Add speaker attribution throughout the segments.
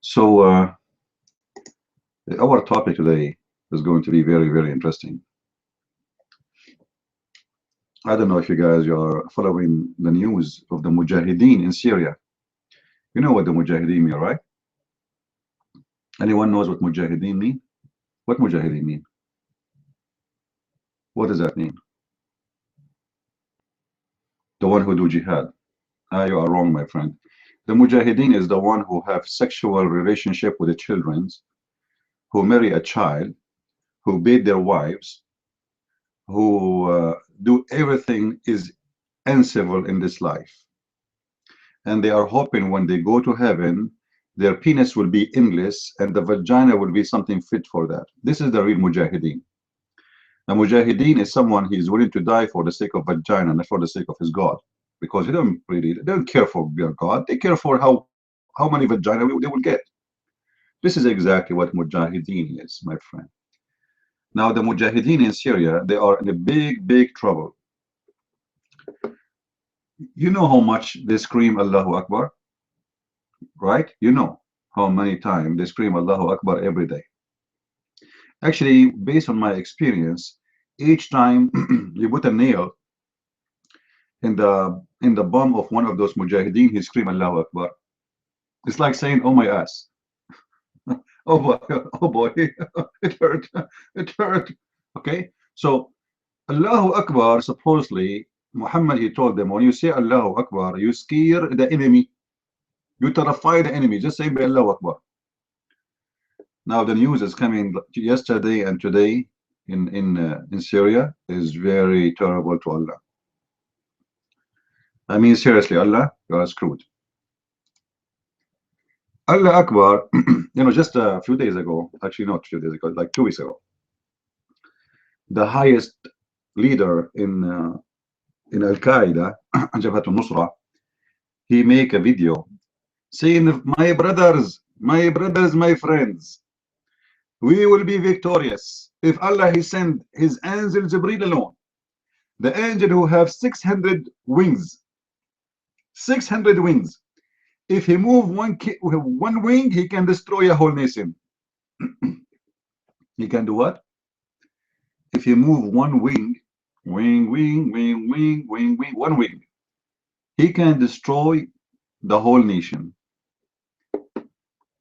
Speaker 1: So our topic today is going to be very, very interesting. I don't know if you guys are following the news of the Mujahideen in Syria. You know what the Mujahideen mean, right? Anyone knows what Mujahideen mean? What Mujahideen mean? What does that mean? The one who do jihad. Ah, you are wrong, my friend. The Mujahideen is the one who have sexual relationship with the children, who marry a child, who beat their wives, who do everything is uncivil in this life. And they are hoping when they go to heaven, their penis will be endless and the vagina will be something fit for that. This is the real Mujahideen. A Mujahideen is someone he is willing to die for the sake of vagina, not for the sake of his God. Because they don't care for their God, they care for how many vagina they will get. This is exactly what Mujahideen is, my friend. Now the Mujahideen in Syria, they are in a big, big trouble. You know how much they scream Allahu Akbar, right? You know how many times they scream Allahu Akbar every day. Actually, based on my experience, each time you put a nail in the bum of one of those mujahideen, he scream Allahu Akbar. It's like saying, "Oh my ass, oh boy, oh boy, it hurt, it hurt." Okay, so Allahu Akbar, supposedly Muhammad, he told them, when you say Allahu Akbar, you scare the enemy, you terrify the enemy. Just say Allahu Akbar. Now the news is coming yesterday and today in Syria is very terrible to Allah. I mean, seriously, Allah, you are screwed. Allah Akbar, just a few days ago, actually not a few days ago, like 2 weeks ago, the highest leader in Al Qaeda, Jabhat al-Nusra, he make a video saying, my brothers, my friends, we will be victorious if Allah he send his angel Jibreel alone, the angel who have 600 wings. 600 wings. If he move one wing, he can destroy a whole nation. He can do what? If he move one wing, one wing, he can destroy the whole nation.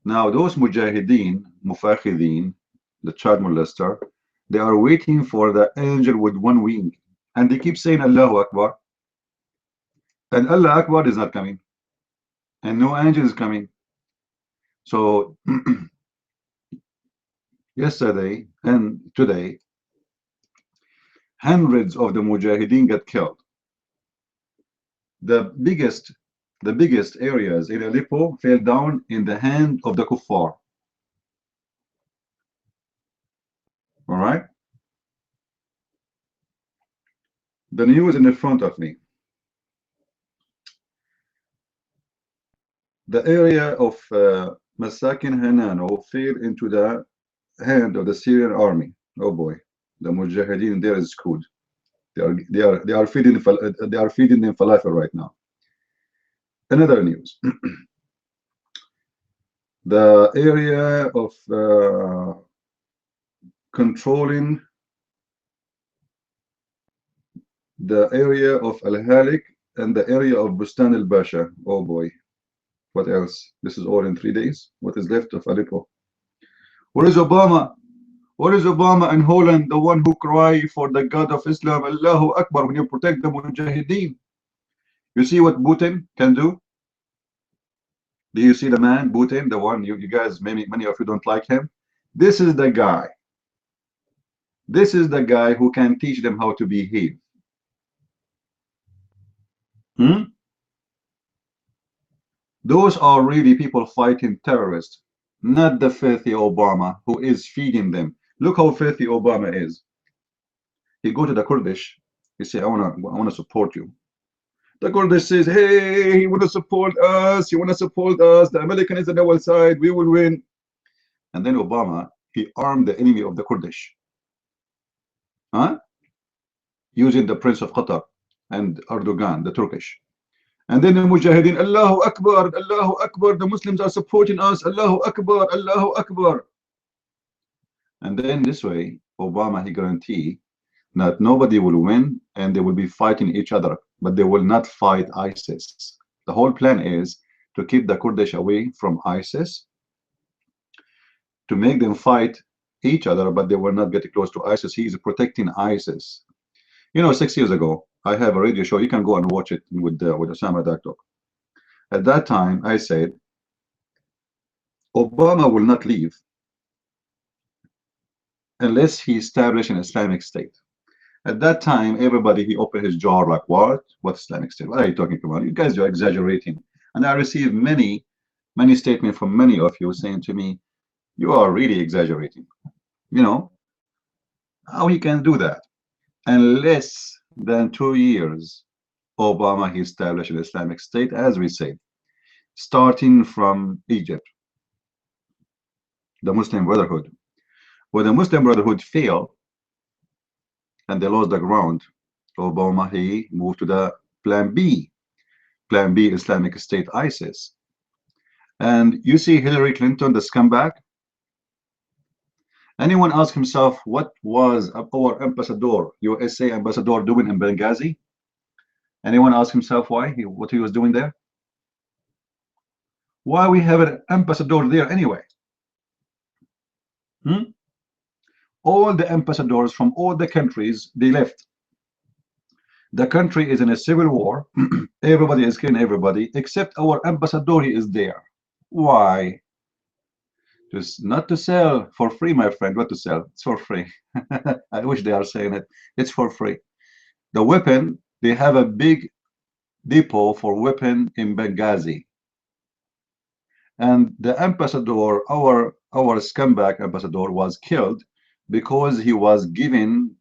Speaker 1: Now those mujahideen, mufakhideen, the child molester, they are waiting for the angel with one wing, and they keep saying Allahu Akbar, and Allah Akbar is not coming, and no angel is coming. So yesterday and today, hundreds of the mujahideen got killed. The biggest areas in Aleppo fell down in the hand of the kuffar. All right, the news in the front of me. The area of Masakin Hanano fell into the hand of the Syrian army. Oh boy, the mujahideen there is screwed. They are feeding them falafel right now. Another news. The area of controlling the area of Al-Halik and the area of Bustan al-Basha. Oh boy, what else? This is all in 3 days. What is left of Aleppo? Where is Obama? Where is Obama and Holland, the one who cry for the God of Islam, Allahu Akbar, when you protect the mujahideen? You see what Putin can do? Do you see the man, Putin, the one you guys, many of you don't like him? This is the guy. This is the guy who can teach them how to behave. Those are really people fighting terrorists, not the filthy Obama who is feeding them. Look how filthy Obama is. He go to the Kurdish, he say, I wanna support you. The Kurdish says, hey, he wanna support us, the American is on our side, we will win. And then Obama, he armed the enemy of the Kurdish. Using the Prince of Qatar and Erdogan, the Turkish. And then the Mujahideen, Allahu Akbar, Allahu Akbar, the Muslims are supporting us, Allahu Akbar, Allahu Akbar. And then this way, Obama, he guarantee that nobody will win and they will be fighting each other, but they will not fight ISIS. The whole plan is to keep the Kurdish away from ISIS, to make them fight each other, but they will not get close to ISIS. He is protecting ISIS. You know, 6 years ago, I have a radio show. You can go and watch it with Osama Daktok. At that time, I said, Obama will not leave unless he establishes an Islamic State. At that time, everybody, he opened his jaw like, what? What Islamic State? What are you talking about? You guys are exaggerating. And I received many statements from many of you saying to me, you are really exaggerating. You know, how he can do that? In less than 2 years, Obama, he established an Islamic State, as we said, starting from Egypt, the Muslim Brotherhood. When the Muslim Brotherhood failed and they lost the ground, Obama, he moved to the Plan B, Islamic State, ISIS. And you see Hillary Clinton, the scumbag. Anyone ask himself what was our ambassador, USA ambassador, doing in Benghazi? Anyone ask himself what he was doing there? Why we have an ambassador there anyway? All the ambassadors from all the countries, they left. The country is in a civil war. Everybody is killing everybody, except our ambassador, he is there. Why? Just not to sell for free, my friend. What to sell? It's for free. I wish they are saying it. It's for free. The weapon, they have a big depot for weapon in Benghazi. And the ambassador, our scumbag ambassador, was killed because he was giving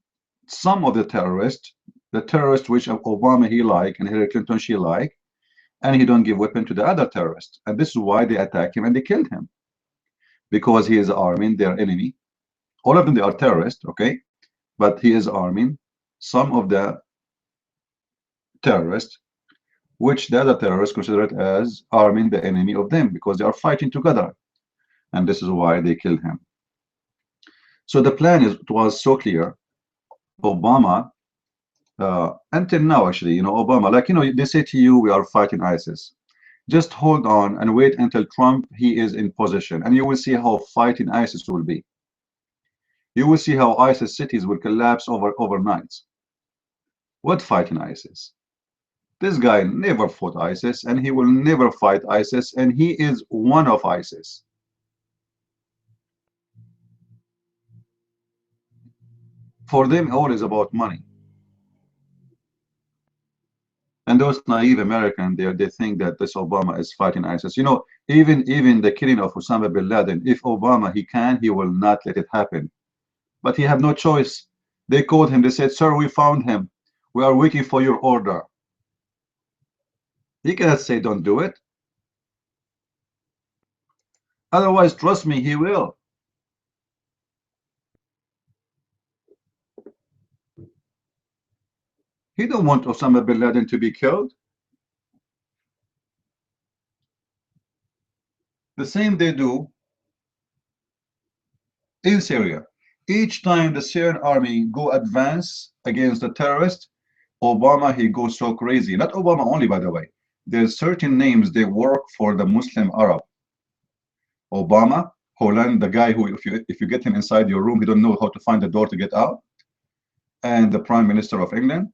Speaker 1: some of the terrorists which Obama he like and Hillary Clinton she like, and he don't give weapon to the other terrorists. And this is why they attack him and they killed him, because he is arming their enemy. All of them, they are terrorists, okay, but he is arming some of the terrorists, which the other terrorists consider it as arming the enemy of them, because they are fighting together. And this is why they killed him. So the plan it was so clear. Obama, until now, actually, you know, Obama, like, you know, they say to you, we are fighting ISIS. Just hold on and wait until Trump, he is in position, and you will see how fighting ISIS will be. You will see how ISIS cities will collapse overnight. What fighting ISIS? This guy never fought ISIS, and he will never fight ISIS, and he is one of ISIS. For them, all is about money. And those naive Americans, they think that this Obama is fighting ISIS. You know, even the killing of Osama bin Laden, if Obama, he will not let it happen. But he have no choice. They called him, they said, sir, we found him. We are waiting for your order. He cannot say don't do it. Otherwise, trust me, he will. He don't want Osama bin Laden to be killed. The same they do in Syria. Each time the Syrian army go advance against the terrorists, Obama, he goes so crazy. Not Obama only, by the way. There's certain names, they work for the Muslim Arab. Obama, Holland, the guy who, if you get him inside your room, he don't know how to find the door to get out. And the Prime Minister of England.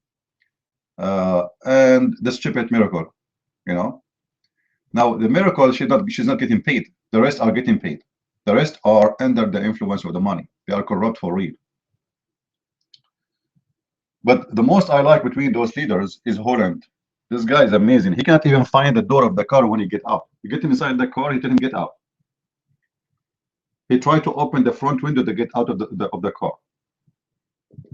Speaker 1: And the stupid Miracle, you know. Now the Miracle, she's not getting paid. The rest are getting paid. The rest are under the influence of the money. They are corrupt for real. But the most I like between those leaders is Holland. This guy is amazing. He can't even find the door of the car when he get out. You get him inside the car, he didn't get out. He tried to open the front window to get out of the car.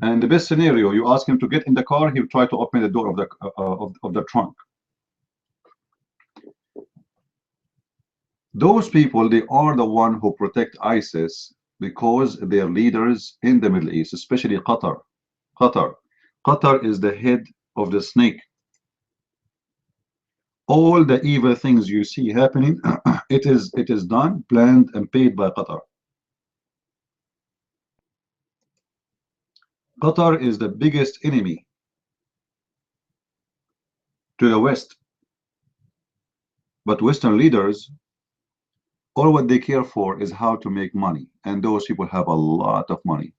Speaker 1: And the best scenario, you ask him to get in the car, he'll try to open the door of the trunk. Those people, they are the one who protect ISIS because they are leaders in the Middle East, especially Qatar. Qatar is the head of the snake. All the evil things you see happening, it is done, planned, and paid by Qatar. Qatar is the biggest enemy to the West, but Western leaders, all what they care for is how to make money, and those people have a lot of money.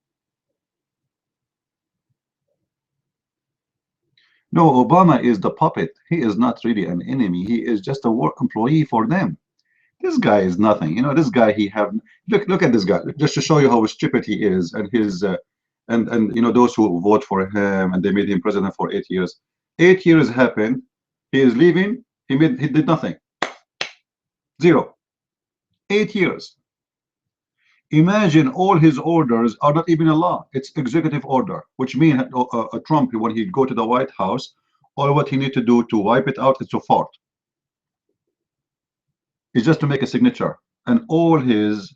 Speaker 1: No, Obama is the puppet. He is not really an enemy. He is just a work employee for them. This guy is nothing. You know, this guy, he have look at this guy, just to show you how stupid he is, and his and you know, those who vote for him and they made him president for 8 years. 8 years happened. He is leaving. He did nothing. Zero. 8 years. Imagine all his orders are not even a law. It's executive order, which means Trump, when he go to the White House, all what he need to do to wipe it out is to fart. It's just to make a signature, and all his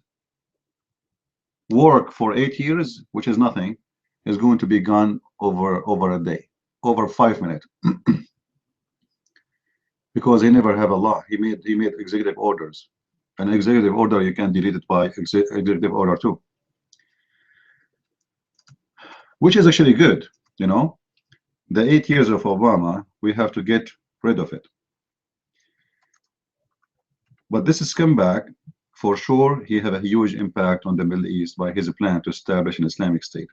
Speaker 1: work for 8 years, which is nothing, is going to be gone over a day, over 5 minutes, because he never have a law. He made executive orders. An executive order, you can delete it by executive order too, which is actually good. You know, the 8 years of Obama, we have to get rid of it. But this scumbag, for sure, he have a huge impact on the Middle East by his plan to establish an Islamic State.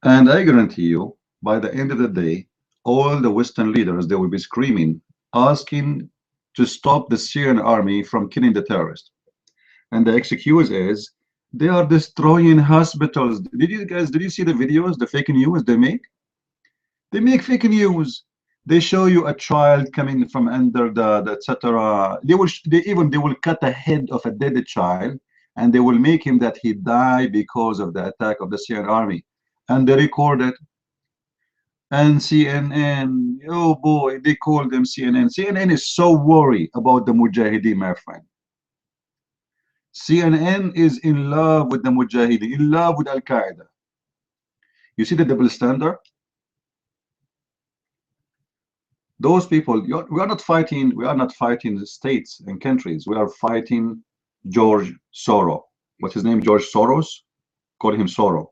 Speaker 1: And I guarantee you, by the end of the day, all the Western leaders, they will be screaming, asking to stop the Syrian army from killing the terrorists. And the excuse is, they are destroying hospitals. Did you see the videos, the fake news they make? They make fake news. They show you a child coming from under the etc. They will cut the head of a dead child, and they will make him that he died because of the attack of the Syrian army, and they record it. And CNN, oh boy, they call them CNN. CNN is so worried about the Mujahideen, my friend. CNN is in love with the Mujahideen, in love with Al Qaeda. You see the double standard? Those people, we are not fighting. We are not fighting the states and countries. We are fighting George Soros. What's his name? George Soros. Call him Soros.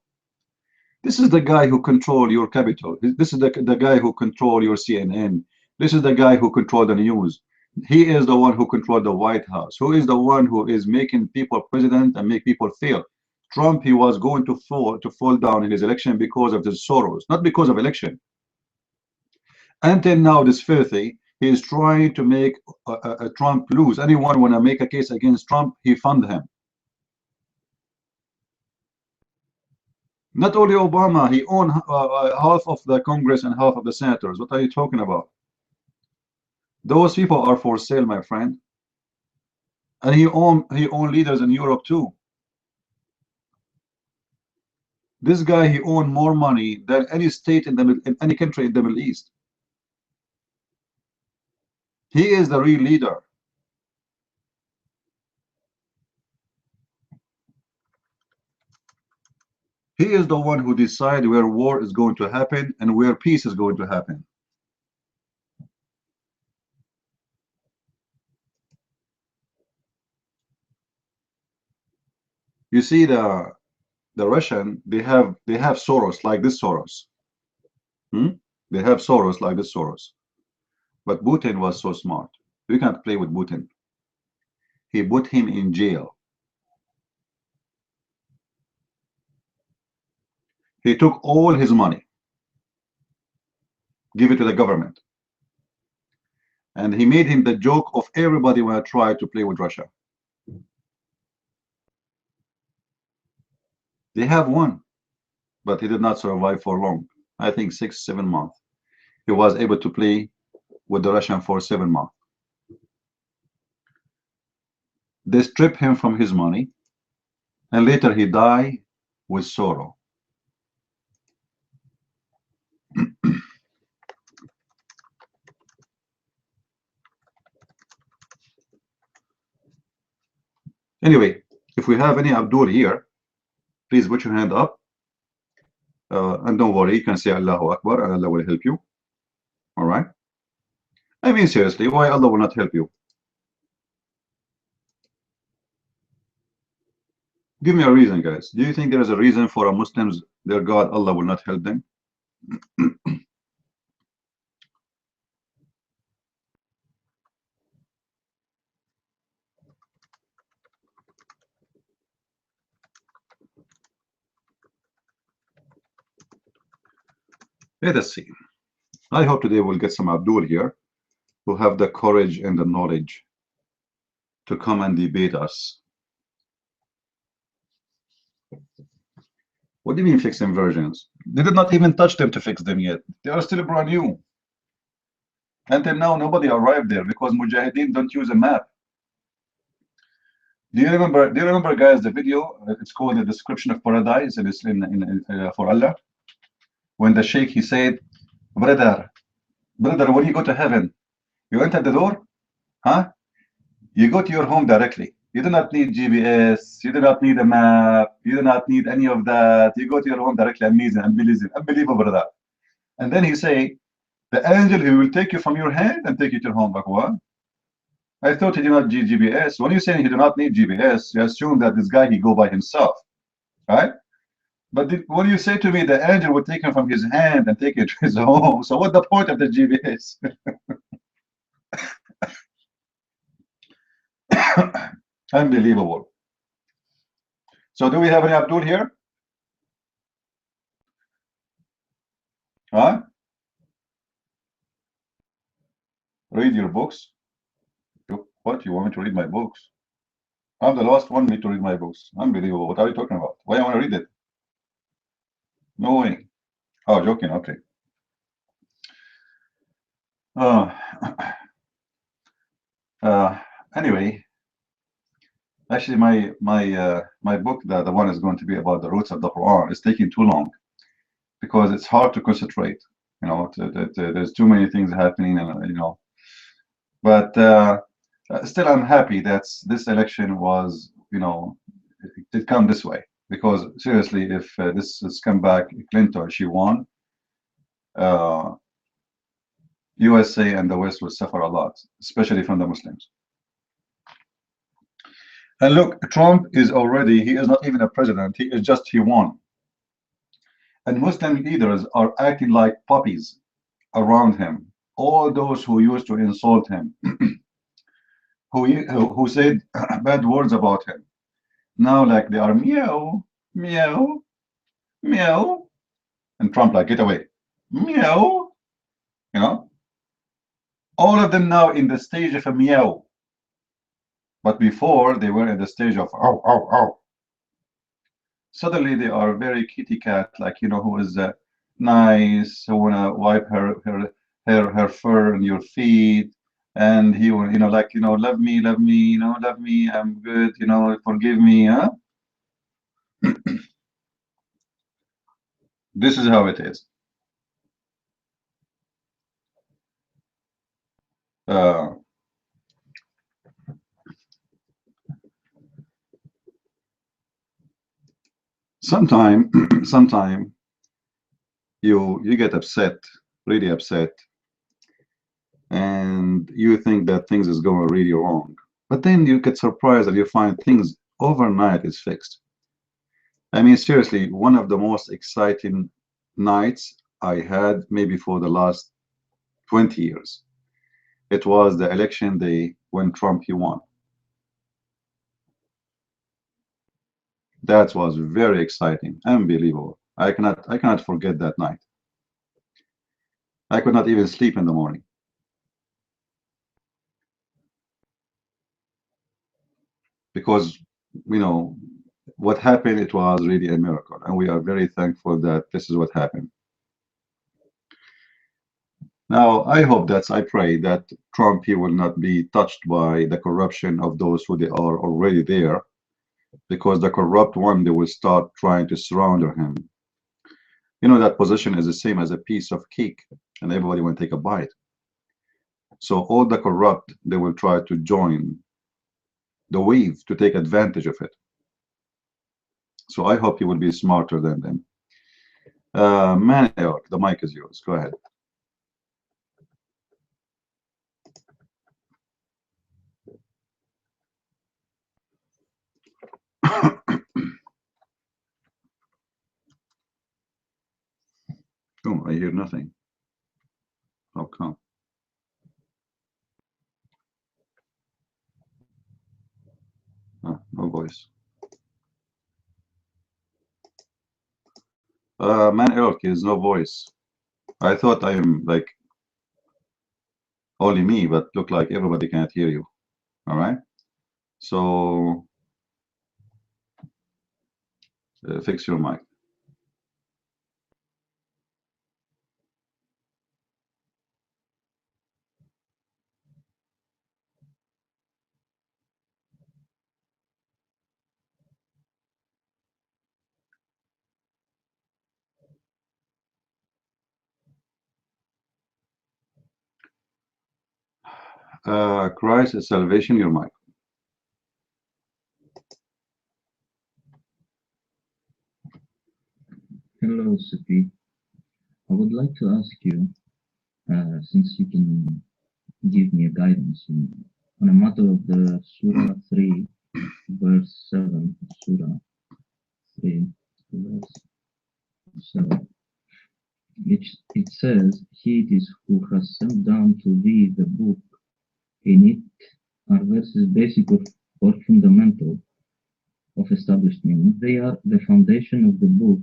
Speaker 1: This is the guy who control your capital. This is the guy who control your CNN. This is the guy who control the news. He is the one who control the White House. Who is the one who is making people president and make people fail? Trump, he was going to fall down in his election because of the Soros, not because of election. Until now, this filthy, he is trying to make Trump lose. Anyone want to make a case against Trump, he fund him. Not only Obama, he owned half of the Congress and half of the senators. What are you talking about? Those people are for sale, my friend. And he owned leaders in Europe too. This guy, he owned more money than any state in any country in the Middle East. He is the real leader. He is the one who decides where war is going to happen and where peace is going to happen. You see the Russian, they have Soros like this Soros. They have Soros like this Soros. But Putin was so smart. You can't play with Putin. He put him in jail. He took all his money, give it to the government. And he made him the joke of everybody when I tried to play with Russia. They have won, but he did not survive for long. I think 6, 7 months. He was able to play with the Russian for 7 months. They stripped him from his money, and later he died with sorrow. Anyway, if we have any Abdul here, Please put your hand up. And don't worry, you can say Allahu Akbar and Allah will help you. All right? I mean, seriously, why Allah will not help you? Give me a reason, guys. Do you think there is a reason for a Muslims, their God, Allah will not help them? Let us see. I hope today we'll get some Abdul here who have the courage and the knowledge to come and debate us. What do you mean fixing versions? They did not even touch them to fix them yet. They are still brand new. Until now, nobody arrived there because Mujahideen don't use a map. Do you remember, guys, the video? It's called The Description of Paradise, and it's for Allah. When the Sheikh, he said, brother, when you go to heaven, you enter the door, huh? You go to your home directly. You do not need GPS. You do not need a map. You do not need any of that. You go to your home directly. Amazing, unbelievable, brother. And then he say, the angel who will take you from your hand and take you to your home. Like what? I thought he did not need GPS. When you say he do not need GPS, you assume that this guy he go by himself, right? But when you say to me the angel would take him from his hand and take it to his home, so what's the point of the GPS? Unbelievable. So do we have any Abdul here? Huh? Read your books. What? You want me to read my books? I'm the last one need to read my books. Unbelievable. What are you talking about? Why I want to read it? No way. Oh, joking. Okay. Anyway, actually, my book, the one is going to be about the roots of the Quran, is taking too long because it's hard to concentrate. You know, there's too many things happening, and you know. But still, I'm happy that this election was, you know, it come this way. Because seriously, if this has come back, Clinton, she won, USA and the West will suffer a lot, especially from the Muslims. And look, Trump is already, he is not even a president, he is just, he won. And Muslim leaders are acting like puppies around him. All those who used to insult him, who said bad words about him, now like they are meow, meow, meow, and Trump like, get away, meow, you know, all of them now in the stage of a meow, but before they were in the stage of ow, ow, ow. Suddenly they are very kitty cat, like, you know, who is nice, who wanna wipe her fur on your feet, and he will, you know, like, you know, love me, you know, love me, I'm good, you know, forgive me, huh? This is how it is. Sometime you get upset, really upset, and you think that things is going really wrong, but then you get surprised that you find things overnight is fixed. I mean, seriously, one of the most exciting nights I had maybe for the last 20 years. It was the election day when Trump he won. That was very exciting, unbelievable. I cannot forget that night. I could not even sleep in the morning. Because, you know, what happened, it was really a miracle. And we are very thankful that this is what happened. Now, I hope that, I pray that Trump, he will not be touched by the corruption of those who they are already there, because the corrupt one, they will start trying to surround him. You know, that position is the same as a piece of cake, and everybody will take a bite. So all the corrupt, they will try to join the wave to take advantage of it. So I hope you will be smarter than them. Maniok, the mic is yours. Go ahead. Oh, I hear nothing. How come? Oh, no voice. Maniok is no voice. I thought I am like only me, but look like everybody can't hear you. All right. So fix your mic. Christ is salvation, your mic.
Speaker 2: Hello, Sophie. I would like to ask you, since you can give me a guidance on a matter of the Surah 3, verse 7, Surah 3, verse 7. It says, He it is who has sent down to thee the book. In it are verses basic or fundamental of established meaning. They are the foundation of the book.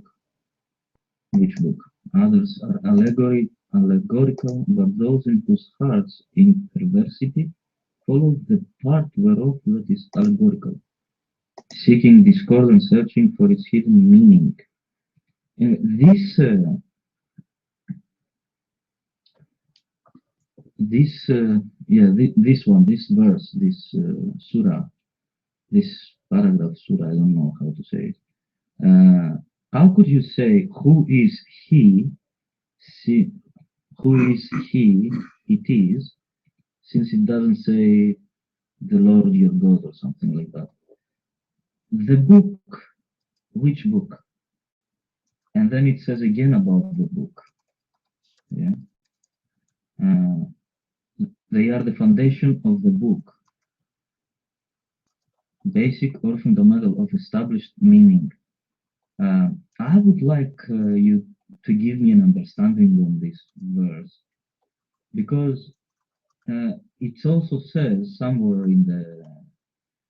Speaker 2: Which book? Others are allegorical, but those in whose hearts in perversity follow the part whereof that is allegorical, seeking discord and searching for its hidden meaning. This verse, this surah, this paragraph surah, I don't know how to say it. How could you say who is he? Who is he? It is, since it doesn't say the Lord your God or something like that. The book, which book? And then it says again about the book. Yeah. They are the foundation of the book, basic or fundamental of established meaning. I would like you to give me an understanding on this verse, because it also says somewhere in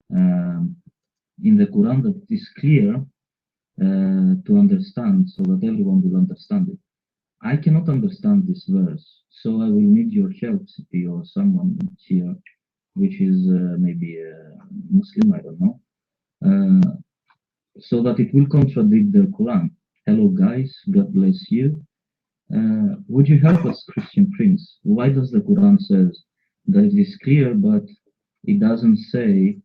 Speaker 2: the Quran that it is clear to understand, so that everyone will understand it. I cannot understand this verse, so I will need your help, CP, or someone here, which is maybe a Muslim, I don't know, so that it will contradict the Quran. Hello, guys. God bless you. Would you help us, Christian Prince? Why does the Quran says that it is clear, but it doesn't say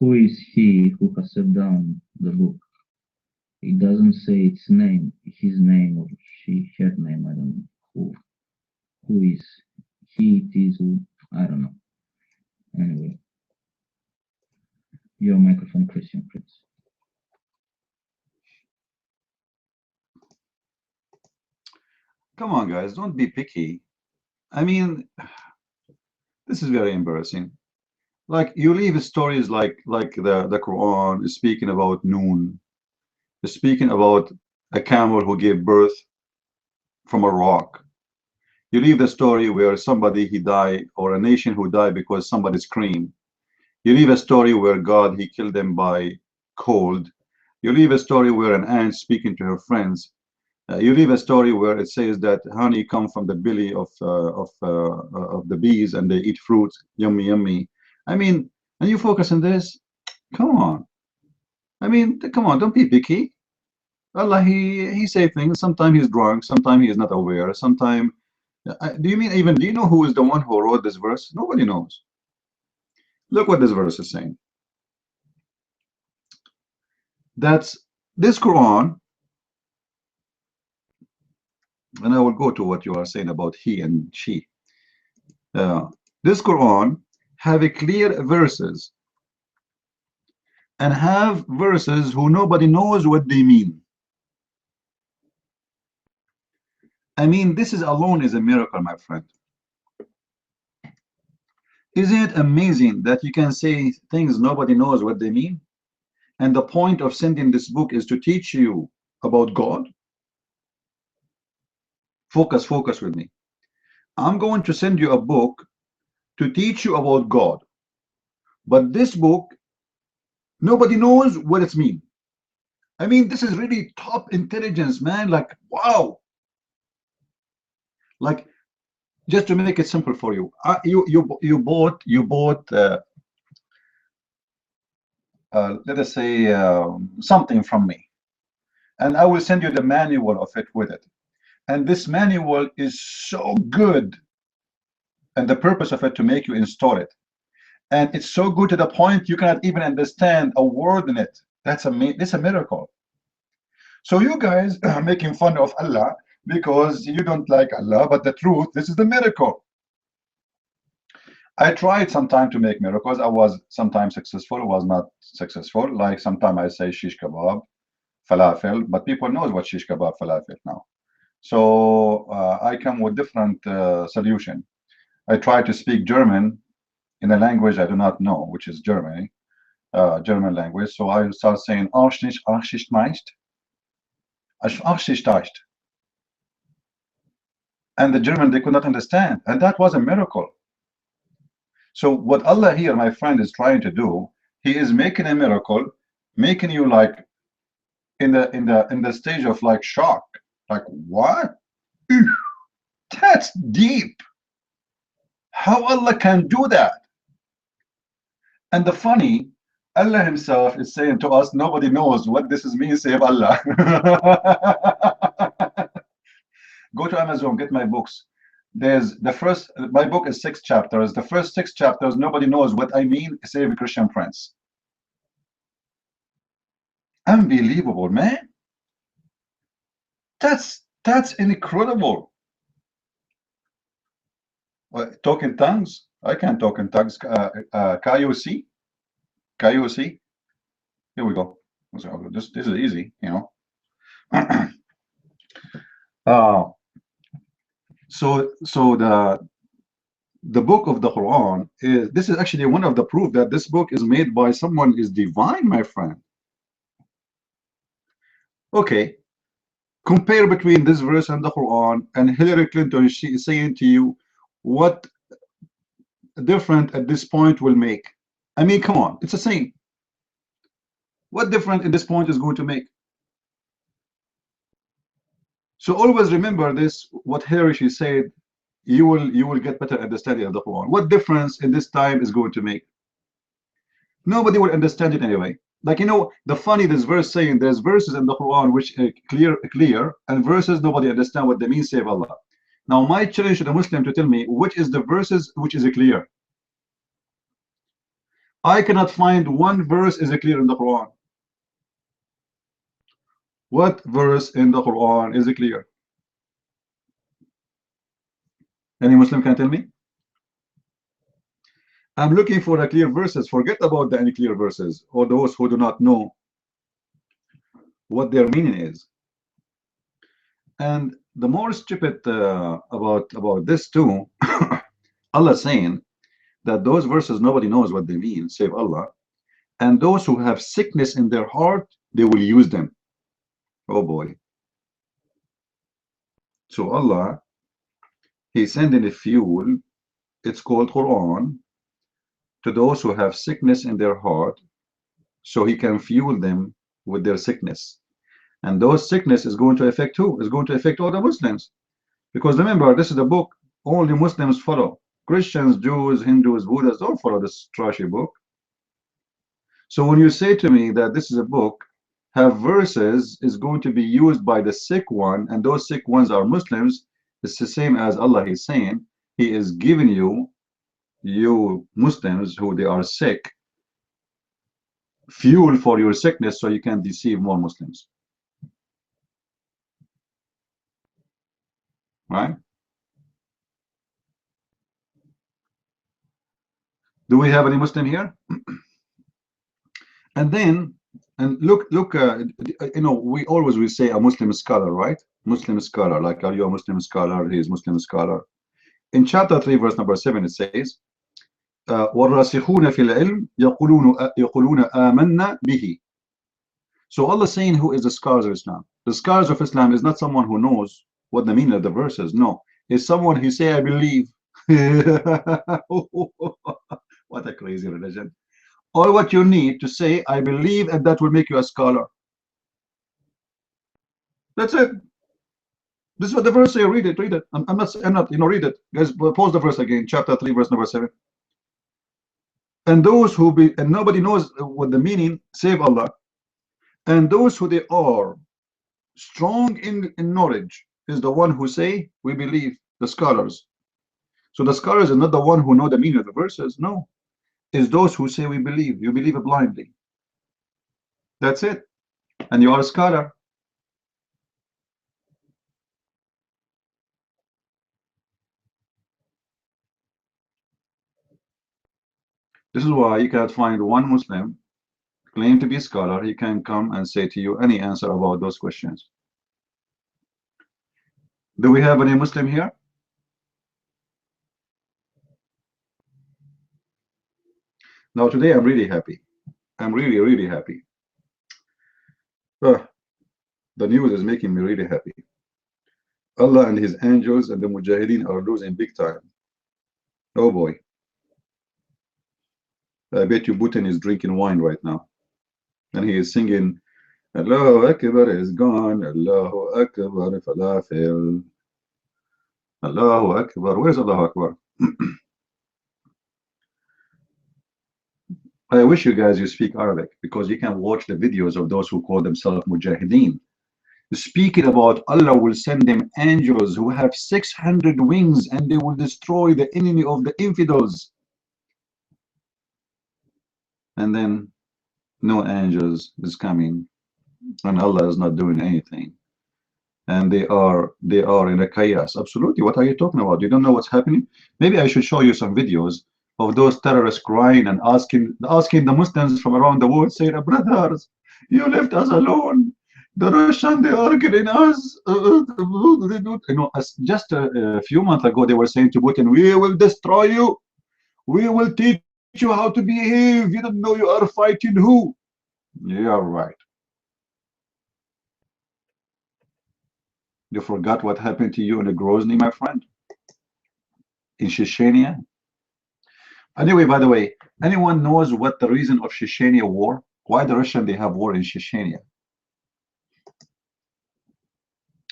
Speaker 2: who is he who has set down the book? It doesn't say its name, his name, or her name. I don't know who is he. It is who. I don't know. Anyway, your microphone, Christian Prince.
Speaker 1: Come on, guys, don't be picky. I mean, this is very embarrassing. Like you leave stories like the Quran is speaking about Noon, is speaking about a camel who gave birth from a rock. You leave the story where somebody he died or a nation who died because somebody screamed. You leave a story where God he killed them by cold. You leave a story where an ant speaking to her friends. You leave a story where it says that honey come from the belly of the bees and they eat fruits. Yummy, yummy. I mean, and you focus on this. Come on. I mean, come on. Don't be picky. Allah, he say things. Sometimes he's drunk. Sometimes he is not aware. Sometimes. Do you mean even? Do you know who is the one who wrote this verse? Nobody knows. Look what this verse is saying. That's this Quran, and I will go to what you are saying about he and she. This Quran have a clear verses and have verses who nobody knows what they mean. I mean, this is alone is a miracle, my friend. Isn't it amazing that you can say things nobody knows what they mean? And the point of sending this book is to teach you about God. Focus with me. I'm going to send you a book to teach you about God. But this book, nobody knows what it's mean. I mean, this is really top intelligence, man. Like, wow. Like, just to make it simple for you, you bought let us say something from me, and I will send you the manual of it with it. And this manual is so good, and the purpose of it to make you install it. And it's so good to the point you cannot even understand a word in it. That's a miracle. So you guys are making fun of Allah because you don't like Allah, but the truth, this is the miracle. I tried sometime to make miracles. I was sometimes successful, was not successful. Like sometimes I say shish kebab, falafel, but people knows what shish kebab, falafel now. So I come with different solution. I try to speak German in a language I do not know, which is Germany, German language. So I start saying Arschnisch, Arschicht meist, Arschicht. And the German, they could not understand. And that was a miracle. So what Allah here, my friend, is trying to do, he is making a miracle, making you like in the stage of like shock. Like, what? Ew, that's deep. How Allah can do that? And the funny, Allah himself is saying to us, nobody knows what this is means save Allah. Go to Amazon, get my books. There's the first, my book is 6 chapters. The first 6 chapters, nobody knows what I mean, save Christian friends. Unbelievable, man. That's incredible. Talk in tongues? I can't talk in tongues. KOC? KOC? Here we go. This is easy, you know. So the book of the Quran is, this is actually one of the proof that this book is made by someone is divine, my friend. Okay, compare between this verse and the Quran, and Hillary Clinton, she is saying to you what different at this point will make. I mean, come on, it's the same. What different at this point is going to make? So always remember this, what Hillary, she said, you will get better understanding of the Quran. What difference in this time is going to make? Nobody will understand it anyway. Like, you know, the funny, this verse saying there's verses in the Quran which are clear, and verses nobody understand what they mean save Allah. Now my challenge to the Muslim to tell me which is the verses which is clear. I cannot find one verse is clear in the Quran. What verse in the Quran is clear? Any Muslim can tell me? I'm looking for the clear verses. Forget about the unclear verses or those who do not know what their meaning is. And the more stupid about this too, Allah saying that those verses nobody knows what they mean save Allah, and those who have sickness in their heart, they will use them. Oh boy. So Allah, he's sending a fuel, it's called Quran, to those who have sickness in their heart, so he can fuel them with their sickness. And those sickness is going to affect who? Is going to affect all the Muslims. Because remember, this is a book only Muslims follow. Christians, Jews, Hindus, Buddhists don't follow this trashy book. So when you say to me that this is a book, have verses is going to be used by the sick one, and those sick ones are Muslims, it's the same as Allah is saying, he is giving you Muslims who they are sick, fuel for your sickness so you can deceive more Muslims. Right? Do we have any Muslim here? And then, and look, you know, we always will say a Muslim scholar, right? Muslim scholar, like, are you a Muslim scholar? He is Muslim scholar. In chapter 3, verse number 7, it says, والراسخون في العلم يقولون آمنا به. So Allah is saying, who is the scholars of Islam? The scholars of Islam is not someone who knows what the meaning of the verses. No, it's someone who say, I believe. What a crazy religion. All what you need to say, I believe, and that will make you a scholar. That's it. This is what the verse say. Read it, read it. I'm not, you know, read it. Guys, pause the verse again, chapter 3, verse number 7. And those who be, and nobody knows what the meaning, save Allah. And those who they are strong in knowledge is the one who say, we believe, the scholars. So the scholars are not the one who know the meaning of the verses. No, it's those who say we believe. You believe it blindly. That's it. And you are a scholar. This is why you cannot find one Muslim claim to be a scholar. He can come and say to you any answer about those questions. Do we have any Muslim here? Now today I'm really happy. I'm really, really happy. The news is making me really happy. Allah and his angels and the Mujahideen are losing big time. Oh boy. I bet you Putin is drinking wine right now. And he is singing, Allahu Akbar is gone, Allahu Akbar falafel. Allahu Akbar. Where's Allahu Akbar? I wish you guys you speak Arabic, because you can watch the videos of those who call themselves Mujahideen, speaking about Allah will send them angels who have 600 wings and they will destroy the enemy of the infidels. And then no angels is coming and Allah is not doing anything. And they are in a chaos. Absolutely. What are you talking about? You don't know what's happening? Maybe I should show you some videos of those terrorists crying and asking the Muslims from around the world, saying, brothers, you left us alone. The Russians, they are killing us. You know, just a few months ago, they were saying to Putin, we will destroy you. We will teach you how to behave. You don't know you are fighting who? Yeah, right. You forgot what happened to you in Grozny, my friend? In Chechnya? Anyway, by the way, anyone knows what the reason of Chechnya war? Why the Russians, they have war in Chechnya?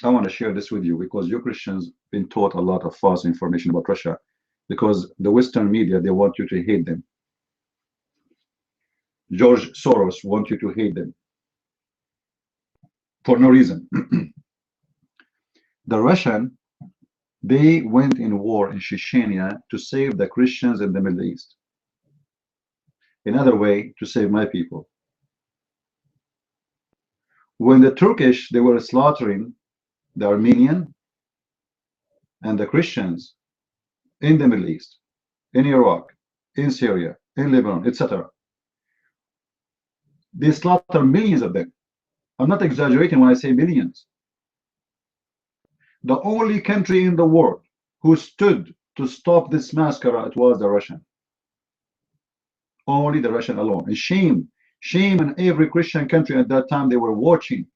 Speaker 1: I want to share this with you because you Christians been taught a lot of false information about Russia, because the Western media, they want you to hate them. George Soros wants you to hate them for no reason. The Russian, they went in war in Chechnya to save the Christians in the Middle East. Another way to save my people. When the Turkish, they were slaughtering the Armenian and the Christians in the Middle East, in Iraq, in Syria, in Lebanon, etc. They slaughter millions of them. I'm not exaggerating when I say millions. The only country in the world who stood to stop this massacre, it was the Russian. Only the Russian alone. And shame in every Christian country at that time, they were watching.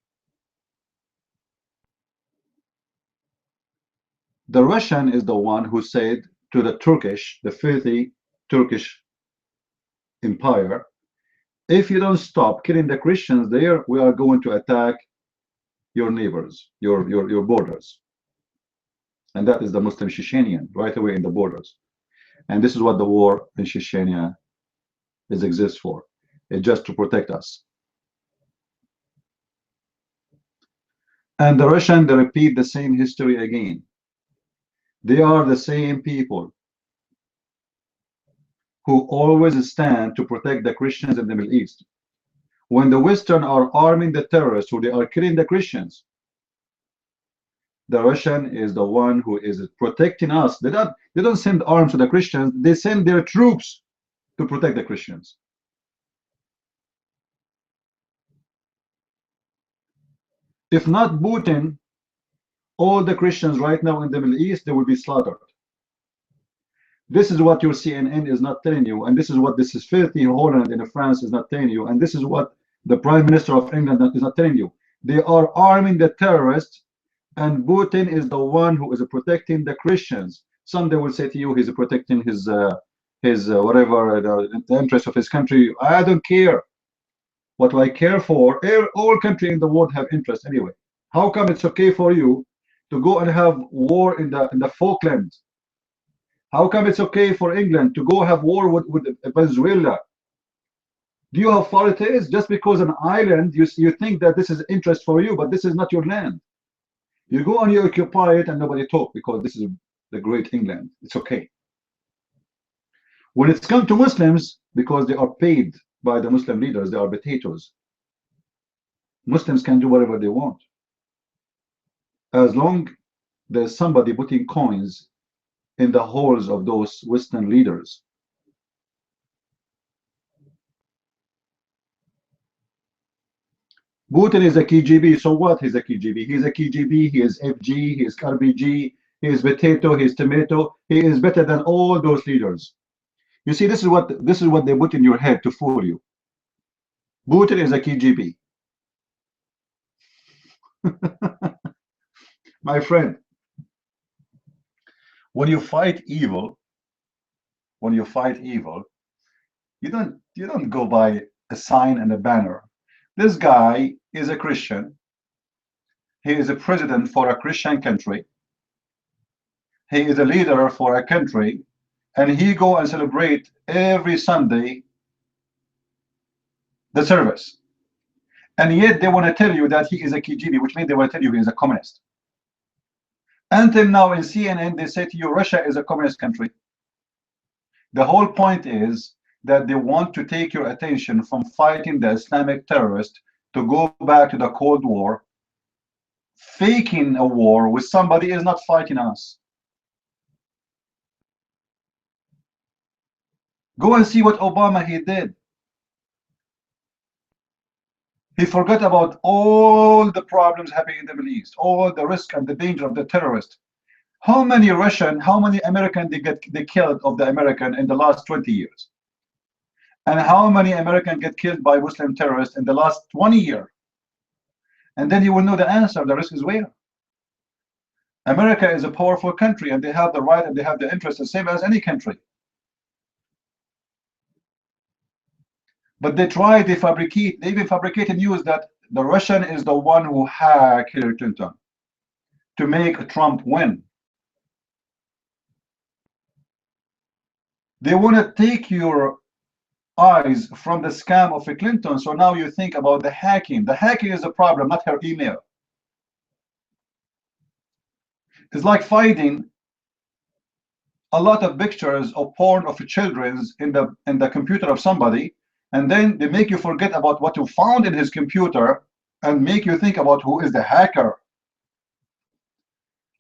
Speaker 1: The Russian is the one who said to the Turkish, the filthy Turkish empire, if you don't stop killing the Christians there, we are going to attack your neighbors, your borders. And that is the Muslim Chechenian, right away in the borders. And this is what the war in Chechnya exists for. It's just to protect us. And the Russian, they repeat the same history again. They are the same people who always stand to protect the Christians in the Middle East. When the Western are arming the terrorists, who they are killing the Christians, the Russian is the one who is protecting us. They don't send arms to the Christians, they send their troops to protect the Christians. If not Putin, all the Christians right now in the Middle East, they will be slaughtered. This is what your CNN is not telling you, and this is what this is filthy Holland in France is not telling you, and this is what the Prime Minister of England is not telling you. They are arming the terrorists, and Putin is the one who is protecting the Christians. Some they will say to you he's protecting his whatever the interest of his country. I don't care. What I care for, all countries in the world have interest anyway. How come it's okay for you to go and have war in the Falklands? How come it's okay for England to go have war with Venezuela? Do you know how far it is? Just because an island, you think that this is interest for you, but this is not your land. You go and you occupy it and nobody talk because this is the great England. It's okay. When it's come to Muslims, because they are paid by the Muslim leaders, they are potatoes. Muslims can do whatever they want. As long there's somebody putting coins in the holes of those Western leaders. Putin is a KGB, so what? He's a KGB. He's a KGB, he is FG, he is RBG, he is potato, he is tomato. He is better than all those leaders. You see, this is what they put in your head to fool you. Putin is a KGB. My friend, when you fight evil, you don't go by a sign and a banner. This guy is a Christian. He is a president for a Christian country. He is a leader for a country, and he go and celebrate every Sunday the service. And yet they want to tell you that he is a KGB, which means they want to tell you he is a communist. Until now in CNN, they say to you Russia is a communist country. The whole point is that they want to take your attention from fighting the Islamic terrorists to go back to the Cold War. Faking a war with somebody is not fighting us. Go and see what Obama he did. He forgot about all the problems happening in the Middle East, all the risk and the danger of the terrorists. How many American they killed of the American in the last 20 years? And how many Americans get killed by Muslim terrorists in the last 20 years? And then you will know the answer. The risk is where? America is a powerful country, and they have the right and they have the interest the same as any country. But they even fabricated news that the Russian is the one who hacked Hillary Clinton to make Trump win. They want to take your eyes from the scam of Clinton, so now you think about the hacking. The hacking is the problem, not her email. It's like finding a lot of pictures of porn of children in the computer of somebody, and then they make you forget about what you found in his computer and make you think about who is the hacker.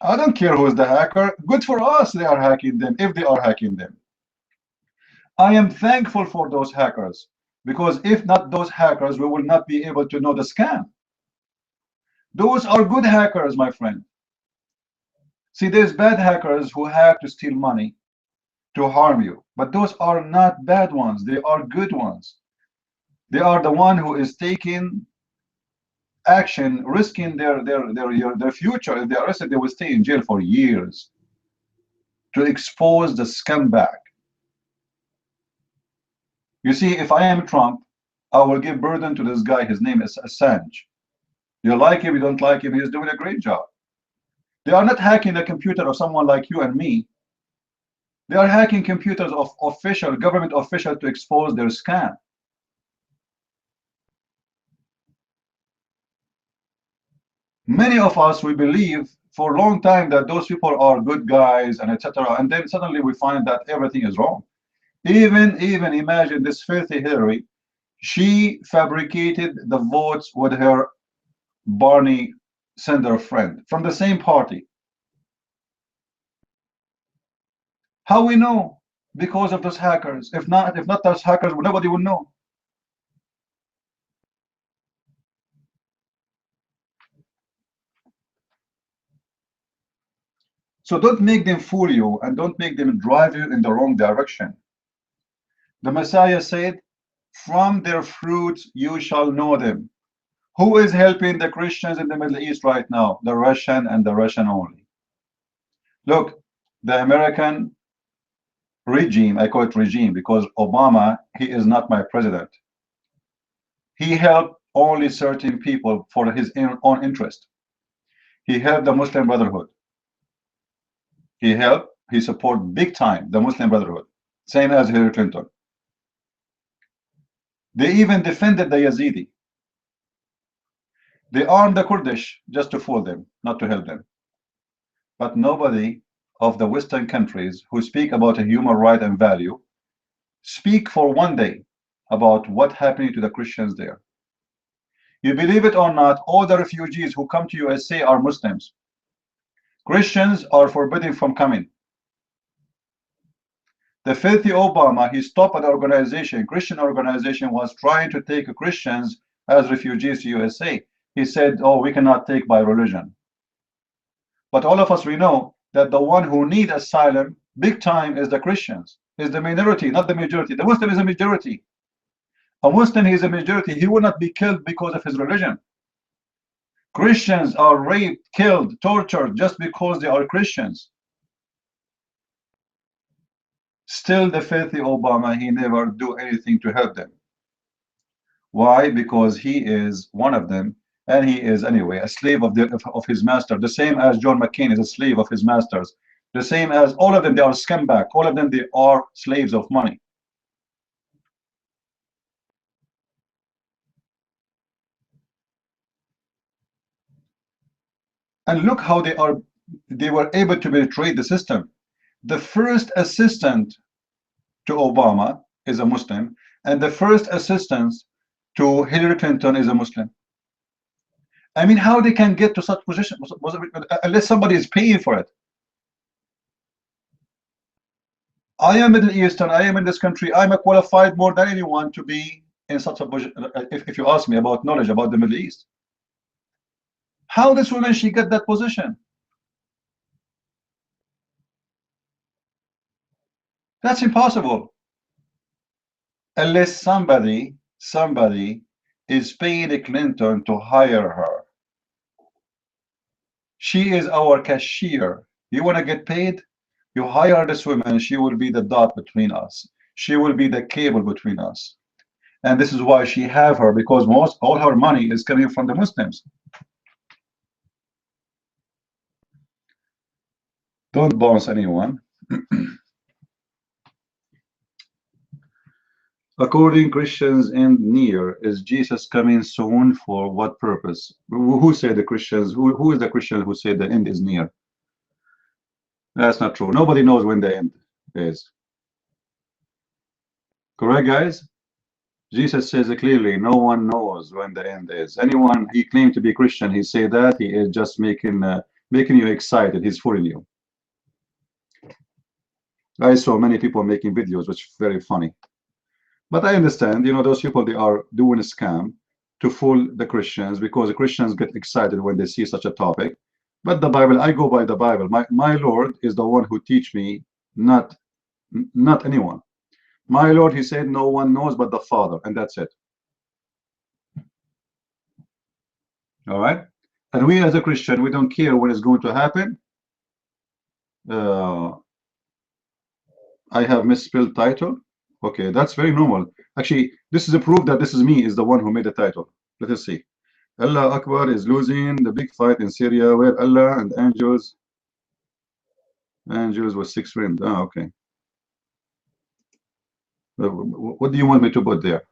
Speaker 1: I don't care who is the hacker. Good for us they are hacking them, if they are hacking them. I am thankful for those hackers, because if not those hackers, we will not be able to know the scam. Those are good hackers, my friend. See, there's bad hackers who hack to steal money, to harm you, but those are not bad ones. They are good ones. They are the one who is taking action, risking their future. If they are arrested, they will stay in jail for years to expose the scumbag. You see, if I am Trump, I will give burden to this guy. His name is Assange. You like him, you don't like him, he's doing a great job. They are not hacking the computer of someone like you and me. They are hacking computers of government officials to expose their scam. Many of us, we believe for a long time that those people are good guys and etc. And then suddenly we find that everything is wrong. Even imagine this filthy Hillary. She fabricated the votes with her Barney Sanders friend from the same party. How we know? Because of those hackers. If not those hackers, nobody will know. So don't make them fool you and don't make them drive you in the wrong direction. The Messiah said, from their fruits you shall know them. Who is helping the Christians in the Middle East right now? The Russian and the Russian only. Look, the American regime, I call it regime because Obama, he is not my president. He helped only certain people for his own interest. He helped the Muslim Brotherhood. He supported big time the Muslim Brotherhood, same as Hillary Clinton. They even defended the Yazidi. They armed the Kurdish just to fool them, not to help them. But nobody of the Western countries who speak about a human right and value speak for one day about what happened to the Christians there. You believe it or not, all the refugees who come to USA are Muslims. Christians are forbidden from coming. The filthy Obama, he stopped an organization, Christian organization was trying to take Christians as refugees to USA. He said, oh, we cannot take by religion. But all of us, we know that the one who need asylum big time is the Christians, is the minority, not the majority. The Muslim is a majority. A Muslim, he is a majority. He will not be killed because of his religion. Christians are raped, killed, tortured just because they are Christians. Still, the filthy Obama, he never do anything to help them. Why? Because he is one of them, and he is anyway a slave of his master. The same as John McCain is a slave of his masters. The same as all of them, they are scumbag. All of them, they are slaves of money. And look how they were able to betray the system. The first assistant to Obama is a Muslim, and the first assistant to Hillary Clinton is a Muslim. I mean, how they can get to such position unless somebody is paying for it. I am Middle Eastern, I am in this country, I'm a qualified more than anyone to be in such a position, if you ask me about knowledge about the Middle East. How this woman, she get that position? That's impossible. Unless somebody is paying Clinton to hire her. She is our cashier. You want to get paid? You hire this woman, she will be the dot between us. She will be the cable between us. And this is why she have her, because all her money is coming from the Muslims. Don't bounce anyone. According Christians and near, is Jesus coming soon? For what purpose? Who said the Christians? Who is the Christian who said the end is near? That's not true. Nobody knows when the end is. Correct, guys? Jesus says it clearly, no one knows when the end is. Anyone, he claimed to be Christian, he say that, he is just making you excited. He's fooling you. I saw many people making videos, which is very funny. But I understand, you know, those people, they are doing a scam to fool the Christians, because the Christians get excited when they see such a topic. But the Bible, I go by the Bible. My Lord is the one who teach me, not anyone. My Lord, he said, no one knows but the Father, and that's it. All right? And we as a Christian, we don't care when it's going to happen. I have misspelled title. Okay, that's very normal. Actually, this is a proof that this is me, is the one who made the title. Let us see. Allah Akbar is losing the big fight in Syria where Allah and angels with 6 friends. Ah, okay. What do you want me to put there?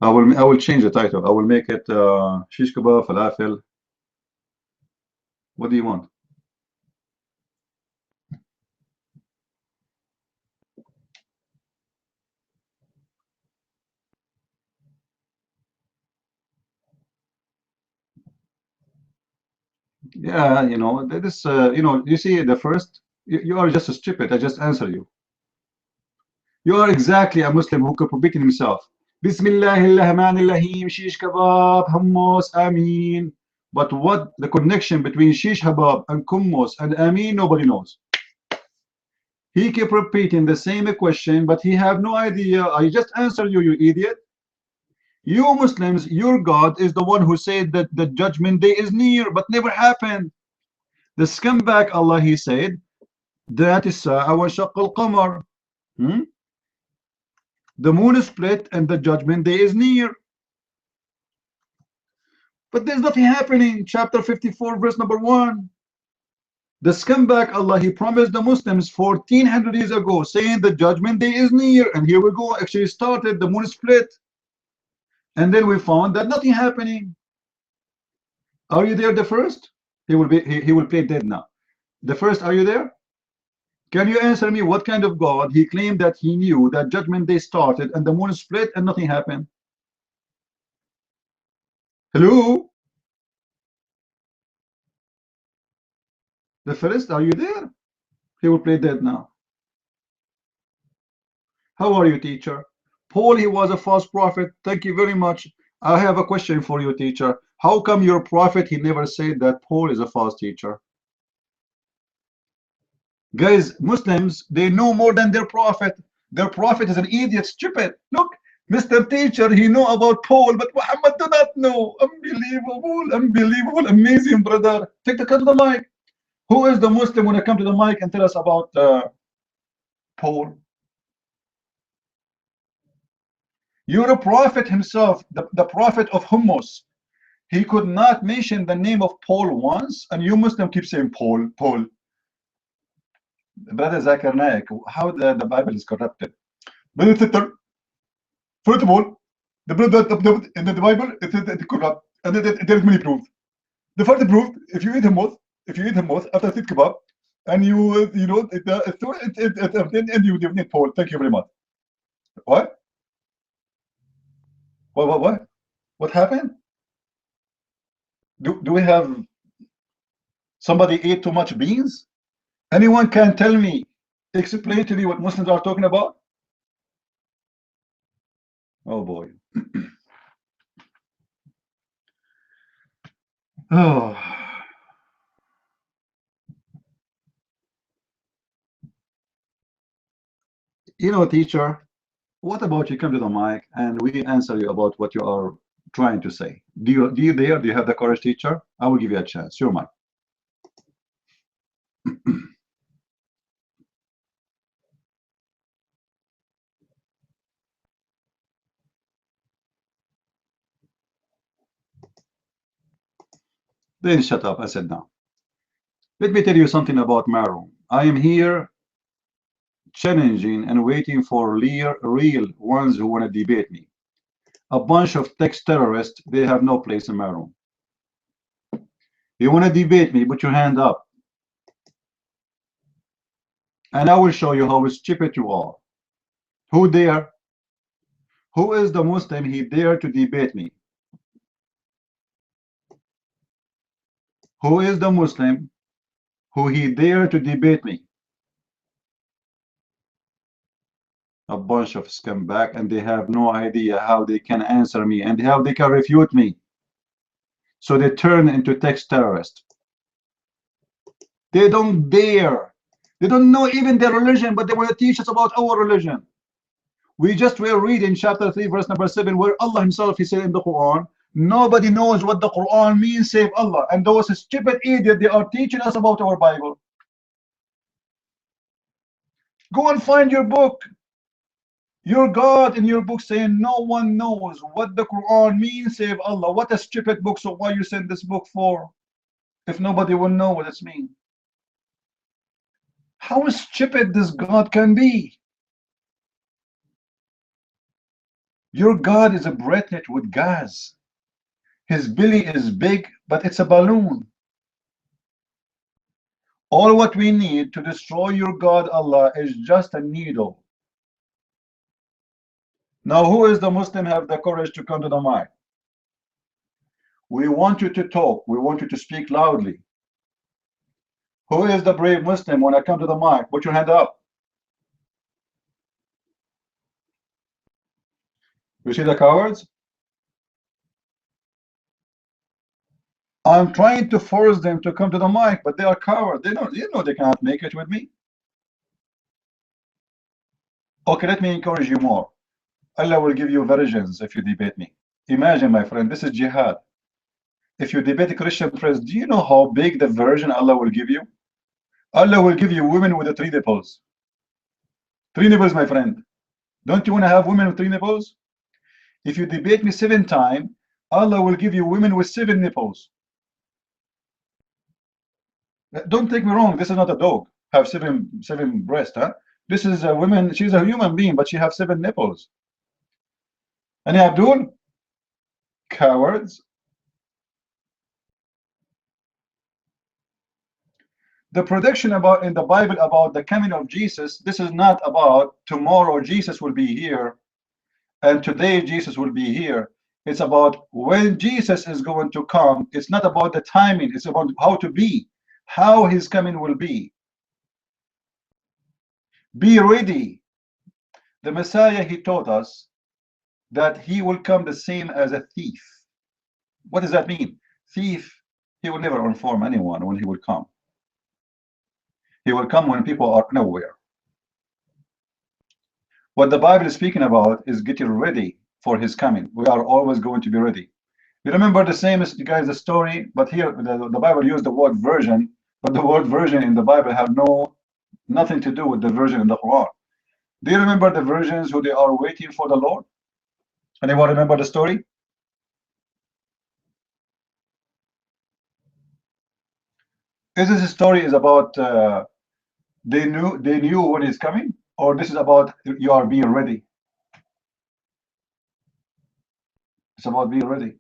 Speaker 1: I will change the title. I will make it shish kebab, falafel. What do you want? Yeah, you know, this, you know, you see the first, you are just stupid. I just answer you. You are exactly a Muslim who contradicting himself. Bismillahirrahmanirrahim, shish kebab, hummus, amin. But what the connection between Shish Habab and Kummus and Amin, nobody knows. He kept repeating the same question, but he have no idea. I just answered you, you idiot. You Muslims, your God is the one who said that the judgment day is near, but never happened. The scumbag Allah, he said, that is our shaq al-qamar. The moon is split and the judgment day is near. But there's nothing happening. Chapter 54, verse number 1. The scumbag Allah, he promised the Muslims 1400 years ago, saying the judgment day is near. And here we go, actually started, the moon is split. And then we found that nothing happening. Are you there, the first? He will play dead now. The first, are you there? Can you answer me what kind of God he claimed that he knew that judgment day started and the moon split and nothing happened? Hello? The first, are you there? He will play dead now. How are you, teacher? Paul, he was a false prophet. Thank you very much. I have a question for you, teacher. How come your prophet, he never said that Paul is a false teacher? Guys, Muslims, they know more than their prophet. Their prophet is an idiot, stupid. Look, Mr. Teacher, he know about Paul, but Muhammad do not know. Unbelievable, unbelievable, amazing, brother. Take the cut to the mic. Who is the Muslim when I come to the mic and tell us about Paul? You're a prophet himself, the prophet of hummus. He could not mention the name of Paul once, and you Muslim keep saying Paul, Paul. Brother Zakir Naik, how the Bible is corrupted. Brother Sitter, first of all, in the Bible it's corrupt, and there is many proofs. The first proof, if you eat hummus after sit kebab, and you know and you need Paul. Thank you very much. What? What happened? Do we have somebody ate too much beans? Anyone can tell me, explain to me what Muslims are talking about? Oh boy. Oh. You know, teacher, what about you come to the mic and we answer you about what you are trying to say? Do you dare? Do you have the courage, teacher? I will give you a chance. Your mic. Then shut up. I said no. Let me tell you something about Maroon. I am here challenging and waiting for real ones who want to debate me. A bunch of text terrorists, they have no place in Maroon. You want to debate me, put your hand up. And I will show you how stupid you are. Who dare? Who is the Muslim he dare to debate me? Who is the Muslim who he dare to debate me? A bunch of scumbag, and they have no idea how they can answer me and how they can refute me. So they turn into text terrorists. They don't dare. They don't know even their religion, but they want to teach us about our religion. We just were reading chapter 3, verse number 7, where Allah himself, he said in the Quran, nobody knows what the Quran means save Allah. And those stupid idiots, they are teaching us about our Bible. Go and find your book. Your God in your book saying no one knows what the Quran means save Allah. What a stupid book. So why you send this book for? If nobody will know what it's mean. How stupid this God can be? Your God is a breathed with gas. His belly is big, but it's a balloon. All what we need to destroy your God Allah is just a needle. Now who is the Muslim have the courage to come to the mic? We want you to talk. We want you to speak loudly. Who is the brave Muslim when I come to the mic? Put your hand up. You see the cowards? I'm trying to force them to come to the mic, but they are cowards. They don't, you know, they cannot make it with me. Okay, let me encourage you more. Allah will give you virgins if you debate me. Imagine, my friend, this is jihad. If you debate a Christian priest, do you know how big the virgin Allah will give you? Allah will give you women with the 3 nipples. 3 nipples, my friend. Don't you want to have women with 3 nipples? If you debate me 7 times, Allah will give you women with 7 nipples. Don't take me wrong, this is not a dog. Have seven breasts, huh? This is a woman, she's a human being, but she has 7 nipples. And Abdul, cowards. The prediction about in the Bible about the coming of Jesus, this is not about tomorrow Jesus will be here and today Jesus will be here. It's about when Jesus is going to come. It's not about the timing, it's about how to be, how his coming will be. Be ready. The Messiah, he taught us that he will come the same as a thief. What does that mean? Thief, he will never inform anyone when he will come. He will come when people are unaware. What the Bible is speaking about is getting ready for his coming. We are always going to be ready. You remember the same as you guys the story, but here the Bible used the word virgin, but the word virgin in the Bible have nothing to do with the virgin in the Quran. Do you remember the virgins who they are waiting for the Lord? Anyone remember the story? Is this story is about they knew when he's coming, or this is about you are being ready? It's about being ready.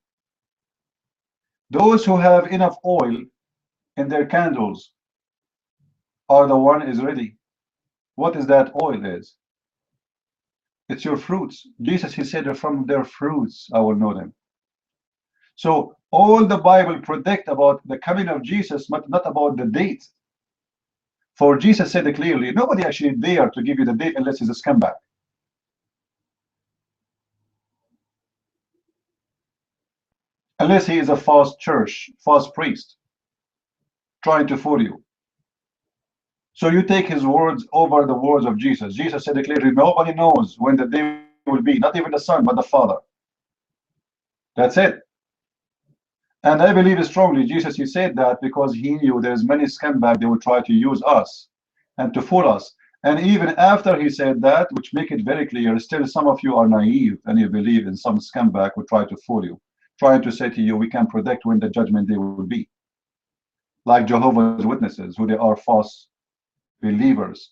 Speaker 1: Those who have enough oil in their candles are the one is ready. What is that oil is? It's your fruits. Jesus, he said, from their fruits I will know them. So all the Bible predict about the coming of Jesus, but not about the date. For Jesus said it clearly, nobody actually dare to give you the date unless he's a scumbag. Unless he is a false church, false priest, trying to fool you. So you take his words over the words of Jesus. Jesus said it clearly, nobody knows when the day will be, not even the Son, but the Father. That's it. And I believe strongly, Jesus, he said that because he knew there's many scumbags, they will try to use us and to fool us. And even after he said that, which make it very clear, still some of you are naive and you believe in some scumbag who try to fool you, trying to say to you, we can predict when the judgment day will be. Like Jehovah's Witnesses, who they are false believers.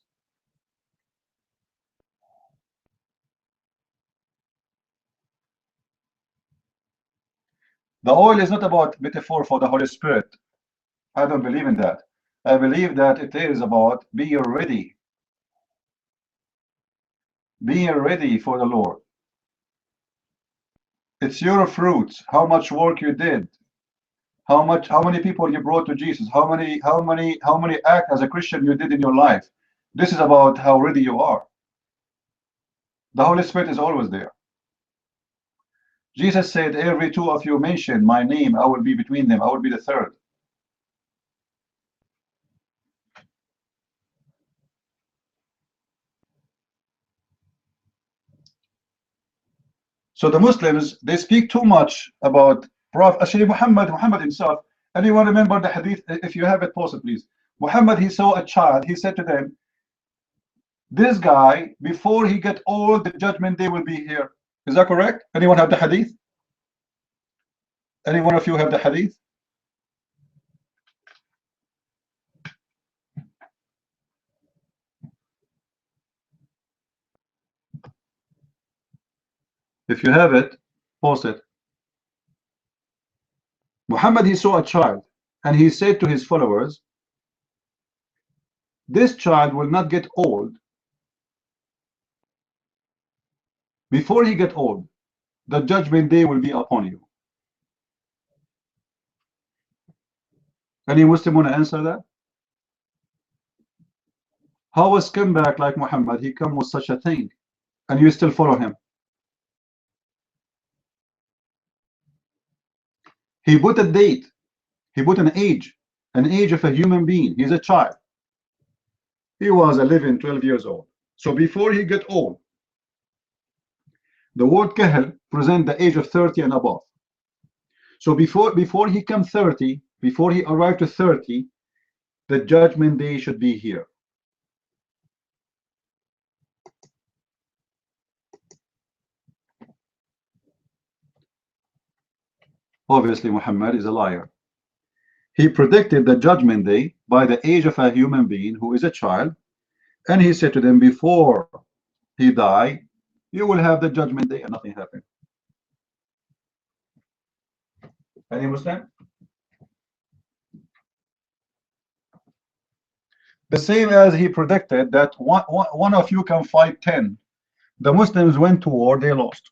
Speaker 1: The oil is not about metaphor for the Holy Spirit. I don't believe in that. I believe that it is about being ready. Being ready for the Lord. It's your fruits, how much work you did, how many people you brought to Jesus, how many acts as a Christian you did in your life. This is about how ready you are. The Holy Spirit is always there. Jesus said, every 2 of you mention my name, I will be between them, I will be the third. So the Muslims, they speak too much about Prophet. Actually, Muhammad himself. Anyone remember the hadith? If you have it, post it, please. Muhammad, he saw a child. He said to them, this guy, before he get old, the judgment day will be here. Is that correct? Anyone have the hadith? Any one of you have the hadith? If you have it, post it. Muhammad, he saw a child, and he said to his followers, this child will not get old. Before he get old, the judgment day will be upon you. Any Muslim want to answer that? How a scumbag like Muhammad, he come with such a thing, and you still follow him? He put a date. He put an age of a human being. He's a child. He was 11, 12 years old. So before he get old, the word kahl present the age of 30 and above. So before he come 30, before he arrived to 30, the judgment day should be here. Obviously, Muhammad is a liar. He predicted the judgment day by the age of a human being who is a child, and he said to them, before he died, you will have the judgment day, and nothing happened. Any Muslim? The same as he predicted that one of you can fight 10. The Muslims went to war, they lost.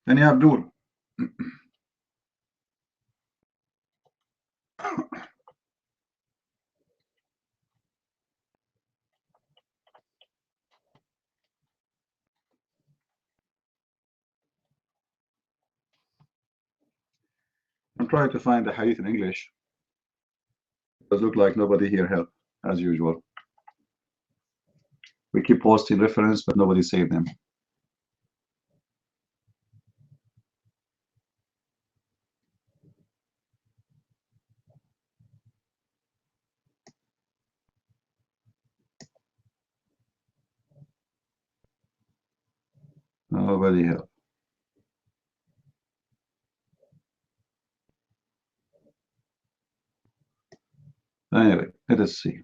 Speaker 1: Any Abdul? I'm trying to find the hadith in English. It does look like nobody here helped, as usual. We keep posting reference, but nobody saved them. Nobody helped. Anyway, let us see.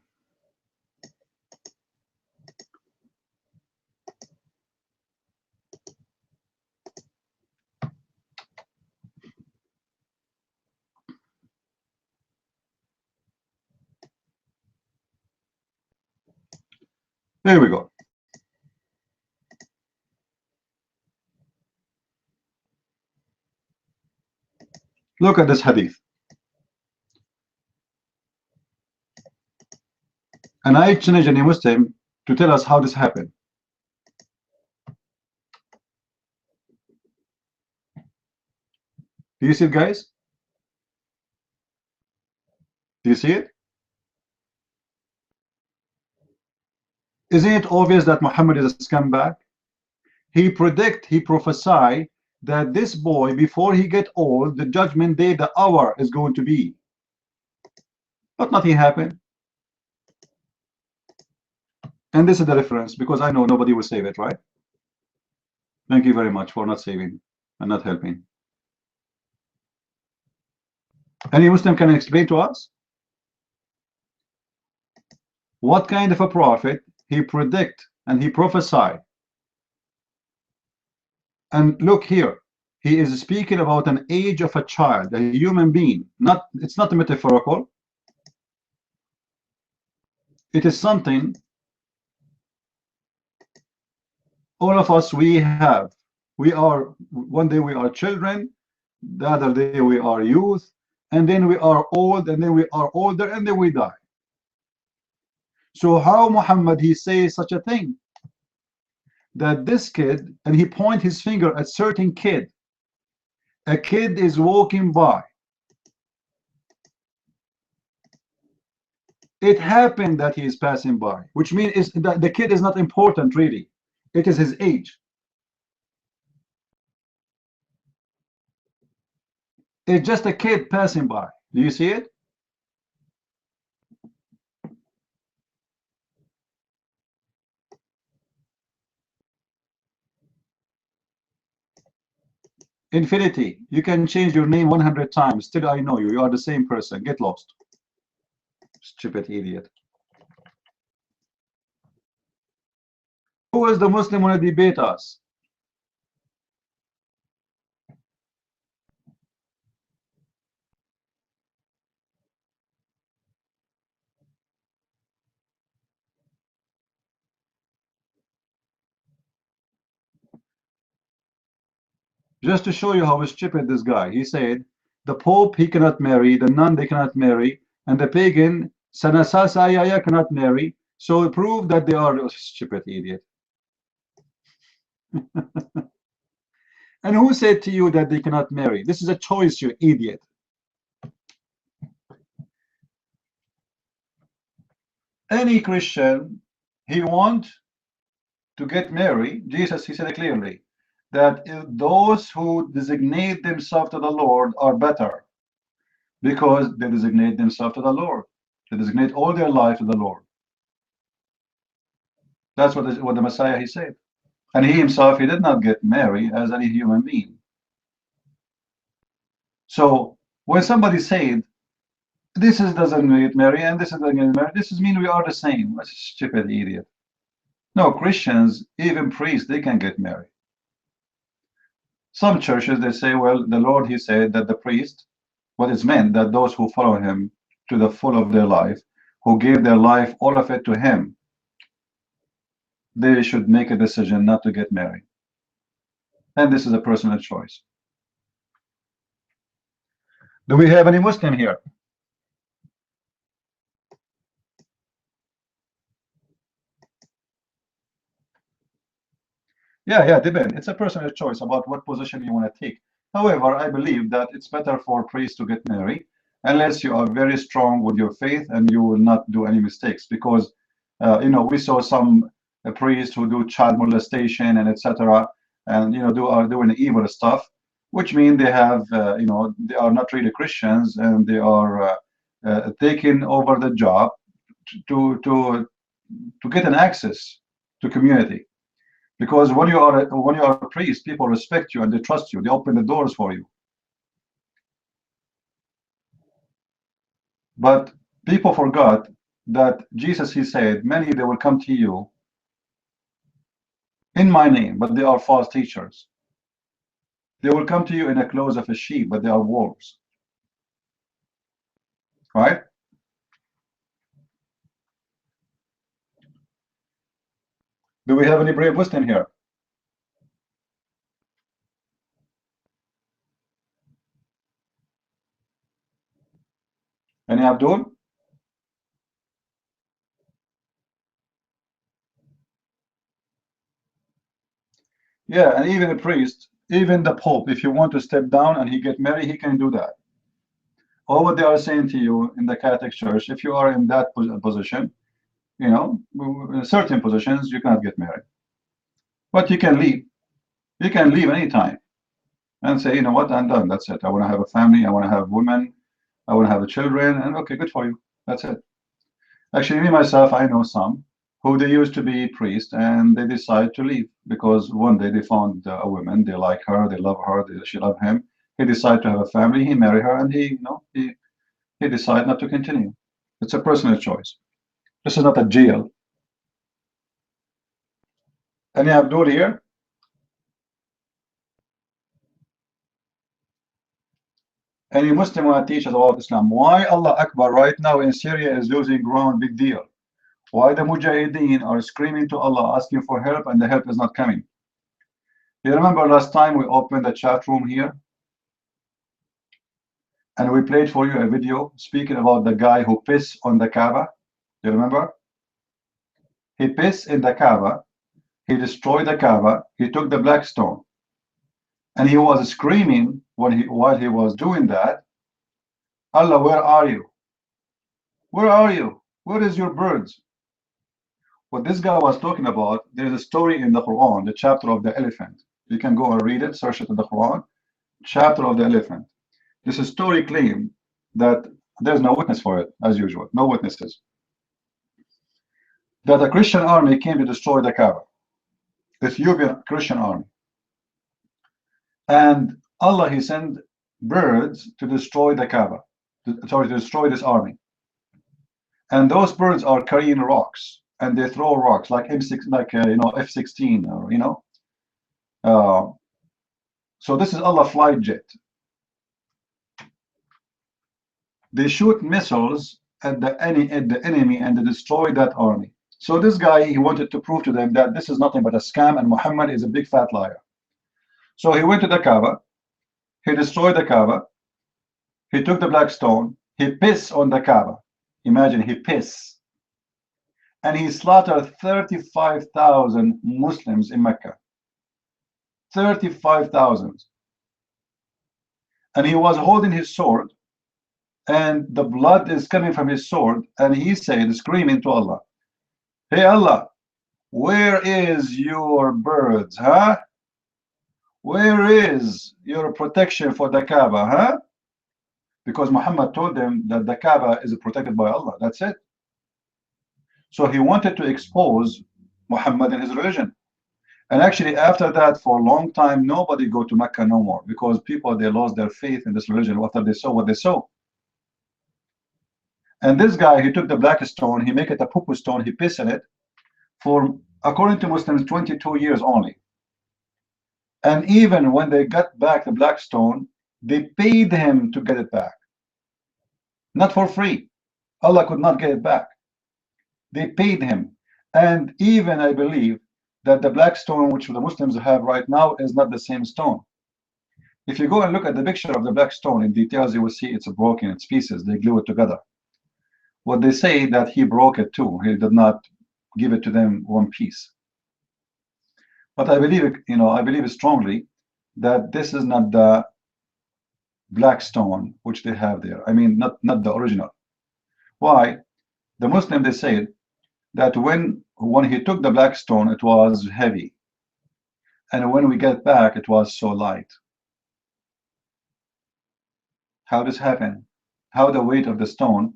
Speaker 1: There we go. Look at this hadith. And I challenge any Muslim to tell us how this happened. Do you see it, guys? Do you see it? Isn't it obvious that Muhammad is a scumbag? He prophesy that this boy, before he get old, the judgment day, the hour is going to be. But nothing happened. And this is the reference, because I know nobody will save it, right? Thank you very much for not saving and not helping. Any Muslim can explain to us what kind of a prophet he predict and he prophesied? And look here, he is speaking about an age of a child, a human being. It's not metaphorical. It is something all of us we have. We are, one day we are children, the other day we are youth, and then we are old, and then we are older, and then we die. So how Muhammad he says such a thing? That this kid, and he point his finger at certain kid. A kid is walking by. It happened that he is passing by, which means that the kid is not important really. It is his age. It's just a kid passing by. Do you see it? Infinity, you can change your name 100 times. Still, I know you. You are the same person. Get lost. Stupid idiot. Who is the Muslim want to debate us? Just to show you how stupid this guy. He said, the Pope, he cannot marry, the nun, they cannot marry, and the pagan, Sanasasayaya, cannot marry. So prove that they are a stupid idiot. And who said to you that they cannot marry? This is a choice, you idiot. Any Christian, he want to get married. Jesus, he said clearly that those who designate themselves to the Lord are better because they designate themselves to the Lord. They designate all their life to the Lord. That's what the Messiah, he said. And he himself, he did not get married as any human being. So when somebody said, this is doesn't get married and this is doesn't get married, this is mean we are the same. That's a stupid idiot. No, Christians, even priests, they can get married. Some churches, they say, well, the Lord, he said that the priest, what is meant that those who follow him to the full of their life, who gave their life, all of it to him, they should make a decision not to get married. And this is a personal choice. Do we have any Muslim here? Yeah, depend. It's a personal choice about what position you want to take. However, I believe that it's better for priests to get married unless you are very strong with your faith and you will not do any mistakes. Because, we saw some priests who do child molestation and etc. and are doing evil stuff, which means they have, they are not really Christians and they are taking over the job to get an access to community. Because when you are a priest, people respect you and they trust you. They open the doors for you. But people forgot that Jesus, he said, many they will come to you in my name, but they are false teachers. They will come to you in the clothes of a sheep, but they are wolves. Right? Do we have any brave Muslim here? Any Abdul? Yeah, and even a priest, even the Pope, if you want to step down and he get married, he can do that. All what they are saying to you in the Catholic Church, if you are in that position, in certain positions, you cannot get married. But you can leave. You can leave anytime and say, you know what, I'm done. That's it. I want to have a family. I want to have women. I want to have children. And okay, good for you. That's it. Actually, me, myself, I know some who they used to be priests and they decide to leave because one day they found a woman. They like her. They love her. She love him. He decided to have a family. He married her and he decided not to continue. It's a personal choice. This is not a jail. Any Abdul here? Any Muslim want to teach us about Islam? Why Allah Akbar right now in Syria is losing ground? Big deal. Why the Mujahideen are screaming to Allah, asking for help, and the help is not coming? You remember last time we opened the chat room here, and we played for you a video speaking about the guy who pissed on the Kaaba. You remember? He pissed in the Kaaba. He destroyed the Kaaba. He took the black stone, and he was screaming while he was doing that, Allah, where are you? Where are you? Where is your birds? What this guy was talking about, there's a story in the Quran, the chapter of the elephant. You can go and read it, search it in the Quran, chapter of the elephant. This story claimed that there's no witness for it, as usual, no witnesses. That a Christian army came to destroy the Kaaba, Ethiopian Christian army. And Allah, he sent birds to destroy the Kaaba, to destroy this army. And those birds are carrying rocks, and they throw rocks like M6, like F-16, or so this is Allah flight jet. They shoot missiles at the enemy and they destroy that army. So this guy, he wanted to prove to them that this is nothing but a scam and Muhammad is a big fat liar. So he went to the Kaaba, he destroyed the Kaaba, he took the black stone, he pissed on the Kaaba. Imagine, he pissed. And he slaughtered 35,000 Muslims in Mecca. 35,000. And he was holding his sword, and the blood is coming from his sword, and he said, screaming to Allah, "Hey Allah, where is your birds, huh? Where is your protection for the Kaaba, huh?" Because Muhammad told them that the Kaaba is protected by Allah. That's it. So he wanted to expose Muhammad and his religion. And actually, after that, for a long time, nobody go to Mecca no more, because people, they lost their faith in this religion after they saw what they saw. And this guy, he took the black stone, he make it a poo stone, he pissed in it for, according to Muslims, 22 years only. And even when they got back the black stone, they paid him to get it back. Not for free. Allah could not get it back. They paid him. And even I believe that the black stone which the Muslims have right now is not the same stone. If you go and look at the picture of the black stone in details, you will see it's broken, it's pieces, they glue it together. What they say that he broke it too, he did not give it to them one piece. But I believe, I believe strongly that this is not the black stone which they have there. I mean, not the original. Why? The Muslim, they said that when he took the black stone, it was heavy, and when we get back, it was so light. How this happen? How the weight of the stone?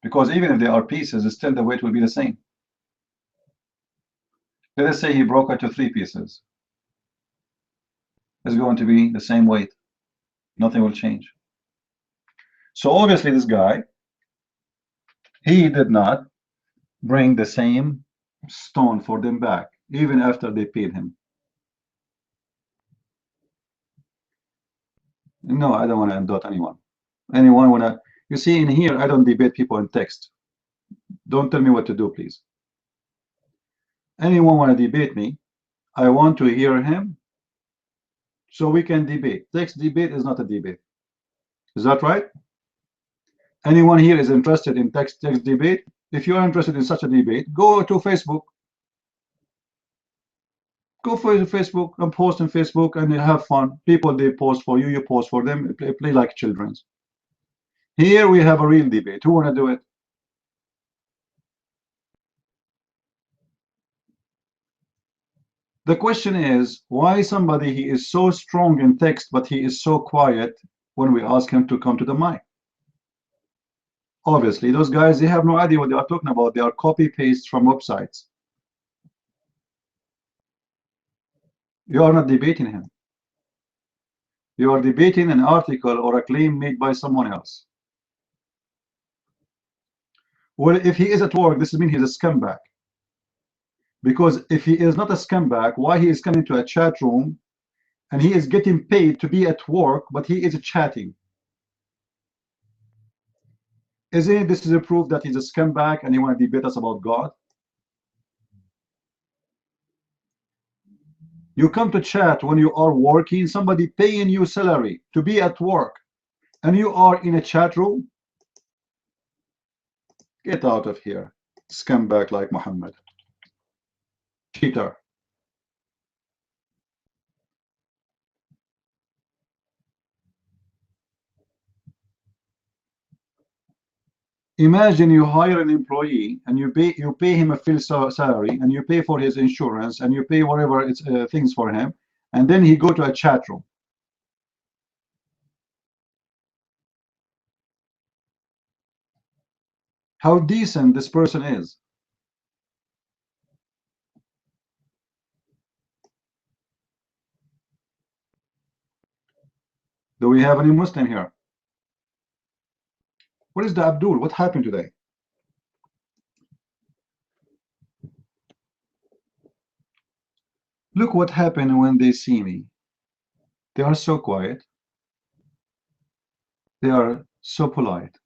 Speaker 1: Because even if there are pieces, still the weight will be the same. Let us say he broke it to 3 pieces. It's going to be the same weight. Nothing will change. So obviously this guy, he did not bring the same stone for them back, even after they paid him. No, I don't want to indult anyone. Anyone want to, you see in here, I don't debate people in text. Don't tell me what to do, please. Anyone want to debate me, I want to hear him so we can debate. Text debate is not a debate. Is that right? Anyone here is interested in text debate? If you are interested in such a debate, go to Facebook. Go for Facebook and post on Facebook and have fun. People, they post for you, you post for them. Play like children. Here we have a real debate. Who want to do it? The question is, why somebody he is so strong in text, but he is so quiet when we ask him to come to the mic? Obviously, those guys, they have no idea what they are talking about. They are copy-paste from websites. You are not debating him. You are debating an article or a claim made by someone else. Well, if he is at work, this means he's a scumbag. Because if he is not a scumbag, why he is coming to a chat room and he is getting paid to be at work, but he is chatting? Isn't this is a proof that he's a scumbag and he want to debate us about God? You come to chat when you are working, somebody paying you salary to be at work, and you are in a chat room? Get out of here, scumbag like Muhammad. Cheater. Imagine you hire an employee and you pay him a full salary, and you pay for his insurance, and you pay whatever it's things for him, and then he go to a chat room. How decent this person is. Do we have any Muslim here? What is the Abdul? What happened today? Look what happened when they see me. They are so quiet. They are so polite.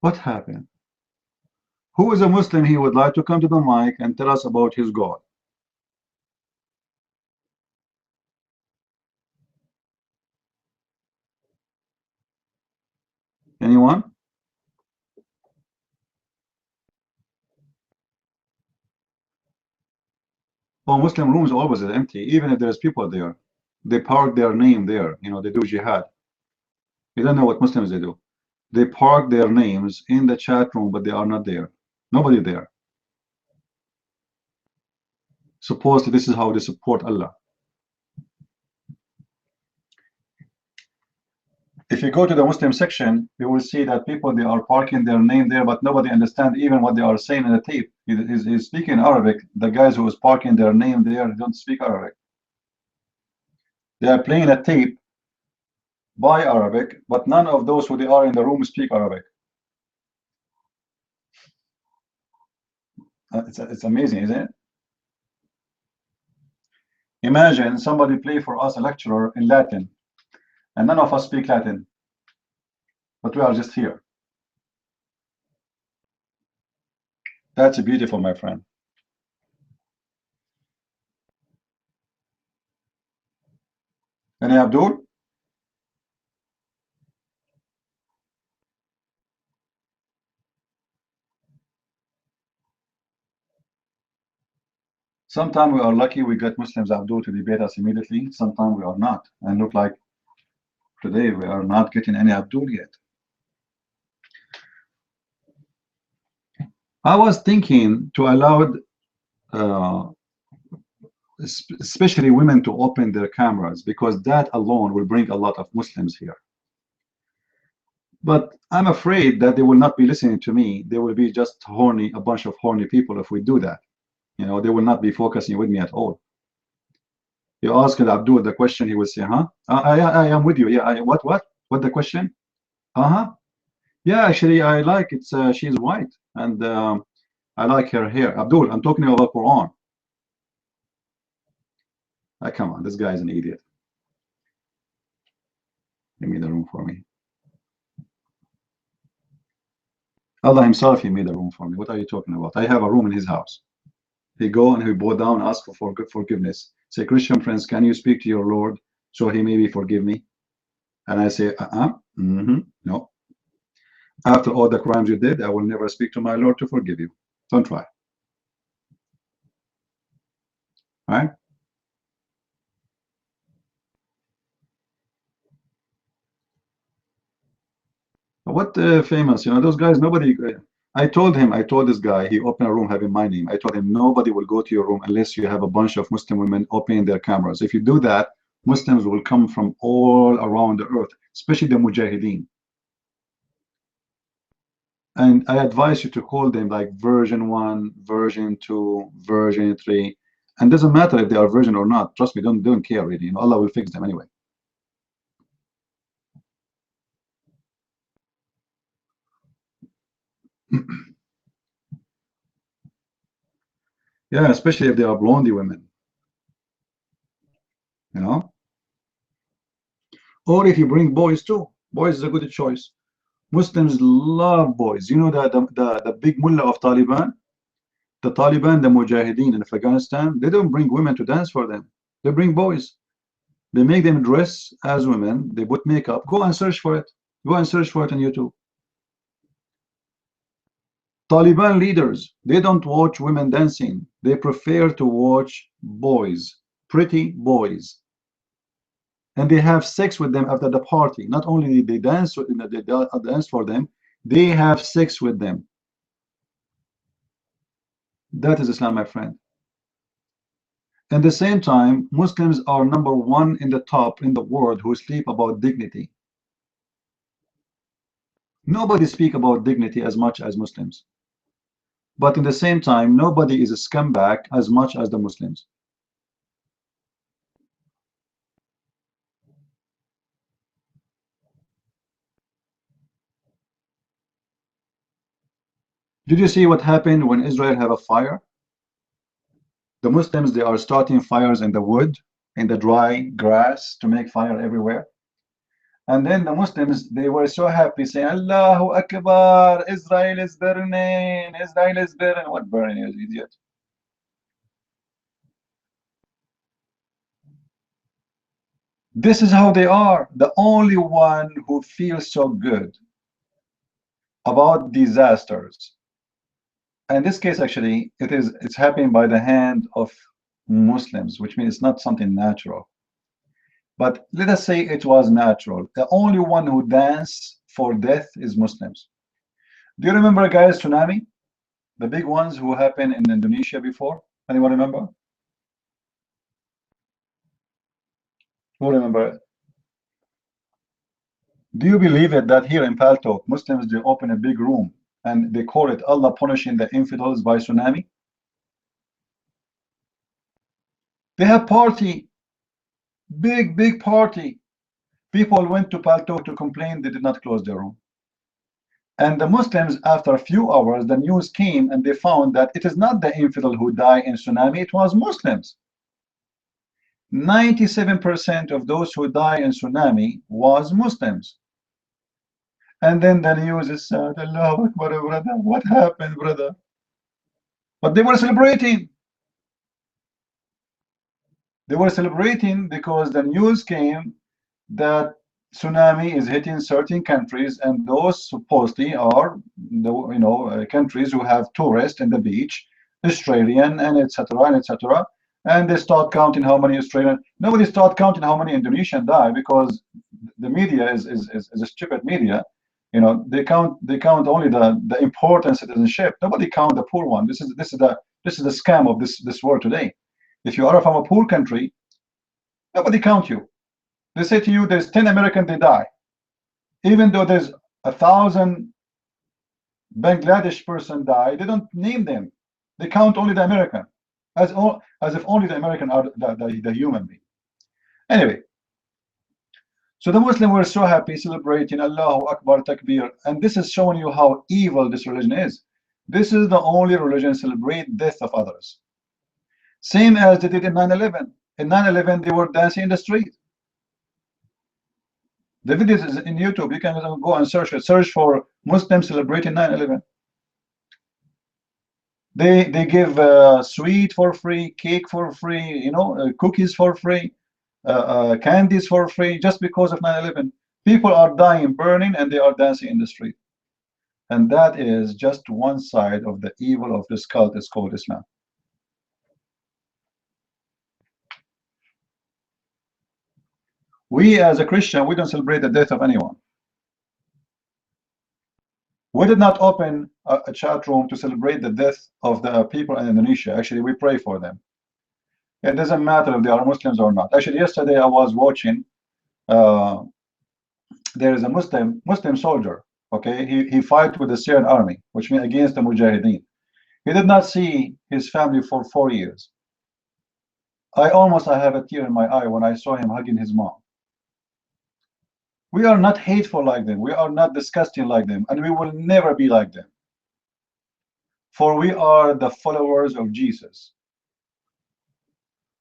Speaker 1: What happened? Who is a Muslim he would like to come to the mic and tell us about his God? Anyone? Oh, Muslim rooms always are empty, even if there's people there. They park their name there. You know, they do jihad. You don't know what Muslims they do. They park their names in the chat room, but they are not there. Nobody there. Supposedly, this is how they support Allah. If you go to the Muslim section, you will see that people, they are parking their name there, but nobody understands even what they are saying in the tape. He's speaking Arabic. The guys who is parking their name there don't speak Arabic. They are playing a tape by Arabic, but none of those who they are in the room speak Arabic. It's amazing, isn't it? Imagine somebody play for us a lecturer in Latin, and none of us speak Latin, but we are just here. That's beautiful, my friend. Any Abdul? Sometimes we are lucky we get Muslims Abdul to debate us immediately. Sometimes we are not. And look like today we are not getting any Abdul yet. I was thinking to allow especially women to open their cameras, because that alone will bring a lot of Muslims here. But I'm afraid that they will not be listening to me. They will be just horny, a bunch of horny people if we do that. You know, they will not be focusing with me at all. You ask Abdul the question, he will say, huh? I am with you. Yeah, what the question? Uh-huh. Yeah, actually, I like it. She's white, and I like her hair. Abdul, I'm talking about Quran. Come on, this guy is an idiot. Give me the room for me. Allah himself, he made a room for me. What are you talking about? I have a room in his house. He go and he bow down, ask for forgiveness. Say, Christian friends, can you speak to your Lord so he maybe forgive me? And I say, no. After all the crimes you did, I will never speak to my Lord to forgive you. Don't try. Right? What famous? You know, those guys, nobody. I told this guy, he opened a room having my name. I told him, nobody will go to your room unless you have a bunch of Muslim women opening their cameras. If you do that, Muslims will come from all around the earth, especially the Mujahideen. And I advise you to call them like version 1, version 2, version 3. And doesn't matter if they are version or not. Trust me, don't care really. You know, Allah will fix them anyway. Yeah, especially if they are blondie women. You know? Or if you bring boys too. Boys is a good choice. Muslims love boys. You know that the big mullah of Taliban, the Mujahideen in Afghanistan, they don't bring women to dance for them. They bring boys. They make them dress as women. They put makeup. Go and search for it. Go and search for it on YouTube. Taliban leaders, they don't watch women dancing. They prefer to watch boys, pretty boys. And they have sex with them after the party. Not only they dance, they dance for them, they have sex with them. That is Islam, my friend. At the same time, Muslims are #1 in the top in the world who speak about dignity. Nobody speak about dignity as much as Muslims. But in the same time, nobody is a scumbag as much as the Muslims. Did you see what happened when Israel have a fire? The Muslims, they are starting fires in the wood, in the dry grass to make fire everywhere. And then the Muslims, they were so happy saying, Allahu Akbar, Israel is burning, Israel is burning. What burning, you idiot? This is how they are. The only one who feels so good about disasters. And in this case, actually, it's happening by the hand of Muslims, which means it's not something natural. But let us say it was natural. The only one who dance for death is Muslims. Do you remember, guys, tsunami? The big ones who happened in Indonesia before? Anyone remember? Who remember it? Do you believe it that here in Paltalk, Muslims, they open a big room and they call it Allah punishing the infidels by tsunami? They have party, big party. People went to Paltalk to complain they did not close their room. And the Muslims, after a few hours, the news came and they found that it is not the infidel who died in tsunami, it was Muslims. 97% of those who die in tsunami was Muslims. And then the news is sad, Allahu Akbar, brother, what happened, brother? But they were celebrating. They were celebrating because the news came that tsunami is hitting certain countries, and those supposedly are the countries who have tourists in the beach, Australian and etc. and etc. And they start counting how many Australian. Nobody start counting how many Indonesian die because the media is a stupid media. They count only the important citizenship. Nobody count the poor one. This is the scam of this world today. If you are from a poor country, nobody count you. They say to you, there's 10 Americans, they die. Even though there's 1,000 Bangladesh person die, they don't name them. They count only the American, as if only the American are the human being. Anyway, so the Muslims were so happy, celebrating Allahu Akbar, Takbir, and this is showing you how evil this religion is. This is the only religion celebrate death of others. Same as they did in 9/11. In 9/11, they were dancing in the street. The videos is in YouTube. You can go and search it. Search for Muslims celebrating 9/11. They give sweet for free, cake for free, cookies for free, candies for free, just because of 9/11. People are dying, burning, and they are dancing in the street. And that is just one side of the evil of this cult. It's called Islam. We as a Christian, we don't celebrate the death of anyone. We did not open a chat room to celebrate the death of the people in Indonesia. Actually, we pray for them. It doesn't matter if they are Muslims or not. Actually, yesterday I was watching, there is a Muslim soldier, okay? He fight with the Syrian army, which means against the Mujahideen. He did not see his family for 4 years. I have a tear in my eye when I saw him hugging his mom. We are not hateful like them. We are not disgusting like them. And we will never be like them. For we are the followers of Jesus.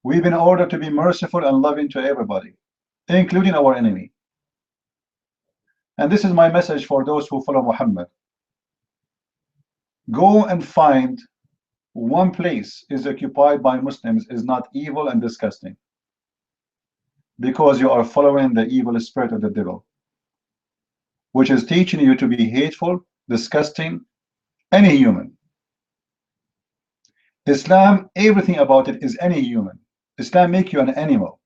Speaker 1: We've been ordered to be merciful and loving to everybody, including our enemy. And this is my message for those who follow Muhammad. Go and find one place is occupied by Muslims is not evil and disgusting, because you are following the evil spirit of the devil, which is teaching you to be hateful, disgusting, any human. Islam, everything about it is any human. Islam make you an animal.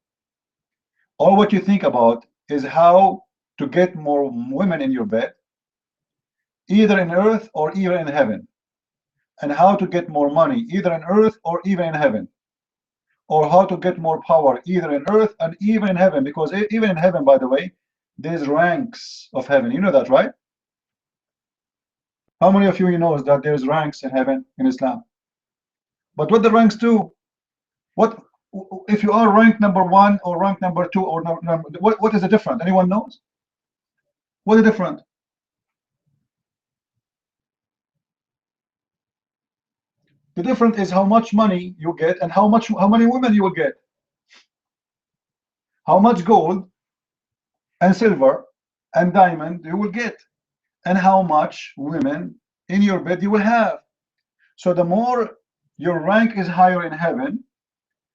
Speaker 1: All what you think about is how to get more women in your bed, either in earth or even in heaven, and how to get more money, either in earth or even in heaven, or how to get more power, either in earth and even in heaven, because even in heaven, by the way, there's ranks of heaven. You know that, right? How many of you knows that there's ranks in heaven in Islam? But what the ranks do? What if you are rank number 1 or rank number 2 or what is the difference? Anyone knows? What is the difference? The difference is how much money you get and how many women you will get. How much gold and silver and diamond you will get, and how much women in your bed you will have. So the more your rank is higher in heaven,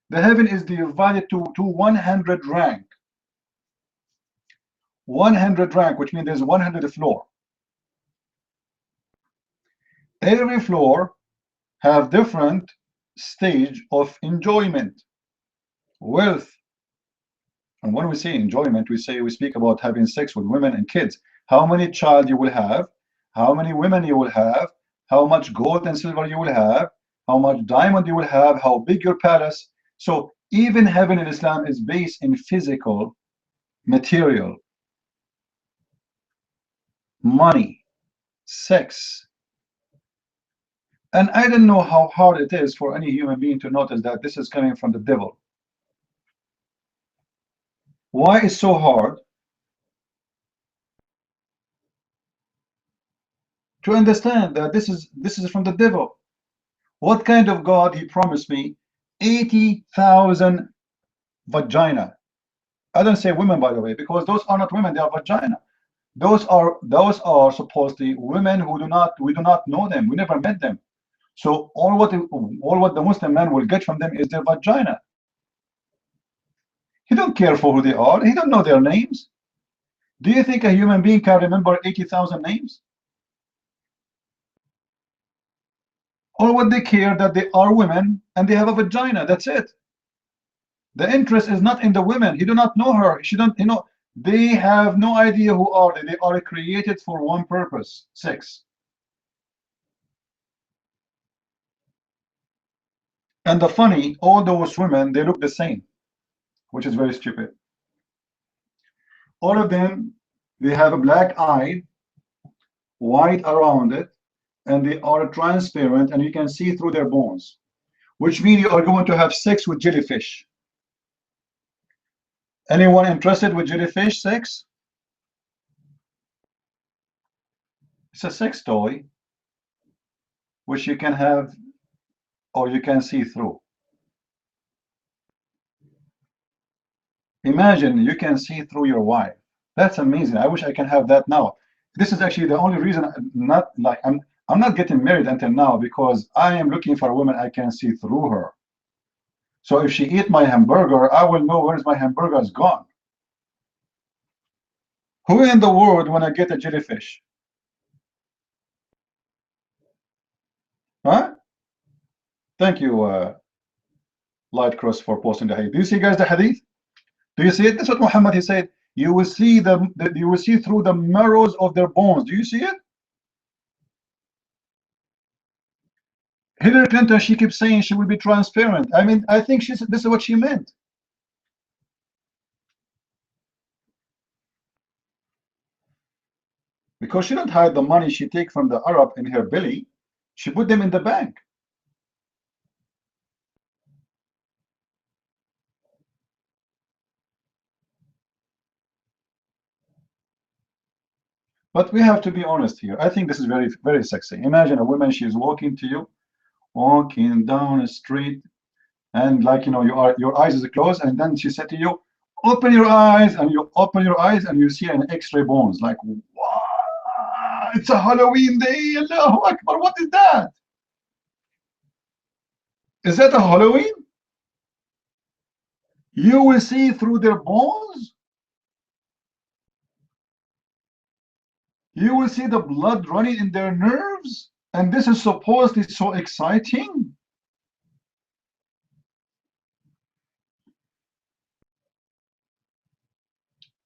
Speaker 1: the heaven is divided to 100 rank. 100 rank, which means there's 100 floor. Every floor have different stage of enjoyment, wealth. And when we say enjoyment, we speak about having sex with women and kids. How many child you will have, how many women you will have, how much gold and silver you will have, how much diamond you will have, how big your palace. So even heaven in Islam is based in physical, material, money, sex. And I don't know how hard it is for any human being to notice that this is coming from the devil. Why is so hard to understand that this is from the devil? What kind of God he promised me? 80,000 vagina. I don't say women, by the way, because those are not women, they are vagina. Those are supposedly women who we do not know them, we never met them. So all what the Muslim man will get from them is their vagina. He don't care for who they are, he don't know their names. Do you think a human being can remember 80,000 names? All what they care that they are women and they have a vagina, that's it. The interest is not in the women. He do not know her. She don't, they have no idea who are they. They are created for one purpose, sex. And the funny, all those women, they look the same, which is very stupid. All of them, they have a black eye, white around it, and they are transparent, and you can see through their bones, which means you are going to have sex with jellyfish. Anyone interested with jellyfish sex? It's a sex toy, which you can have or you can see through. Imagine you can see through your wife. That's amazing. I wish I can have that now. This is actually the only reason I'm not getting married until now, because I am looking for a woman I can see through her. So if she eat my hamburger, I will know where's my hamburger is gone. Who in the world wanna get a jellyfish? Huh? Thank you, Light Cross, for posting the hadith. Do you see, guys, the hadith? Do you see it? That's what Muhammad, he said. You will see you will see through the marrows of their bones. Do you see it? Hillary Clinton, she keeps saying she will be transparent. I mean, I think this is what she meant. Because she don't hide the money she take from the Arab in her belly. She put them in the bank. But we have to be honest here. I think this is very, very sexy. Imagine a woman, she's walking to you, walking down a street, and like, your eyes is closed, and then she said to you, open your eyes, and you open your eyes and you see an X-ray bones. Like, wow, it's a Halloween day. Allahu Akbar, what is that? Is that a Halloween? You will see through their bones. You will see the blood running in their nerves. And this is supposedly so exciting.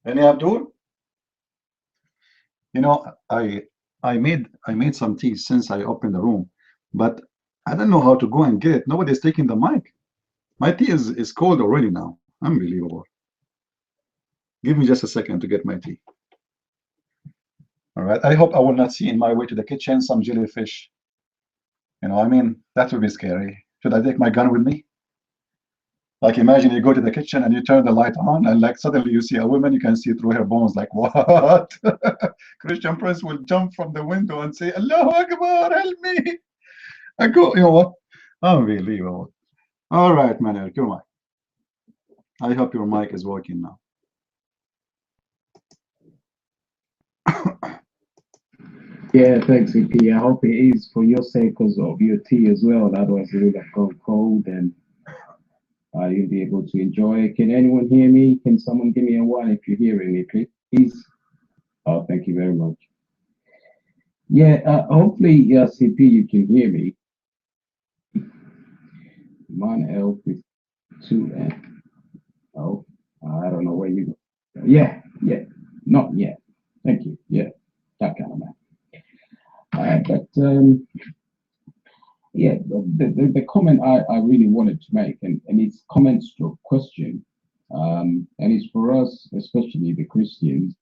Speaker 1: Any Abdul? I made some tea since I opened the room, but I don't know how to go and get it. Nobody's taking the mic. My tea is cold already now. Unbelievable. Give me just a second to get my tea. All right. I hope I will not see in my way to the kitchen some jellyfish. I mean, that would be scary. Should I take my gun with me? Like, imagine you go to the kitchen and you turn the light on, and like suddenly you see a woman, you can see through her bones. Like, what? Christian Prince will jump from the window and say, Allahu Akbar, help me. I go, you know what? Unbelievable. All right, man, Eric, your mic. I hope your mic is working now.
Speaker 3: Yeah, thanks, EP. I hope it is for your sake because of your tea as well. Otherwise, it would have gone cold and you'll be able to enjoy it. Can anyone hear me? Can someone give me a one if you're hearing me, please? Oh, thank you very much. Yeah, hopefully, CP, you can hear me. Man L52N. Oh, I don't know where you go. Yeah, yeah, not yet. Thank you. Yeah, that kind of man. But yeah, the comment I really wanted to make, and it's comment stroke question, and it's for us, especially the Christians.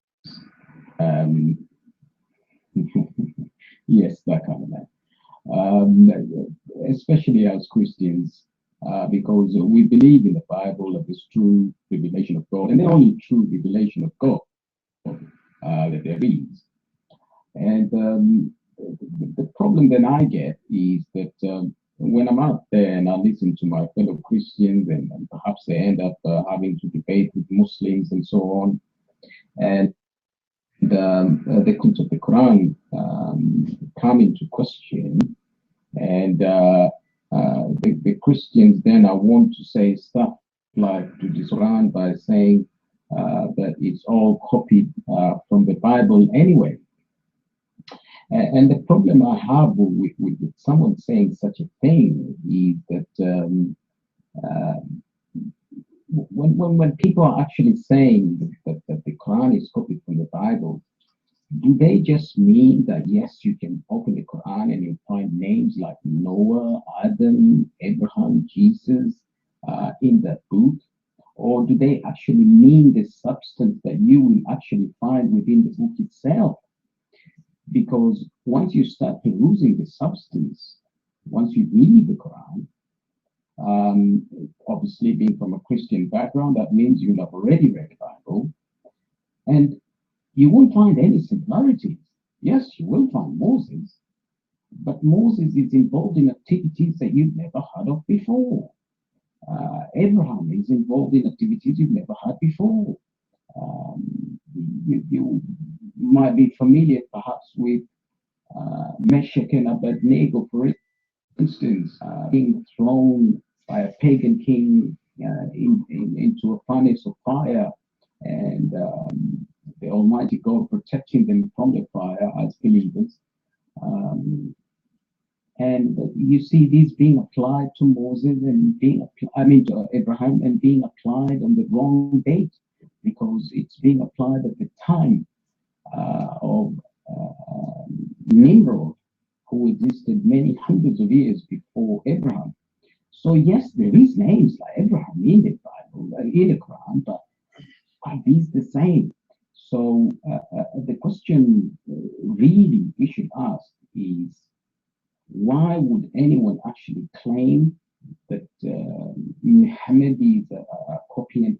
Speaker 3: Um, yes, that kind of man. Especially as Christians, because we believe in the Bible of this true revelation of God, and the only true revelation of God that there is. And the problem that I get is that when I'm out there and I listen to my fellow Christians, and perhaps they end up having to debate with Muslims and so on, and the concept of the Quran come into question, and the Christians then I want to say stuff like to this Quran by saying that it's all copied from the Bible anyway. And the problem I have with someone saying such a thing is that when people are actually saying that the Quran is copied from the Bible, do they just mean that yes, you can open the Quran and you'll find names like Noah, Adam, Abraham, Jesus in that book? Or do they actually mean the substance that you will actually find within the book itself? Because once you start perusing the substance, once you read the Quran, obviously being from a Christian background, that means you'll have already read the Bible, and you won't find any similarities. Yes, you will find Moses, but Moses is involved in activities that you've never heard of before. Abraham is involved in activities you've never heard before. You might be familiar perhaps with Meshach and Abednego, for instance, being thrown by a pagan king into a furnace of fire, and the Almighty God protecting them from the fire as believers. And you see these being applied to Moses and to Abraham, and being applied on the wrong date, because it's being applied at the time of Nimrod, who existed many hundreds of years before Abraham. So yes, there is names like Abraham in the Bible, in the Quran, but are these the same? So the question really we should ask is, why would anyone actually claim that Muhammad is a copy and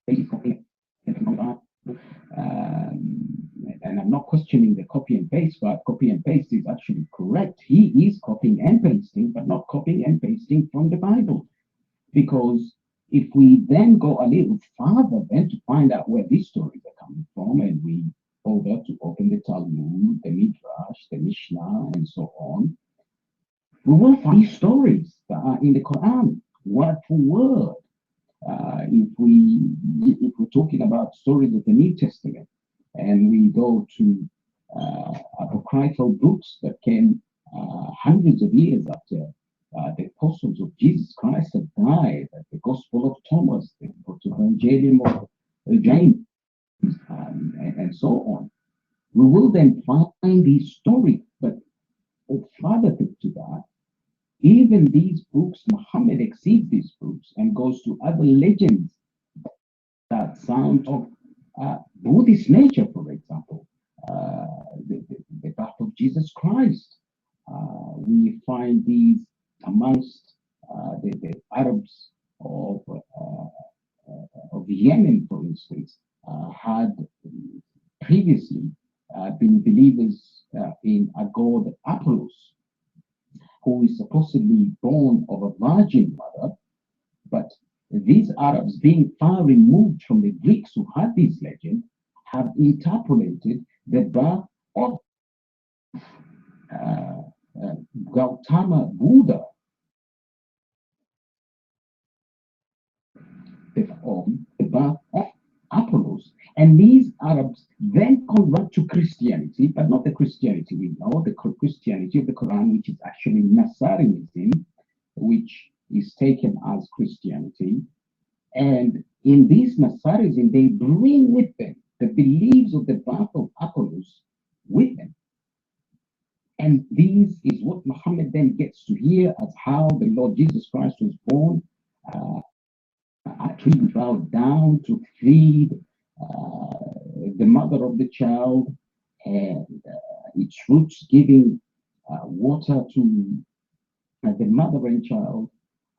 Speaker 3: paste copy? And I'm not questioning the copy and paste, but copy and paste is actually correct. He is copying and pasting, but not copying and pasting from the Bible. Because if we then go a little farther then to find out where these stories are coming from, and we bother to open the Talmud, the Midrash, the Mishnah, and so on, we will find these stories that are in the Quran, word for word. If we're talking about stories of the New Testament, and we go to apocryphal books that came hundreds of years after the apostles of Jesus Christ have died, the Gospel of Thomas, the Evangelium of James, and so on, we will then find these stories. But further to that, even these books, Muhammad exceeds these books and goes to other legends that sound of Buddhist nature, for example, the birth of Jesus Christ. We find these amongst the Arabs of Yemen, for instance, had previously been believers in a god Apollos, who is supposedly born of a virgin mother. But these Arabs, being far removed from the Greeks who had this legend, have interpolated the birth of Gautama Buddha, the birth of Apollos. And these Arabs then convert to Christianity, but not the Christianity we know, the Christianity of the Quran, which is actually Nasaranism, which is taken as Christianity. And in these Nasarism, they bring with them the beliefs of the birth of Apollos with them. And this is what Muhammad then gets to hear as how the Lord Jesus Christ was born, a tree bowed down to feed the mother of the child, and its roots giving water to the mother and child.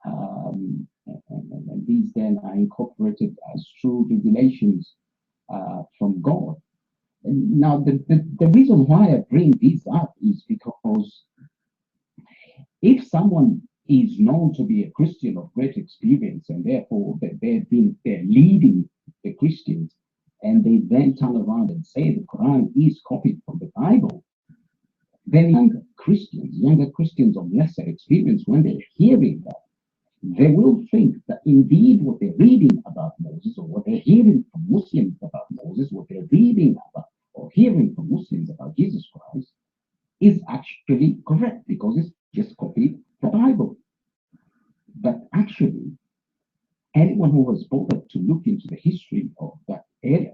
Speaker 3: And these then are incorporated as true revelations from God. And now, the reason why I bring this up is because if someone is known to be a Christian of great experience, and therefore they're leading the Christians, and they then turn around and say the Quran is copied from the Bible, then younger Christians of lesser experience, when they're hearing that, they will think that indeed what they're reading about Moses, or what they're hearing from Muslims about Moses, what they're reading about or hearing from Muslims about Jesus Christ is actually correct, because it's just copied from the Bible. But actually, anyone who has bothered to look into the history of that area,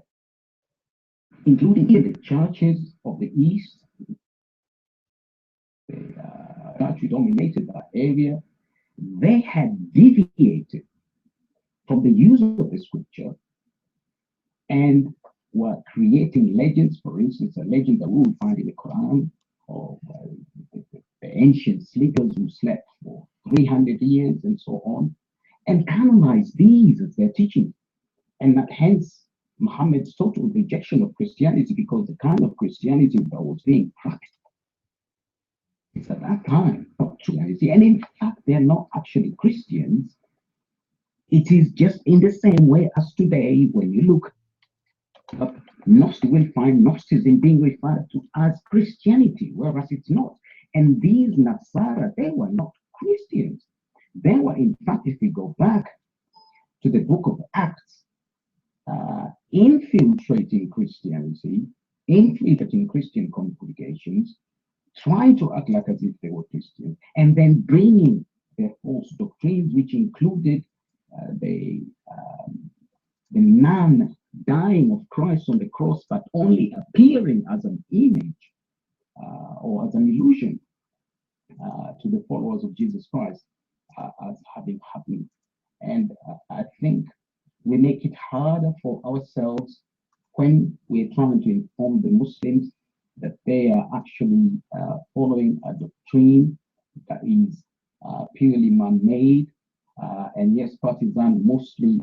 Speaker 3: including in the churches of the East, the church who dominated that area, they had deviated from the use of the scripture and were creating legends. For instance, a legend that we would find in the Quran of the ancient sleepers who slept for 300 years and so on, and canonize these as their teaching. And that hence Muhammad's total rejection of Christianity, because the kind of Christianity that was being practiced at that time, not Christianity, and in fact, they're not actually Christians. It is just in the same way as today, when you look up Gnostic, you will find Gnosticism being referred to as Christianity, whereas it's not. And these Nasara, they were not Christians. They were, in fact, if we go back to the book of Acts, infiltrating Christianity, infiltrating Christian congregations, trying to act like as if they were Christians, and then bringing their false doctrines, which included the man dying of Christ on the cross, but only appearing as an image or as an illusion to the followers of Jesus Christ as having happened. And I think we make it harder for ourselves when we're trying to inform the Muslims that they are actually following a doctrine that is purely man-made, and yes, partisan, mostly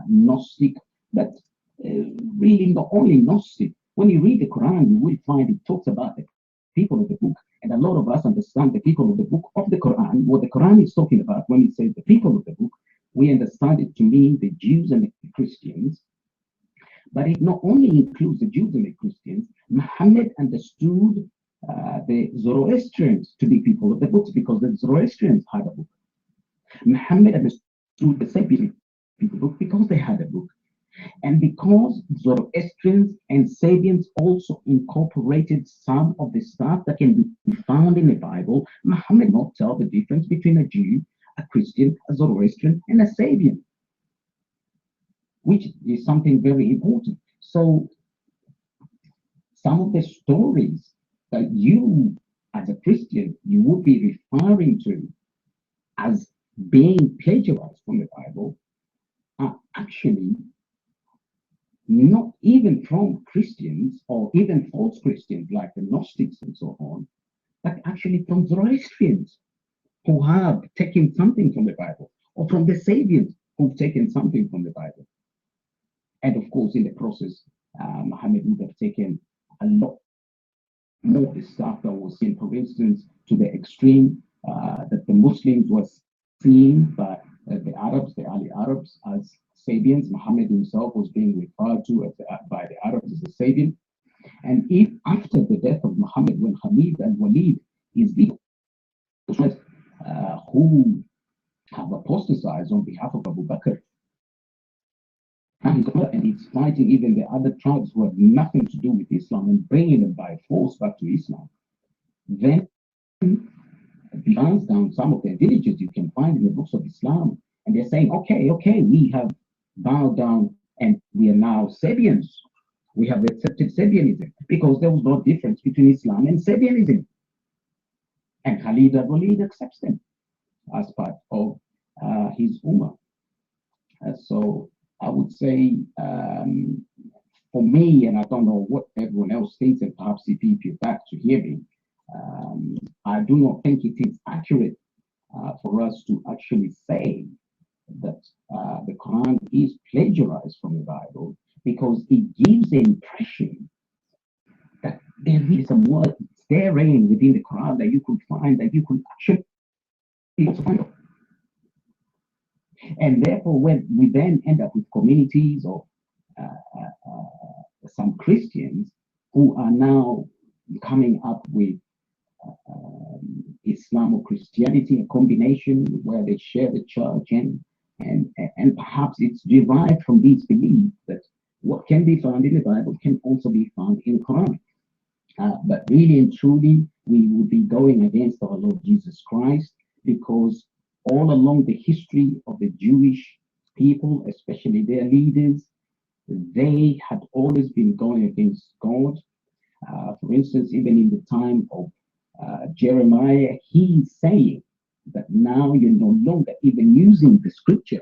Speaker 3: Gnostic, but really not only Gnostic. When you read the Quran, you will find it talks about the people of the book, and a lot of us understand the people of the book of the Quran. What the Quran is talking about when it says the people of the book, we understand it to mean the Jews and the Christians. But it not only includes the Jews and the Christians. Muhammad understood the Zoroastrians to be people of the books, because the Zoroastrians had a book. Muhammad understood the Sabians people book because they had a book. And because Zoroastrians and Sabians also incorporated some of the stuff that can be found in the Bible, Muhammad not tell the difference between a Jew, a Christian, a Zoroastrian, and a Sabian, which is something very important. So some of the stories that you, as a Christian, you would be referring to as being plagiarized from the Bible are actually not even from Christians or even false Christians like the Gnostics and so on, but actually from Zoroastrians who have taken something from the Bible, or from the Sabians who've taken something from the Bible. And of course, in the process, Muhammad would have taken a lot more of the stuff that was seen, for instance, to the extreme that the Muslims were seen by the Arabs, the early Arabs, as Sabians. Muhammad himself was being referred to by the Arabs as a Sabian. And if after the death of Muhammad, when Khalid and Walid is the who have apostatized on behalf of Abu Bakr, and he's fighting even the other tribes who have nothing to do with Islam and bringing them by force back to Islam, then
Speaker 4: glance down some of their villages you can find in the books of Islam, and they're saying, okay, we have bowed down and we are now Sabians. We have accepted Sabianism because there was no difference between Islam and Sabianism. And Khalid al-Walid accepts them as part of his Ummah. So I would say, for me, and I don't know what everyone else thinks, and perhaps if you're back to hear me, I do not think it is accurate for us to actually say that the Quran is plagiarized from the Bible, because it gives the impression that there is some words therein within the Quran that you could find, that you could actually find. And therefore, when we then end up with communities or some Christians who are now coming up with Islam or Christianity, a combination where they share the church, and perhaps it's derived from these beliefs that what can be found in the Bible can also be found in the Quran. But really and truly, we will be going against our Lord Jesus Christ, because all along the history of the Jewish people, especially their leaders, they had always been going against God. For instance, even in the time of Jeremiah, he's saying that now you're no longer even using the scripture,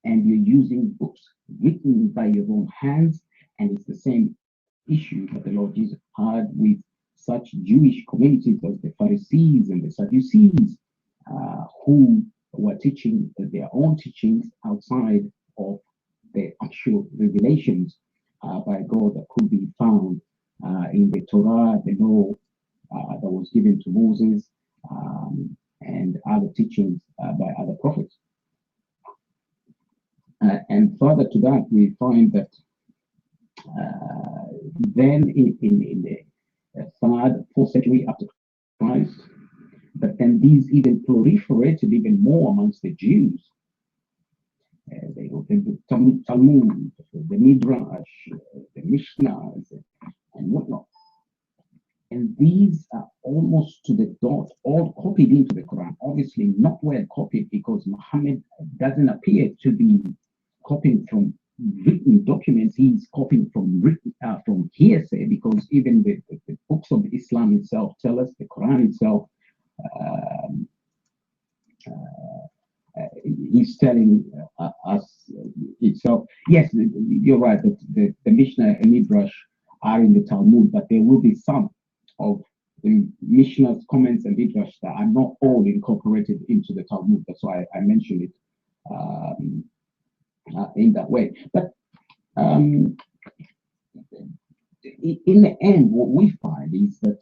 Speaker 4: and you're using books written by your own hands. And it's the same issue that the Lord Jesus had with such Jewish communities as the Pharisees and the Sadducees, who were teaching their own teachings outside of the actual revelations by God that could be found in the Torah, the law that was given to Moses, and other teachings by other prophets. And further to that, we find that then in the third, fourth century after Christ, but then these even proliferated even more amongst the Jews. The Talmud, the Midrash, the Mishnahs, and whatnot. And these are almost to the dot, all copied into the Quran. Obviously not well copied, because Muhammad doesn't appear to be copying from written documents. He's copying from from hearsay, because even the books of Islam itself tell us, the Quran itself, he's telling us itself. Yes, you're right, that the Mishnah and Midrash are in the Talmud, but there will be some of the Mishnah's comments and Midrash that are not all incorporated into the Talmud. That's why I mentioned it in that way. But in the end, what we find is that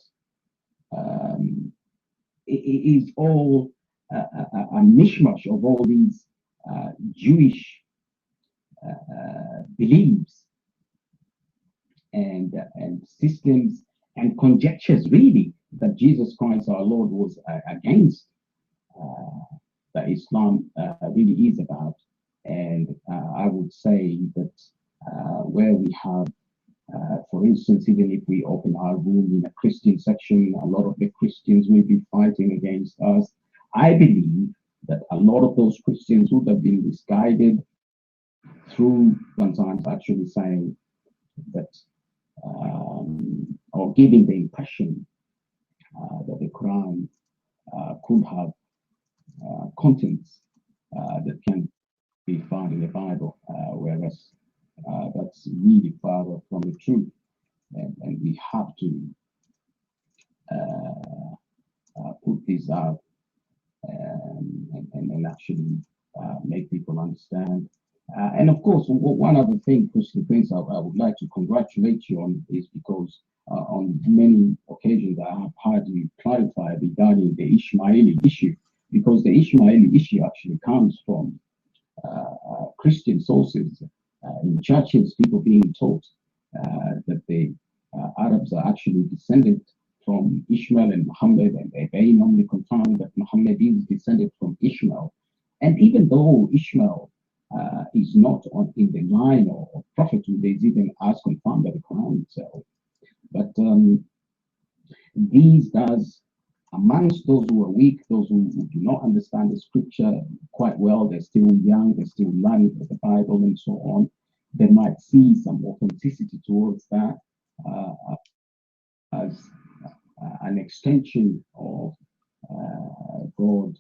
Speaker 4: it is all a mishmash of all these Jewish beliefs and systems and conjectures, really, that Jesus Christ our Lord was against, that Islam really is about. And I would say that where we have, for instance, even if we open our room in a Christian section, a lot of the Christians will be fighting against us. I believe that a lot of those Christians would have been misguided through sometimes actually saying that, or giving the impression that the Quran could have contents that can be found in the Bible, whereas that's really far from the truth. And we have to put this out and actually make people understand. And of course, one other thing, Christian Prince, I would like to congratulate you on, is because on many occasions I have heard you clarify regarding the Ismaili issue, because the Ismaili issue actually comes from Christian sources. In churches, people being taught that the Arabs are actually descended from Ishmael and Muhammad, and they normally confirm that Muhammad is descended from Ishmael. And even though Ishmael is not in the line of prophethood, is even as confirmed by the Quran itself. But these does amongst those who are weak, those who do not understand the scripture quite well, they're still young, they're still learning the Bible and so on, they might see some authenticity towards that as an extension of God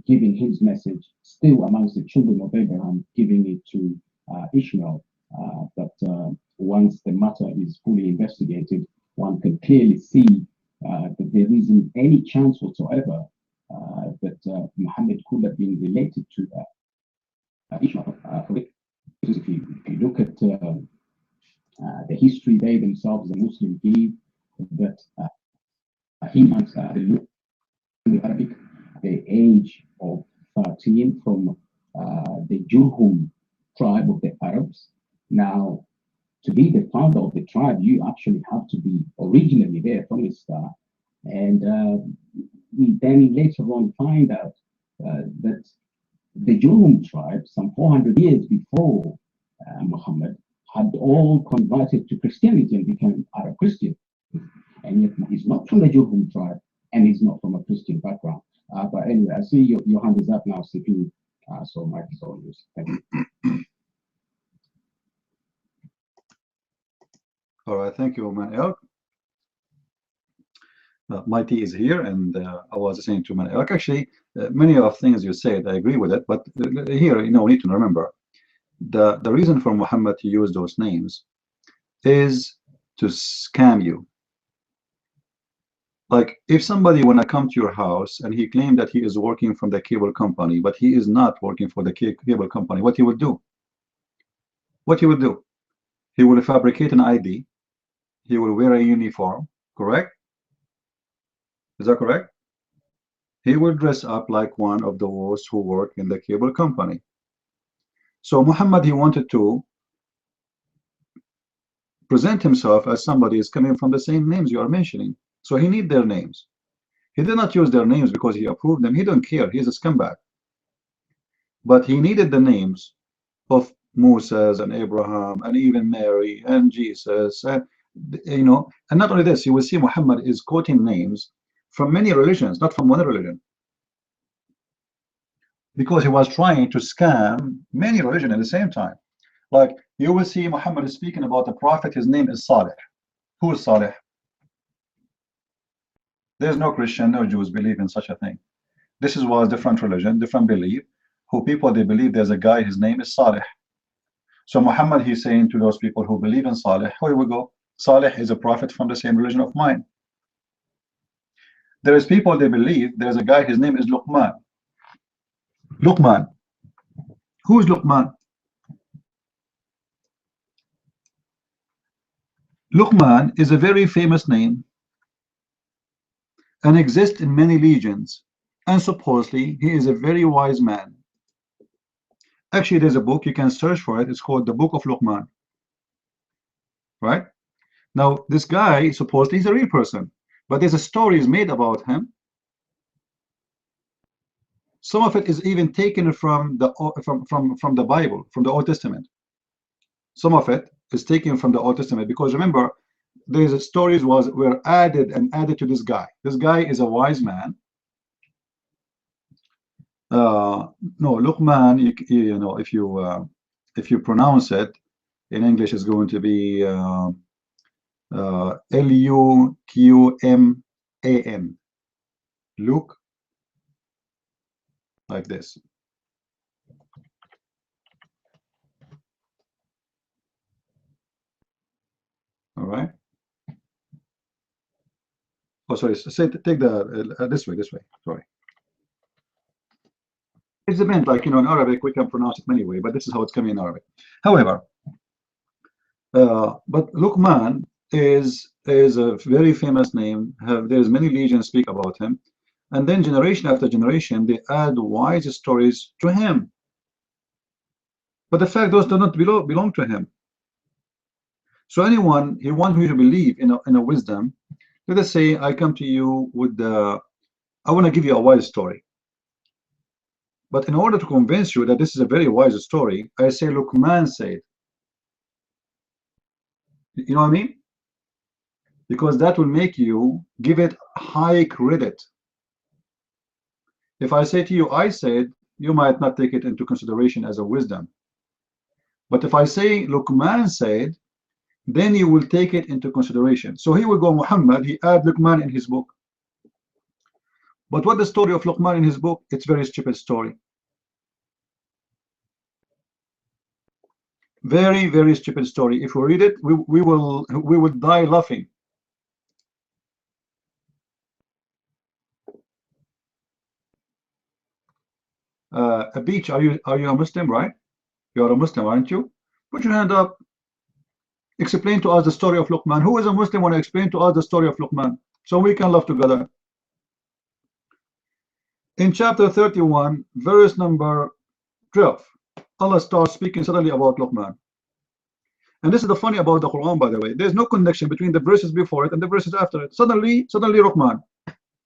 Speaker 4: giving his message still amongst the children of Abraham, giving it to Ishmael. But once the matter is fully investigated, one can clearly see that there isn't any chance whatsoever that Muhammad could have been related to Ishmael. If you look at the history they themselves, the Muslims, give, that he must look in Arabic the age of 13 from the Jurhum tribe of the Arabs. Now, to be the founder of the tribe, you actually have to be originally there from the start. And we then later on find out that the Jurhum tribe, some 400 years before Muhammad, had all converted to Christianity and became Arab Christians. And yet he's not from the Jurhum tribe and he's not from a Christian background. But anyway, I see your hand is up now, CP. So Mike is all yours. Thank you.
Speaker 1: All right, thank you, Manuel. Mighty is here, and I was saying to Manuel, actually, many of things you said, I agree with it, but here, we need to remember the reason for Muhammad to use those names is to scam you. Like, if somebody wanna come to your house and he claimed that he is working from the cable company, but he is not working for the cable company, what he would do? What he would do? He will fabricate an ID. He will wear a uniform, correct? Is that correct? He will dress up like one of those who work in the cable company. So Muhammad, he wanted to present himself as somebody is coming from the same names you are mentioning. So he need their names. He did not use their names because he approved them. He don't care. He's a scumbag. But he needed the names of Moses and Abraham and even Mary and Jesus. And not only this, you will see Muhammad is quoting names from many religions, not from one religion. Because he was trying to scam many religions at the same time. Like, you will see Muhammad is speaking about a prophet, his name is Salih. Who is Salih? There's no Christian, no Jews believe in such a thing. This was different religion, different belief, who people, they believe there's a guy, his name is Salih. So Muhammad, he's saying to those people who believe in Salih, here we go, Salih is a prophet from the same religion of mine. There is people, they believe there's a guy, his name is Luqman. Luqman. Who is Luqman? Luqman is a very famous name and exists in many legions, and supposedly he is a very wise man. Actually, there's a book, you can search for it, it's called the Book of Luqman. Right? Now, this guy, supposedly he's a real person, but there's a stories made about him. Some of it is even taken from the Bible, from the Old Testament. Some of it is taken from the Old Testament, because remember, these stories were added to this guy. This guy is a wise man. No, Luqman, if you pronounce it in English, is going to be Luqman. Luke, like this. All right. Oh, sorry. Take the this way. Sorry. It depends. Like, in Arabic we can pronounce it many ways, but this is how it's coming in Arabic. However, but Luqman is a very famous name. There's many legions speak about him, and then generation after generation they add wise stories to him. But the fact those do not belong to him. So anyone he wants you to believe in a wisdom. Let us say I come to you with I want to give you a wise story. But in order to convince you that this is a very wise story, I say Luqman said. You know what I mean? because that will make you give it high credit. If I say to you, I said, you might not take it into consideration as a wisdom. But if I say Luqman said, then you will take it into consideration. So here we go, Muhammad, he add Luqman in his book. But what the story of Luqman in his book? It's very stupid story. Very, very stupid story. If we read it, we will die laughing. A beach, are you a Muslim, right? You are a Muslim, aren't you? Put your hand up. Explain to us the story of Luqman. Who is a Muslim want to explain to us the story of Luqman so we can laugh together? In chapter 31, verse number 12, Allah starts speaking suddenly about Luqman. And this is the funny about the Quran, by the way. There's no connection between the verses before it and the verses after it. Suddenly Luqman.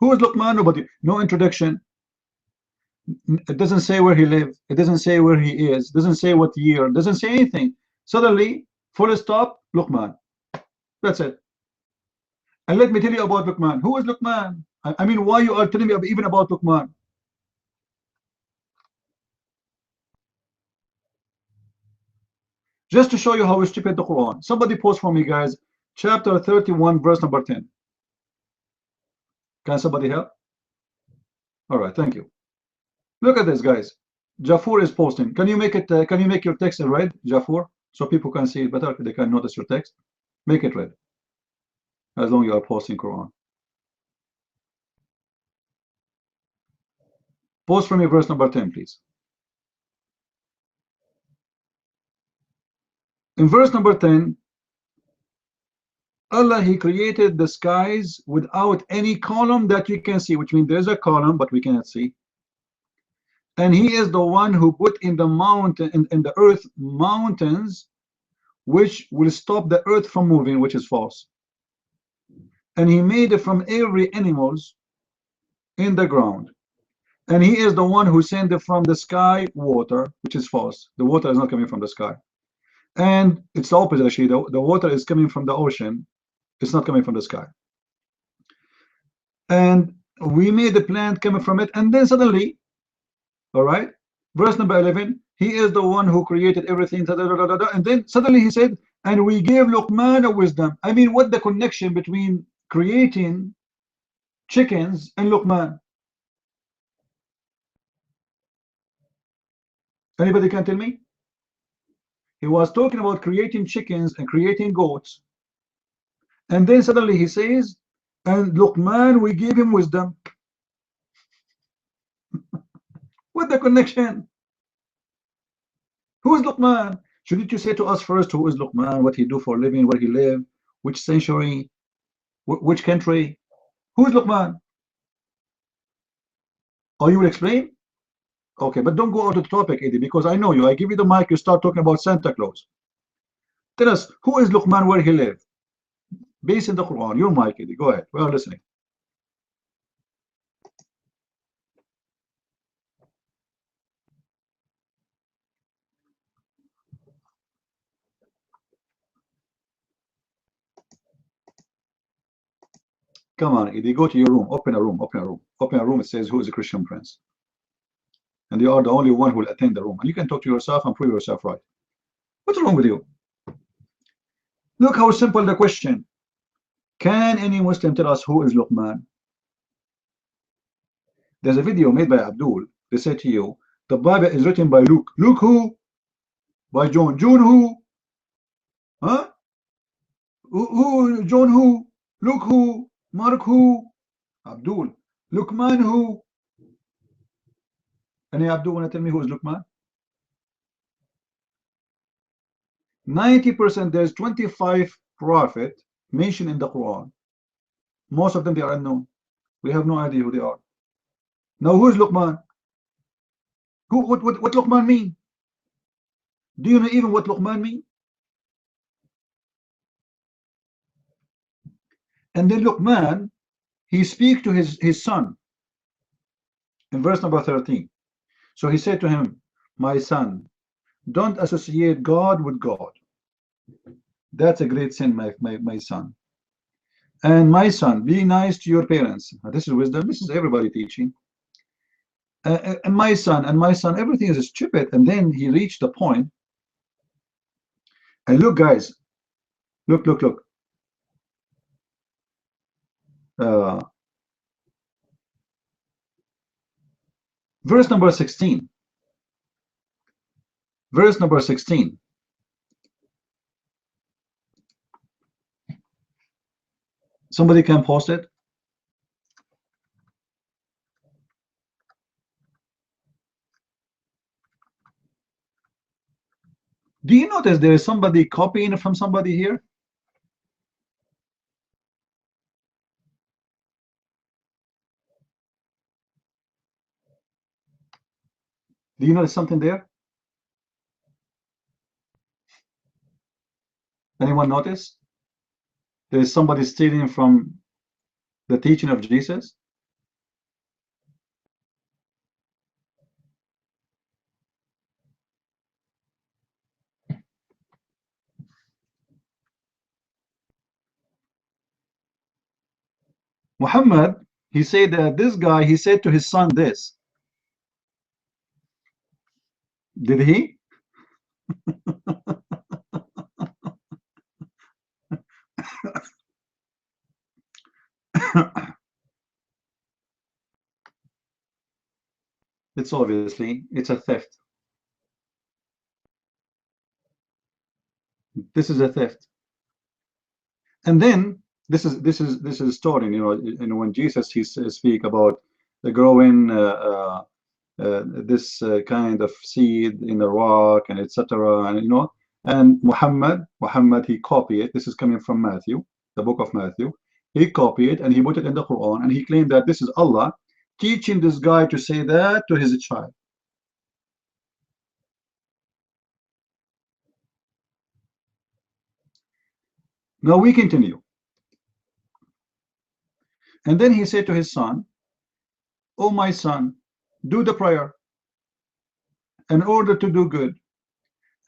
Speaker 1: Who is Luqman? Nobody. No introduction. It doesn't say where he lived. It doesn't say where he is. It doesn't say what year. It doesn't say anything. Suddenly, full stop, Luqman. That's it. And let me tell you about Luqman. Who is Luqman? I mean, why you are telling me even about Luqman? Just to show you how stupid the Quran. Somebody post for me, guys. Chapter 31, verse number 10. Can somebody help? All right, thank you. Look at this, guys. Jafur is posting. Can you make it? Can you make your text red, Jafur, so people can see it better? They can notice your text. Make it red. As long as you are posting Quran. Post for me verse number 10, please. In verse number 10, Allah, He created the skies without any column that you can see, which means there's a column, but we cannot see. And He is the one who put in the mountain, in the earth, mountains, which will stop the earth from moving, which is false. And He made it from every animals in the ground. And He is the one who sent it from the sky water, which is false. The water is not coming from the sky. And it's the opposite, actually. The water is coming from the ocean. It's not coming from the sky. And we made the plant coming from it. And then suddenly, all right, verse number 11, He is the one who created everything. And then suddenly He said, and we gave Luqman a wisdom. I mean, what the connection between creating chickens and Luqman? Anybody can tell me? He was talking about creating chickens and creating goats. And then suddenly He says, and Luqman, we gave him wisdom. What the connection? Who is Luqman? Shouldn't you say to us first who is Luqman, what he do for a living, where he live, which century, which country? Who is Luqman? Oh, you will explain? Okay, but don't go out of the topic, Eddie, because I know you. I give you the mic, you start talking about Santa Claus. Tell us, who is Luqman, where he live? Based in the Quran. Your mic, Eddie. Go ahead. We are listening. Come on, Eddie, go to your room. Open a room. Open a room. Open a room. It says, who is a Christian prince? And you are the only one who will attend the room. And you can talk to yourself and prove yourself right. What's wrong with you? Look how simple the question. Can any Muslim tell us who is Luqman? There's a video made by Abdul. They say to you, the Bible is written by Luke. Luke who? By John. John who? Huh? Who? John who? Luke who? Mark who? Abdul. Luqman who? Any Abdul want to tell me who is Luqman? 90%, there's 25 prophets mentioned in the Quran. Most of them, they are unknown. We have no idea who they are. Now, who is Luqman? What Luqman mean? Do you know even what Luqman mean? And then Luqman, he speaks to his son in verse number 13. So he said to him, my son, don't associate God with God. That's a great sin, my son. And my son, be nice to your parents. This is wisdom. This is everybody teaching. And my son, everything is stupid. And then he reached the point. And look, guys, look. Verse number 16. Verse number 16. Somebody can post it. Do you notice there is somebody copying from somebody here? Do you notice something there? Anyone notice? There is somebody stealing from the teaching of Jesus? Muhammad, he said that this guy, he said to his son this. Did he? It's obviously, it's a theft. This is a theft. And then this is story, when Jesus he speak about the growing this kind of seed in the rock and etc. And Muhammad he copied it. This is coming from Matthew, the book of Matthew. He copied it and he put it in the Quran, and he claimed that this is Allah teaching this guy to say that to his child. Now we continue. And then he said to his son, "Oh my son, do the prayer in order to do good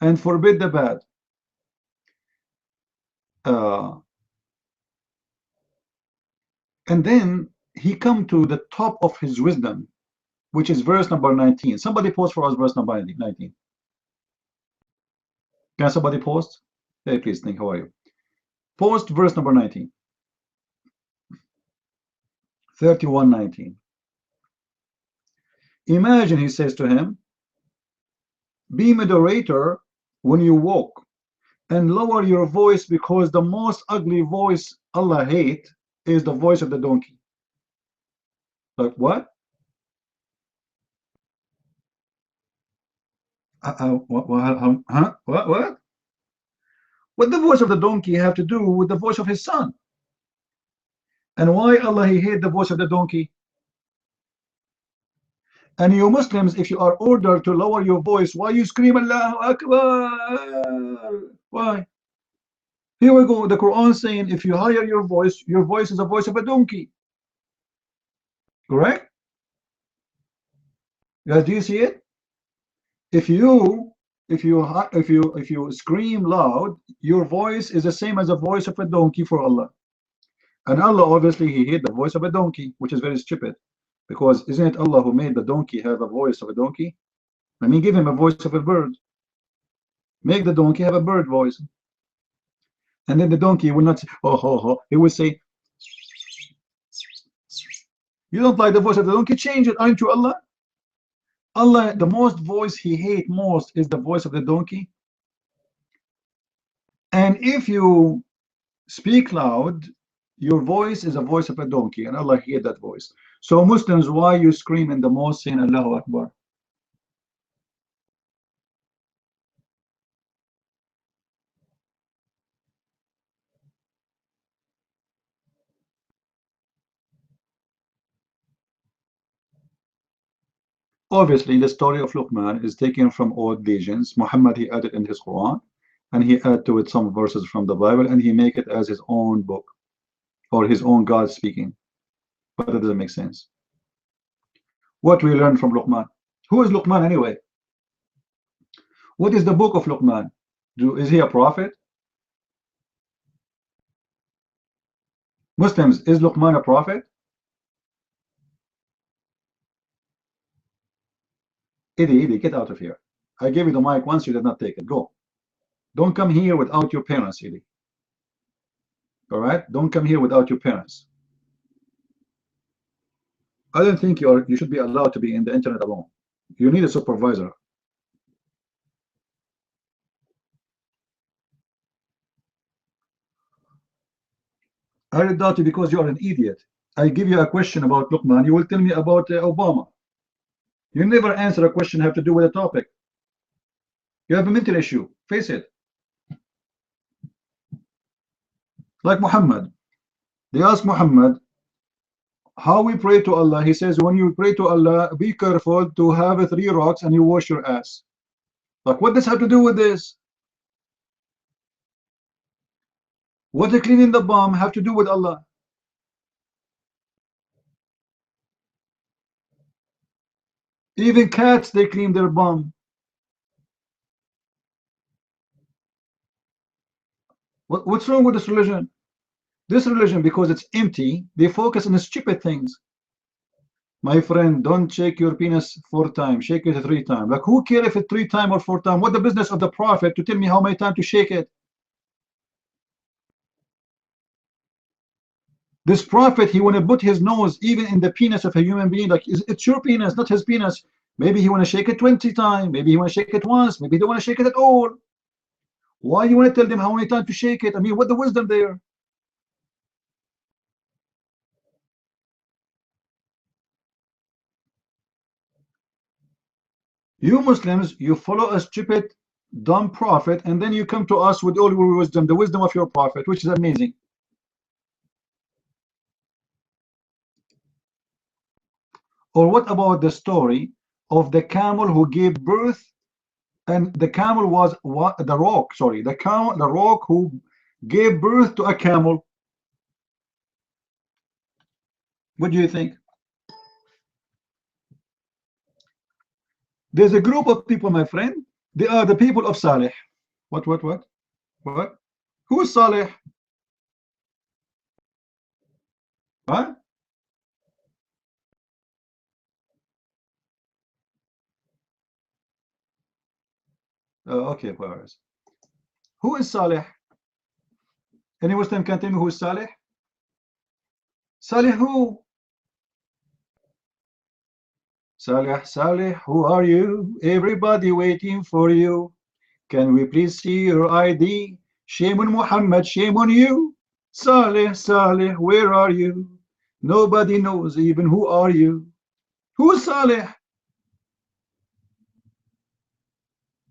Speaker 1: and forbid the bad." And then he come to the top of his wisdom, which is verse number 19. Somebody post for us verse number 19. Can somebody post? Hey, please, think, how are you? Post verse number 19. 31:19. Imagine, he says to him, be moderator when you walk, and lower your voice, because the most ugly voice Allah hate is the voice of the donkey. Like what? What? What the voice of the donkey have to do with the voice of his son? And why Allah he hate the voice of the donkey? And you Muslims, if you are ordered to lower your voice, why you scream Allahu Akbar? Why? Here we go, the Quran saying if you higher your voice is the voice of a donkey. Correct? Guys, do you see it? If you scream loud, your voice is the same as the voice of a donkey for Allah. And Allah obviously he hate the voice of a donkey, which is very stupid. Because isn't it Allah who made the donkey have a voice of a donkey? I mean, give him a voice of a bird. Make the donkey have a bird voice. And then the donkey will not say, oh, ho, ho. He will say, you don't like the voice of the donkey? Change it. Aren't you Allah? Allah, the most voice he hate most is the voice of the donkey. And if you speak loud, your voice is a voice of a donkey, and Allah hate that voice. So Muslims, why you scream in the mosque saying Allahu Akbar? Obviously, the story of Luqman is taken from old legends. Muhammad he added in his Quran, and he add to it some verses from the Bible, and he make it as his own book or his own God speaking. But that doesn't make sense. What we learn from Luqman? Who is Luqman anyway? What is the book of Luqman? Is he a prophet? Muslims, is Luqman a prophet? Idi, get out of here. I gave you the mic once, you did not take it. Go. Don't come here without your parents, Idi. All right? Don't come here without your parents. I don't think you should be allowed to be in the internet alone. You need a supervisor. I read out you because you are an idiot. I give you a question about Luqman, you will tell me about Obama. You never answer a question have to do with a topic. You have a mental issue. Face it. Like Muhammad. They ask Muhammad how we pray to Allah. He says, when you pray to Allah, be careful to have 3 rocks and you wash your ass. Like, what does have to do with this? What the cleaning the bum have to do with Allah? Even cats, they clean their bum. What's wrong with this religion? This religion, because it's empty, they focus on the stupid things. My friend, don't shake your penis 4 times, shake it 3 times. Like, who cares if it's 3 times or 4 times? What the business of the prophet to tell me how many times to shake it? This prophet, he want to put his nose even in the penis of a human being. Like, it's your penis, not his penis. Maybe he want to shake it 20 times. Maybe he want to shake it once. Maybe he don't want to shake it at all. Why you want to tell them how many times to shake it? I mean, what the wisdom there? You Muslims, you follow a stupid, dumb prophet, and then you come to us with all your wisdom, the wisdom of your prophet, which is amazing. Or what about the story of the camel who gave birth, and the camel was what, the rock, sorry, the rock who gave birth to a camel? What do you think? There's a group of people, my friend. They are the people of Saleh. What? Who is Saleh? Huh? Okay, Paris. Who is Saleh? Any Muslim can tell me who is Saleh? Saleh who? Saleh, who are you? Everybody waiting for you. Can we please see your ID? Shame on Muhammad, shame on you. Saleh, where are you? Nobody knows even who are you. Who is Saleh?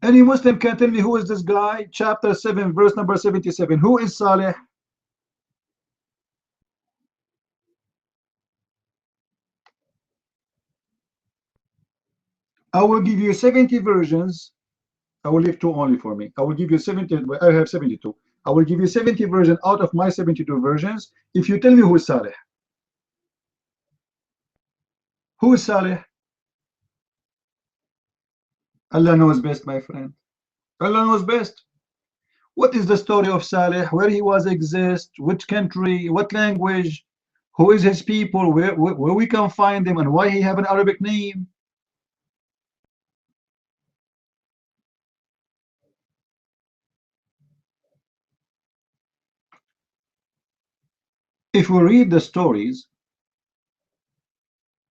Speaker 1: Any Muslim can tell me who is this guy? Chapter 7, verse number 77. Who is Saleh? I will give you 70 versions. I will leave 2 only for me. I will give you 70. I have 72. I will give you 70 versions out of my 72 versions if you tell me who is Saleh. Who is Saleh? Allah knows best, my friend. Allah knows best. What is the story of Saleh? Where he was exist? Which country? What language? Who is his people? Where we can find them, and why he have an Arabic name? If we read the stories,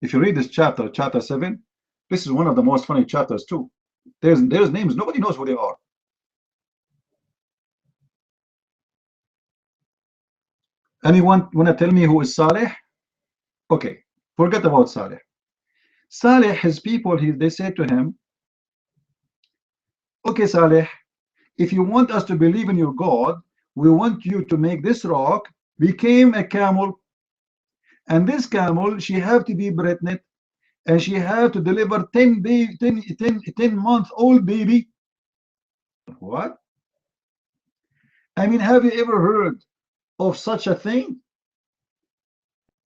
Speaker 1: if you read this chapter 7, this is one of the most funny chapters too. There's names, nobody knows who they are. Anyone want to tell me who is Saleh? Okay, forget about Saleh. Saleh, his people, they said to him, okay, Saleh, if you want us to believe in your God, we want you to make this rock became a camel, and this camel, she have to be pregnant, and she have to deliver 10-month-old baby. What? I mean, have you ever heard of such a thing?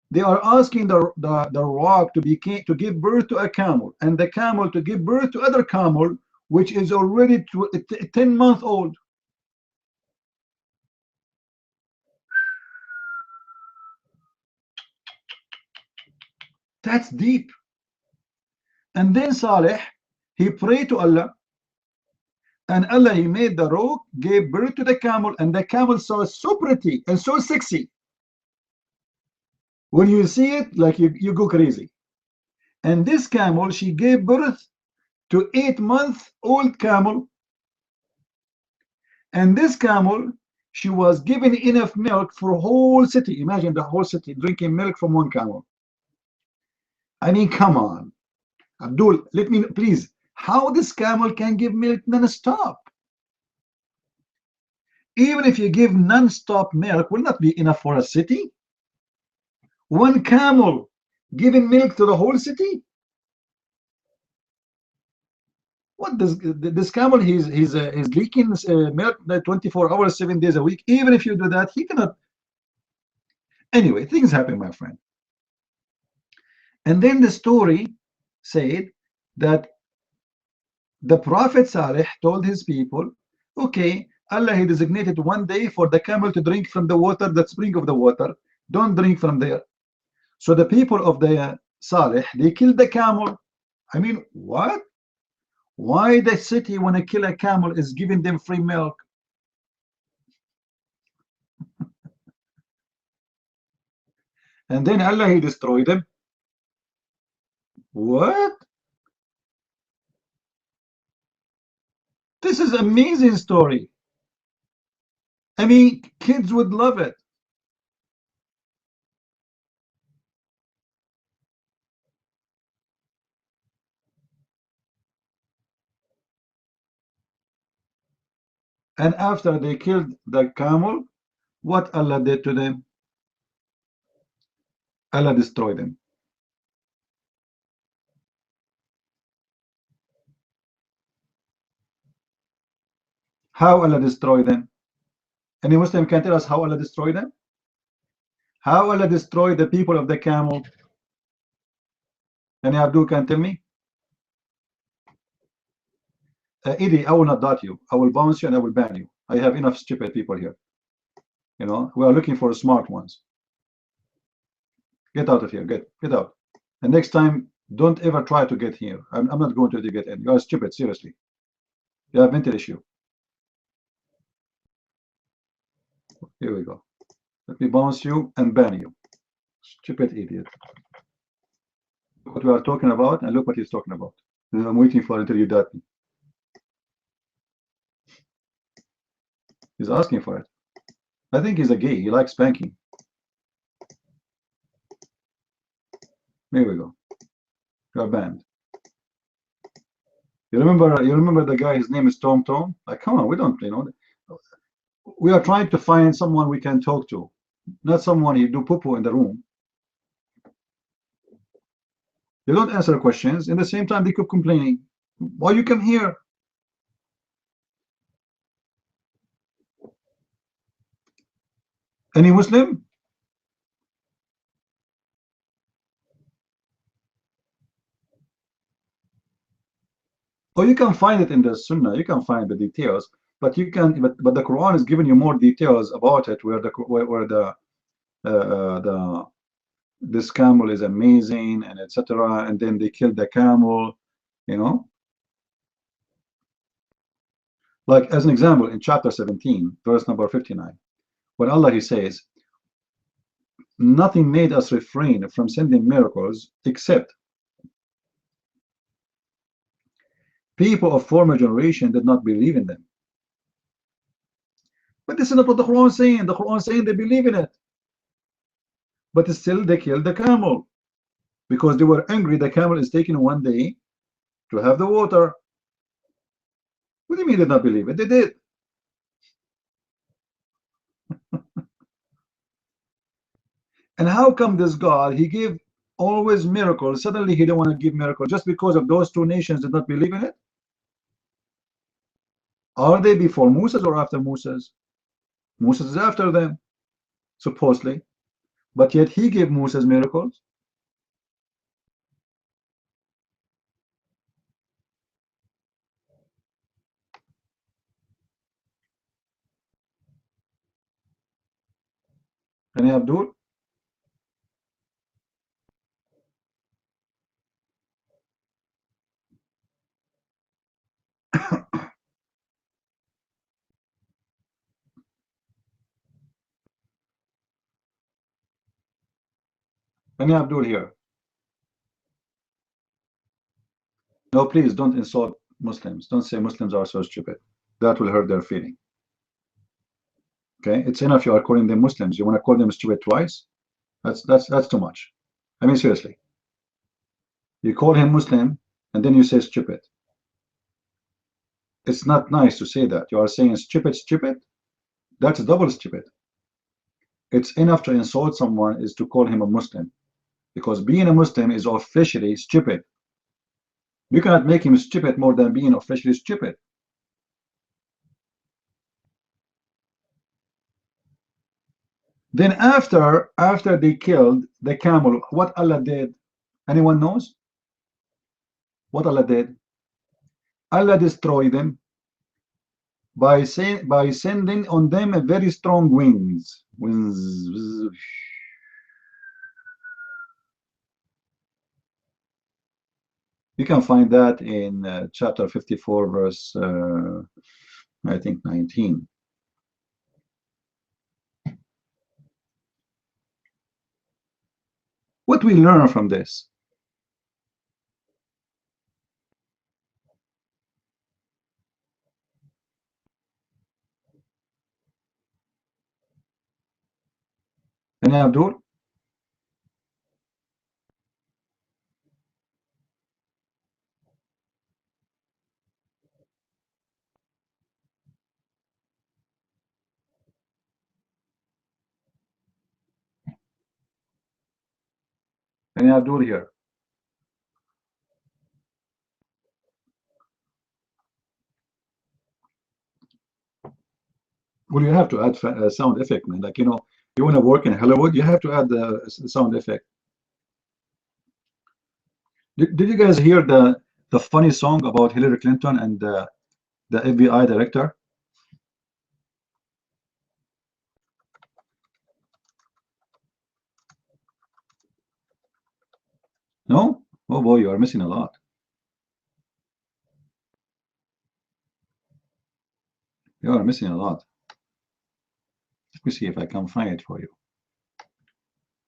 Speaker 1: They are asking the rock to give birth to a camel, and the camel to give birth to other camel, which is already 10-month-old.
Speaker 5: That's deep. And then Saleh, he prayed to Allah, and Allah, he made the rock, gave birth to the camel, and the camel saw so pretty and so sexy. When you see it, like you go crazy. And this camel, she gave birth to 8-month-old camel. And this camel, she was given enough milk for a whole city. Imagine the whole city drinking milk from one camel. I mean, come on. Abdul, let me, please, how this camel can give milk non-stop? Even if you give non-stop milk, will not be enough for a city? One camel giving milk to the whole city? What does this camel? He's leaking milk 24 hours, 7 days a week. Even if you do that, he cannot. Anyway, things happen, my friend. And then the story said that the Prophet Saleh told his people, okay, Allah, he designated one day for the camel to drink from the water, that spring of the water. Don't drink from there. So the people of the Saleh, they killed the camel. I mean, what? Why the city, when I kill a camel, is giving them free milk? And then Allah, he destroyed them. What? This is an amazing story. I mean, kids would love it. And after they killed the camel, what Allah did to them? Allah destroyed them. How Allah destroyed them? Any Muslim can tell us how Allah destroyed them? How Allah destroyed the people of the camel? Any Abdul can tell me? Idi, I will not dot you. I will bounce you and I will ban you. I have enough stupid people here. You know, we are looking for smart ones. Get out of here. Get out. And next time, don't ever try to get here. I'm not going to get in. You are stupid, seriously. You have mental issue. Here we go. Let me bounce you and ban you. Stupid idiot. Look what we are talking about, and look what he's talking about. I'm waiting for until you dot me. He's asking for it. I think he's a gay. He likes spanking. Here we go. You are banned. You remember the guy, his name is Tom Tom? Like, come on, we don't, you know. We are trying to find someone we can talk to, not someone you do poo-poo in the room. They don't answer questions. In the same time, they keep complaining. Why you come here? Any Muslim? Or you can find it in the Sunnah. You can find the details, but you can. But the Quran is giving you more details about it, where this camel is amazing and etc. And then they killed the camel, you know. Like as an example, in chapter 17, verse number 59, when Allah he says, "Nothing made us refrain from sending miracles except people of former generation did not believe in them." But this is not what the Quran is saying. The Quran is saying they believe in it. But still they killed the camel because they were angry. The camel is taken one day to have the water. What do you mean they did not believe it? They did. And how come this God, he gave always miracles, suddenly he don't want to give miracles just because of those two nations did not believe in it? Are they before Moses or after Moses? Moses is after them, supposedly. But yet he gave Moses miracles. Any Abdul? Any Abdul here? No, please don't insult Muslims. Don't say Muslims are so stupid. That will hurt their feeling. Okay, it's enough you are calling them Muslims. You want to call them stupid twice? That's too much. I mean, seriously. You call him Muslim and then you say stupid. It's not nice to say that. You are saying stupid, stupid. That's double stupid. It's enough to insult someone is to call him a Muslim, because being a Muslim is officially stupid. You cannot make him stupid more than being officially stupid. Then after they killed the camel, what Allah did? Anyone knows what Allah did? Allah destroyed them by sending on them a very strong winds. You can find that in chapter 54, verse I think 19. What we learn from this? Any Abdul? Any Abdul here? Well, you have to add a sound effect, man. Like, you know, you want to work in Hollywood, you have to add the sound effect. Did you guys hear the funny song about Hillary Clinton and the FBI director? No? Oh boy, you are missing a lot. You are missing a lot. Let me see if I can find it for you.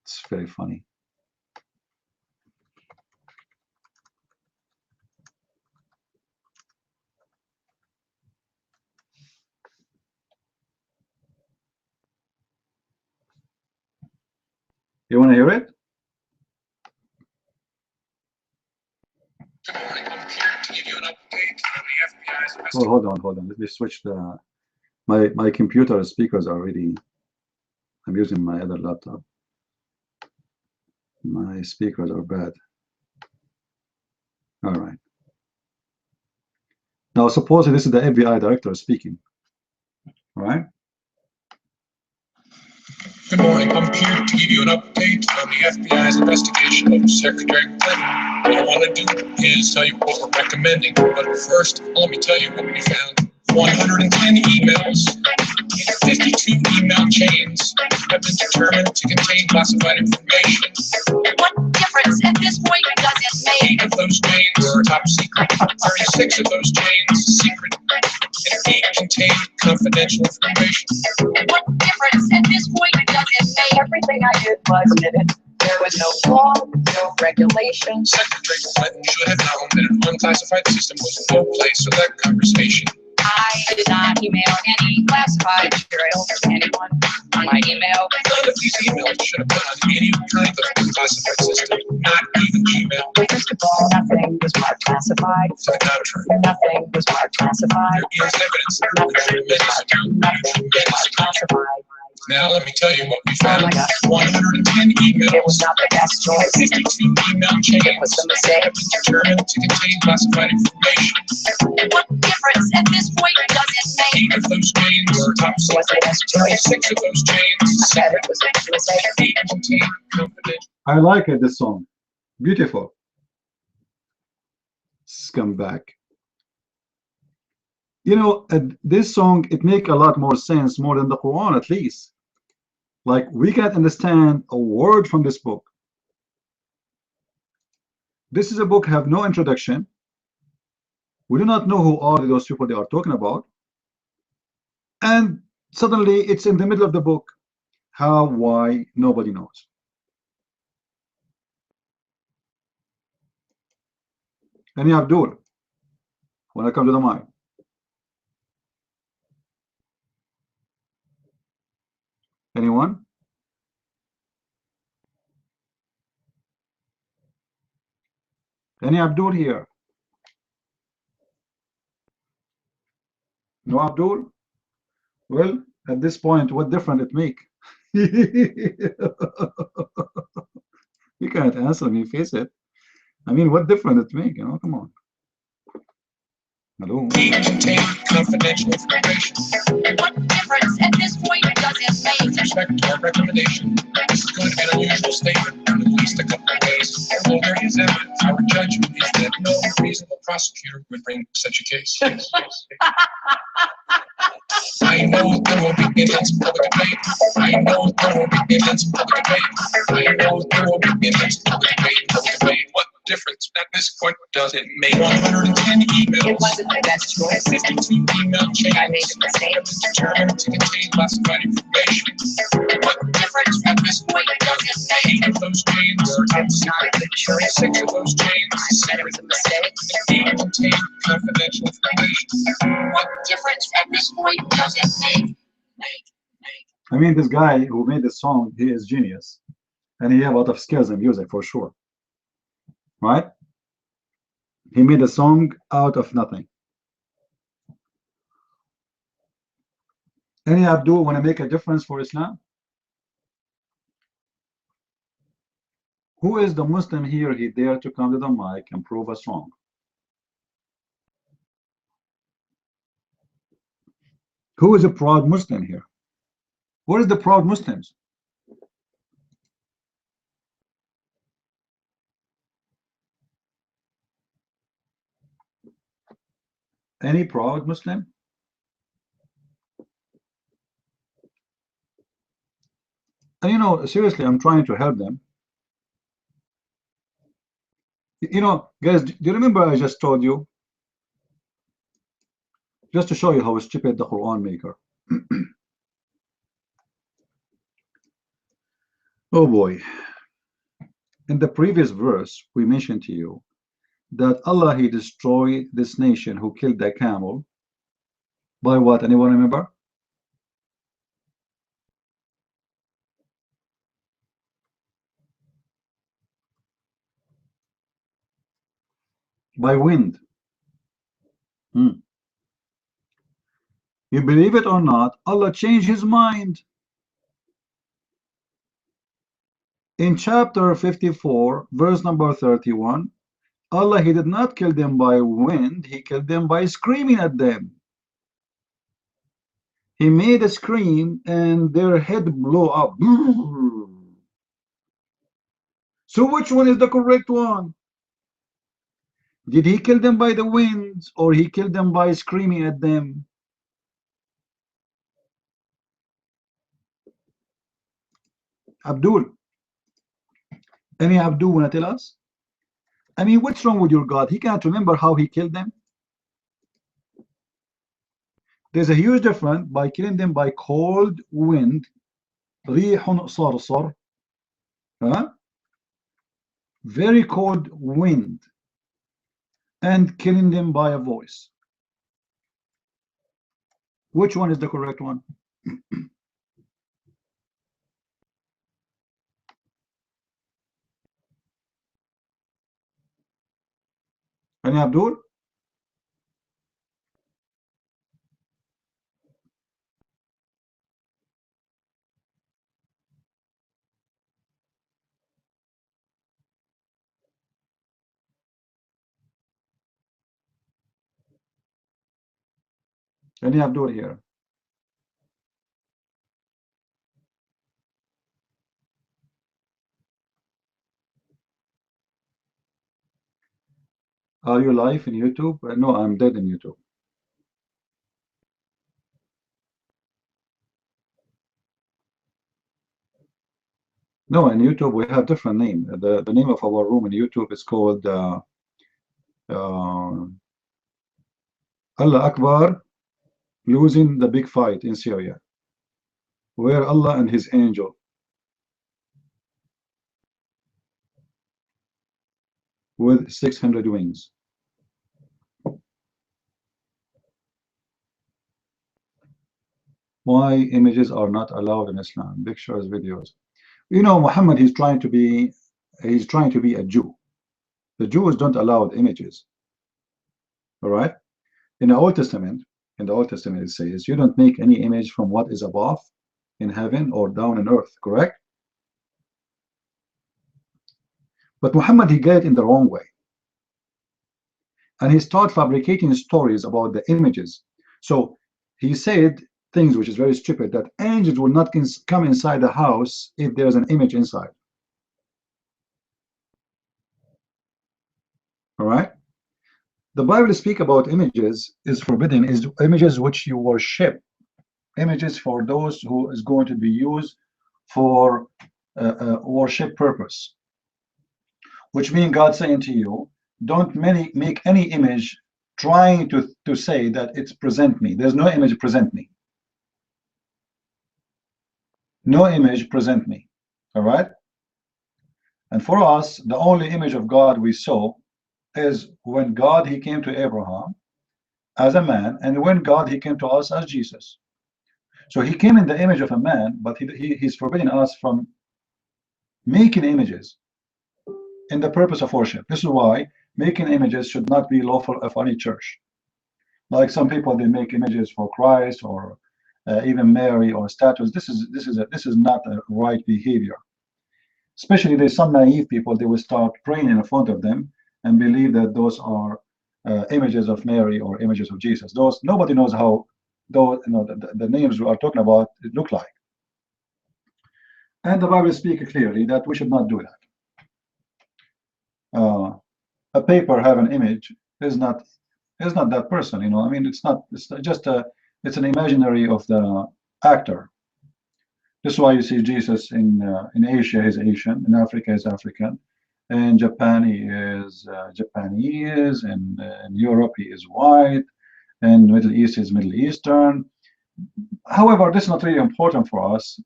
Speaker 5: It's very funny. You want to hear it? Oh, hold on. Let me switch the my computer speakers are already. I'm using my other laptop. My speakers are bad. All right. Now, suppose this is the FBI director speaking. All right.
Speaker 6: Good morning. I'm here to give you an update on the FBI's investigation of Secretary Clinton. What I want to do is tell you what we're recommending. But first, let me tell you what we found. 110 emails in 52 email chains have been determined to contain classified information.
Speaker 7: What difference at this point does it make?
Speaker 6: 8 of those chains are top secret. 36 of those chains secret. And 8 contain confidential information.
Speaker 7: What difference at this point does it make? Everything I did was permitted. There was no law, no regulation.
Speaker 6: Secretary Clinton should have known that an unclassified system was no place for that conversation.
Speaker 7: I did not email any classified material to anyone on my email.
Speaker 6: None of these emails should have been on any kind of classified system, not even Gmail.
Speaker 7: First of all, nothing was marked classified.
Speaker 6: To the contrary,
Speaker 7: Nothing was marked classified.
Speaker 6: there is evidence that
Speaker 7: Nothing was classified.
Speaker 6: Now let me tell you what we found.
Speaker 7: Oh my God.
Speaker 6: 110 emails.
Speaker 7: It was not the best choice.
Speaker 6: 52 email chains
Speaker 7: It was a mistake.
Speaker 6: have been determined to contain classified information.
Speaker 7: What difference at this point does it make?
Speaker 6: 8 of those chains are top
Speaker 7: Was
Speaker 6: secret.
Speaker 7: the best choice.
Speaker 6: 6 of those chains
Speaker 7: I said
Speaker 6: secret.
Speaker 7: it was a mistake.
Speaker 6: 8 contain confidential.
Speaker 5: I like it. This song, beautiful. Scumbag. You know, this song, it make a lot more sense, more than the Quran at least. Like, we can't understand a word from this book. This is a book have no introduction. We do not know who are those people they are talking about. And suddenly it's in the middle of the book. How, why, nobody knows. Any Abdul? When I come to the mic. Anyone? Any Abdul here? No Abdul? Well, at this point, what difference it make? You can't answer me, face it. I mean, what difference it make? You know, come on. Hello.
Speaker 6: Contain confidential information.
Speaker 7: What difference at this point does it make?
Speaker 6: With respect to our recommendation, this is going to be an unusual statement in at least a couple of ways. Although there is evidence, our judgment is that no reasonable prosecutor would bring such a case. I know there will be intense public debate. I know there will be intense public debate. I know there will be intense public debate. What difference at this point does it make? 110 emails.
Speaker 7: It wasn't my best choice.
Speaker 6: 52 email chains.
Speaker 7: I made a mistake.
Speaker 6: Determined to contain classified information. What difference at this point does it make? 8 of those chains are
Speaker 7: It's not a good choice.
Speaker 6: 6 of those chains
Speaker 7: I said it was a mistake.
Speaker 6: contain confidential information.
Speaker 7: What difference at this point does it make?
Speaker 5: I mean, this guy who made this song, he is genius. And he have a lot of skills in music, for sure. Right? He made a song out of nothing. Any Abdul want to make a difference for Islam? Who is the Muslim here? He dare to come to the mic and prove us wrong. Who is a proud Muslim here? What is the proud Muslims? Any proud Muslim? And you know, seriously, I'm trying to help them. You know, guys, do you remember I just told you? Just to show you how stupid the Quran maker. Oh boy. In the previous verse, we mentioned to you that Allah, he destroyed this nation who killed the camel by what? Anyone remember? By wind. You believe it or not, Allah changed his mind. In chapter 54, verse number 31, Allah, he did not kill them by wind, he killed them by screaming at them. He made a scream and their head blew up. So which one is the correct one? Did he kill them by the winds or he killed them by screaming at them? Abdul. Any Abdul wanna tell us? I mean, what's wrong with your God? He can't remember how he killed them. There's a huge difference by killing them by cold wind, ريح صرصر, very cold wind, and killing them by a voice. Which one is the correct one? Any Abdul? Any Abdul here? Are you live in YouTube? No, I'm dead in YouTube. No, in YouTube we have different name. The name of our room in YouTube is called Allah Akbar, losing the big fight in Syria, where Allah and his angel. With 600 wings. why images are not allowed in Islam. Pictures, videos. You know, Muhammad, he's trying to be a Jew. The Jews don't allow images. All right. In the Old Testament, it says you don't make any image from what is above in heaven or down in earth. Correct? But Muhammad, he got it in the wrong way, and he started fabricating stories about the images. So he said things which is very stupid, that angels will not come inside the house if there's an image inside. All right. The Bible speak about images is forbidden, is images which you worship, images for those who is going to be used for worship purpose, which means God saying to you, don't make any image trying to say that it's present me. There's no image present me. No image present me. All right. And for us, the only image of God we saw is when God, he came to Abraham as a man, and when God, he came to us as Jesus. So he came in the image of a man, but he's forbidding us from making images in the purpose of worship. This is why making images should not be lawful of any church. Like some people, they make images for Christ or even Mary or statues. This is not a right behavior. Especially there's some naive people, they will start praying in front of them and believe that those are images of Mary or images of Jesus. Those, nobody knows how those, the names we are talking about look like. And the Bible speaks clearly that we should not do that. A paper have an image is not that person. I mean, it's just it's an imaginary of the actor. This is why you see Jesus in Asia is Asian, in Africa is African. In Japan, he is Japanese, and in Europe, he is white, and Middle East is Middle Eastern. However, this is not really important for us.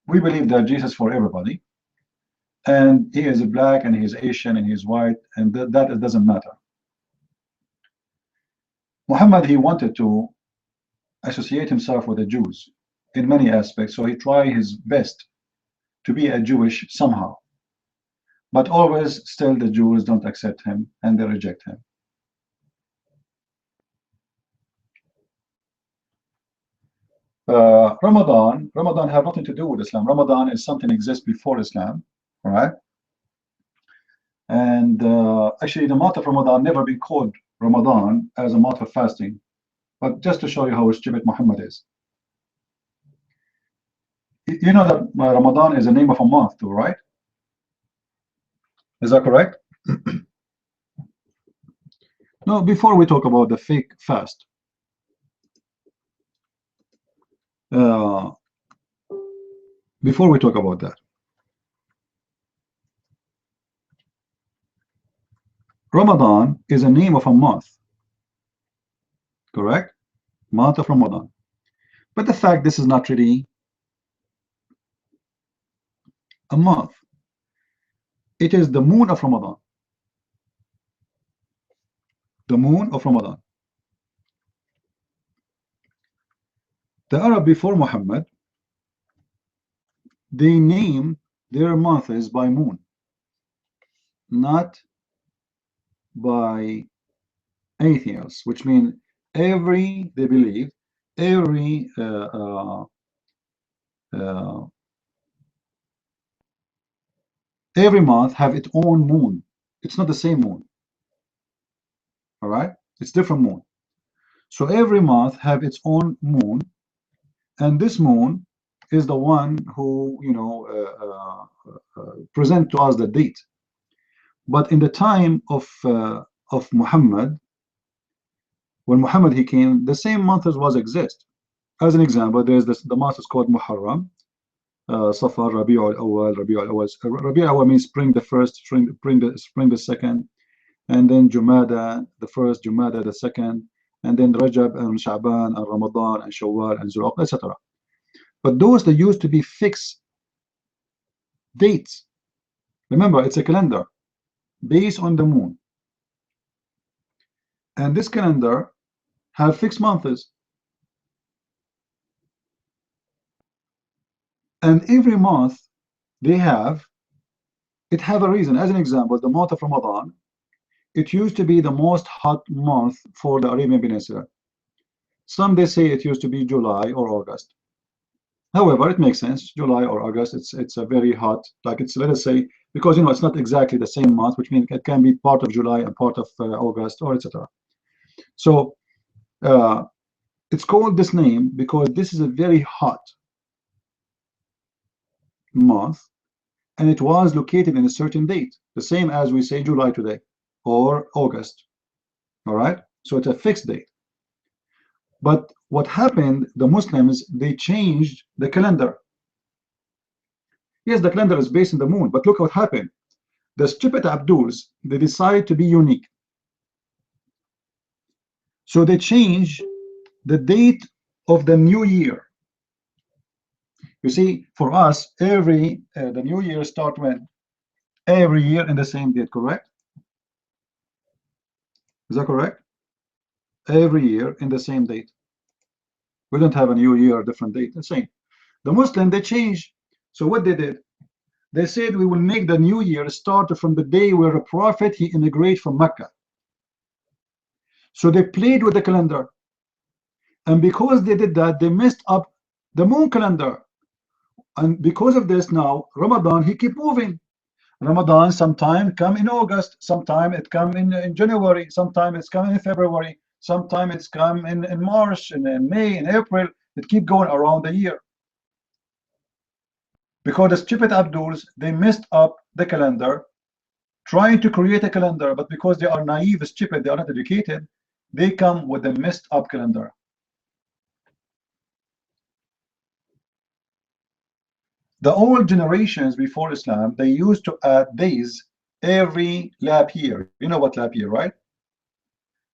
Speaker 5: We believe that Jesus is for everybody, and he is black, and he is Asian, and he is white, and that it doesn't matter. Muhammad, he wanted to associate himself with the Jews in many aspects, so he tried his best to be a Jewish somehow. But always, still, the Jews don't accept him and they reject him. Ramadan have nothing to do with Islam. Ramadan is something that exists before Islam, all right? And actually, the month of Ramadan never been called Ramadan as a month of fasting. But just to show you how stupid Muhammad is. You know that Ramadan is the name of a month too, right? Is that correct? No, before we talk about the fake fast, before we talk about that, Ramadan is a name of a month, correct? Month of Ramadan. But the fact this is not really a month. It is the moon of Ramadan. The moon of Ramadan. The Arab before Muhammad, they name their months by moon, not by anything else, which means they believe every month have its own moon. It's not the same moon. All right, it's different moon. So every month have its own moon, and this moon is the one who present to us the date. But in the time of Muhammad, when Muhammad he came, the same months was exist. As an example, there's the month is called Muharram, Safar, Rabi'ul Awwal, Rabi'ul Awwal. Rabi'ul Awwal means spring the first, spring the second, and then Jumada the first, Jumada the second, and then Rajab and Sha'ban and Ramadan and Shawwal and Zulqa'dah, etc. But those that used to be fixed dates. Remember, it's a calendar based on the moon, and this calendar have fixed months. And every month they have a reason. As an example, the month of Ramadan, it used to be the most hot month for the Arabian Peninsula. Some they say it used to be July or August. However, it makes sense. July or August, it's a very hot, like it's, let us say, because it's not exactly the same month, which means it can be part of July and part of August, or etc. So it's called this name because this is a very hot month, and it was located in a certain date, the same as we say July today or August. All right, so it's a fixed date. But what happened, the Muslims, they changed the calendar. Yes, the calendar is based on the moon, but look what happened. The stupid Abduls, they decide to be unique. So they change the date of the new year. You see, for us, the new year start when? Every year in the same date, correct? Is that correct? Every year in the same date. We don't have a new year, different date, the same. The Muslim, they change. So what they did, they said we will make the new year start from the day where the Prophet, he immigrated from Mecca. So they played with the calendar. And because they did that, they messed up the moon calendar. And because of this now, Ramadan, he keep moving. Ramadan sometime come in August, sometime it come in January, sometime it's come in February, sometime it's come in March, and in May, in April. It keep going around the year. Because the stupid Abduls, they messed up the calendar, trying to create a calendar, but because they are naive, stupid, they are not educated, they come with a messed up calendar. The old generations before Islam, they used to add days every leap year. You know what leap year, right?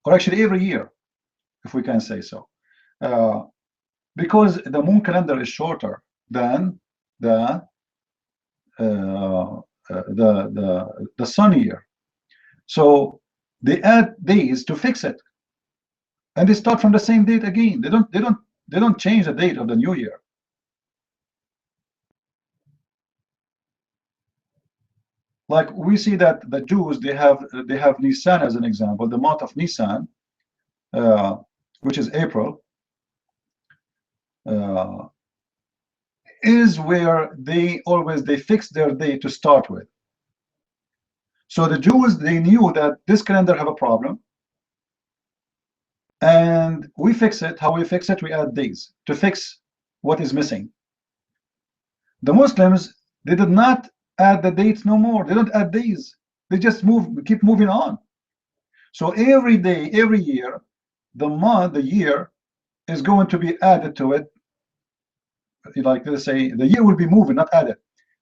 Speaker 5: Or actually every year, if we can say so. Because the moon calendar is shorter than the sun year. So they add days to fix it. And they start from the same date again. They don't change the date of the new year. Like we see that the Jews, they have Nisan as an example, the month of Nisan, which is April, is where they fix their day to start with. So the Jews, they knew that this calendar have a problem, and we fix it. How we fix it? We add days to fix what is missing. The Muslims, they did not add the dates no more. They don't add days. They just keep moving on. So every day, every year, the year is going to be added to it. Like let's say the year will be moving, not added.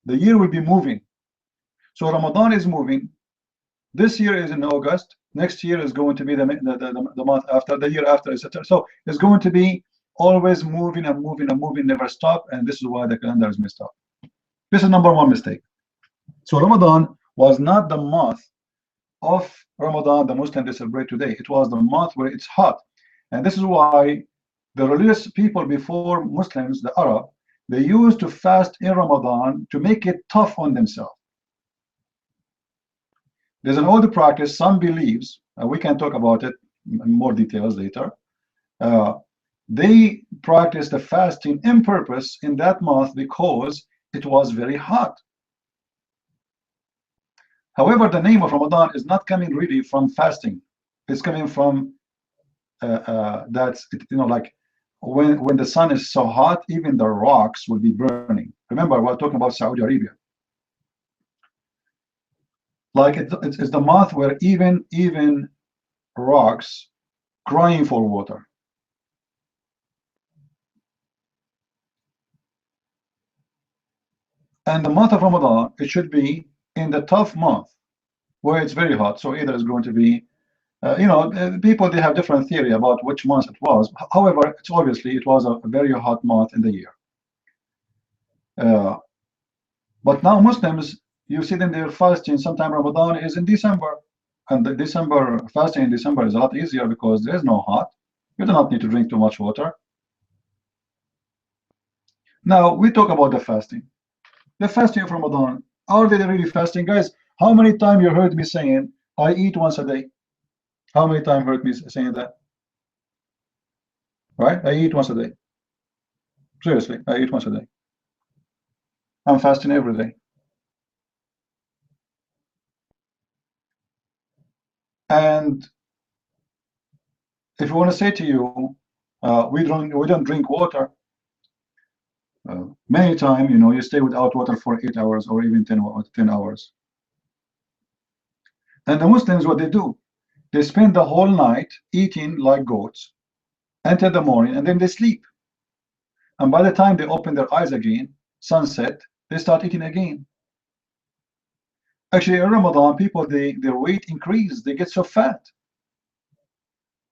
Speaker 5: The year will be moving. So Ramadan is moving. This year is in August. Next year is going to be the month after, the year after, etc. So it's going to be always moving and moving and moving, never stop. And this is why the calendar is messed up. This is number one mistake. So Ramadan was not the month of Ramadan the Muslims they celebrate today. It was the month where it's hot. And this is why the religious people before Muslims, the Arab, they used to fast in Ramadan to make it tough on themselves. There's an older practice, some believes, we can talk about it in more details later. They practiced the fasting in purpose in that month because it was very hot. However, the name of Ramadan is not coming really from fasting. It's coming from that's, like when the sun is so hot, even the rocks will be burning. Remember, we're talking about Saudi Arabia. Like it's the month where even rocks crying for water. And the month of Ramadan, it should be in the tough month where it's very hot. So either it's going to be, people, they have different theory about which month it was. However, it's obviously it was a very hot month in the year. But now Muslims, you see them, they're fasting. Sometime Ramadan is in December, and the fasting in December is a lot easier because there is no hot. You do not need to drink too much water. Now we talk about the fasting. The fasting of Ramadan. Are they really fasting, guys? How many times you heard me saying I eat once a day? How many times heard me saying that? Right? I eat once a day. Seriously, I eat once a day. I'm fasting every day. And if I want to say to you, we don't drink water. Many times, you know, you stay without water for 8 hours or even 10 hours. And the Muslims, what they do, they spend the whole night eating like goats until the morning, and then they sleep. And by the time they open their eyes again, sunset, they start eating again. Actually, in Ramadan, people, their weight increase. They get so fat.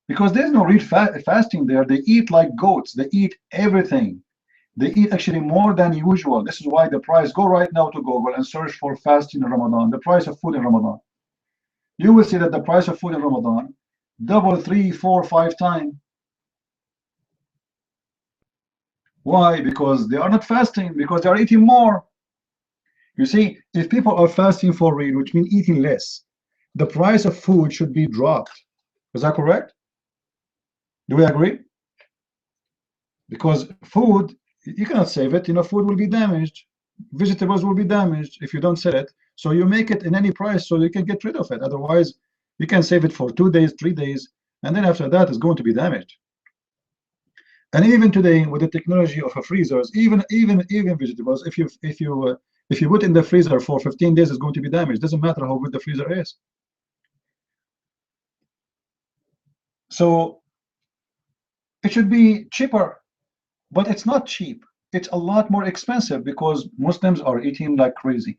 Speaker 5: Because there's no real fasting there. They eat like goats. They eat everything. They eat actually more than usual. This is why the price, go right now to Google and search for fasting in Ramadan, the price of food in Ramadan. You will see that the price of food in Ramadan double, 3, 4, 5 times. Why? Because they are not fasting, because they are eating more. You see, if people are fasting for real, which means eating less, the price of food should be dropped. Is that correct? Do we agree? Because food, you cannot save it. You know, food will be damaged. Vegetables will be damaged if you don't sell it. So you make it in any price so you can get rid of it. Otherwise, you can save it for 2 days, 3 days, and then after that, it's going to be damaged. And even today, with the technology of freezers, even vegetables, if you put in the freezer for 15 days, it's going to be damaged. Doesn't matter how good the freezer is. So it should be cheaper, but it's not cheap. It's a lot more expensive because Muslims are eating like crazy,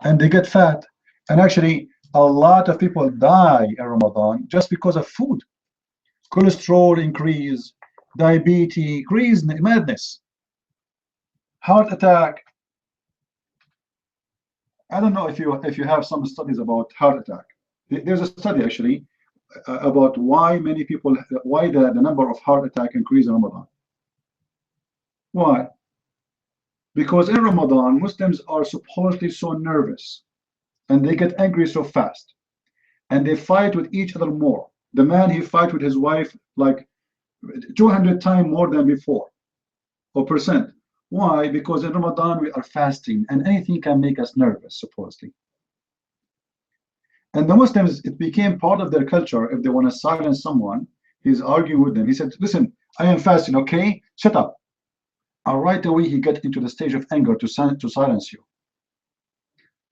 Speaker 5: and they get fat. And actually, a lot of people die in Ramadan just because of food. Cholesterol increase, diabetes increase, madness, heart attack. I don't know if you have some studies about heart attack. There's a study actually about why the number of heart attack increase in Ramadan. Why? Because in Ramadan, Muslims are supposedly so nervous, and they get angry so fast, and they fight with each other more. The man, he fight with his wife like 200 times more than before, or percent. Why? Because in Ramadan we are fasting, and anything can make us nervous, supposedly. And the Muslims, it became part of their culture. If they want to silence someone, he's arguing with them. He said, listen, I am fasting, okay? Shut up. And right away, he got into the stage of anger to silence you.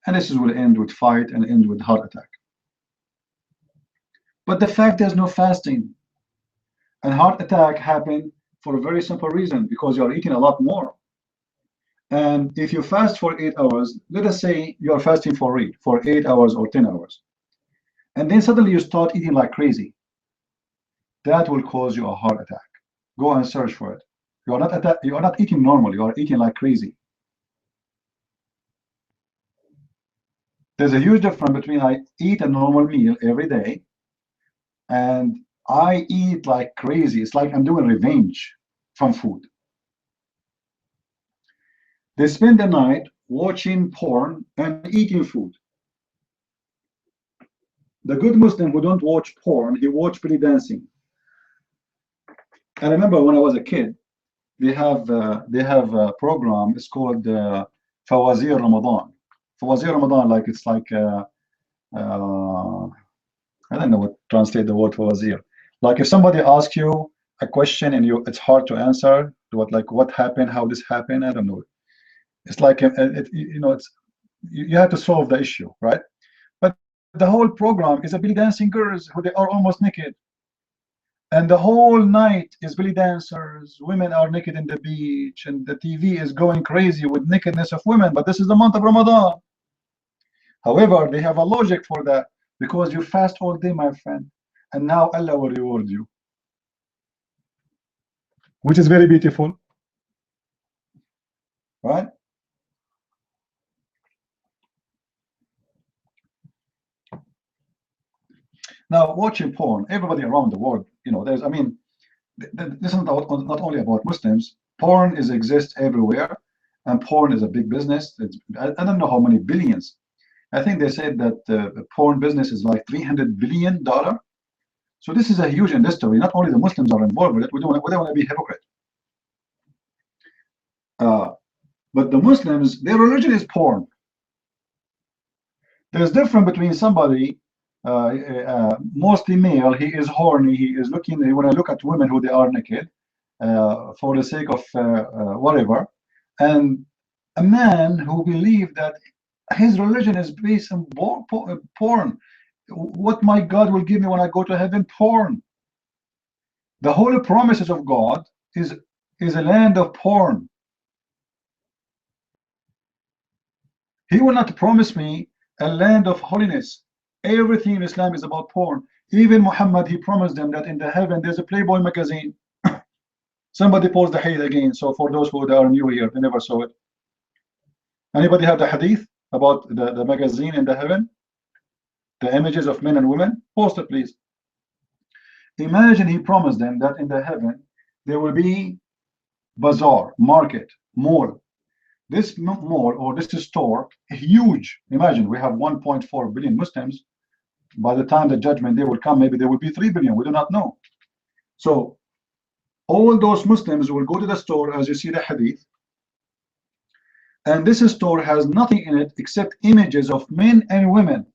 Speaker 5: And this will end with fight and end with heart attack. But the fact there's no fasting, and heart attack happen for a very simple reason, because you are eating a lot more. And if you fast for 8 hours, let us say you are fasting for 8 hours or 10 hours, and then suddenly you start eating like crazy, that will cause you a heart attack. Go and search for it. You are not eating normally, you are eating like crazy. There's a huge difference between I eat a normal meal every day and I eat like crazy. It's like I'm doing revenge from food. They spend the night watching porn and eating food. The good Muslim who don't watch porn, he watch belly dancing. I remember when I was a kid, they have a program. It's called Fawazir Ramadan. Fawazir Ramadan, like it's like I don't know what translate the word Fawazir. Like if somebody asks you a question and it's hard to answer, what happened, how this happened, I don't know. It's like you have to solve the issue, right? But the whole program is a belly dancing girls who they are almost naked. And the whole night is belly dancers. Women are naked in the beach, and the TV is going crazy with nakedness of women. But this is the month of Ramadan. However, they have a logic for that, because you fast all day, my friend, and now Allah will reward you, which is very beautiful, right? Now, watching porn, everybody around the world, there's, I mean, this is not only about Muslims. Porn exists everywhere, and porn is a big business. I don't know how many billions. I think they said that the porn business is like $300 billion. So this is a huge industry. Not only the Muslims are involved with it, we don't want to be hypocrite. But the Muslims, their religion is porn. There's difference between somebody, mostly male, he is horny, he is looking, he want to look at women who they are naked, for the sake of whatever, and a man who believes that his religion is based on porn. What my God will give me when I go to heaven? Porn. The holy promises of God is a land of porn. He will not promise me a land of holiness. Everything in Islam is about porn. Even Muhammad, he promised them that in the heaven there's a Playboy magazine. Somebody posted the hadith again, so for those who are new here, they never saw it. Anybody have the hadith about the magazine in the heaven? The images of men and women? Post it, please. Imagine he promised them that in the heaven there will be bazaar, market, mall. This mall or this store, huge. Imagine we have 1.4 billion Muslims. By the time the judgment day will come, maybe there will be 3 billion. We do not know. So all those Muslims will go to the store, as you see the hadith, and this store has nothing in it except images of men and women,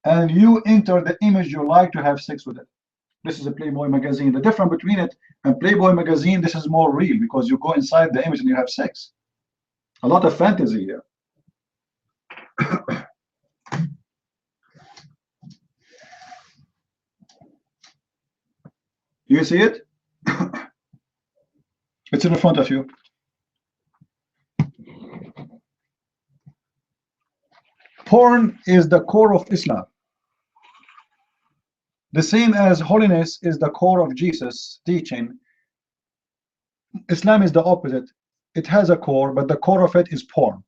Speaker 5: and you enter the image you like to have sex with it. This is a Playboy magazine. The difference between it and Playboy magazine, this is more real because you go inside the image and you have sex. A lot of fantasy here. You see it? It's in front of you. Porn is the core of Islam. The same as holiness is the core of Jesus' teaching. Islam is the opposite. It has a core, but the core of it is porn.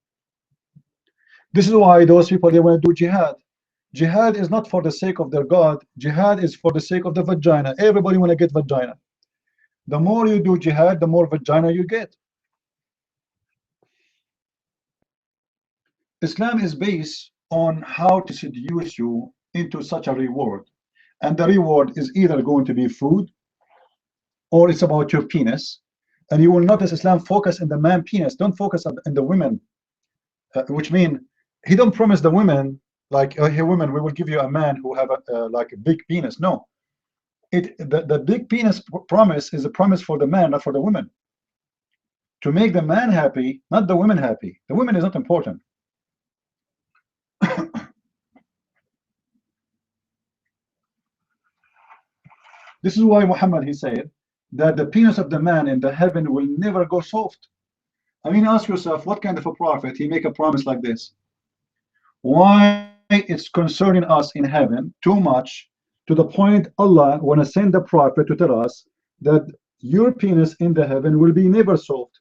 Speaker 5: This is why those people, they want to do jihad. Jihad is not for the sake of their God. Jihad is for the sake of the vagina. Everybody want to get vagina. The more you do jihad, the more vagina you get. Islam is based on how to seduce you into such a reward. And the reward is either going to be food or it's about your penis. And you will notice Islam focus on the man penis, don't focus on the women, which mean he don't promise the women like, oh, hey women, we will give you a man who have like a big penis. No, the big penis promise is a promise for the man, not for the women. To make the man happy, not the women happy. The women is not important. This is why Muhammad, he said that the penis of the man in the heaven will never go soft. I mean, ask yourself, what kind of a prophet he make a promise like this? Why it's concerning us in heaven too much to the point Allah want to send the prophet to tell us that your penis in the heaven will be never soft?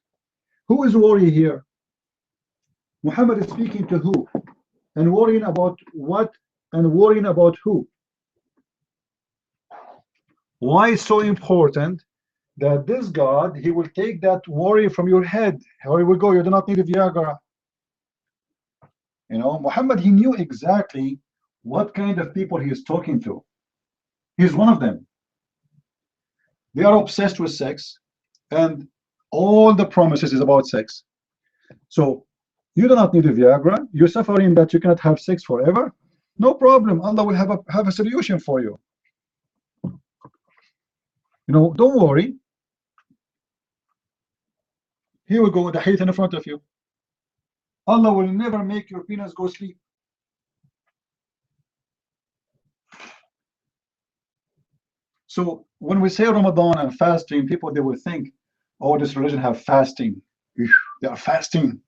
Speaker 5: Who is worried here? Muhammad is speaking to who? And worrying about what? And worrying about who? Why it's so important that this God, he will take that worry from your head. Where you will go, you do not need a Viagra. You know, Muhammad, he knew exactly what kind of people he is talking to. He's one of them. They are obsessed with sex, and all the promises is about sex. So you do not need a Viagra. You're suffering that you cannot have sex forever. No problem. Allah will have a solution for you. You know, don't worry. Here we go with the hadith in front of you. Allah will never make your penis go sleep. So when we say Ramadan and fasting, people, they will think, oh, this religion have fasting. They are fasting.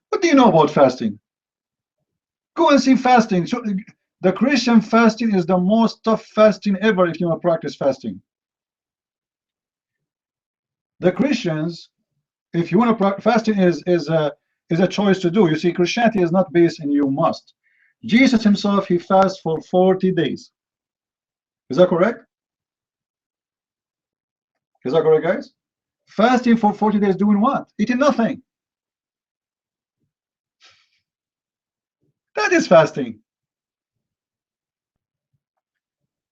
Speaker 5: What do you know about fasting? Go and see fasting. So the Christian fasting is the most tough fasting ever if you want to practice fasting. The Christians, if you want to practice fasting, is a choice to do. You see, Christianity is not based in you must. Jesus himself, he fasts for 40 days. Is that correct? Is that correct, guys? Fasting for 40 days doing what? Eating nothing. That is fasting.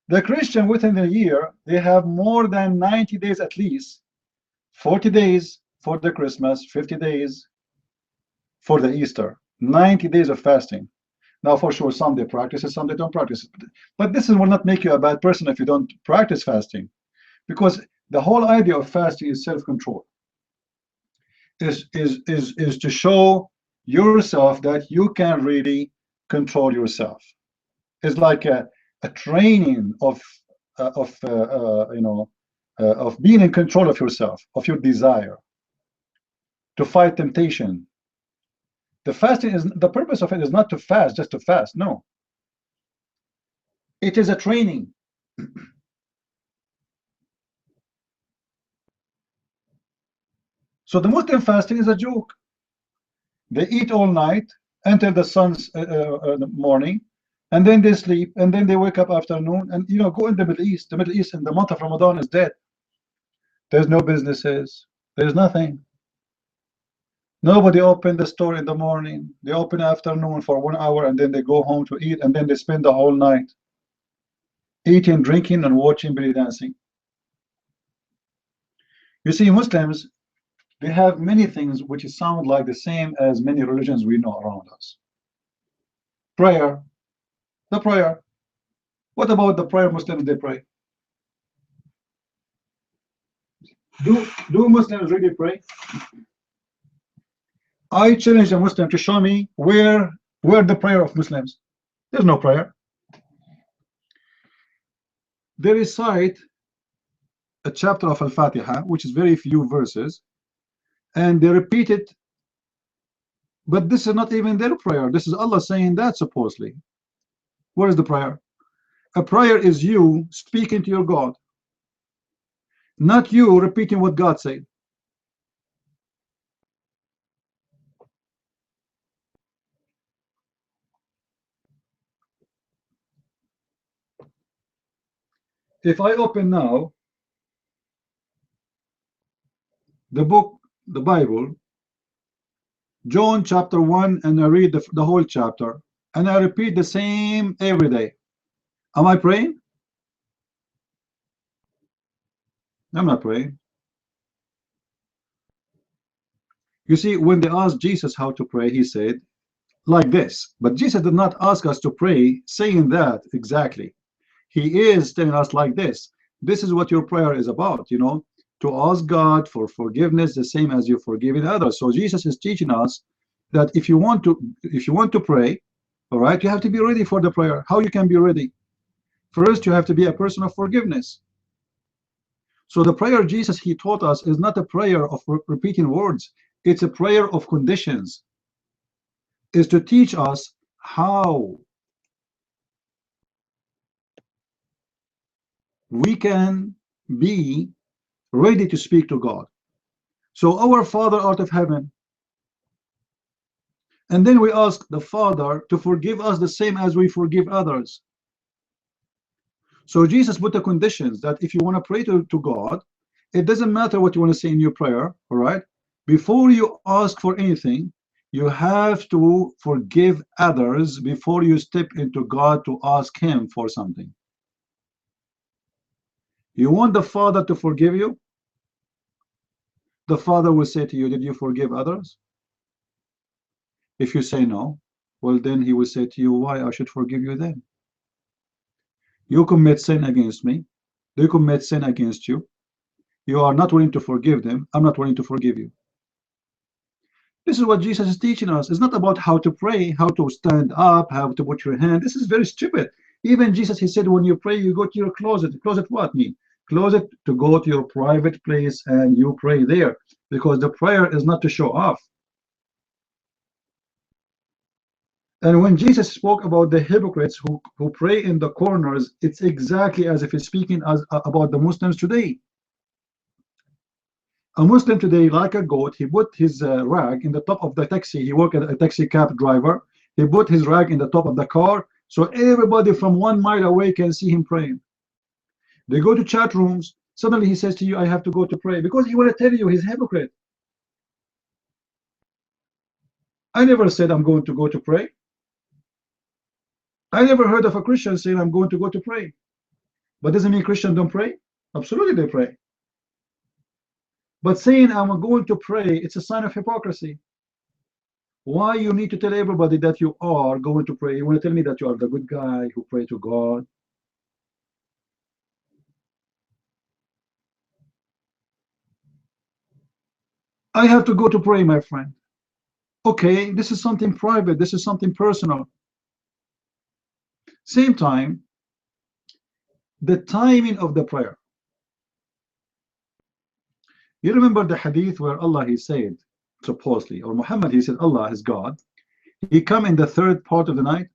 Speaker 5: The Christian within the year, they have more than 90 days at least. 40 days for the Christmas, 50 days for the Easter. 90 days of fasting. Now, for sure, some they practice it, some they don't practice it. But this will not make you a bad person if you don't practice fasting. Because the whole idea of fasting is self-control. Is to show yourself that you can really control yourself. It's like a training of being in control of yourself, of your desire, to fight temptation. The fasting is, the purpose of it is not to fast just to fast. No, it is a training. So the Muslim fasting is a joke. They eat all night until the sun's morning, and then they sleep, and then they wake up afternoon, and go in the Middle East. The Middle East in the month of Ramadan is dead. There's no businesses. There's nothing. Nobody open the store in the morning. They open afternoon for 1 hour, and then they go home to eat, and then they spend the whole night eating, drinking, and watching belly dancing. You see, Muslims, they have many things which sound like the same as many religions we know around us. Prayer, the prayer. What about the prayer Muslims they pray? Do Muslims really pray? I challenge a Muslim to show me where the prayer of Muslims. There's no prayer. They recite a chapter of Al-Fatiha, which is very few verses, and they repeat it, but this is not even their prayer. This is Allah saying that supposedly. Where is the prayer? A prayer is you speaking to your God, not you repeating what God said. If I open now the book, the Bible, John chapter 1, and I read the whole chapter, and I repeat the same every day, am I praying? I'm not praying. You see, when they asked Jesus how to pray, he said like this, but Jesus did not ask us to pray saying that exactly. He is telling us like this. This is what your prayer is about, to ask God for forgiveness the same as you're forgiving others. So Jesus is teaching us that if you want to pray, all right, you have to be ready for the prayer. How you can be ready? First, you have to be a person of forgiveness. So the prayer Jesus he taught us is not a prayer of repeating words. It's a prayer of conditions. Is to teach us how we can be ready to speak to God. So our Father art of heaven, and then we ask the Father to forgive us the same as we forgive others. So Jesus put the conditions that if you want to pray to God, it doesn't matter what you want to say in your prayer, all right? Before you ask for anything, you have to forgive others before you step into God to ask him for something. You want the Father to forgive you? The Father will say to you, did you forgive others? If you say no, well, then he will say to you, why I should forgive you then? You commit sin against me. They commit sin against you. You are not willing to forgive them. I'm not willing to forgive you. This is what Jesus is teaching us. It's not about how to pray, how to stand up, how to put your hand. This is very stupid. Even Jesus, he said, when you pray, you go to your closet. Closet what mean? Closet to go to your private place and you pray there, because the prayer is not to show off. And when Jesus spoke about the hypocrites who pray in the corners, it's exactly as if he's speaking about the Muslims today. A Muslim today, like a goat, he put his rag in the top of the taxi. He worked as a taxi cab driver. He put his rag in the top of the car, so everybody from 1 mile away can see him praying. They go to chat rooms Suddenly he says to you, I have to go to pray, because he want to tell you he's a hypocrite. I never said I'm going to go to pray. I never heard of a Christian saying I'm going to go to pray. But doesn't mean Christians don't pray. Absolutely they pray. But saying I'm going to pray, it's a sign of hypocrisy. Why you need to tell everybody that you are going to pray? You want to tell me that you are the good guy who pray to God? I have to go to pray, my friend. Okay, this is something private. This is something personal. Same time, the timing of the prayer. You remember the hadith where Allah, he said, supposedly, or Muhammad, he said, Allah is God. He come in the third part of the night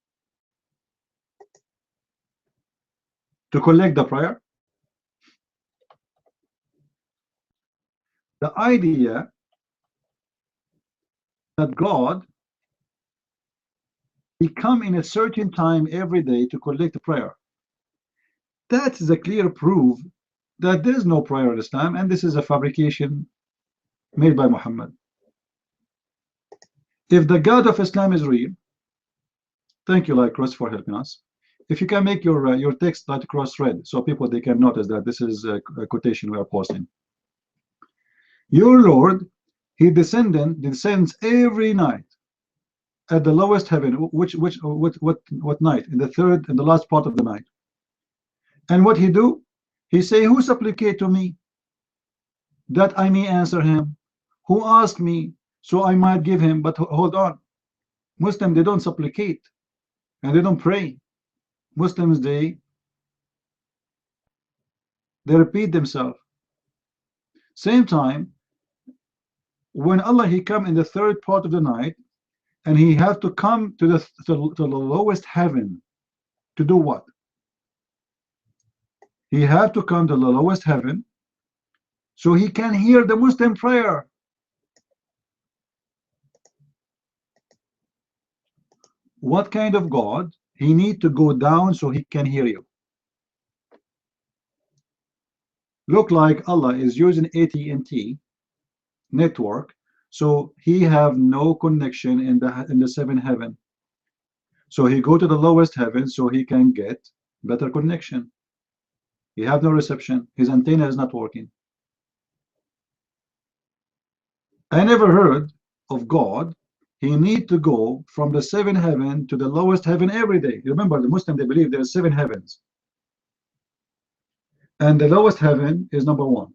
Speaker 5: to collect the prayer. The idea that God, he come in a certain time every day to collect the prayer. That is a clear proof that there is no prayer in Islam, and this is a fabrication made by Muhammad. If the God of Islam is real, thank you, like Cross, for helping us. If you can make your text like cross red, so people they can notice that this is a quotation we are posting. Your Lord, he descends every night at the lowest heaven. What night? In the third and the last part of the night. And what he do? He say, who supplicate to me that I may answer him? Who ask me so I might give him? But hold on, Muslims, they don't supplicate and they don't pray. Muslims, they repeat themselves. Same time, when Allah, he come in the third part of the night, and he have to come to the lowest heaven to do what? He have to come to the lowest heaven so he can hear the Muslim prayer. What kind of God? He need to go down so he can hear you. Look like Allah is using AT&T network, so he have no connection in the seventh heaven. So he go to the lowest heaven so he can get better connection. He have no reception. His antenna is not working. I never heard of God. He need to go from the seventh heaven to the lowest heaven every day. Remember, the Muslim, they believe there are 7 heavens, and the lowest heaven is number 1.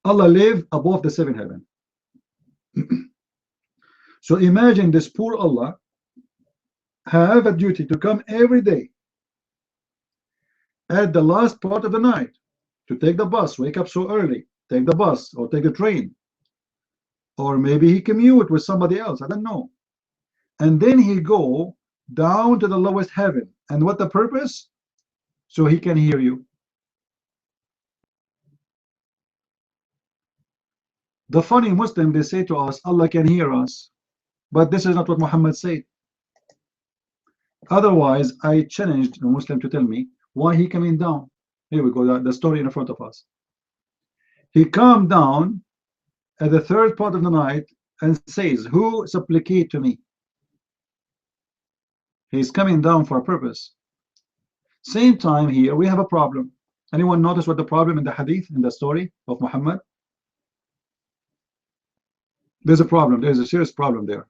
Speaker 5: Allah live above the 7th heaven. So imagine this poor Allah have a duty to come every day at the last part of the night to take the bus, wake up so early, take the bus or take the train, or maybe he commute with somebody else, I don't know, and then he go down to the lowest heaven. And what the purpose? So he can hear you. The funny Muslim, they say to us, Allah can hear us, but this is not what Muhammad said. Otherwise, I challenged a Muslim to tell me why he coming down. Here we go, the story in front of us. He come down at the third part of the night and says, who supplicate to me? He's coming down for a purpose. Same time here, we have a problem. Anyone notice what the problem in the hadith, in the story of Muhammad? There's a problem. There's a serious problem there.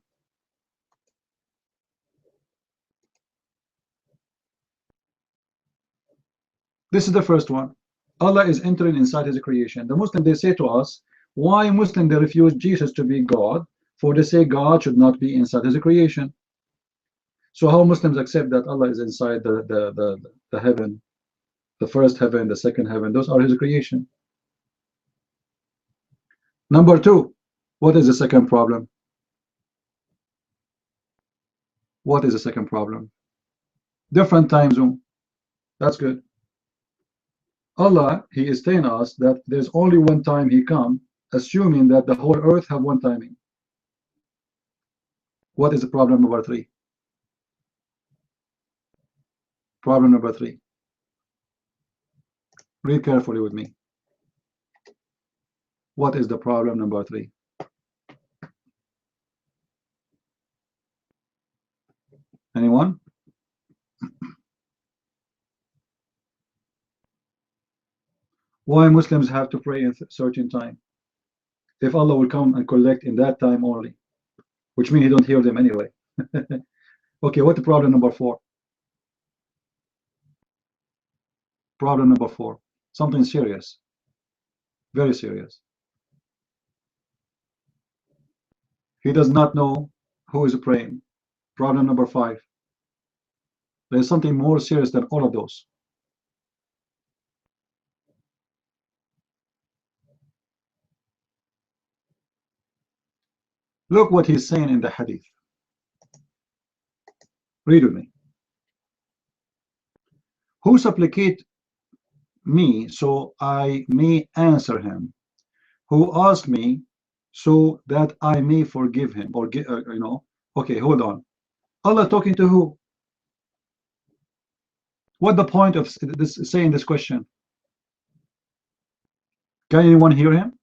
Speaker 5: This is the first one. Allah is entering inside his creation. The Muslim, they say to us, why Muslim they refuse Jesus to be God? For they say God should not be inside his creation. So how Muslims accept that Allah is inside the heaven, the first heaven, the second heaven? Those are his creation. Number 2, what is the second problem? What is the second problem? Different time zone. That's good. Allah, he is telling us that there's only one time he come, assuming that the whole earth have one timing. What is the problem number 3? Problem number 3. Read carefully with me. What is the problem number 3? Anyone? Why Muslims have to pray in certain time? If Allah will come and collect in that time only, which means He don't hear them anyway. Okay, what the problem number 4? Problem number 4. Something serious. Very serious. He does not know who is praying. Problem number 5. There's something more serious than all of those. Look what he's saying in the hadith. Read with me. Who supplicate me so I may answer him, who ask me so that I may forgive him, or you know. Okay, hold on. Allah talking to who? What the point of this saying this question? Can anyone hear him?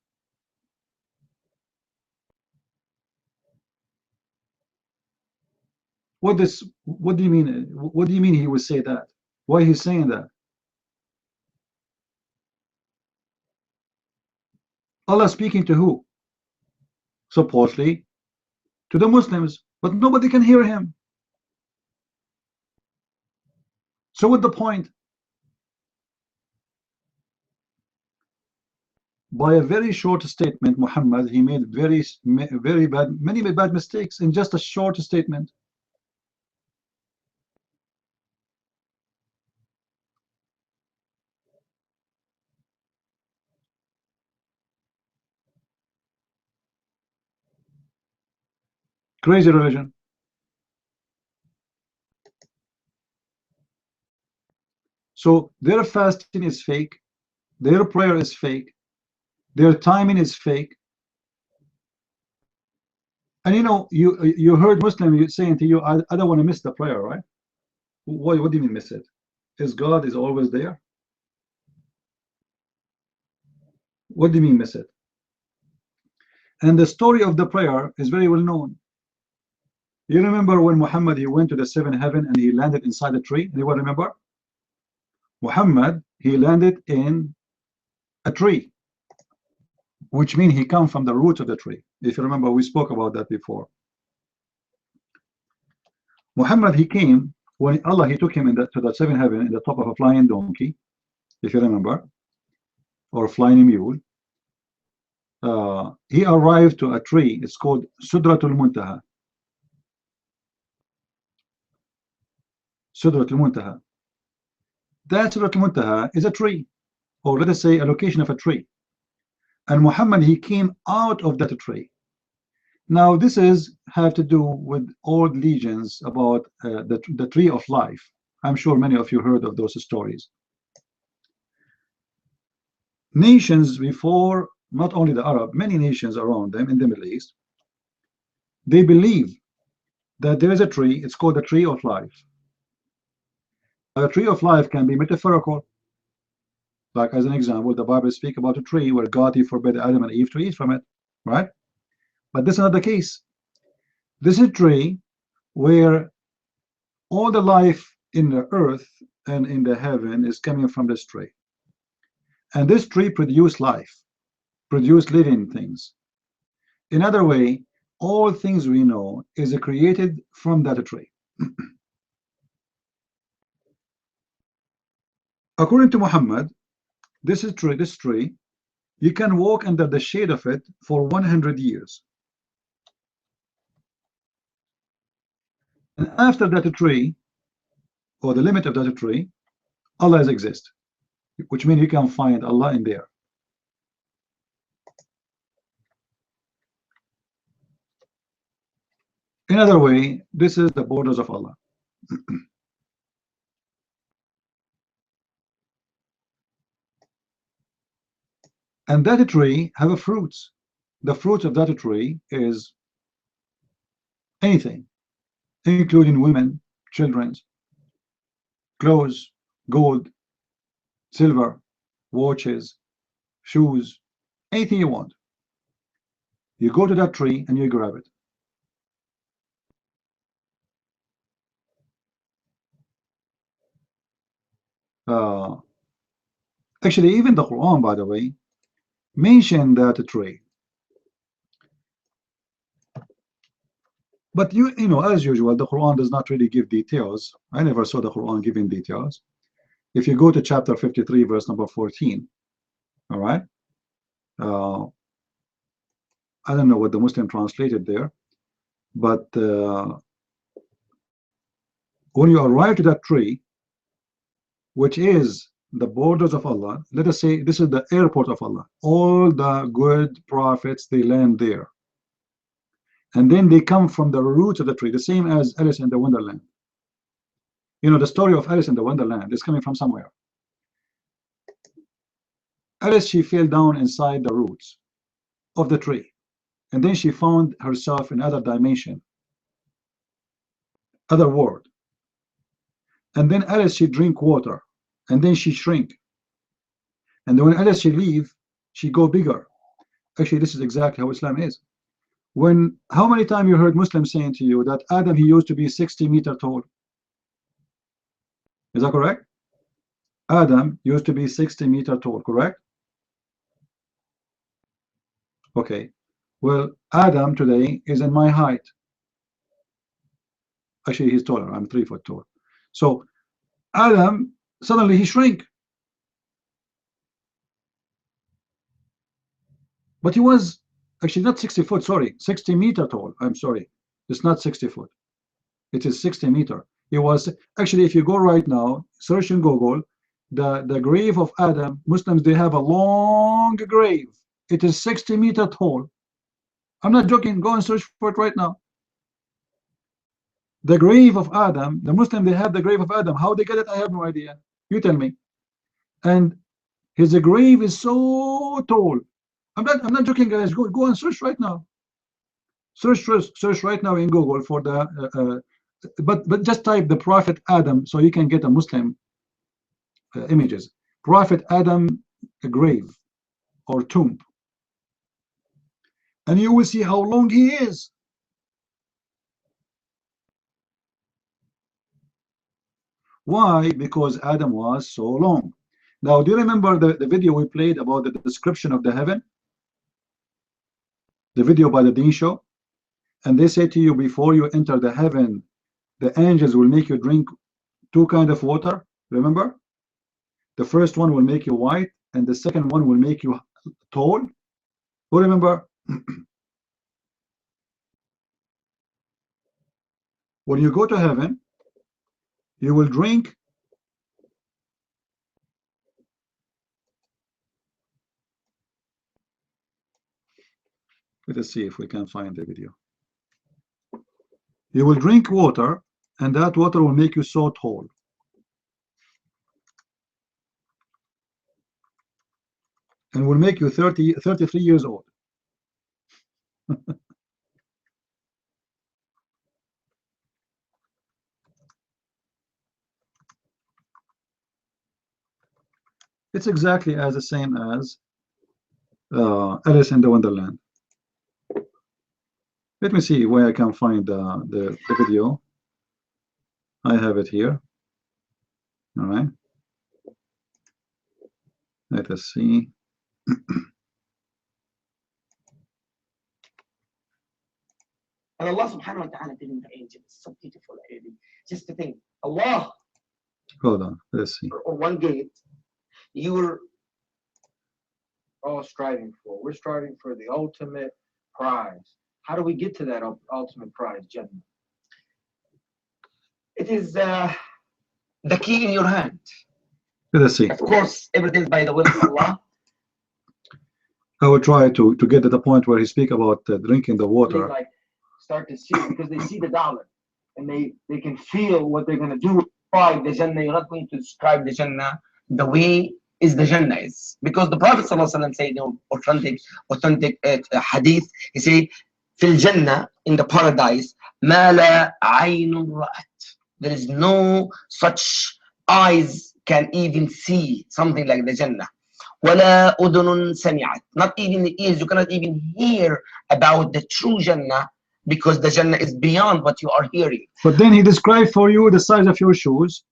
Speaker 5: What do you mean? What do you mean he would say that? Why he's saying that? Allah speaking to who? Supposedly to the Muslims, but nobody can hear him. So what's the point? By a very short statement, Muhammad, he made many bad mistakes in just a short statement. Crazy religion. So their fasting is fake, their prayer is fake, their timing is fake. And you know, you heard Muslim saying to you, I don't want to miss the prayer, right? What do you mean miss it? Is God is always there? What do you mean miss it? And the story of the prayer is very well known. You remember when Muhammad, he went to the 7th heaven and he landed inside a tree? Anyone remember? Muhammad, he landed in a tree, which means he come from the root of the tree. If you remember, we spoke about that before. Muhammad, he came when Allah, he took him to the 7th heaven in the top of a flying donkey, if you remember, or flying mule. He arrived to a tree. It's called Sudratul Muntaha. Sudratul Muntaha. That Sudratul Muntaha is a tree, or let us say a location of a tree. And Muhammad, he came out of that tree. Now this have to do with old legends about the tree of life. I'm sure many of you heard of those stories. Nations before, not only the Arab, many nations around them in the Middle East, they believe that there is a tree. It's called the tree of life. A tree of life can be metaphorical. Like as an example, the Bible speaks about a tree where God, he forbade Adam and Eve to eat from it, right? But this is not the case. This is a tree where all the life in the earth and in the heaven is coming from this tree. And this tree produces life, produce living things. In other way, all things we know is created from that tree. According to Muhammad, this tree, you can walk under the shade of it for 100 years. And after that tree, or the limit of that tree, Allah exists, which means you can find Allah in there. In other way, this is the borders of Allah. And that tree have a fruits. The fruit of that tree is anything, including women, children, clothes, gold, silver, watches, shoes, anything you want. You go to that tree and you grab it. Actually, even the Quran, by the way, mentioned that tree. But you know, as usual, the Quran does not really give details. I never saw the Quran giving details. If you go to chapter 53, verse number 14, all right, I don't know what the Muslim translated there, but when you arrive to that tree, which is the borders of Allah, let us say this is the airport of Allah, all the good prophets, they land there, and then they come from the roots of the tree, the same as Alice in the Wonderland. You know, the story of Alice in the Wonderland is coming from somewhere. Alice, she fell down inside the roots of the tree, and then she found herself in other dimension, other world. And then Alice, she drink water, and then she shrink. And then when Alice, she leave, she go bigger. Actually, this is exactly how Islam is. How many times you heard Muslims saying to you that Adam, he used to be 60 meters tall? Is that correct? Adam used to be 60 meters tall, correct? Okay. Well, Adam today is in my height. Actually, he's taller. I'm 3 foot tall. So Adam, suddenly he shrank. But he was actually not 60 foot, sorry, 60 meter tall. I'm sorry. It's not 60 foot. It is 60 meter. It was actually, if you go right now, search in Google, the grave of Adam, Muslims, they have a long grave. It is 60 meter tall. I'm not joking. Go and search for it right now. The grave of Adam, the Muslim, they have the grave of Adam. How they get it, I have no idea. You tell me. And his grave is so tall. I'm not joking, guys. Go and search right now. Search right now in Google for the but just type the Prophet Adam so you can get a Muslim images. Prophet Adam grave or tomb, and you will see how long he is. Why? Because Adam was so long. Now, do you remember the video we played about the description of the heaven? The video by the Dean Show? And they say to you, before you enter the heaven, the angels will make you drink 2 kinds of water. Remember? The first one will make you white, and the second one will make you tall. Who remember? When you go to heaven, you will drink let us see if we can find the video. You will drink water, and that water will make you so tall. And will make you 33 years old. It's exactly as the same as Alice in the Wonderland. Let me see where I can find the video. I have it here. All right. Let us see.
Speaker 8: And Allah subhanahu wa ta'ala telling the angels, so beautiful, just to think, Allah.
Speaker 5: Hold on, let's see.
Speaker 8: Or one gate, you were all striving for. We're striving for the ultimate prize. How do we get to that ultimate prize, Jannah? It is the key in your hand.
Speaker 5: Let us see.
Speaker 8: Of course, everything's by the will of Allah.
Speaker 5: I will try to get to the point where he speak about drinking the water.
Speaker 8: They like start to see, because they see the dollar, and they can feel what they're going to do by the Jannah. You're not going to describe the Jannah the way is the Jannah is, because the Prophet ﷺ said in authentic hadith, he said, "Fil Jannah, in the paradise, ma la aynun ra'at." There is no such eyes can even see something like the Jannah. ولا أذن سمعت. Not even the ears, you cannot even hear about the true Jannah, because the Jannah is beyond what you are hearing.
Speaker 5: But then he described for you the size of your shoes.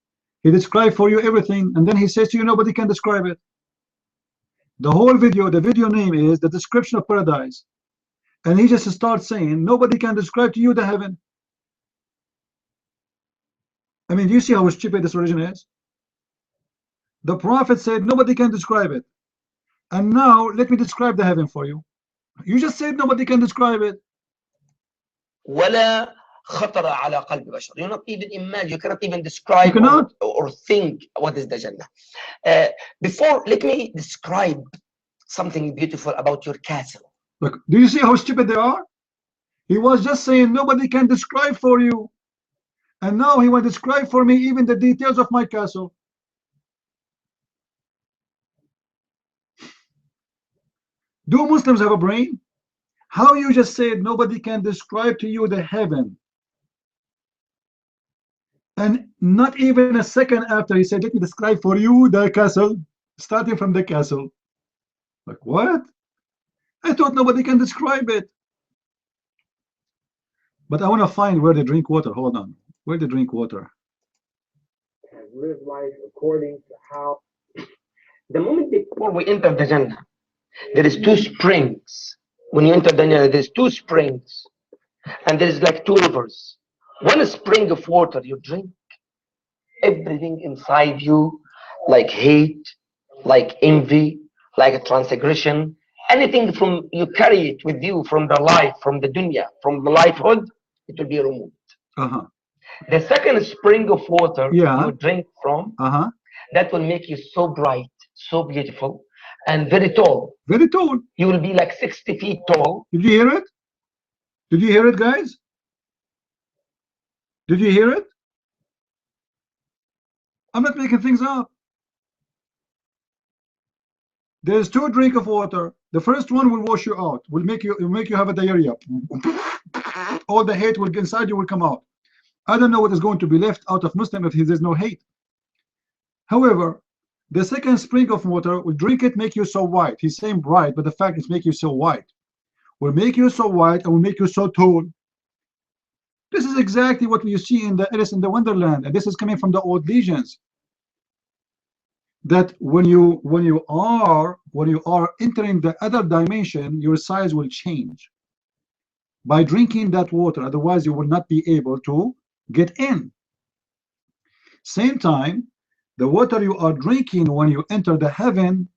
Speaker 5: He described for you everything, and then he says to you, nobody can describe it. The whole video, the video name is the description of paradise, and he just starts saying nobody can describe to you the heaven. I mean, do you see how stupid this religion is? The Prophet said nobody can describe it, and now let me describe the heaven for you. You just said nobody can describe it.
Speaker 8: ولا خطر على قلب بشر. You not even imagine, you cannot even describe
Speaker 5: You cannot.
Speaker 8: or think what is the Jannah. Before, let me describe something beautiful about your castle.
Speaker 5: Look, do you see how stupid they are? He was just saying nobody can describe for you, and now he will describe for me even the details of my castle. Do Muslims have a brain? How you just said nobody can describe to you the heaven, and not even a second after he said let me describe for you the castle, starting from the castle. Like, what? I thought nobody can describe it. But I want to find where they drink water. Hold on. Where they drink water?
Speaker 8: Live life according to how. The moment before we enter the Jannah, there is two springs. When you enter the Jannah, there's two springs, and there's like two rivers. One spring of water, you drink everything inside you, like hate, like envy, like a transgression, anything from you carry it with you from the life, from the dunya, from the lifehood, it will be removed. The second spring of water you drink from, that will make you so bright, so beautiful, and very tall.
Speaker 5: Very tall.
Speaker 8: You will be like 60 feet tall.
Speaker 5: Did you hear it? Did you hear it, guys? Did you hear it? I'm not making things up. There's two drink of water. The first one will wash you out, will make you have a diarrhea. All the hate will inside you will come out. I don't know what is going to be left out of Muslim if there's no hate. However, the second spring of water will drink it, make you so white. He's saying bright, but the fact is make you so white. Will make you so white and will make you so tall. This is exactly what we see in the Alice in the Wonderland, and this is coming from the old legends. That when you are entering the other dimension, your size will change by drinking that water. Otherwise, you will not be able to get in. Same time, the water you are drinking when you enter the heaven,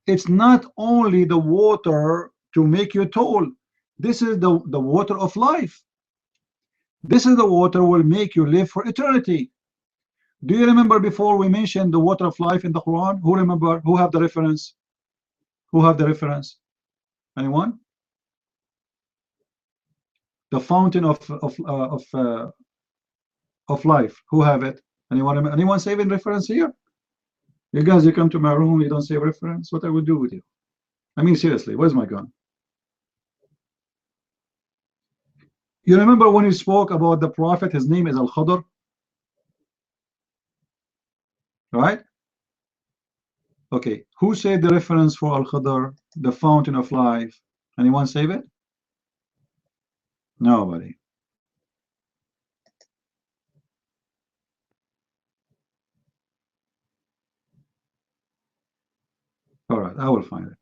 Speaker 5: it's not only the water to make you tall. This is the water of life. This is the water will make you live for eternity. Do you remember before we mentioned the water of life in the Quran? Who remember? Who have the reference? Who have the reference? Anyone? The fountain of life. Who have it? Anyone saving reference here? You guys, you come to my room, you don't say reference. What I would do with you? I mean, seriously, where's my gun? You remember when we spoke about the prophet? His name is Al-Khadr, right? Okay, who said the reference for Al-Khadr, the fountain of life? Anyone save it? Nobody. All right, I will find it.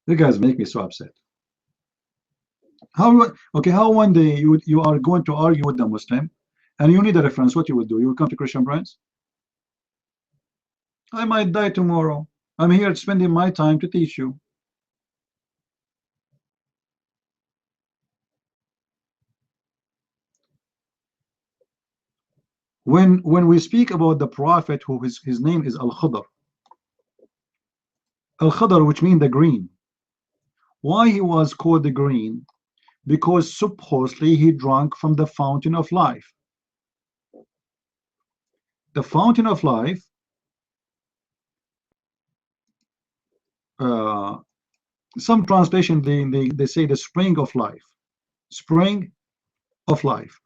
Speaker 5: You guys make me so upset. How one day you are going to argue with the Muslim and you need a reference, what you would do? You will come to Christian Prince? I might die tomorrow. I'm here spending my time to teach you. When we speak about the prophet, who his name is Al-Khadr. Al-Khadr, which means the green. Why he was called the green? Because supposedly he drank from the fountain of life. The fountain of life, some translation they say the spring of life. Spring of life.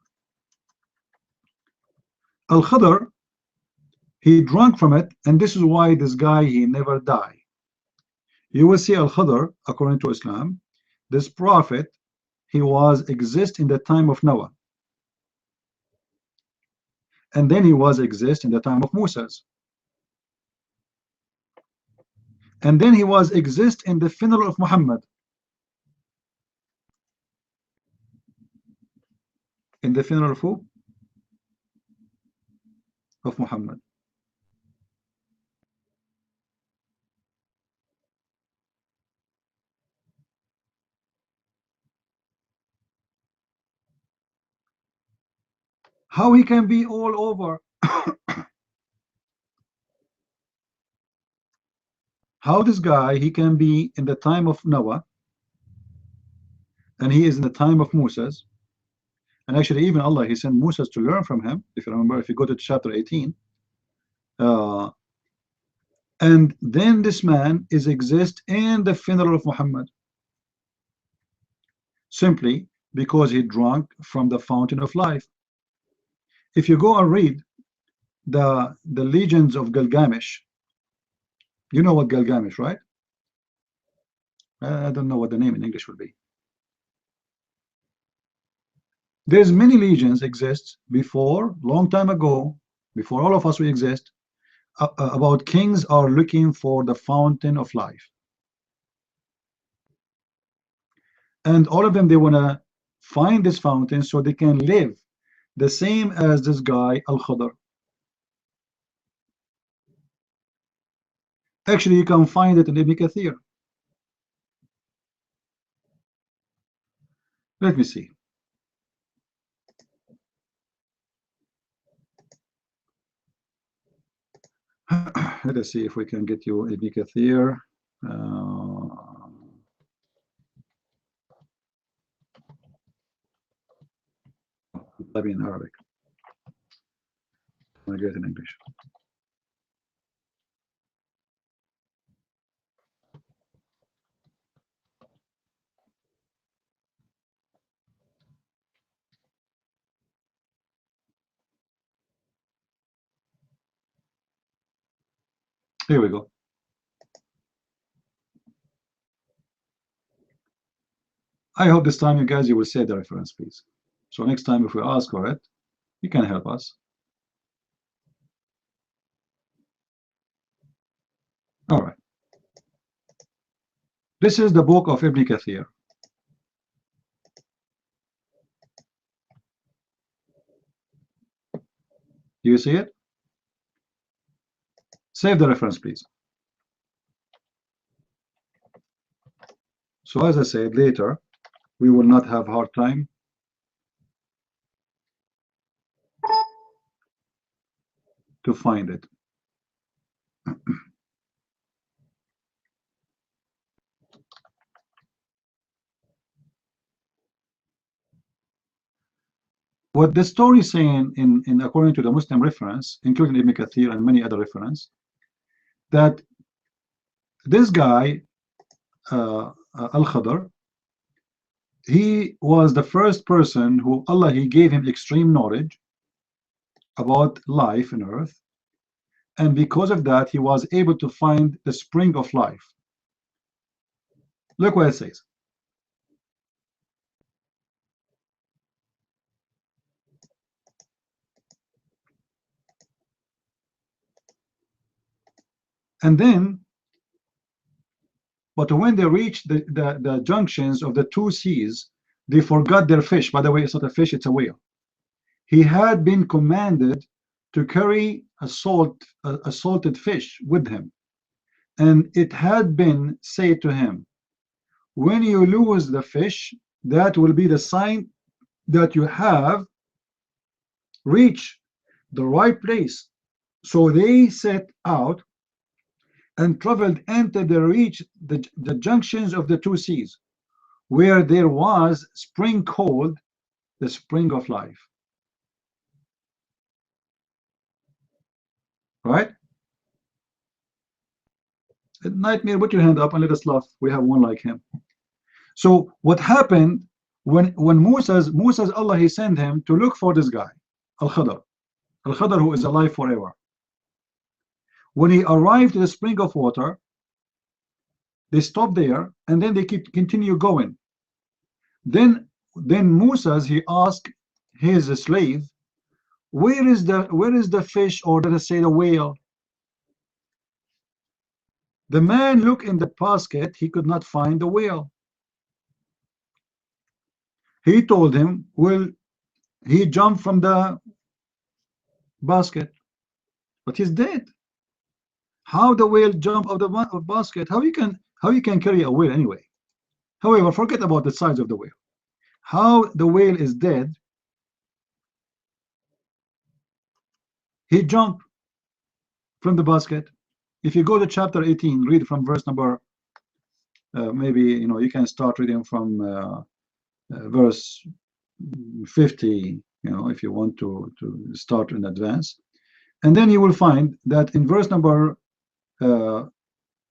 Speaker 5: Al-Khadr He drank from it, and this is why this guy, he never died. You will see Al-Khadr, according to Islam, this prophet, he was exist in the time of Noah, and then he was exist in the time of Moses, and then he was exist in the funeral of Muhammad, in the funeral of who? Of Muhammad. How he can be all over? How this guy, he can be in the time of Noah, and he is in the time of Moses, and actually even Allah, he sent Moses to learn from him, if you remember, if you go to chapter 18, and then this man is exist in the funeral of Muhammad, simply because he drank from the fountain of life. If you go and read the legends of Gilgamesh, you know what Gilgamesh, right? I don't know what the name in English would be. There's many legends exist before, long time ago, before all of us we exist, about kings are looking for the fountain of life, and all of them, they want to find this fountain so they can live the same as this guy Al-Khadr. Actually, you can find it in Ibn Kathir. Let me see. Let us see if we can get you Ibn Kathir. Maybe in Arabic. I get it in English. Here we go. I hope this time you guys, you will say the reference, please. So next time if we ask for it, you can help us. All right. This is the book of Ibn Kathir. Do you see it? Save the reference, please. So as I said, later we will not have hard time to find it. What the story is saying in according to the Muslim reference, including Ibn Kathir and many other reference, that this guy Al-Khadr, he was the first person who Allah, he gave him extreme knowledge about life on earth, and because of that he was able to find the spring of life. Look what it says. And then, but when they reached the junctions of the two seas, they forgot their fish. By the way, it's not a fish, it's a whale. He had been commanded to carry a salted fish with him, and it had been said to him, when you lose the fish, that will be the sign that you have reached the right place. So they set out and traveled until they reached the junctions of the two seas, where there was spring called the spring of life. Right? Nightmare, put your hand up and let us laugh. We have one like him. So what happened when Moses Allah, he sent him to look for this guy, Al-Khadr, who is alive forever. When he arrived to the spring of water, they stopped there, and then they continue going. Then Moses, he asked his slave, where is the fish, or let us say the whale? The man looked in the basket, he could not find the whale. He told him, well, he jumped from the basket, but he's dead. How the whale jump out of the basket? How you can carry a whale anyway? However, forget about the size of the whale. How the whale is dead? He jumped from the basket. If you go to chapter 18, read from verse number, maybe you can start reading from verse 50, if you want to start in advance, and then you will find that in verse number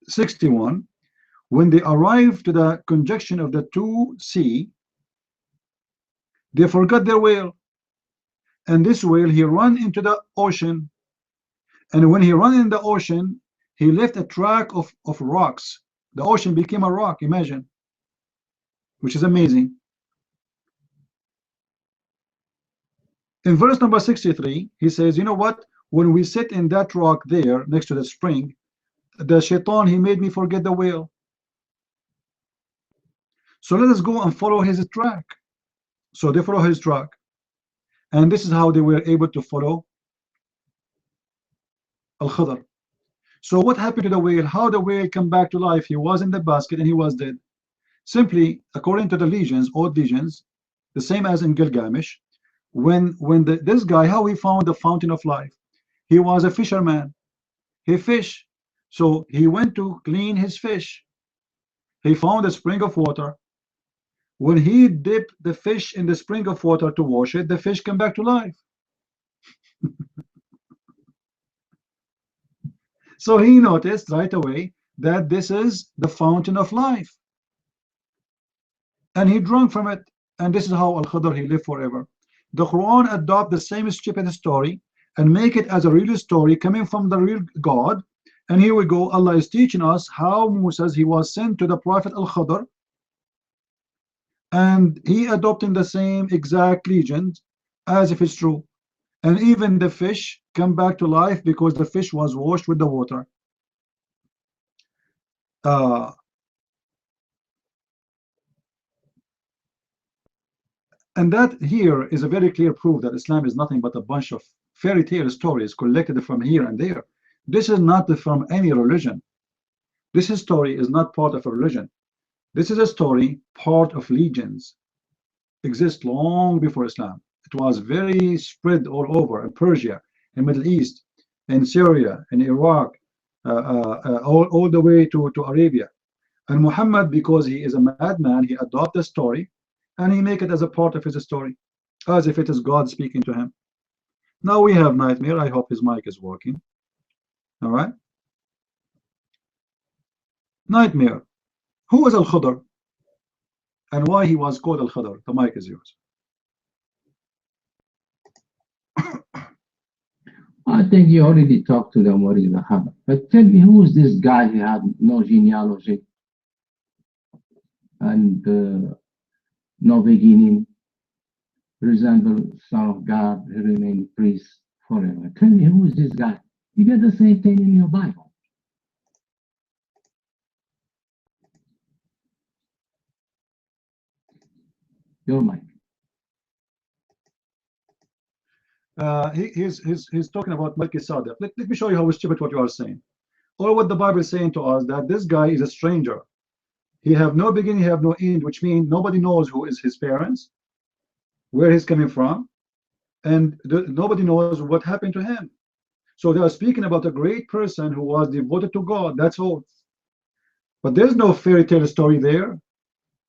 Speaker 5: 61, when they arrived to the conjunction of the two sea, they forgot their whale, and this whale, he ran into the ocean, and when he ran in the ocean, he left a track of rocks. The ocean became a rock, imagine, which is amazing. In verse number 63, he says, you know what? When we sit in that rock there next to the spring, the shaitan, he made me forget the whale. So let us go and follow his track. So they follow his track. And this is how they were able to follow Al-Khadr. So what happened to the whale? How the whale came back to life? He was in the basket and he was dead. Simply, according to the legends, old legends, the same as in Gilgamesh, when this guy, how he found the fountain of life? He was a fisherman. He fished. So he went to clean his fish. He found a spring of water. When he dipped the fish in the spring of water to wash it, the fish came back to life. So he noticed right away that this is the fountain of life. And he drank from it. And this is how Al-Khadr, he lived forever. The Quran adopt the same stupid story and make it as a real story coming from the real God. And here we go. Allah is teaching us how Moses, he was sent to the Prophet Al-Khadr, and he adopting the same exact legend as if it's true. And even the fish come back to life because the fish was washed with the water. And that here is a very clear proof that Islam is nothing but a bunch of fairy tale stories collected from here and there. This is not from any religion. This story is not part of a religion. This is a story, part of legends, exist long before Islam. It was very spread all over in Persia, in Middle East, in Syria, in Iraq, all the way to Arabia. And Muhammad, because he is a madman, he adopted the story and he make it as a part of his story, as if it is God speaking to him. Now we have Nightmare. I hope his mic is working. All right. Nightmare. Who is Al-Khadr and why he was called Al-Khadr? The mic is yours.
Speaker 4: I think you already talked to them what is the Khadr. But tell me, who is this guy who had no genealogy and no beginning, resemble Son of God, who remained priest forever? Tell me, who is this guy? You get the same thing in your Bible. Your mic.
Speaker 5: He's talking about Melchizedek. Let me show you how stupid what you are saying. Or what the Bible is saying to us, that this guy is a stranger. He have no beginning, he have no end, which means nobody knows who is his parents, where he's coming from, and nobody knows what happened to him. So they are speaking about a great person who was devoted to God. That's all. But there's no fairy tale story there.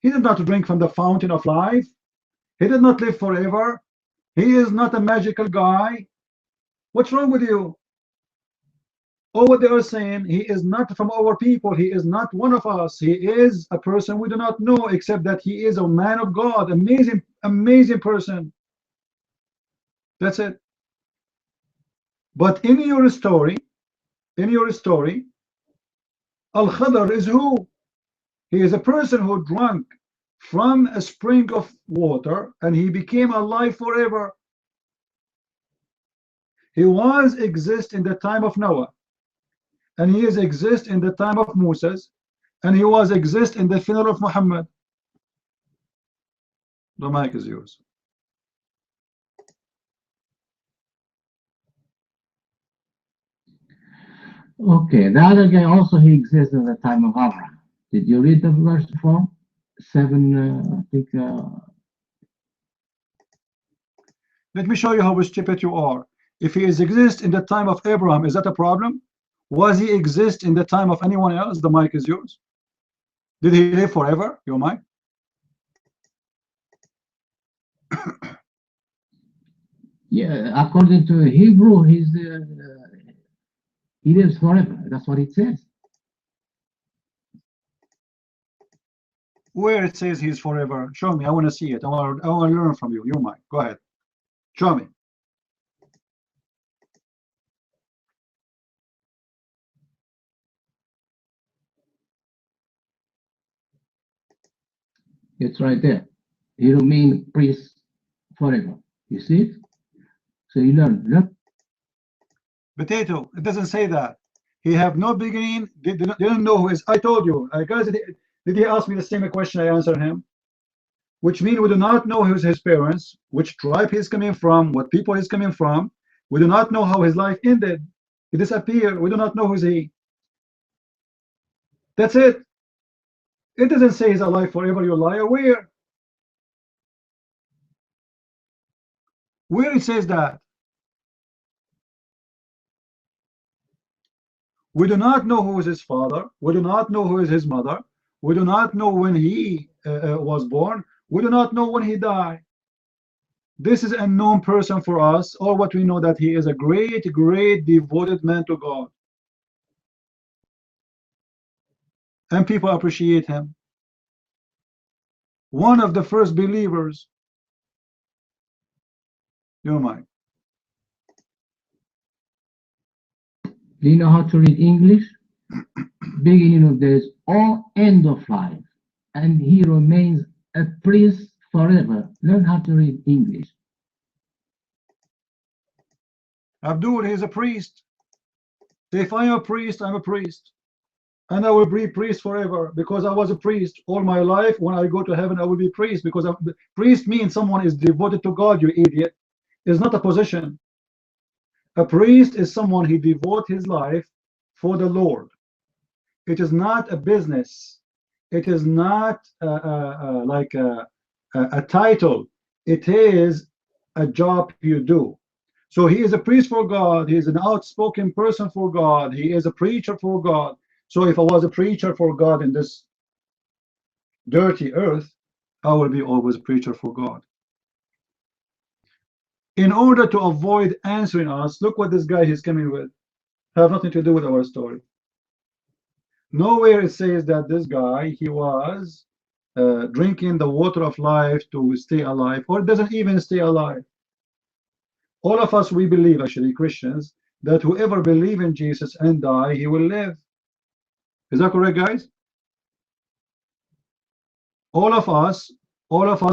Speaker 5: He did not drink from the fountain of life. He did not live forever. He is not a magical guy. What's wrong with you? Or what they are saying, he is not from our people. He is not one of us. He is a person we do not know, except that he is a man of God. Amazing, amazing person. That's it. But in your story, in your story, Al-Khadr is who? He is a person who drank from a spring of water and he became alive forever. He was exist in the time of Noah, and he is exist in the time of Moses, and he was exist in the funeral of Muhammad. The mic is yours.
Speaker 4: Okay, the other guy also, he exists in the time of Abraham. Did you read the verse 4? 7, I think.
Speaker 5: Let me show you how stupid you are. If he is exist in the time of Abraham, is that a problem? Was he exist in the time of anyone else? The mic is yours. Did he live forever? Your mic.
Speaker 4: Yeah, according to Hebrew, he lives forever. That's what it says.
Speaker 5: Where it says he's forever? Show me. I want to see it. I want to learn from you. Your mic. Go ahead. Show me.
Speaker 4: It's right there. He remain priest forever. You see it? So you learn. Look.
Speaker 5: Potato. It doesn't say that. He have no beginning. They didn't know who is. I told you. Guys, did he ask me the same question? I answered him. Which means we do not know who's his parents, which tribe he's coming from, what people he's coming from. We do not know how his life ended. He disappeared. We do not know who's he. That's it. It doesn't say he's alive forever, you liar. Where it says that? We do not know who is his father. We do not know who is his mother. We do not know when he was born. We do not know when he died. This is a known person for us. All what we know that he is a great, great devoted man to God. And people appreciate him. One of the first believers. Your mind.
Speaker 4: Do you know how to read English? Beginning of days or end of life. And he remains a priest forever. Learn how to read English.
Speaker 5: Abdul, he's a priest. If I'm a priest, I'm a priest. And I will be priest forever because I was a priest all my life. When I go to heaven, I will be priest because priest means someone is devoted to God, you idiot. It's not a position. A priest is someone who devotes his life for the Lord. It is not a business. It is not like a title. It is a job you do. So he is a priest for God. He is an outspoken person for God. He is a preacher for God. So if I was a preacher for God in this dirty earth, I will be always a preacher for God. In order to avoid answering us, look what this guy is coming with. Have nothing to do with our story. Nowhere it says that this guy, he was drinking the water of life to stay alive, or doesn't even stay alive. All of us, we believe, actually, Christians, that whoever believes in Jesus and die, he will live. Is that correct, guys? All of us,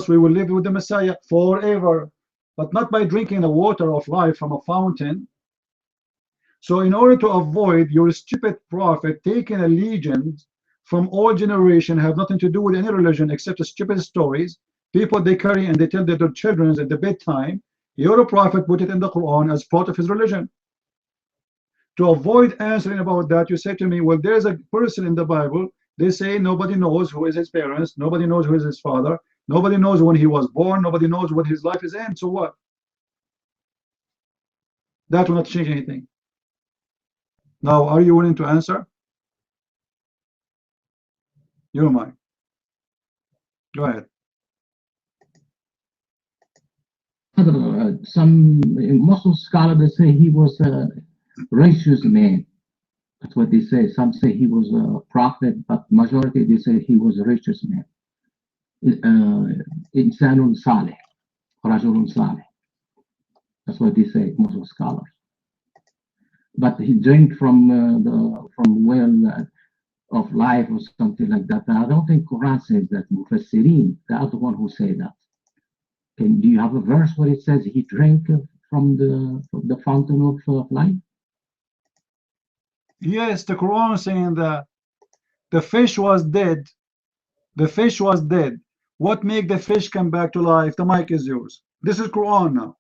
Speaker 5: we will live with the Messiah forever, but not by drinking the water of life from a fountain. So in order to avoid your stupid prophet taking allegiance from all generation, have nothing to do with any religion except the stupid stories, people they carry and they tell their children at the bedtime, your prophet put it in the Quran as part of his religion. To avoid answering about that, you say to me, well, there's a person in the Bible, they say nobody knows who is his parents, nobody knows who is his father, nobody knows when he was born, nobody knows what his life is in, so what? That will not change anything. Now, are you willing to answer? You're mine. Go ahead.
Speaker 4: Some Muslim scholars say he was a righteous man. That's what they say. Some say he was a prophet, but majority they say he was a righteous man. Insanun Saleh, Rajulun Saleh. That's what they say, Muslim scholars. but he drank from from well of life or something like that. I don't think Quran says that. Mufassirin, the other one who say that. Do you have a verse where it says he drank from the fountain of life?
Speaker 5: Yes, the Quran is saying that the fish was dead. The fish was dead. What made the fish come back to life? The mic is yours. This is Quran now.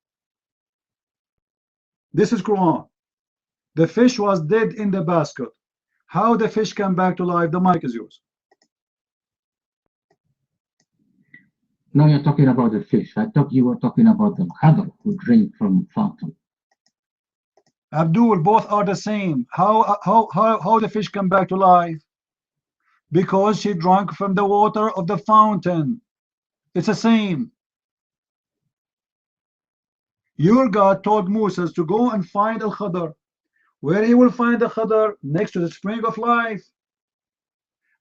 Speaker 5: This is Quran. The fish was dead in the basket. How the fish come back to life? The mic is yours.
Speaker 4: No, you're talking about the fish. I thought you were talking about the Khadr who drink from fountain.
Speaker 5: Abdul, both are the same. How the fish come back to life? Because she drank from the water of the fountain. It's the same. Your God told Moses to go and find Al-Khadr. Where he will find the Khadr? Next to the spring of life.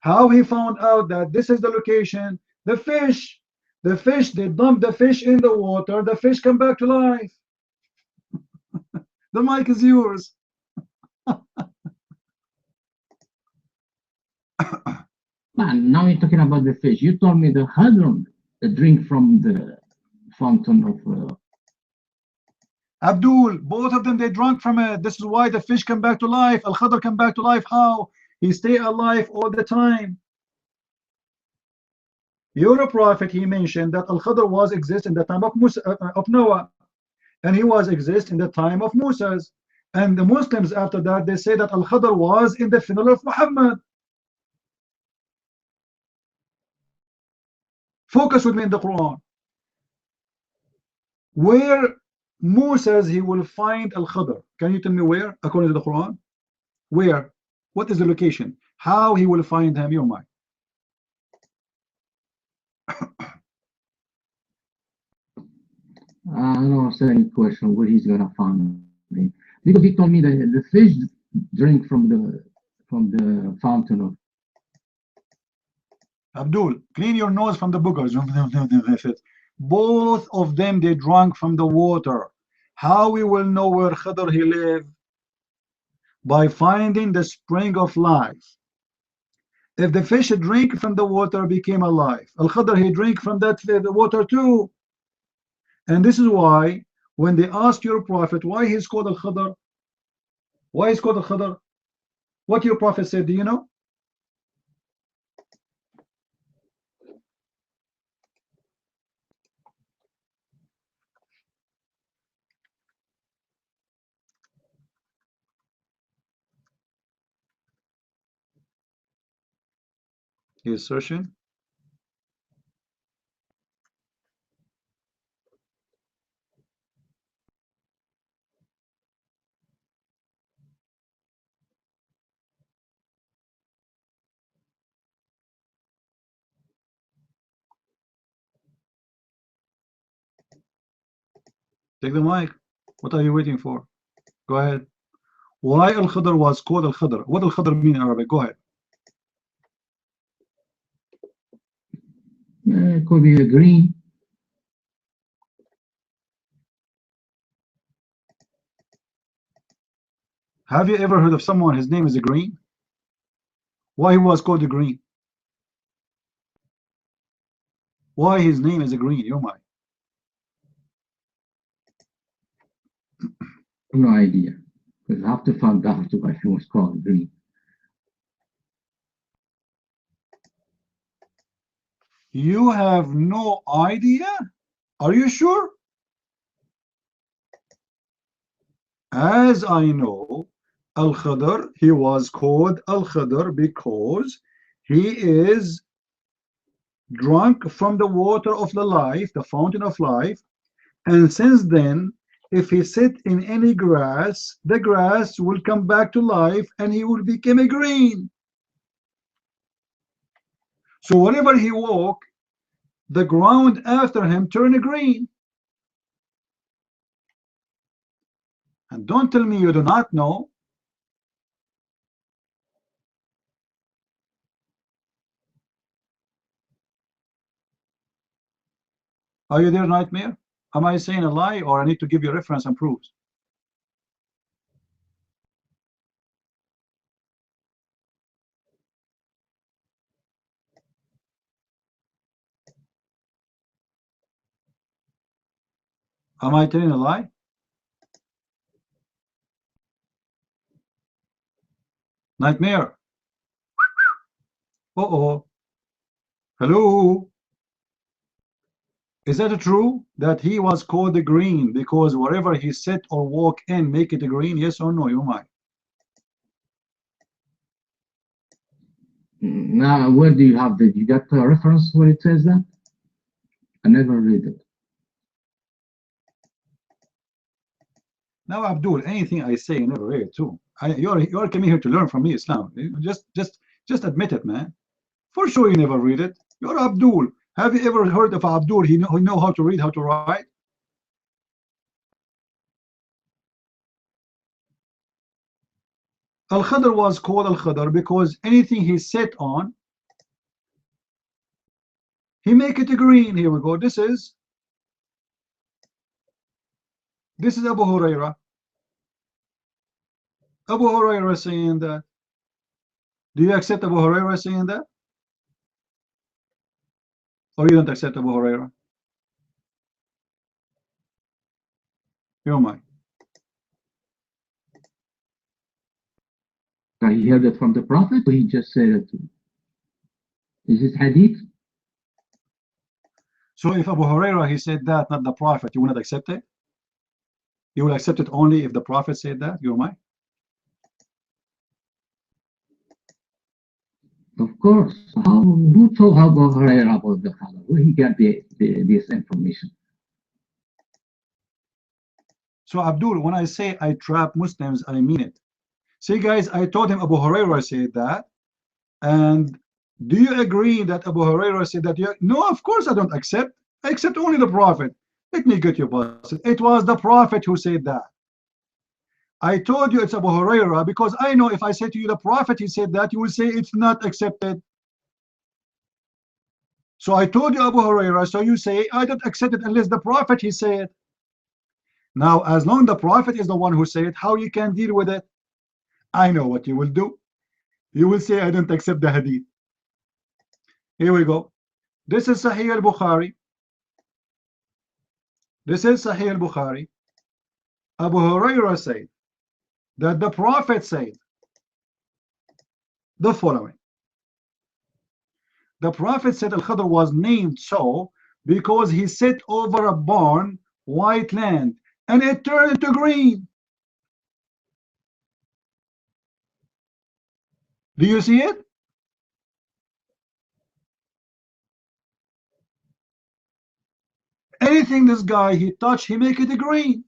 Speaker 5: How he found out that this is the location? The fish. The fish, they dump the fish in the water. The fish come back to life. The mic is yours.
Speaker 4: Man, now you're talking about the fish. You told me the Khadr, the drink from the fountain of...
Speaker 5: Abdul, both of them, they drank from it. This is why the fish come back to life. Al-Khadr come back to life. How? He stay alive all the time. Your prophet, he mentioned that Al-Khadr was exist in the time of Noah, and he was exist in the time of Moses. And the Muslims after that, they say that Al-Khadr was in the funeral of Muhammad. Focus with me in the Quran. Where Moses he will find Al-Khadr. Can you tell me where, according to the Quran? Where? What is the location? How he will find him? Your mind.
Speaker 4: I don't understand any question where he's gonna find me, because he told me that the fish drink from the fountain of...
Speaker 5: Abdul, clean your nose from the boogers. Both of them, they drank from the water. How we will know where Khadr he lived? By finding the spring of life. If the fish drink from the water, became alive. Al-Khadr he drink from that the water too. And this is why when they ask your prophet why he's called Al-Khadr, why he's called Al-Khadr, what your prophet said, do you know? He's searching. Take the mic. What are you waiting for? Go ahead. Why Al-Khadr was called Al-Khadr? What Al-Khadr mean in Arabic? Go ahead.
Speaker 4: It could be a green.
Speaker 5: Have you ever heard of someone, his name is a green? Why he was called a green? Why his name is a green? You're mine.
Speaker 4: No idea. Because I have to find out why he was called green.
Speaker 5: You have no idea? Are you sure? As I know, Al-Khadr, he was called Al-Khadr because he is drunk from the water of the life, the fountain of life, and since then, if he sit in any grass, the grass will come back to life and he will become a green. So whenever he walk, the ground after him turn green. And don't tell me you do not know. Are you there, Nightmare? Am I saying a lie, or I need to give you reference and proofs? Am I telling a lie? Nightmare. Uh-oh. Hello. Is that true that he was called the green because wherever he sit or walk in make it green? Yes or no, you might.
Speaker 4: Now, where do you have that? You got a reference where it says that? I never read it.
Speaker 5: Now, Abdul, anything I say, you never read it too. You're coming here to learn from me Islam. Just admit it, man. For sure, you never read it. You're Abdul. Have you ever heard of Abdul? He know how to read, how to write. Al-Khadr was called Al-Khadr because anything he sat on, he make it green. Here we go. This is Abu Huraira. Abu Huraira saying that. Do you accept Abu Huraira saying that? Or you don't accept Abu Huraira? You might.
Speaker 4: He heard it from the Prophet, or he just said it? Is it hadith?
Speaker 5: So if Abu Huraira he said that, not the Prophet, you will not accept it? You will accept it only if the Prophet said that? You might.
Speaker 4: Of course. Who told Abu Hurairah about the Khadr? Where he got this information?
Speaker 5: So Abdul, when I say I trap Muslims, I mean it. See guys, I told him Abu Huraira said that. And do you agree that Abu Huraira said that? No, of course I don't accept. I accept only the Prophet. Let me get you busted. It was the Prophet who said that. I told you it's Abu Huraira because I know if I say to you the Prophet he said that, you will say it's not accepted. So I told you Abu Huraira, so you say I don't accept it unless the Prophet he said. Now as long as the Prophet is the one who said, how you can deal with it? I know what you will do. You will say I don't accept the hadith. Here we go. This is Sahih al-Bukhari. This is Sahih al-Bukhari. Abu Huraira said that the Prophet said the following. The Prophet said Al-Khadr was named so because he sat over a barn, white land, and it turned into green. Do you see it? Anything this guy he touched, he make it green.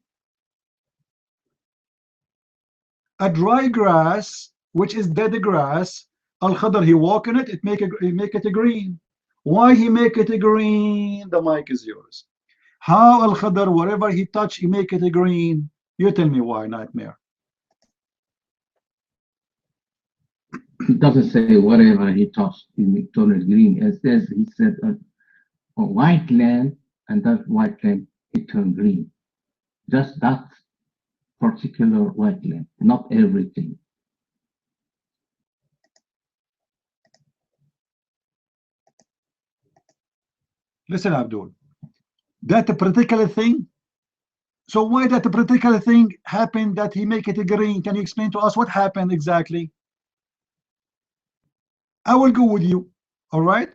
Speaker 5: A dry grass, which is dead grass, Al-Khadr he walk in it, it make it green. Why he make it green? The mic is yours. How Al-Khadr, whatever he touch, he make it green? You tell me why, Nightmare.
Speaker 4: It doesn't say whatever he touched, he turned it green. It says he said a white land, and that white land it turned green. Just that particular white land, not everything.
Speaker 5: Listen, Abdul. That particular thing. So why that particular thing happened that he make it green? Can you explain to us what happened exactly? I will go with you. All right.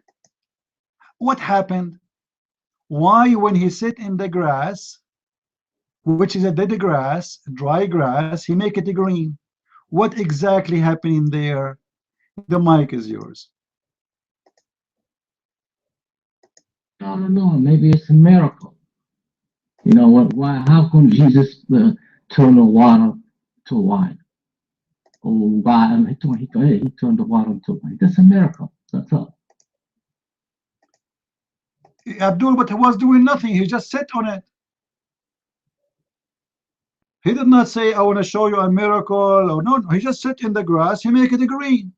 Speaker 5: What happened? Why when he sit in the grass, which is a dead grass, dry grass, he make it green? What exactly happened in there? The mic is yours.
Speaker 4: I don't know. Maybe it's a miracle. You know what? Why? How come Jesus turned the water to wine? Oh, God! He turned the water into wine. That's a miracle. That's all.
Speaker 5: Abdul, but he was doing nothing. He just sat on it. He did not say, I want to show you a miracle. Or no, he just sat in the grass. He make it green.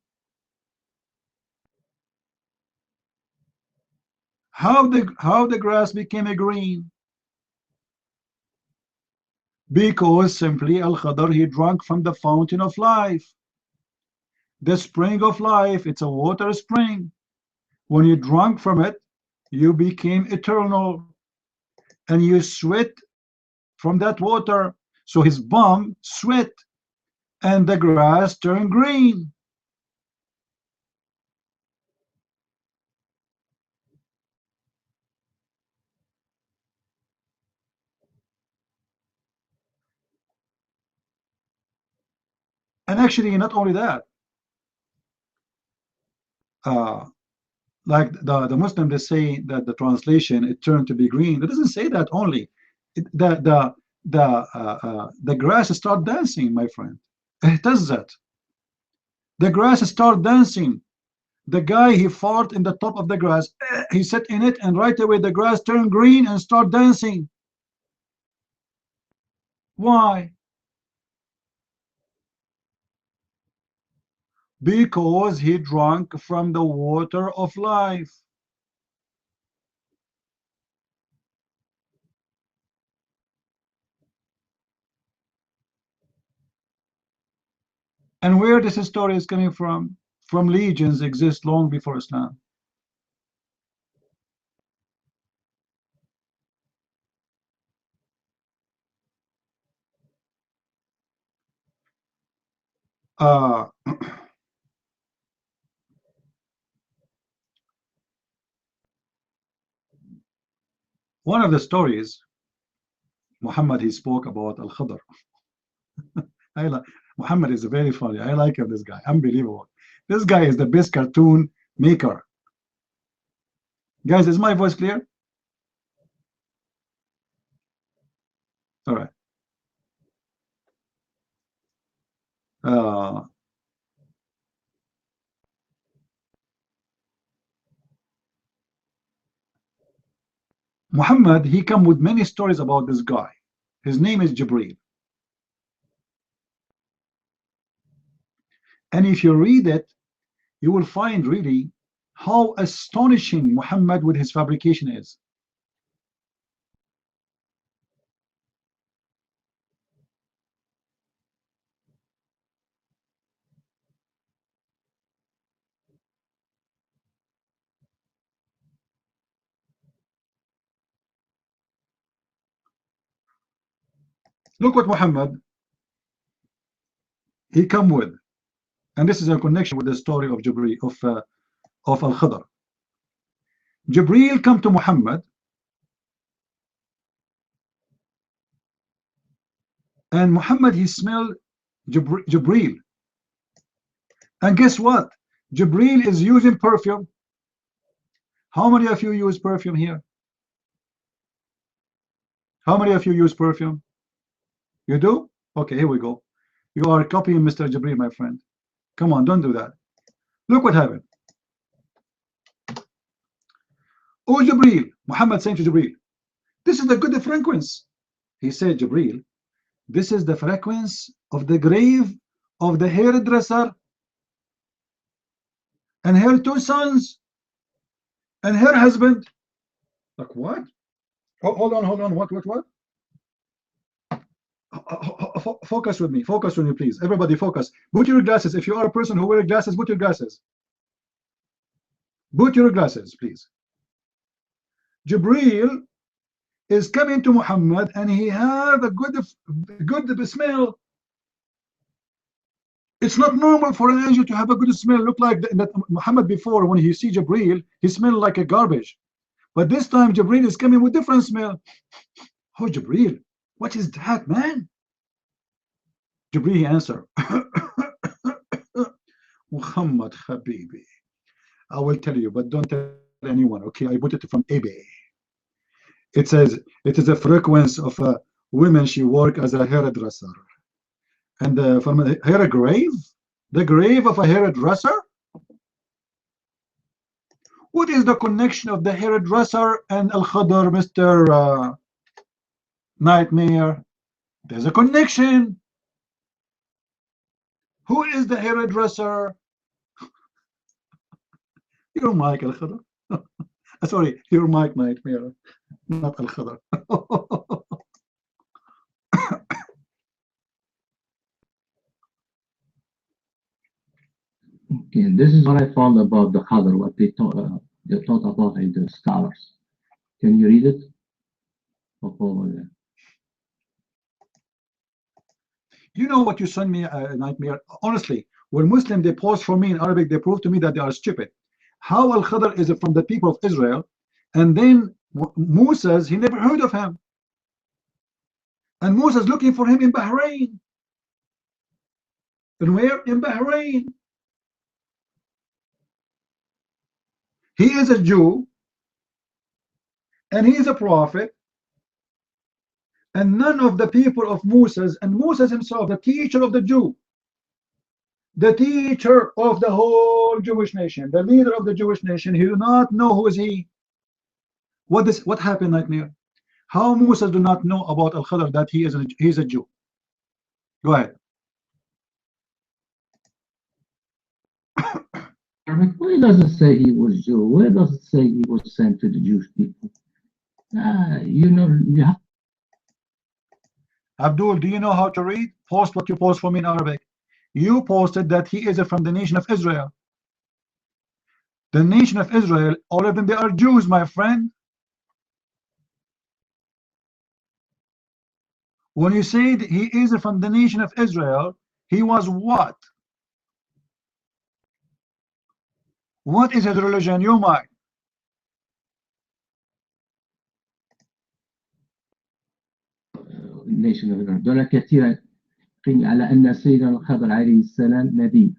Speaker 5: How the grass became a green? Because simply Al-Khadr, he drank from the fountain of life. The spring of life, it's a water spring. When you drank from it, you became eternal. And you sweat from that water. So his bum sweat and the grass turned green. And actually, not only that, like the Muslim, they say that the translation, it turned to be green. It doesn't say that only. The grass start dancing, my friend. It does that. The grass start dancing. The guy, he fought in the top of the grass. He sat in it, and right away the grass turned green and start dancing. Why? Because he drank from the water of life. And where this story is coming from legends exist long before Islam. One of the stories, Muhammad, he spoke about Al-Khadr. Muhammad is very funny. I like him, this guy. Unbelievable. This guy is the best cartoon maker. Guys, is my voice clear? All right. Muhammad, he come with many stories about this guy. His name is Jibreel. And if you read it, you will find really how astonishing Muhammad with his fabrication is. Look what Muhammad he come with, and this is a connection with the story of Jibreel of Al-Khadr. Jibreel come to Muhammad, and Muhammad he smelled Jibreel, and guess what? Jibreel is using perfume. How many of you use perfume here? How many of you use perfume? You do? Okay, here we go. You are copying Mr. Jibreel, my friend. Come on, don't do that. Look what happened. Oh, Jibreel, Muhammad saying to Jibreel, this is the good frequency. He said, Jibreel, this is the frequency of the grave of the hairdresser and her two sons and her husband. Like what? Oh, hold on. What? Focus with me, please. Everybody focus. Put your glasses. If you are a person who wears glasses, put your glasses. Put your glasses, please. Jibreel is coming to Muhammad, and he have a good smell. It's not normal for an angel to have a good smell. Look like that Muhammad before, when he see Jibreel, he smelled like a garbage. But this time Jibreel is coming with different smell. Oh, Jibreel, what is that, man? Jibreel answer, Muhammad Habibi, I will tell you, but don't tell anyone, okay? I put it from eBay. It says it is a frequency of a woman, she work as a hairdresser. And from a hair grave? The grave of a hairdresser? What is the connection of the hairdresser and Al-Khadr, Mr. Nightmare? There's a connection. Who is the hairdresser? Your mic, Al-Khadr. Sorry, your mic, Nightmare, not Al-Khadr.
Speaker 2: Okay, this is what I found about the Khadr, what they taught about in the scholars. Can you read it?
Speaker 5: You know what you send me a nightmare? Honestly, when Muslim they post for me in Arabic, they prove to me that they are stupid. How Al-Khadr is from the people of Israel, and then Moses, he never heard of him. And Moses looking for him in Bahrain. And where? In Bahrain. He is a Jew, and he is a prophet, and none of the people of Moses, and Moses himself, the teacher of the Jew, the teacher of the whole Jewish nation, the leader of the Jewish nation, he do not know who is he. What happened, nightmare? How Moses do not know about Al-Khadr that he is a Jew? Go ahead.
Speaker 9: Where does it say he was Jew? Where does it say he was sent to the Jewish people? You know, you have
Speaker 5: Abdul, do you know how to read? Post what you post for me in Arabic. You posted that he is from the nation of Israel. The nation of Israel, all of them, they are Jews, my friend. When you say he is from the nation of Israel, he was what? What is his religion? You might.
Speaker 9: nation of Israel. دول كثيرا على أن سيدنا الخضر عليه السلام نبي،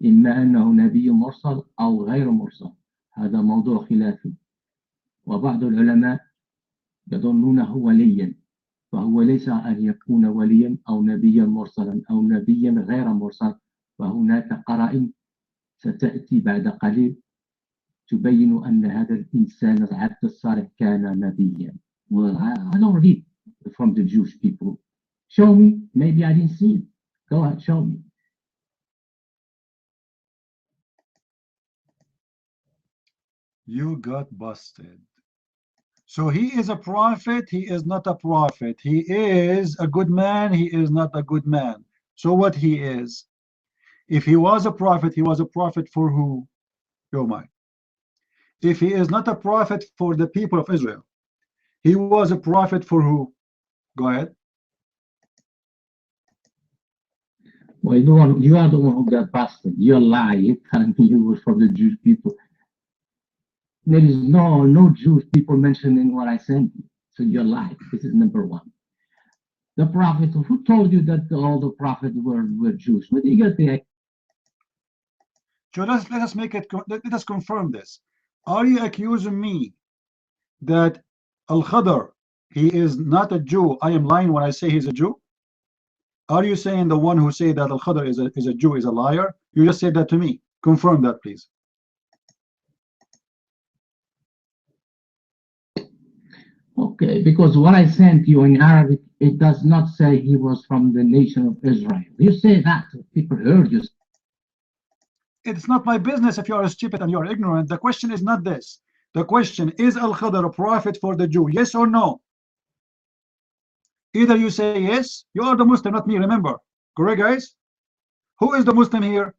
Speaker 9: إما أنه نبي مرسل أو غير مرسل، هذا موضوع خلافي. وبعض العلماء يظنونه وليا، فهو ليس أن يكون وليا أو نبيا مرسلا أو نبيا غير مرسل، فهناك قرائن ستأتي بعد قليل تبين أن هذا الإنسان العبد الصالح كان نبيا. Well, I don't read from the Jewish people. Show me. Maybe I didn't see it. Go ahead, show me.
Speaker 5: You got busted. So he is a prophet, he is not a prophet. He is a good man, he is not a good man. So what he is? If he was a prophet, he was a prophet for who? Your mind. If he is not a prophet for the people of Israel, he was a prophet for who? Go ahead.
Speaker 9: Well, you are the one who got busted. You're lying. You're telling me you were from the Jewish people. There is no Jewish people mentioned in what I sent you. So you're lying. This is number one. The prophet, who told you that all the prophets were Jews? Where did you get the...
Speaker 5: So let us confirm this. Are you accusing me that Al-Khadr, he is not a Jew? I am lying when I say he's a Jew? Are you saying the one who say that Al-Khadr is a Jew is a liar? You just said that to me. Confirm that, please.
Speaker 9: Okay, because what I sent you in Arabic, it does not say he was from the nation of Israel. You say that, people heard you.
Speaker 5: It's not my business if you are stupid and you are ignorant. The question is not this. The question is Al-Khadr a prophet for the Jew? Yes or no? Either you say yes, you are the Muslim, not me, remember. Correct, guys? Who is the Muslim here?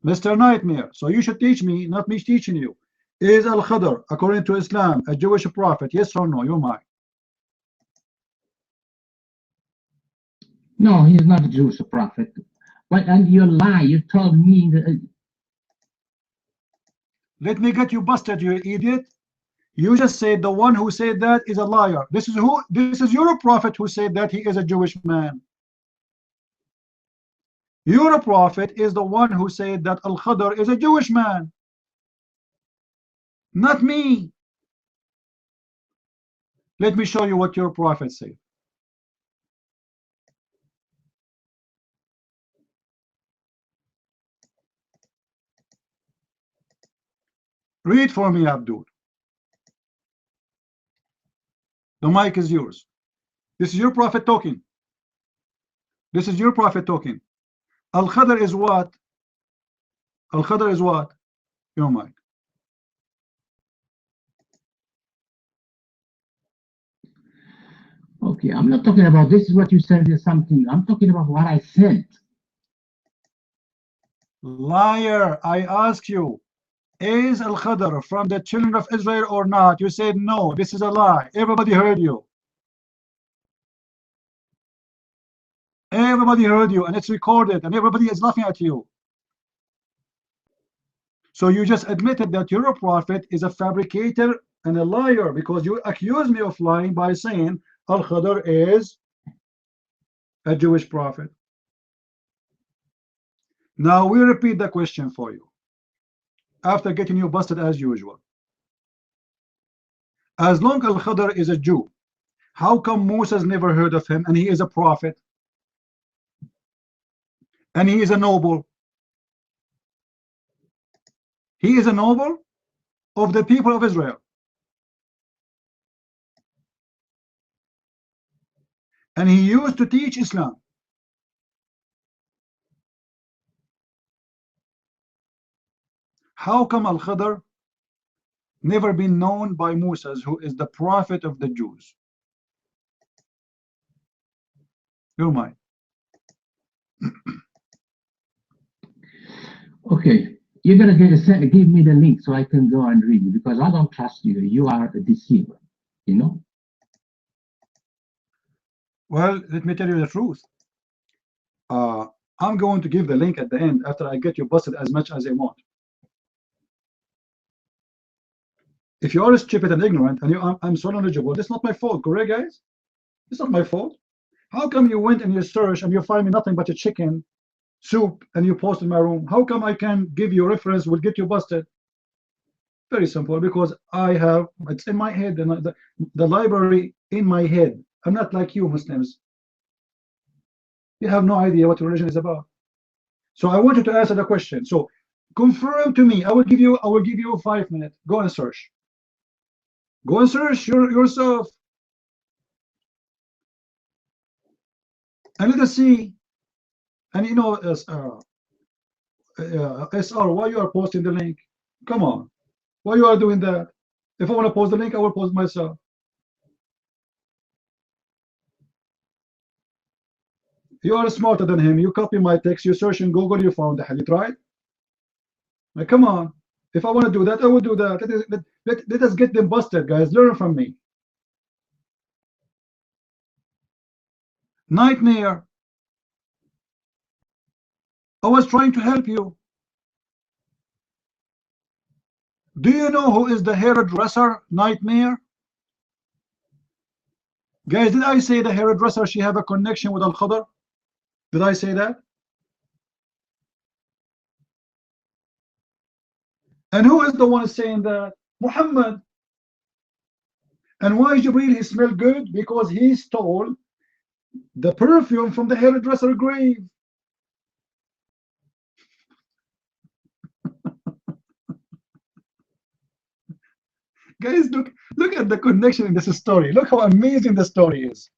Speaker 5: Mr. Nightmare. So you should teach me, not me teaching you. Is Al-Khadr, according to Islam, a Jewish prophet? Yes or no? You might.
Speaker 9: No, he's not a Jewish prophet. But and you lie. You told me that.
Speaker 5: Let me get you busted, you idiot. You just said the one who said that is a liar. This is who? This is your prophet who said that he is a Jewish man. Your prophet is the one who said that Al-Khadr is a Jewish man. Not me. Let me show you what your prophet said. Read for me, Abdul. The mic is yours. This is your prophet talking. This is your prophet talking. Al-Khadr is what? Al-Khadr is what? Your mic.
Speaker 9: Okay, I'm not talking about this is what you said is something. I'm talking about what I sent.
Speaker 5: Liar, I ask you, is Al-Khadr from the children of Israel or not? You said no, this is a lie. Everybody heard you. Everybody heard you, and it's recorded, and everybody is laughing at you. So you just admitted that you're a prophet is a fabricator and a liar, because you accuse me of lying by saying Al-Khadr is a Jewish prophet. Now we repeat the question for you after getting you busted as usual. As long as Al-Khadr is a Jew, how come Moses never heard of him, and he is a prophet, and he is a noble? He is a noble of the people of Israel, and he used to teach Islam. How come Al-Khadr never been known by Moses, who is the prophet of the Jews? You're mine.
Speaker 9: Okay, you're gonna give me the link so I can go and read it, because I don't trust you. You are a deceiver, you know.
Speaker 5: Well, let me tell you the truth. I'm going to give the link at the end after I get you busted as much as I want. If you are stupid and ignorant, and I'm so knowledgeable, that's not my fault, correct, guys? It's not my fault. How come you went and you search and you find me nothing but a chicken soup and you post in my room? How come I can give you a reference will get you busted? Very simple, because I have, it's in my head, and the library in my head. I'm not like you Muslims. You have no idea what religion is about. So I want you to answer the question. So confirm to me. I will give you 5 minutes. Go and search. Go and search yourself. And let us see. And you know, SR, why you are posting the link? Come on. Why you are doing that? If I want to post the link, I will post myself. You are smarter than him. You copy my text, you search in Google, you found the hadith, right? Like, come on. If I want to do that, I will do that. Let us get them busted, guys. Learn from me. Nightmare. I was trying to help you. Do you know who is the hairdresser? Nightmare. Guys, did I say the hairdresser, she have a connection with Al-Khadr? Did I say that? And who is the one saying that? Muhammad. And why Jibreel he smelled good? Because he stole the perfume from the hairdresser grave. Guys, look at the connection in this story. Look how amazing the story is.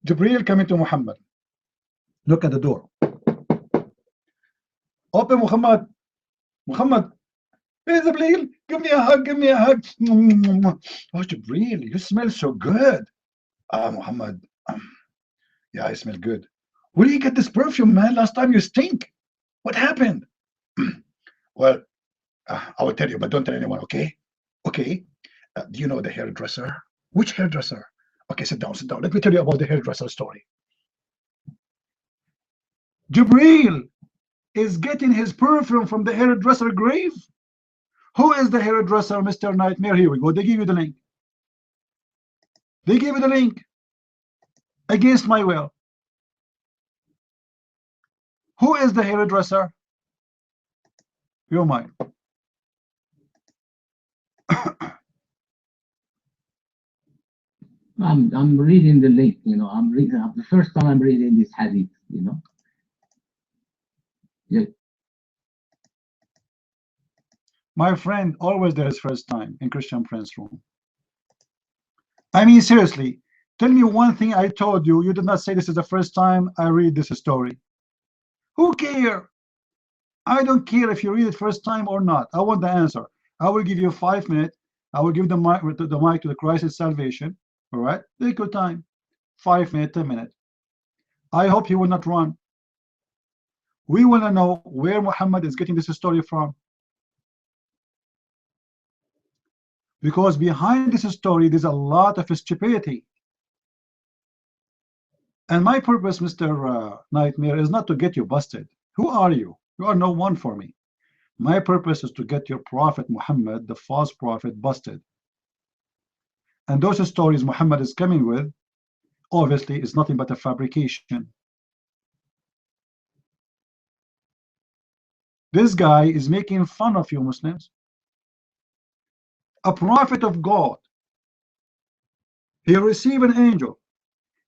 Speaker 5: Jibreel coming to Muhammad. Look at the door. Open, Muhammad. Muhammad. Hey, Jibreel, give me a hug, give me a hug. Oh, Jibreel, you smell so good. Muhammad, yeah, I smell good. Where do you get this perfume, man? Last time you stink. What happened? Well, I will tell you, but don't tell anyone, okay? Okay. Do you know the hairdresser? Which hairdresser? Okay, sit down, sit down. Let me tell you about the hairdresser story. Jibreel is getting his perfume from the hairdresser grave. Who is the hairdresser, Mr. Nightmare? Here we go. They give you the link. They gave you the link against my will. Who is the hairdresser? You're mine.
Speaker 9: I'm reading the link, you know. I'm reading the first time I'm reading this hadith, you know. Yeah.
Speaker 5: My friend, always there is first time in Christian Prince room. I mean, seriously, tell me one thing I told you. You did not say this is the first time I read this story. Who cares? I don't care if you read it first time or not. I want the answer. I will give you 5 minutes. I will give the mic to the Crisis Salvation. All right, take your time. 5 minutes, 10 minutes. I hope he will not run. We want to know where Muhammad is getting this story from. Because behind this story, there's a lot of stupidity. And my purpose, Mr. Nightmare, is not to get you busted. Who are you? You are no one for me. My purpose is to get your prophet Muhammad, the false prophet, busted. And those stories Muhammad is coming with, obviously, is nothing but a fabrication. This guy is making fun of you Muslims. A prophet of God, he received an angel,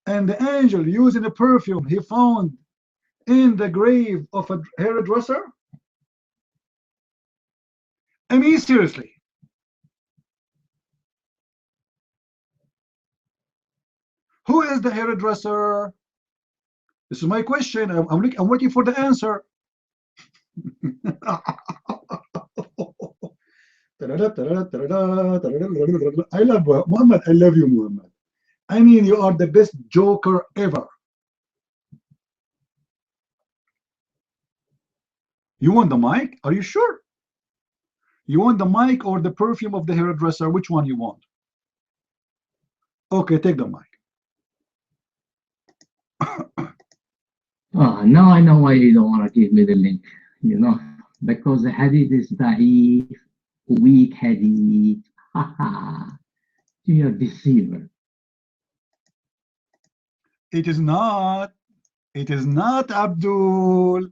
Speaker 5: and the angel using a perfume he found in the grave of a hairdresser. I mean, seriously. Who is the hairdresser? This is my question. I'm waiting for the answer. I love Muhammad. I love you, Muhammad. I mean, you are the best joker ever. You want the mic? Are you sure? You want the mic or the perfume of the hairdresser? Which one you want? Okay, take the mic.
Speaker 9: Now I know why you don't want to give me the link, you know, because the hadith is da'if, weak hadith. You're a deceiver.
Speaker 5: It is not. It is not, Abdul.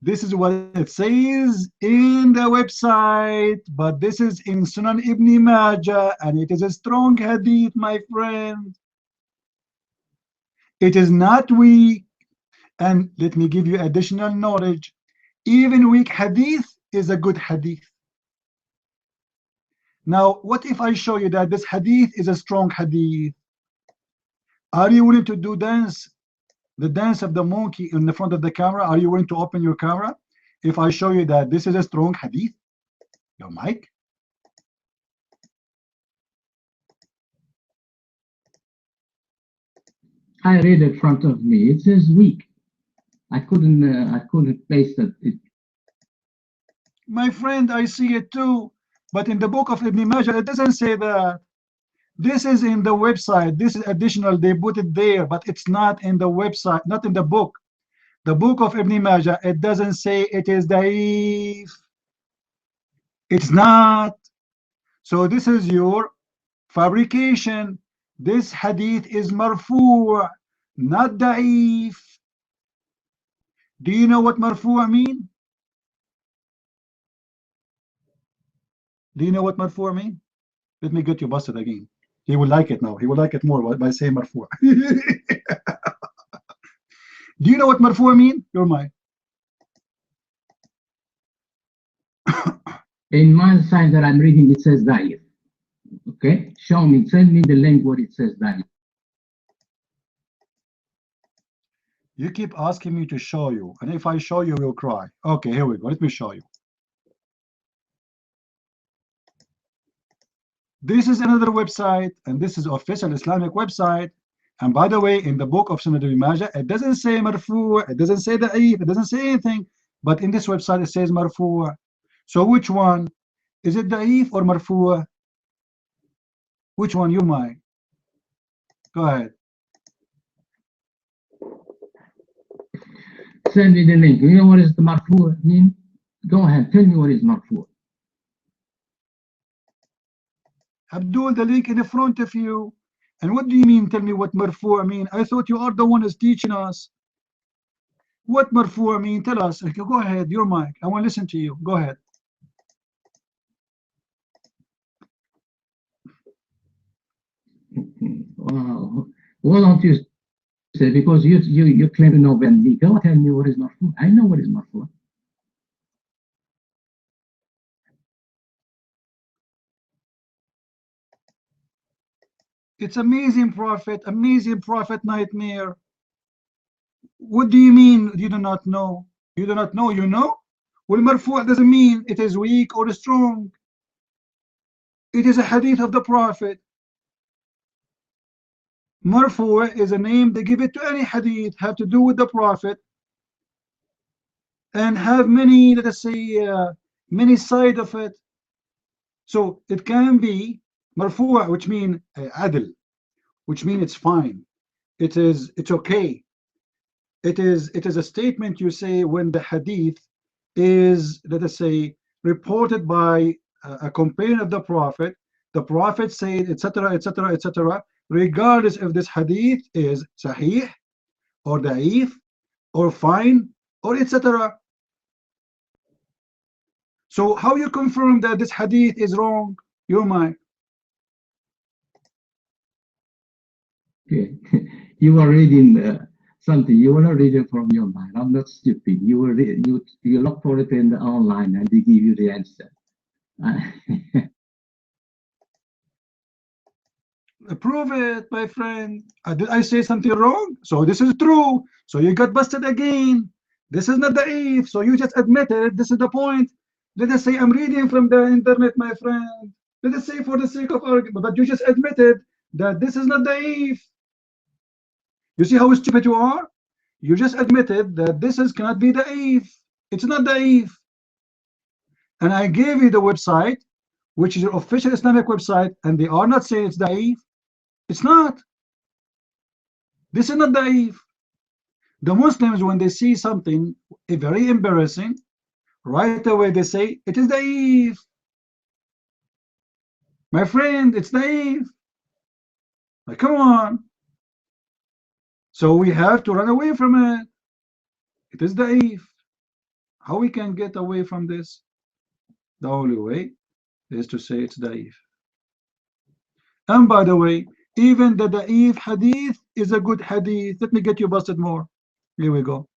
Speaker 5: This is what it says in the website, but this is in Sunan Ibn Majah, and it is a strong hadith, my friend. It is not weak. And let me give you additional knowledge. Even weak hadith is a good hadith. Now, what if I show you that this hadith is a strong hadith? Are you willing to do the dance of the monkey in the front of the camera? Are you willing to open your camera if I show you that this is a strong hadith? Your mic?
Speaker 9: I read it in front of me. It says weak. I couldn't paste it.
Speaker 5: My friend, I see it too. But in the book of Ibn Majah, it doesn't say that. This is in the website. This is additional. They put it there, but it's not in the website, not in the book. The book of Ibn Majah, it doesn't say it is da'if. It's not. So this is your fabrication. This hadith is marfu', not da'if. Do you know what marfu' mean? Do you know what marfu' mean? Let me get you busted again. He will like it now. He will like it more by saying marfu'. Do you know what marfu' mean? You're mine.
Speaker 9: In my side that I'm reading, it says da'if. Okay, show me, send me the link where it says da'if.
Speaker 5: You keep asking me to show you, and if I show you, you'll cry. Okay, here we go. Let me show you. This is another website, and this is official Islamic website. And by the way, in the book of Sunan Ibn Majah, it doesn't say marfu', it doesn't say da'if, it doesn't say anything. But in this website, it says marfu'. So which one? Is it da'if or marfu'? Which one you might? Go ahead.
Speaker 9: Send me the link. You know what is the marfu' mean? Go ahead, tell me what is marfu'.
Speaker 5: Abdul, the link in the front of you. And what do you mean? Tell me what marfu' mean. I thought you are the one who's teaching us. What marfu' mean? Tell us. Okay, go ahead. Your mic. I want to listen to you. Go ahead.
Speaker 9: Wow. Why don't you say, because you claim to know Bendy, go tell me what is marfu'. I know what is marfu'.
Speaker 5: It's amazing prophet nightmare. What do you mean you do not know? You do not know, you know? Well, marfu' doesn't mean it is weak or strong. It is a hadith of the prophet. Marfu' is a name they give it to any hadith, have to do with the prophet, and have many, let us say, many side of it. So it can be marfu', which mean adl, which means it's fine. it's okay. It is a statement you say when the hadith is, let us say, reported by a companion of the Prophet. The Prophet said, etc., etc., etc., regardless if this hadith is sahih or da'if or fine or etc. So how you confirm that this hadith is wrong? Your mind.
Speaker 9: Okay. You were reading something. You were not reading from your mind. I'm not stupid. You were you look for it in the online and they give you the answer.
Speaker 5: Prove it, my friend. Did I say something wrong? So this is true. So you got busted again. This is not the if. So you just admitted this is the point. Let us say I'm reading from the internet, my friend. Let us say for the sake of argument, but you just admitted that this is not the if. You see how stupid you are? You just admitted that this is cannot be the if. It's not the if. And I gave you the website, which is your official Islamic website, and they are not saying it's the if. It's not. This is not da'if. The Muslims, when they see something very embarrassing, right away they say, it is da'if. My friend, it's da'if. Like, come on. So we have to run away from it. It is da'if. How we can get away from this? The only way is to say it's da'if. And by the way, even the da'if hadith is a good hadith. Let me get you busted more. Here we go.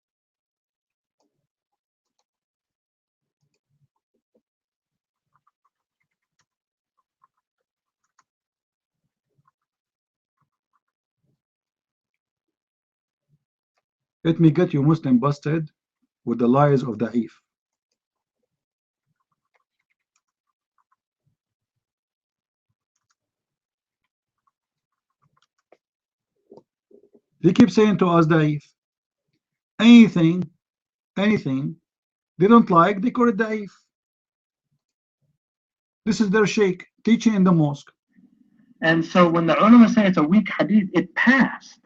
Speaker 5: Let me get you Muslim busted with the lies of da'if. They keep saying to us da'if. Anything they don't like, they call it da'if. This is their sheikh teaching in the mosque.
Speaker 10: And so when the ulama say it's a weak hadith, it passed.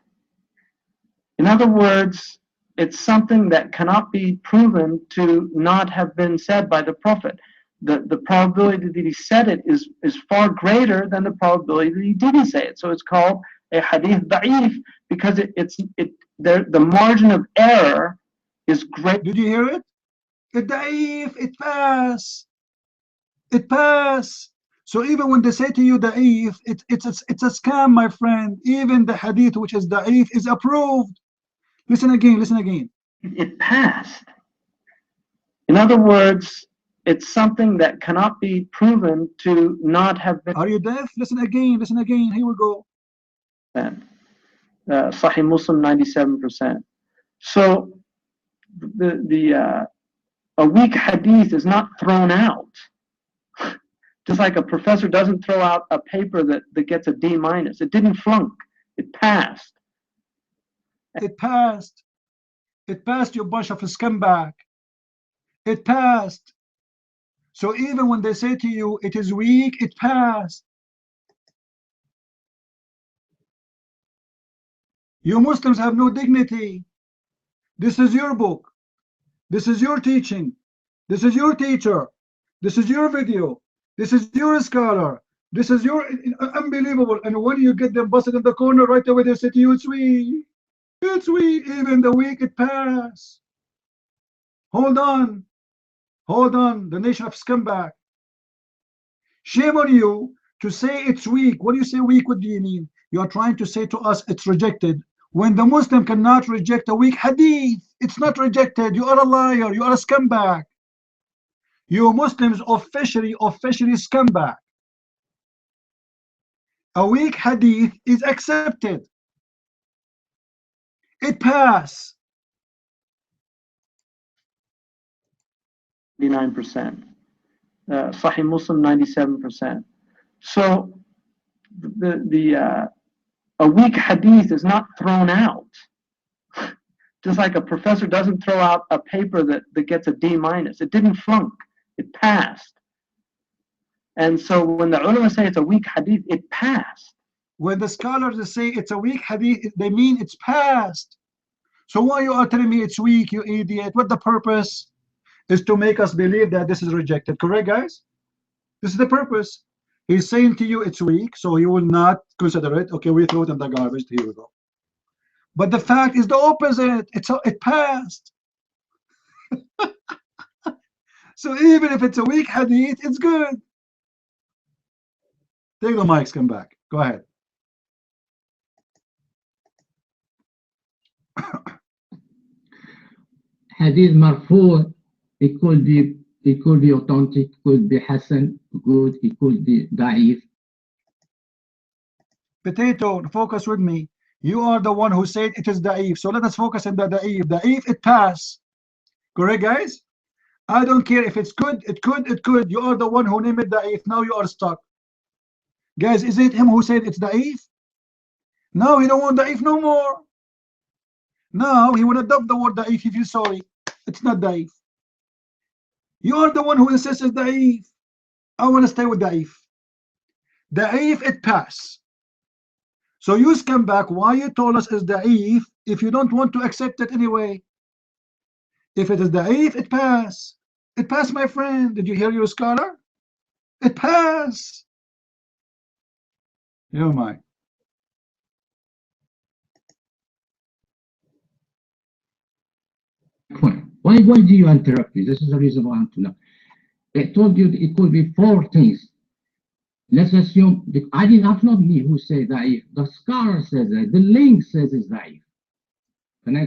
Speaker 10: In other words, it's something that cannot be proven to not have been said by the Prophet. The probability that he said it is far greater than the probability that he didn't say it. So it's called a hadith da'if because the margin of error is great.
Speaker 5: Did you hear it? It da'if, it pass. It pass. So even when they say to you da'if, it's a scam, my friend. Even the hadith which is da'if is approved. Listen again, listen again.
Speaker 10: It passed. In other words, it's something that cannot be proven to not have been.
Speaker 5: Are you deaf? Listen again, listen again. Here we go.
Speaker 10: Sahih Muslim 97%. So a weak hadith is not thrown out. Just like a professor doesn't throw out a paper that gets a D-. It didn't flunk. It passed.
Speaker 5: It passed. It passed, you bunch of scumbag. It passed. So even when they say to you it is weak, it passed. You Muslims have no dignity. This is your book. This is your teaching. This is your teacher. This is your video. This is your scholar. This is your unbelievable. And when you get them busted in the corner, right away they say to you, it's weak. It's weak. Even the weak, it passed. Hold on. Hold on. The nation of scumbag. Shame on you to say it's weak. When you say weak, what do you mean? You are trying to say to us it's rejected. When the Muslim cannot reject a weak hadith, it's not rejected. You are a liar. You are a scumbag. You Muslims officially scumbag. A weak hadith is accepted. It passed.
Speaker 10: 99%. Sahih Muslim 97%. So a weak hadith is not thrown out. Just like a professor doesn't throw out a paper that gets a D-. It didn't flunk. It passed. And so when the ulama say it's a weak hadith, it passed.
Speaker 5: When the scholars say it's a weak hadith, they mean it's past. So why you are telling me it's weak, you idiot? What the purpose is to make us believe that this is rejected. Correct, guys? This is the purpose. He's saying to you it's weak, so you will not consider it. Okay, we throw it in the garbage. Here we go. But the fact is the opposite. It passed. So even if it's a weak hadith, it's good. Take the mics, come back. Go ahead.
Speaker 9: Hadith marfu, it could be authentic, could be hasan, good, it could be da'if.
Speaker 5: Potato, focus with me. You are the one who said it is da'if. So let us focus on the da'if. Da'if, it pass. Correct, guys? I don't care if it's good, it could. You are the one who named it da'if. Now you are stuck. Guys, is it him who said it's da'if? No, he don't want da'if no more. Now he will adopt the word da'if if you're sorry. It's not da'if. You are the one who insists it's da'if. I want to stay with da'if. Da'if, it pass. So you come back why you told us it's da'if if you don't want to accept it anyway. If it is da'if, it pass. It pass, my friend. Did you hear your scholar? It pass. You mind.
Speaker 9: Why do you interrupt me? This is the reason why I'm to know. I told you it could be 4 things. Let's assume that that's not me who said da'if. The scholar says that. The link says it's da'if. And I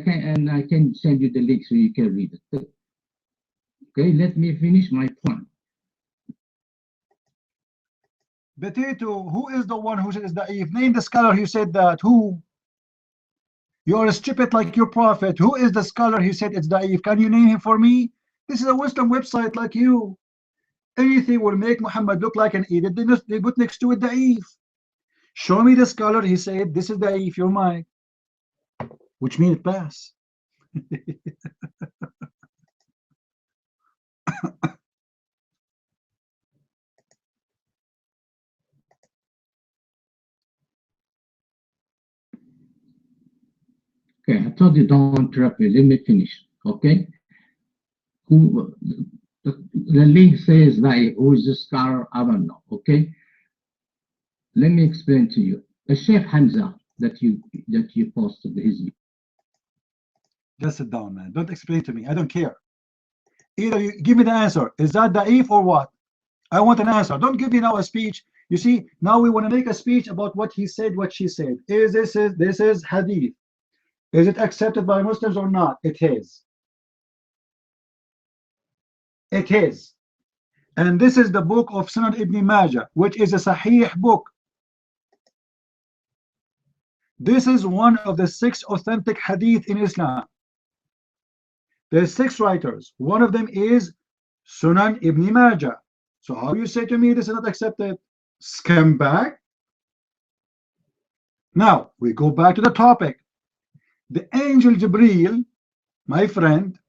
Speaker 9: can send you the link so you can read it. Okay, let me finish my point.
Speaker 5: Potato, who is the one who said it's da'if? Name the scholar who said that. Who? You are stupid like your prophet. Who is the scholar who said it's da'if? Can you name him for me? This is a Muslim website like you. Anything will make Muhammad look like an idiot. They put next to it da'if. Show me the scholar he said this is da'if. You're mine. Which means pass.
Speaker 9: Okay, I told you don't interrupt me. Let me finish. Okay. The link says like who is the scholar? I don't know. Okay. Let me explain to you. The Sheikh Hamza that you posted his.
Speaker 5: Just sit down, man. Don't explain to me. I don't care. Either you give me the answer. Is that da'if or what? I want an answer. Don't give me now a speech. You see, now we want to make a speech about what he said, what she said. This is hadith. Is it accepted by Muslims or not? It is. It is. And this is the book of Sunan Ibn Majah, which is a Sahih book. This is one of the 6 authentic hadith in Islam. There's 6 writers. One of them is Sunan Ibn Majah. So how you say to me this is not accepted? Scumbag. Now we go back to the topic. The angel Jibreel, my friend,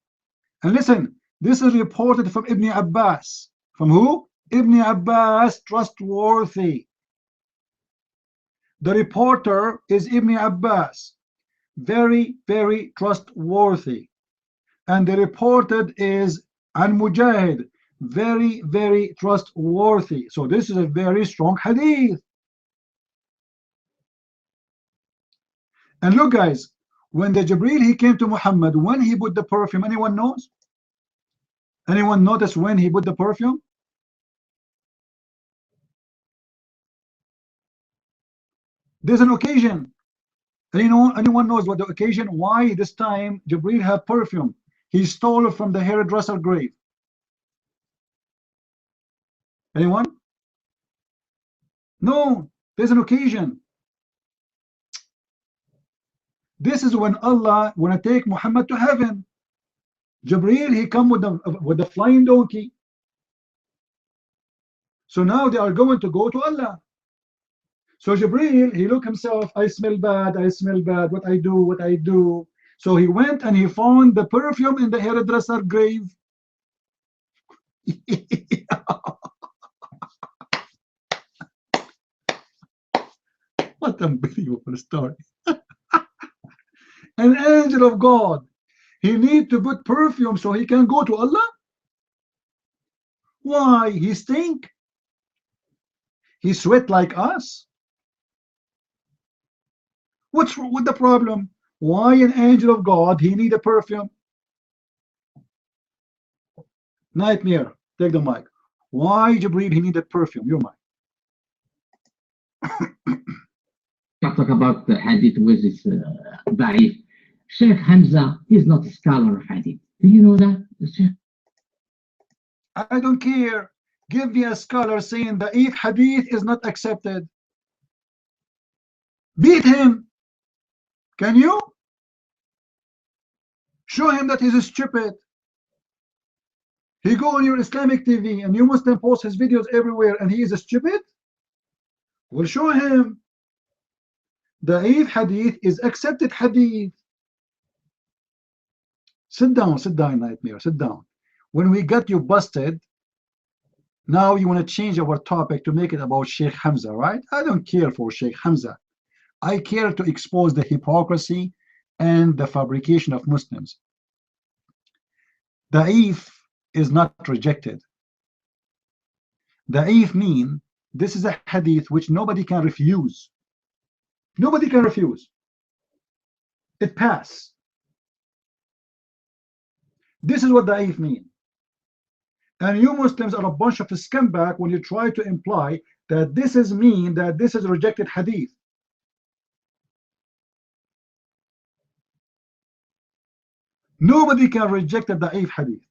Speaker 5: and listen, this is reported from Ibn Abbas. From who? Ibn Abbas, trustworthy. The reporter is Ibn Abbas, very, very trustworthy. And the reported is An Mujahid, very, very trustworthy. So this is a very strong hadith. And look, guys, when the Jibreel he came to Muhammad, when he put the perfume, anyone knows? Anyone notice when he put the perfume? There's an occasion. Anyone knows what the occasion? Why this time Jibreel had perfume? He stole it from the hairdresser grave. Anyone? No, there's an occasion. This is when Allah want to take Muhammad to heaven. Jibreel he come with the flying donkey. So now they are going to go to Allah. So Jibreel he look himself, I smell bad, what I do. So he went and he found the perfume in the hairdresser grave. What unbelievable story. An angel of God, he need to put perfume so he can go to Allah? Why? He stink? He sweat like us? What's with the problem? Why an angel of God, he need a perfume? Nightmare, take the mic. Why Jibreel, he needed perfume? Your mic.
Speaker 9: Talk about the hadith with this da'if. Sheikh Hamza is not a scholar of hadith. Do you know that, Sheikh?
Speaker 5: I don't care. Give me a scholar saying the if hadith is not accepted. Beat him. Can you? Show him that he's stupid. He go on your Islamic TV and you Muslim post his videos everywhere and he is stupid? We'll show him. The if hadith is accepted hadith. Sit down, Nightmare, sit down. When we got you busted, now you want to change our topic to make it about Sheikh Hamza, right? I don't care for Sheikh Hamza. I care to expose the hypocrisy and the fabrication of Muslims. Da'if is not rejected. Da'if mean this is a hadith which nobody can refuse. Nobody can refuse. It passed. This is what da'if mean. And you Muslims are a bunch of scumbag when you try to imply that this is mean that this is rejected hadith. Nobody can reject the da'if hadith.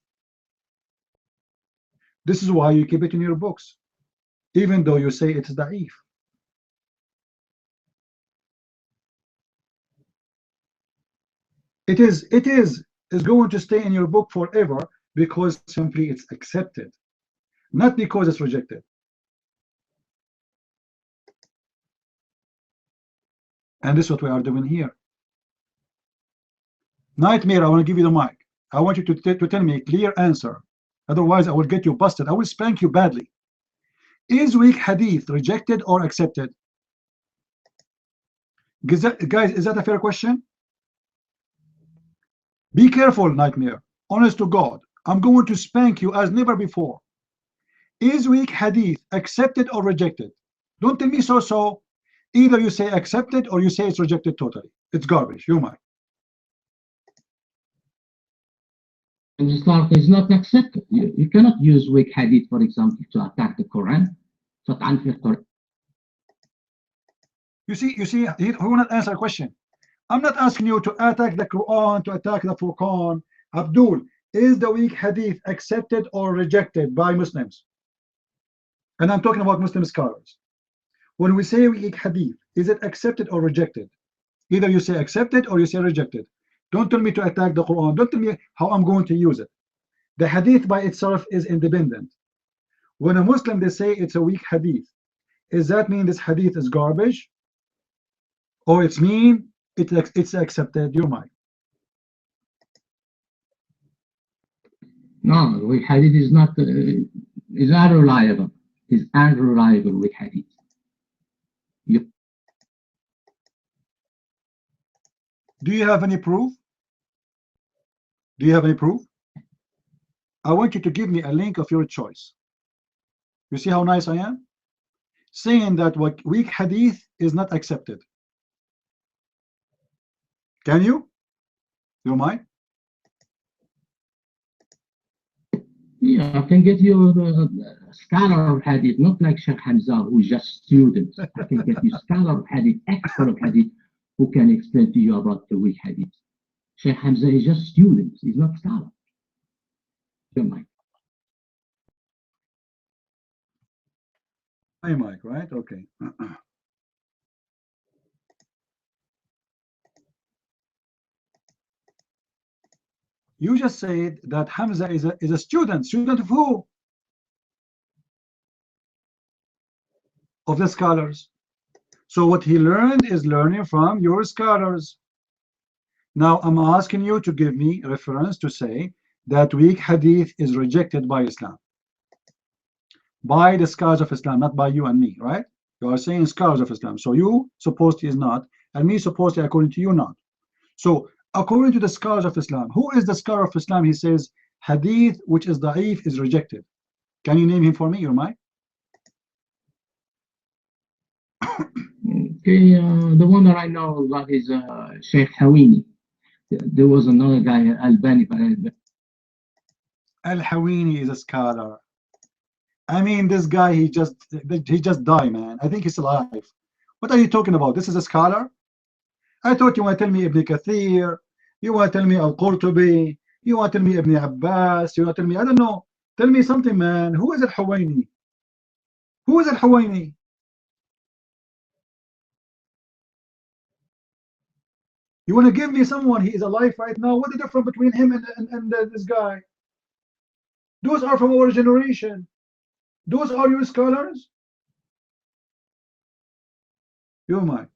Speaker 5: This is why you keep it in your books, even though you say it's da'if. It is going to stay in your book forever because simply it's accepted, not because it's rejected. And this is what we are doing here. Nightmare, I want to give you the mic. I want you to tell me a clear answer. Otherwise, I will get you busted. I will spank you badly. Is weak hadith rejected or accepted? Guys, is that a fair question? Be careful, Nightmare. Honest to God, I'm going to spank you as never before. Is weak hadith accepted or rejected? Don't tell me so. Either you say accepted or you say it's rejected totally. It's garbage. You're mine.
Speaker 9: It's not accepted. You cannot use weak hadith, for example, to attack the Quran.
Speaker 5: You see, he will not answer a question. I'm not asking you to attack the Quran, to attack the Furqan. Abdul, is the weak hadith accepted or rejected by Muslims? And I'm talking about Muslim scholars. When we say weak hadith, is it accepted or rejected? Either you say accepted or you say rejected. Don't tell me to attack the Quran. Don't tell me how I'm going to use it. The hadith by itself is independent. When a Muslim, they say it's a weak hadith, does that mean this hadith is garbage? Or it's mean it's accepted? Your mind.
Speaker 9: No, weak hadith is not is unreliable. Is unreliable weak hadith.
Speaker 5: Do you have any proof? Do you have any proof? I want you to give me a link of your choice. You see how nice I am? Saying that what weak hadith is not accepted. Can you? You mind?
Speaker 9: Yeah, I can get you the scholar of hadith, not like Sheikh Hamza, who is just student. I can get you scholar of hadith, expert of hadith, who can explain to you about the weak hadith. Sheikh Hamza is just student, he's not scholar. Don't mind.
Speaker 5: My mic, right? Okay. You just said that Hamza is a student. Student of who? Of the scholars. So what he learned is learning from your scholars. Now I'm asking you to give me a reference to say that weak hadith is rejected by Islam. By the scholars of Islam, not by you and me, right? You are saying scholars of Islam. So you supposed he is not, and me supposedly according to you not. So according to the scholars of Islam, who is the scholar of Islam? He says hadith which is da'if is rejected. Can you name him for me, your mic?
Speaker 9: Okay, the one that I know about is Sheikh Hawini. There was another guy, Albani.
Speaker 5: Al-Hawini is a scholar. I mean, this guy, he just died, man. I think he's alive. What are you talking about? This is a scholar? I thought you want to tell me Ibn Kathir, you want to tell me Al-Qurtubi, you want to tell me Ibn Abbas, you want to tell me, I don't know. Tell me something, man. Who is Al-Hawini? Who is Al-Hawini? You want to give me someone, he is alive right now? What's the difference between him and this guy? Those are from our generation. Those are your scholars? You might.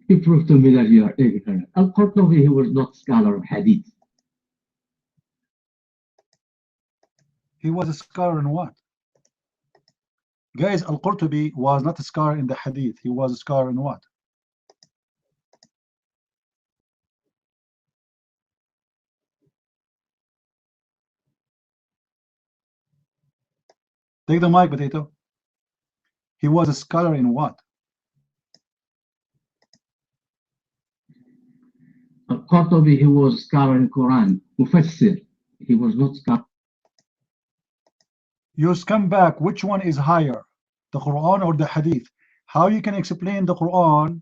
Speaker 9: You prove to me that you are ignorant. Al-Qurtubi, he was not scholar of hadith.
Speaker 5: He was a scholar in what? Guys, Al-Qurtubi was not a scholar in the hadith. He was a scholar in what? Take the mic, Potato. He was a scholar in what?
Speaker 9: Al-Qurtubi, he was scholar in Quran, Mufassir. He was not scholar.
Speaker 5: You come back, which one is higher, the Quran or the Hadith? How you can explain the Quran,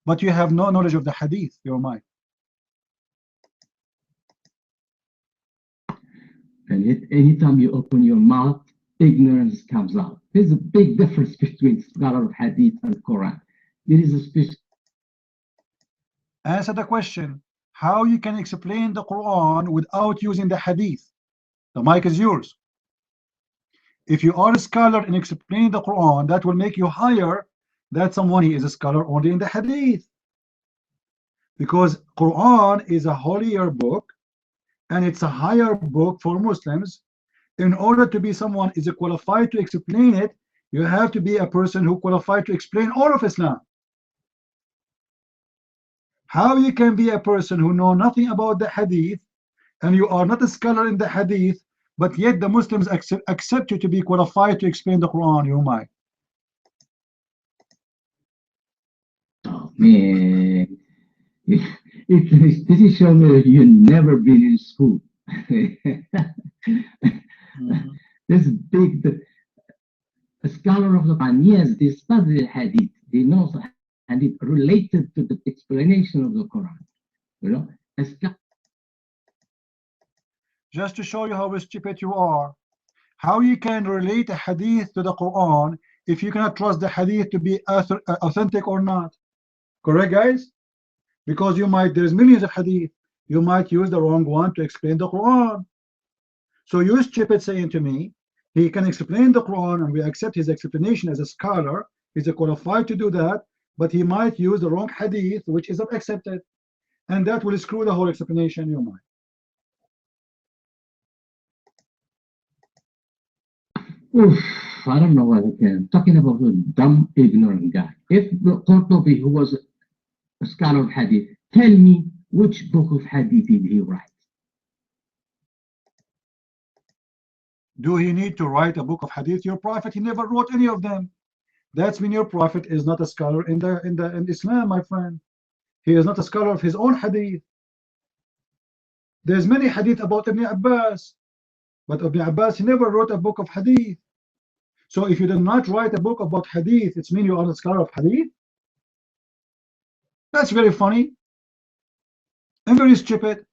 Speaker 5: but you have no knowledge of the Hadith, your mind?
Speaker 9: And yet, anytime you open your mouth, ignorance comes out. There's a big difference between scholar of Hadith and Quran. There is a special.
Speaker 5: Answer the question. How you can explain the Quran without using the Hadith? The mic is yours. If you are a scholar in explaining the Quran, that will make you higher than someone who is a scholar only in the Hadith. Because Quran is a holier book, and it's a higher book for Muslims. In order to be someone is qualified to explain it, you have to be a person who qualified to explain all of Islam. How you can be a person who know nothing about the Hadith, and you are not a scholar in the Hadith, but yet the Muslims accept you to be qualified to explain the Quran, you might.
Speaker 9: Oh, man. This is showing me that you've never been in school. This big, a scholar of the Quran, yes, they study the Hadith. They know the Hadith related to the explanation of the Quran. You know,
Speaker 5: just to show you how stupid you are, how you can relate a Hadith to the Quran if you cannot trust the Hadith to be authentic or not. Correct, guys? Because you might, there's millions of Hadith, you might use the wrong one to explain the Quran. So you stupid saying to me, he can explain the Quran and we accept his explanation as a scholar, he's qualified to do that, but he might use the wrong Hadith which is not accepted, and that will screw the whole explanation, you might.
Speaker 9: Oof, I don't know what I can. Talking about a dumb, ignorant guy. If the Qurtubi, who was a scholar of Hadith, tell me which book of Hadith did he write?
Speaker 5: Do he need to write a book of Hadith? Your Prophet, he never wrote any of them. That's when your Prophet is not a scholar in Islam, my friend. He is not a scholar of his own Hadith. There's many Hadith about Ibn Abbas, but Ibn Abbas, he never wrote a book of Hadith. So if you did not write a book about Hadith, it's mean you are a scholar of Hadith? That's very funny and very stupid.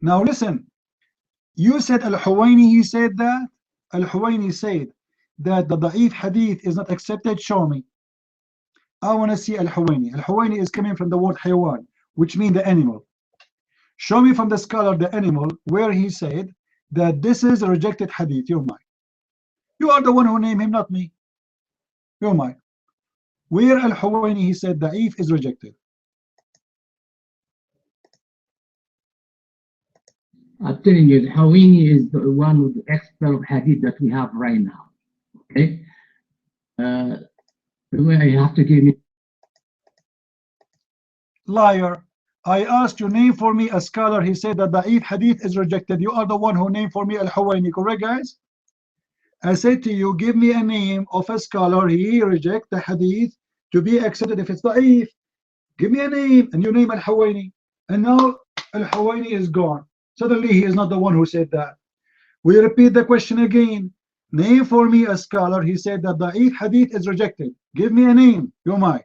Speaker 5: Now listen, you said Al-Huwaini, he said that. Al-Huwaini said that the da'if Hadith is not accepted. Show me. I want to see Al-Huwaini. Al-Huwaini is coming from the word Haywan, which means the animal. Show me from the scholar the animal where he said that this is a rejected Hadith. You're mine. You are the one who named him, not me. You're mine. Where Al-Huwaini he said da'if is rejected.
Speaker 9: I'm telling you, Hawini is the one of the expert of hadith that we have right now. Okay? You have to give me.
Speaker 5: Liar. I asked you, name for me a scholar. He said that Da'if hadith is rejected. You are the one who named for me Al-Huwaini. Correct, guys? I said to you, give me a name of a scholar. He reject the hadith to be accepted if it's Da'if. Give me a name. And you name Al-Huwaini. And now Al-Huwaini is gone. Suddenly he is not the one who said that. We repeat the question again. Name for me a scholar. He said that Da'if hadith is rejected. Give me a name. Yomai.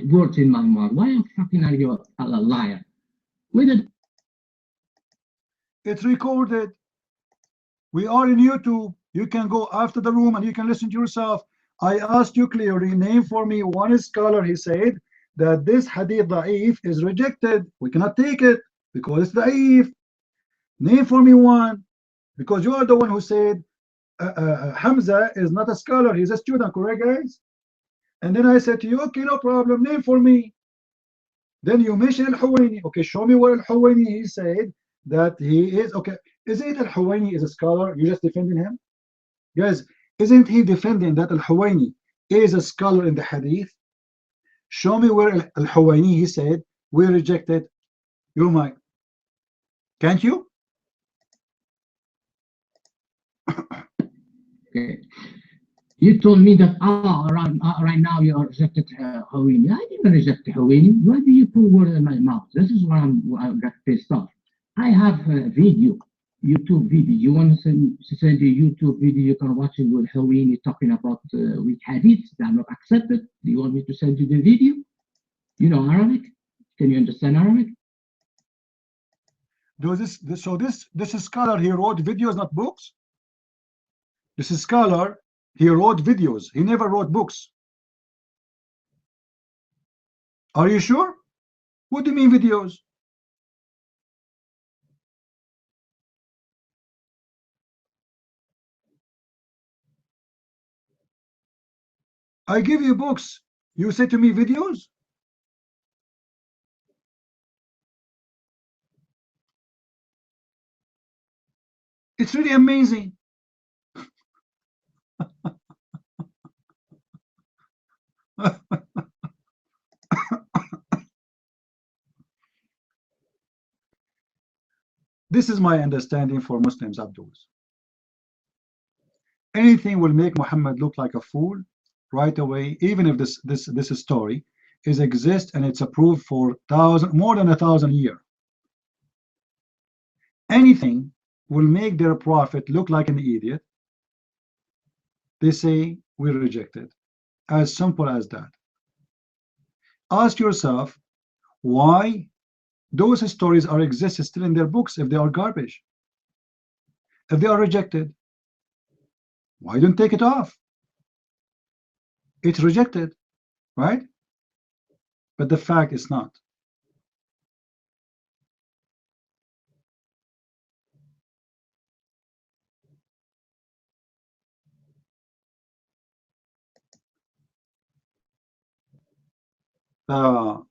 Speaker 9: Words in my mouth. Why am fucking are you a liar? With it.
Speaker 5: It's recorded. We are in YouTube. You can go after the room and you can listen to yourself. I asked you clearly, name for me one scholar. He said that this hadith da'if is rejected. We cannot take it because it's da'if. Name for me one, because you are the one who said Hamza is not a scholar, he's a student, correct, guys? And then I said to you, okay, no problem, name for me. Then you mentioned Al-Huwaini. Okay, show me where Al-Huwaini he said that he is. Okay, is it Al-Huwaini is a scholar? You just defending him? Guys, isn't he defending that Al-Huwaini is a scholar in the hadith? Show me where Al-Huwaini he said we rejected your mic. Can't you?
Speaker 9: Okay. You told me that right now you are rejected Hawini. I didn't reject Hawini. Why do you put word in my mouth? This is what I got pissed off. I have a video, YouTube video. You want to send a YouTube video? You can watch it with Hawini talking about weak hadiths that are not accepted. Do you want me to send you the video? You know Arabic? Can you understand Arabic?
Speaker 5: This scholar, he wrote videos, not books. This is scholar, he wrote videos. He never wrote books. Are you sure? What do you mean videos? I give you books. You say to me videos? It's really amazing. This is my understanding for Muslims, Abdus. Anything will make Muhammad look like a fool right away, even if this story is exist and it's approved for more than 1,000 years. Anything will make their prophet look like an idiot. They say we reject it. As simple as that. Ask yourself why those stories are exist still in their books if they are garbage. If they are rejected, why don't take it off? It's rejected, right? But the fact is not. I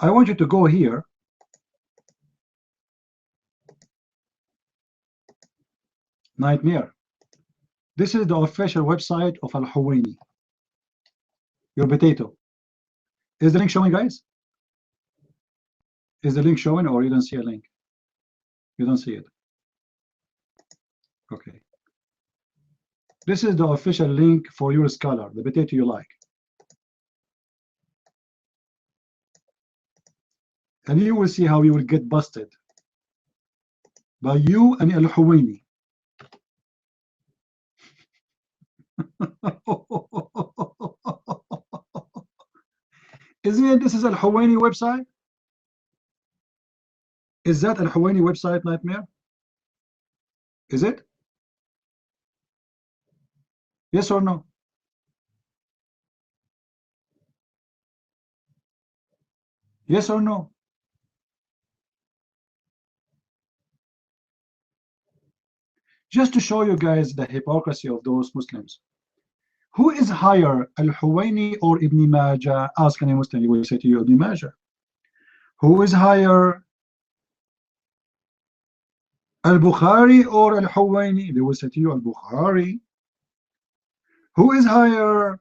Speaker 5: want you to go here. Nightmare. This is the official website of Al-Huwaini. Your potato. Is the link showing, guys? Is the link showing, or you don't see a link? You don't see it. Okay. This is the official link for your scholar, the potato you like. And you will see how you will get busted by you and Al-Huwaini. Isn't it this is Al-Huwaini website? Is that Al-Huwaini website, Nightmare? Is it? Yes or no? Yes or no? Just to show you guys the hypocrisy of those Muslims. Who is higher, Al-Huwaini or Ibn Majah? Ask any Muslim, he will say to you Ibn Majah. Who is higher, Al-Bukhari or Al-Huwaini? They will say to you Al-Bukhari. Who is higher,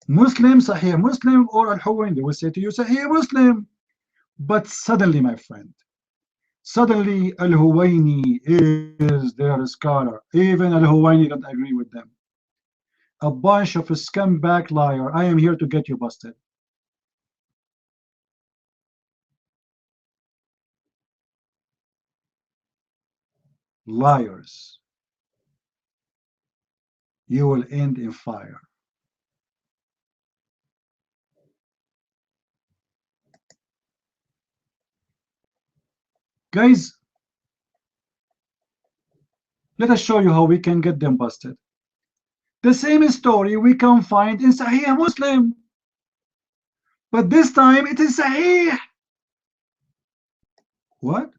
Speaker 5: Muslim, Sahih Muslim or Al-Huwaini? They will say to you Sahih Muslim. But suddenly, my friend, suddenly Al-Huwaini is their scholar. Even Al-Huwaini don't agree with them. A bunch of a scumbag liar. I am here to get you busted. Liars. You will end in fire. Guys, let us show you how we can get them busted. The same story we can find in Sahih Muslim, but this time it is Sahih. What?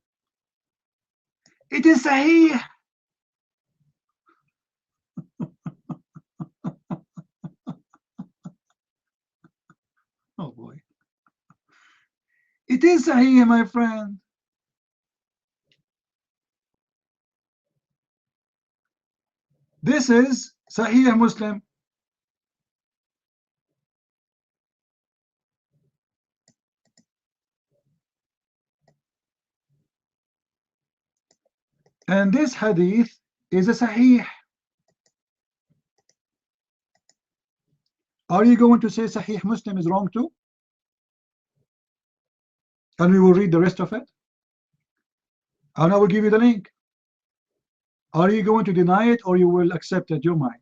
Speaker 5: It is Sahih. Oh boy. It is Sahih, my friend. This is Sahih Muslim. And this hadith is a Sahih. Are you going to say Sahih Muslim is wrong too? And we will read the rest of it. And I will give you the link. Are you going to deny it or you will accept it? Your mind.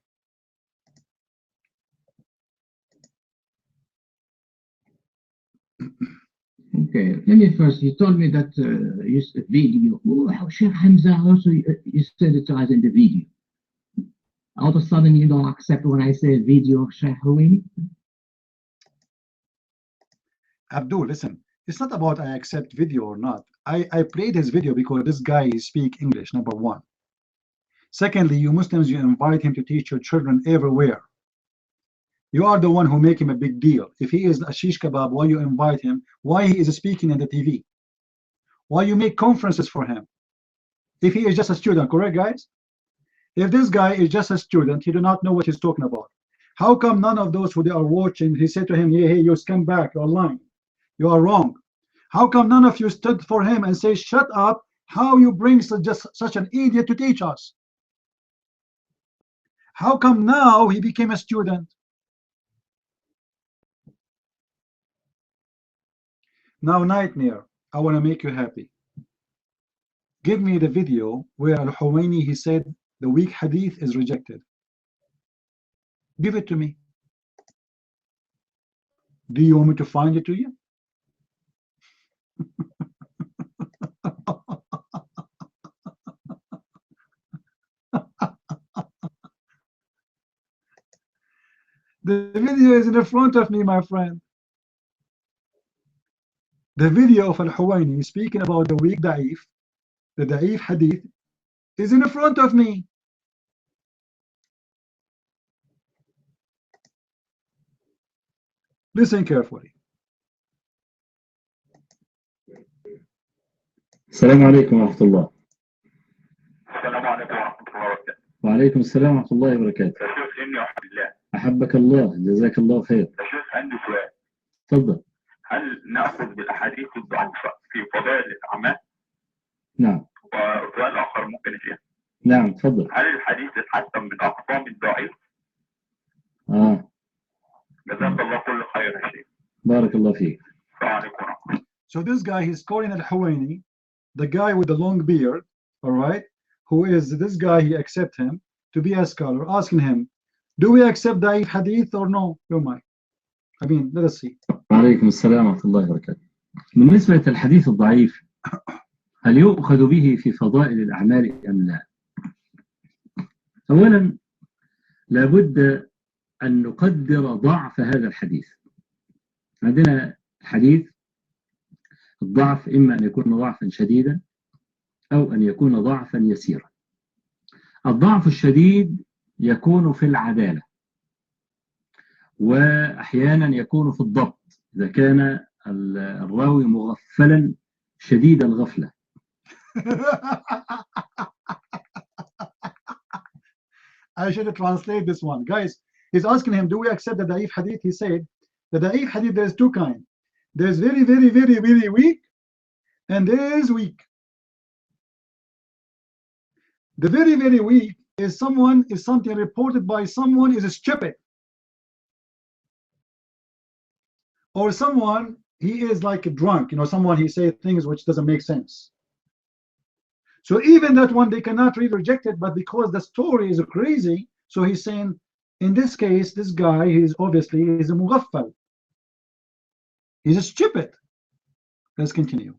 Speaker 9: Okay, let me first, you told me that you said video. Oh, Sheikh Hamza also, you said it as in the video. All of a sudden you don't accept when I say video of Sheikh Huwaini?
Speaker 5: Abdul, listen, it's not about I accept video or not. I played his video because this guy speaks English, number one. Secondly, you Muslims, you invite him to teach your children everywhere. You are the one who make him a big deal. If he is a shish kebab, why you invite him? Why he is speaking in the TV? Why you make conferences for him? If he is just a student, correct guys? If this guy is just a student, he do not know what he's talking about. How come none of those who they are watching, he said to him, hey, you scumbag, you're lying. You are wrong. How come none of you stood for him and say, shut up, how you bring such an idiot to teach us? How come now he became a student? Now, Nightmare, I want to make you happy. Give me the video where Al-Huwaini, he said the weak hadith is rejected. Give it to me. Do you want me to find it to you? The video is in the front of me, my friend. The video of Al-Huwaini speaking about the weak da'if, the da'if hadith, is in front of me. Listen carefully.
Speaker 11: السلام عليكم ورحمة الله.
Speaker 12: السلام عليكم ورحمة الله وبركاته.
Speaker 11: وعليكم السلام ورحمة الله وبركاته.
Speaker 12: يا شيخ إني أحب الله.
Speaker 11: أحبك الله، جزاك الله خير.
Speaker 12: يا شيخ عندي سؤال.
Speaker 11: تفضل.
Speaker 12: هل نأخذ بالأحاديث الضعيفة في فضائل الأعمال؟
Speaker 11: نعم.
Speaker 12: وسؤال آخر ممكن يا شيخ.
Speaker 11: نعم تفضل.
Speaker 12: هل الحديث يتحسن من أقسام الضعيف؟ جزاك الله كل خير يا شيخ.
Speaker 11: بارك الله فيك.
Speaker 12: السلام عليكم ورحمة الله.
Speaker 5: So this guy, he's calling Al-Huwaini, the guy with the long beard, all right, who is this guy, he accept him to be a scholar, asking him, do we accept Da'if hadith or no? Your mind. I mean, let us see.
Speaker 11: وعليكم السلام ورحمة الله وبركاته. بالنسبة للحديث الضعيف، هل يؤخذ به في فضائل الأعمال أم لا؟ أولا لابد أن نقدر ضعف هذا الحديث. عندنا حديث الضعف إما أن يكون ضعفا شديدا أو أن يكون ضعفا يسيرا. الضعف الشديد يكون في العدالة، وأحيانا يكون في الضبط إذا كان الراوي مغفلا شديد الغفلة.
Speaker 5: I should translate this one. Guys, he's asking him, do we accept the da'if hadith? He said, the da'if hadith, there's two kinds. There's very, very, very, very weak, and there is weak. The very, very weak is something reported by someone is stupid. Or someone, he is like a drunk, someone he says things which doesn't make sense. So even that one, they cannot really reject it, but because the story is crazy, so he's saying, in this case, this guy, he's a mughaffal. He's stupid. Let's continue.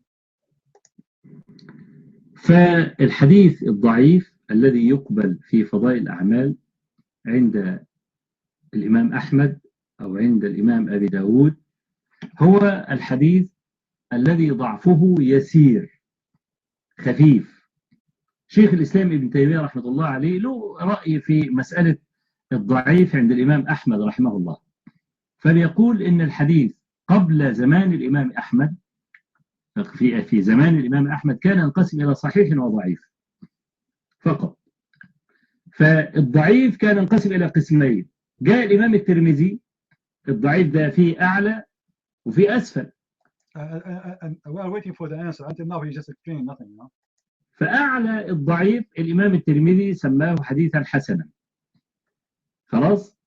Speaker 11: فالحديث الضعيف الذي يقبل في فضائل الأعمال عند الإمام أحمد أو عند الإمام أبي داود هو الحديث الذي ضعفه يسير خفيف. شيخ الإسلام ابن تيمية رحمة الله عليه له رأي في مسألة الضعيف عند الإمام أحمد رحمه الله، فليقول إن الحديث قبل زمان الإمام أحمد في زمان الإمام أحمد كان ينقسم إلى صحيح وضعيف فقط. فالضعيف كان ينقسم إلى قسمين. جاء الإمام الترمذي الضعيف ده فيه أعلى وفيه أسفل.
Speaker 5: We are waiting for the answer. Until now he just explained nothing.
Speaker 11: فأعلى الضعيف الإمام الترمذي سماه حديثا حسنا. خلاص؟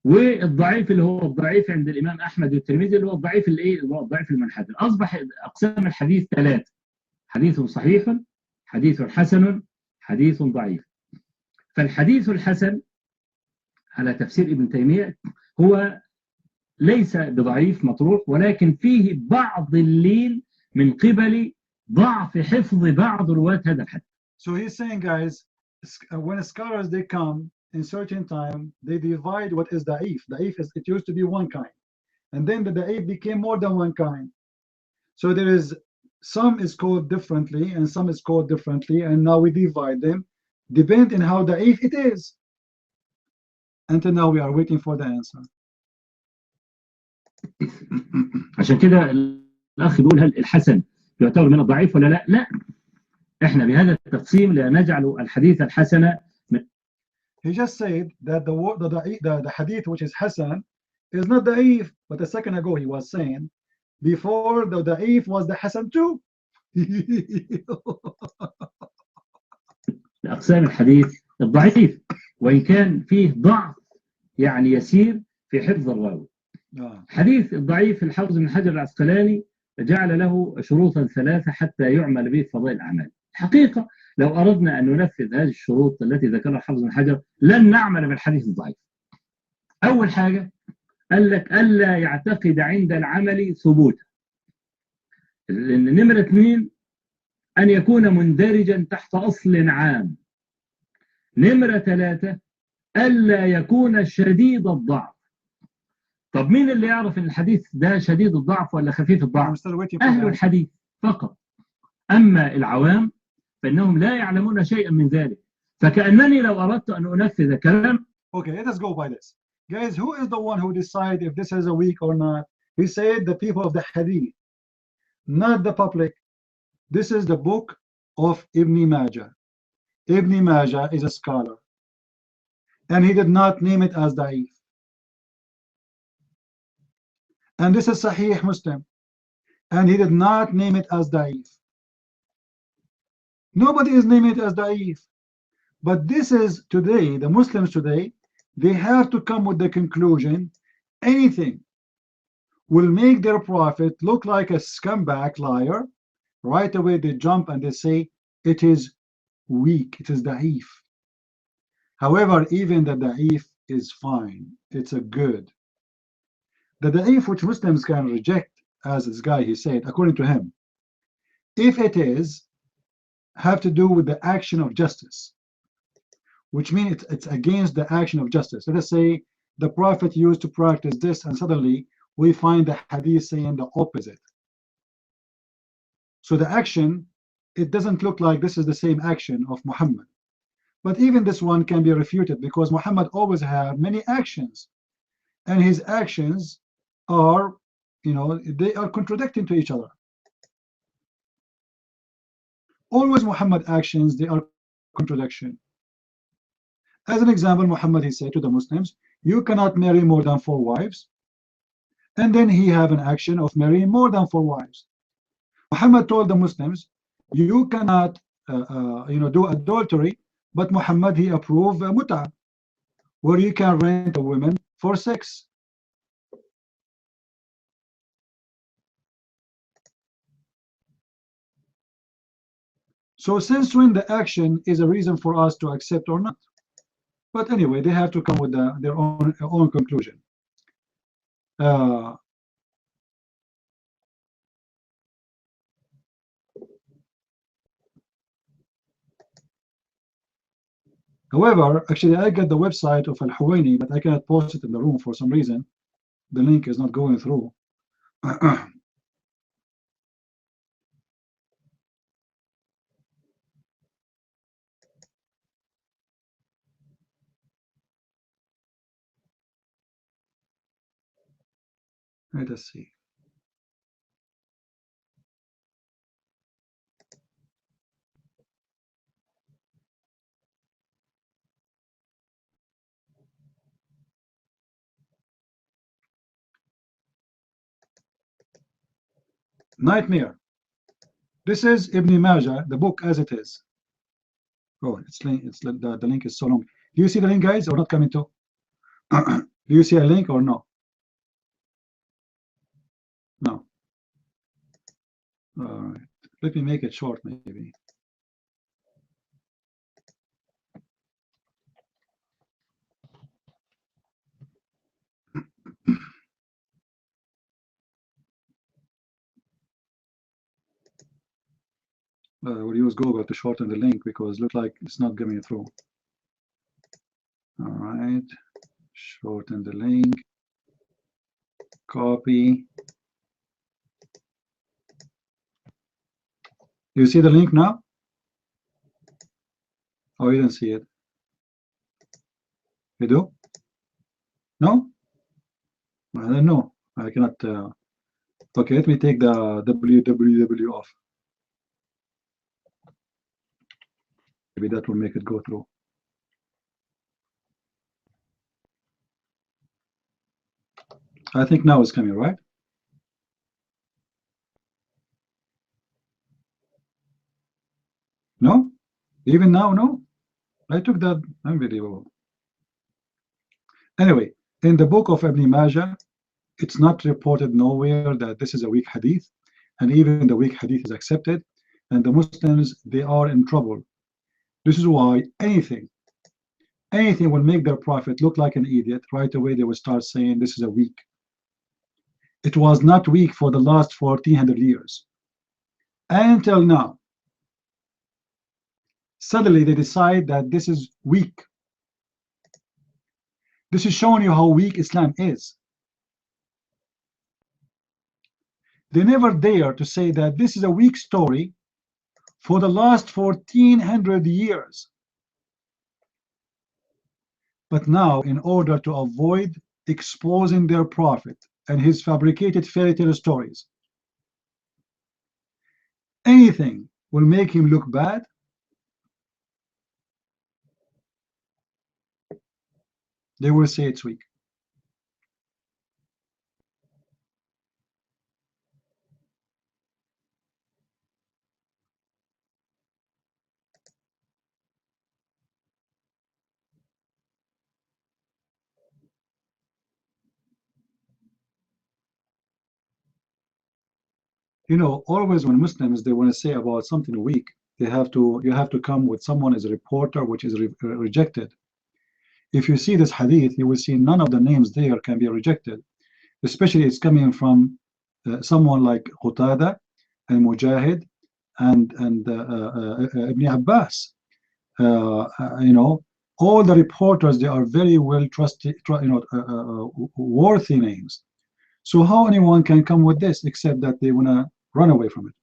Speaker 11: والضعيف اللي هو الضعيف عند الإمام أحمد والترمذي اللي هو الضعيف اللي هو الضعيف المنحدر. أصبح أقسام الحديث ثلاثة: حديث صحيح، حديث حسن، حديث ضعيف. فالحديث الحسن على تفسير ابن تيمية هو ليس بضعيف مطروح، ولكن فيه بعض اللين من قبل ضعف حفظ بعض رواة هذا الحديث.
Speaker 5: So he's saying, guys, when scholars they come in certain time, they divide what is da'if. Da'if is, it used to be one kind, and then the da'if became more than one kind. So there is some is called differently and some is called differently, and now we divide them depending on how da'if it is. Until now we are waiting for the answer.
Speaker 11: عشان كده الأخ بيقول هل الحسن يعتبر من الضعيف ولا لا؟ لا، احنا بهذا التقسيم لا نجعل الحديث الحسن.
Speaker 5: He just said that the hadith which is Hasan is not da'if, but a second ago he was saying before the da'if was the Hasan too.
Speaker 11: أقسام الحديث الضعيف وإن كان فيه ضعف يعني يسير في حفظ الراوي. حديث الضعيف الحافظ بن حجر العسقلاني جعل له شروطا ثلاثة حتى يعمل به في فضائل الأعمال. حقيقة لو أردنا أن ننفذ هذه الشروط التي ذكرها الحافظ بن حجر لن نعمل بالحديث الضعيف. أول حاجة قال لك ألا يعتقد عند العمل ثبوتا. نمرة 2 أن يكون مندرجا تحت أصل عام. نمرة 3 ألا يكون شديد الضعف. طب مين اللي يعرف ان الحديث ده شديد الضعف ولا خفيف الضعف؟ أهل الحديث فقط. أما العوام فإنهم لا يعلمون شيئا من ذلك. فكأنني لو أردت أن أنفذ كلام.
Speaker 5: Okay, let us go by this. Guys, who is the one who decide if this is a weak or not? He said the people of the hadith, not the public. This is the book of Ibn Majah. Ibn Majah is a scholar, and he did not name it as da'if. And this is Sahih Muslim, and he did not name it as da'if. Nobody is naming it as da'if. But this is today, the Muslims today, they have to come with the conclusion anything will make their prophet look like a scumbag liar. Right away they jump and they say it is weak, it is da'if. However, even the da'if is fine, it's a good. The da'if which Muslims can reject, as this guy he said, according to him, if it is have to do with the action of justice, which means it's against the action of justice. Let us say the prophet used to practice this and suddenly we find the hadith saying the opposite. So the action, it doesn't look like this is the same action of Muhammad, But even this one can be refuted because Muhammad always had many actions, and his actions are, they are contradicting to each other. Always Muhammad actions, they are contradiction. As an example, Muhammad, he said to the Muslims, you cannot marry more than 4 wives, and then he have an action of marrying more than 4 wives. Muhammad told the Muslims, you cannot do adultery, but Muhammad, he approved mut'a, where you can rent a woman for sex. So since when the action is a reason for us to accept or not? But anyway, they have to come with their own conclusion. However, actually, I got the website of Al-Huwaini, but I cannot post it in the room for some reason. The link is not going through. Let us see. Nightmare. This is Ibn Majah, the book as it is. Oh, the link is so long. Do you see the link, guys, or not coming to? Do you see a link or no? No. All right. Let me make it short, maybe. We'll use Google to shorten the link because it looks like it's not getting through. All right, shorten the link, copy. Do you see the link now? Oh, you didn't see it. You do? No? I don't know. I cannot. Okay, let me take the www off. Maybe that will make it go through. I think now it's coming, right? No? Even now, no? I took that video. Anyway, in the book of Ibn Majah, it's not reported nowhere that this is a weak hadith, and even the weak hadith is accepted, and the Muslims, they are in trouble. This is why anything will make their prophet look like an idiot. Right away they will start saying this is a weak. It was not weak for the last 1400 years until now. Suddenly they decide that this is weak. This is showing you how weak Islam is. They never dare to say that this is a weak story for the last 1400 years. But now, in order to avoid exposing their prophet and his fabricated fairy tale stories, anything will make him look bad. They will say it's weak. You know, always when Muslims, they want to say about something weak, you have to come with someone as a reporter, which is rejected. If you see this hadith, you will see none of the names there can be rejected, especially it's coming from someone like Qatada and Mujahid and Ibn Abbas. You know, all the reporters, they are very well trusted, worthy names. So how anyone can come with this except that they want to run away from it?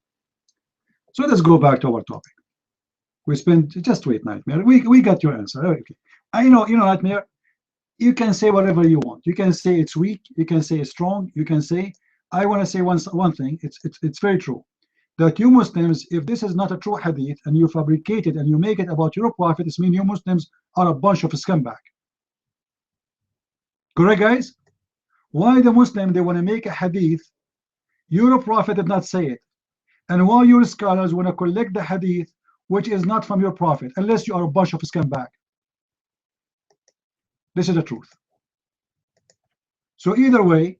Speaker 5: So let's go back to our topic. We spent, just wait, Nightmare. We got your answer. Okay. You know, Nightmare, you can say whatever you want. You can say it's weak, you can say it's strong, you can say, I want to say one thing, it's very true. That you Muslims, if this is not a true hadith and you fabricate it and you make it about your prophet, it means you Muslims are a bunch of scumbag. Correct, guys? Why the Muslim, they want to make a hadith, your prophet did not say it. And why your scholars want to collect the hadith, which is not from your prophet, unless you are a bunch of scumbag. This is the truth. So either way,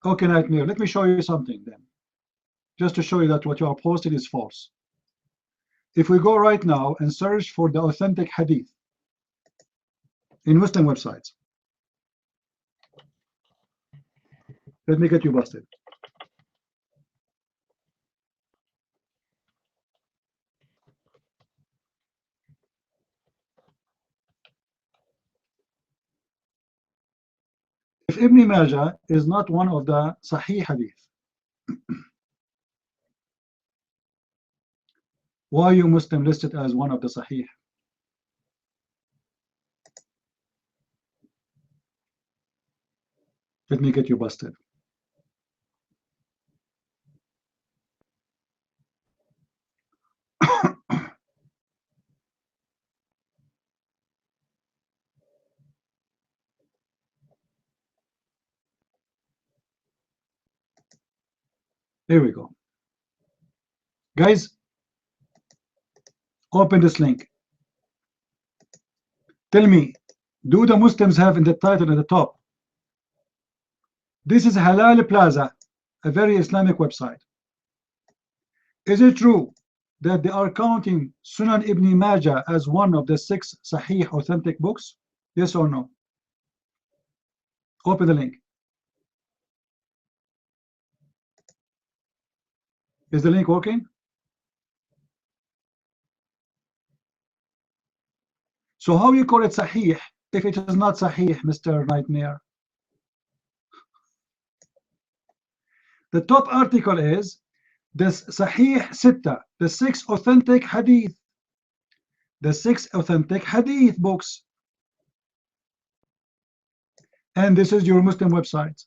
Speaker 5: okay, Nightmare, let me show you something then, just to show you that what you are posting is false. If we go right now and search for the authentic hadith in Muslim websites, let me get you busted. If Ibn Majah is not one of the Sahih hadith, why you Muslim listed as one of the Sahih? Let me get you busted. Here we go. Guys, open this link. Tell me, do the Muslims have in the title at the top? This is Halal Plaza, a very Islamic website. Is it true that they are counting Sunan Ibn Majah as one of the 6 Sahih authentic books? Yes or no? Open the link. Is the link working? So how you call it Sahih if it is not Sahih, Mr. Nightmare? The top article is the Sahih Sitta, the 6 authentic hadith. The 6 authentic hadith books. And this is your Muslim website.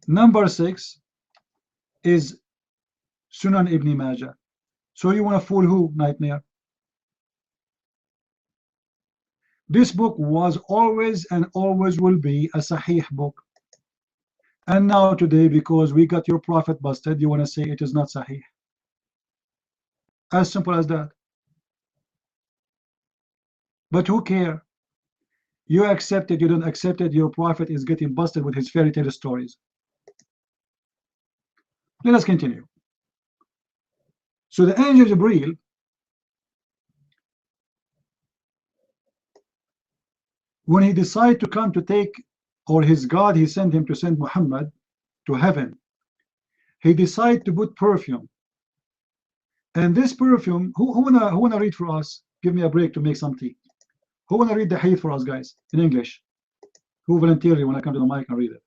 Speaker 5: Number 6 is Sunan Ibn Majah. So you want to fool who, Nightmare? This book was always and always will be a Sahih book. And now today, because we got your prophet busted, you want to say it is not Sahih. As simple as that. But who care? You accept it, you don't accept it, your prophet is getting busted with his fairy tale stories. Let us continue. So the angel Jibreel when he decided to come to take, or his God, he sent him to send Muhammad to heaven, he decided to put perfume. And this perfume, who wanna read for us? Give me a break to make some tea. Who wanna read the hadith for us, guys, in English? Who voluntarily wanna come to the mic and read it?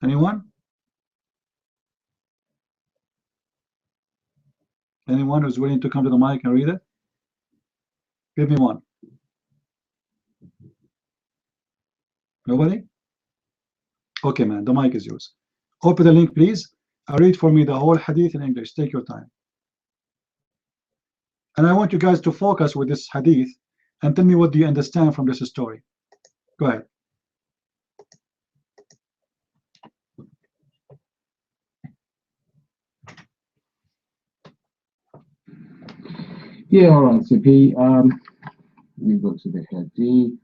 Speaker 5: Anyone? Anyone who's willing to come to the mic and read it? Give me one. Nobody? Okay, man, the mic is yours. Open the link, please. Read for me the whole hadith in English. Take your time. And I want you guys to focus with this hadith and tell me what do you understand from this story. Go ahead.
Speaker 3: Yeah, all right, CP. Let me go to the hadith.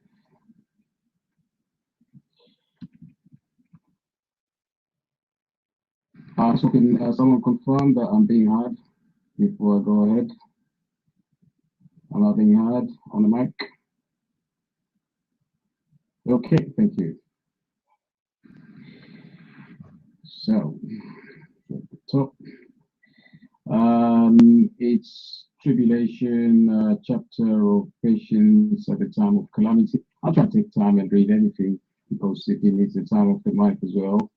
Speaker 3: So can someone confirm that I'm being heard before I go ahead? Am I being heard on the mic? Okay, thank you. So, at the top, it's tribulation, chapter of patience at the time of calamity. I'll try to take time and read anything because it needs the time of the mic as well.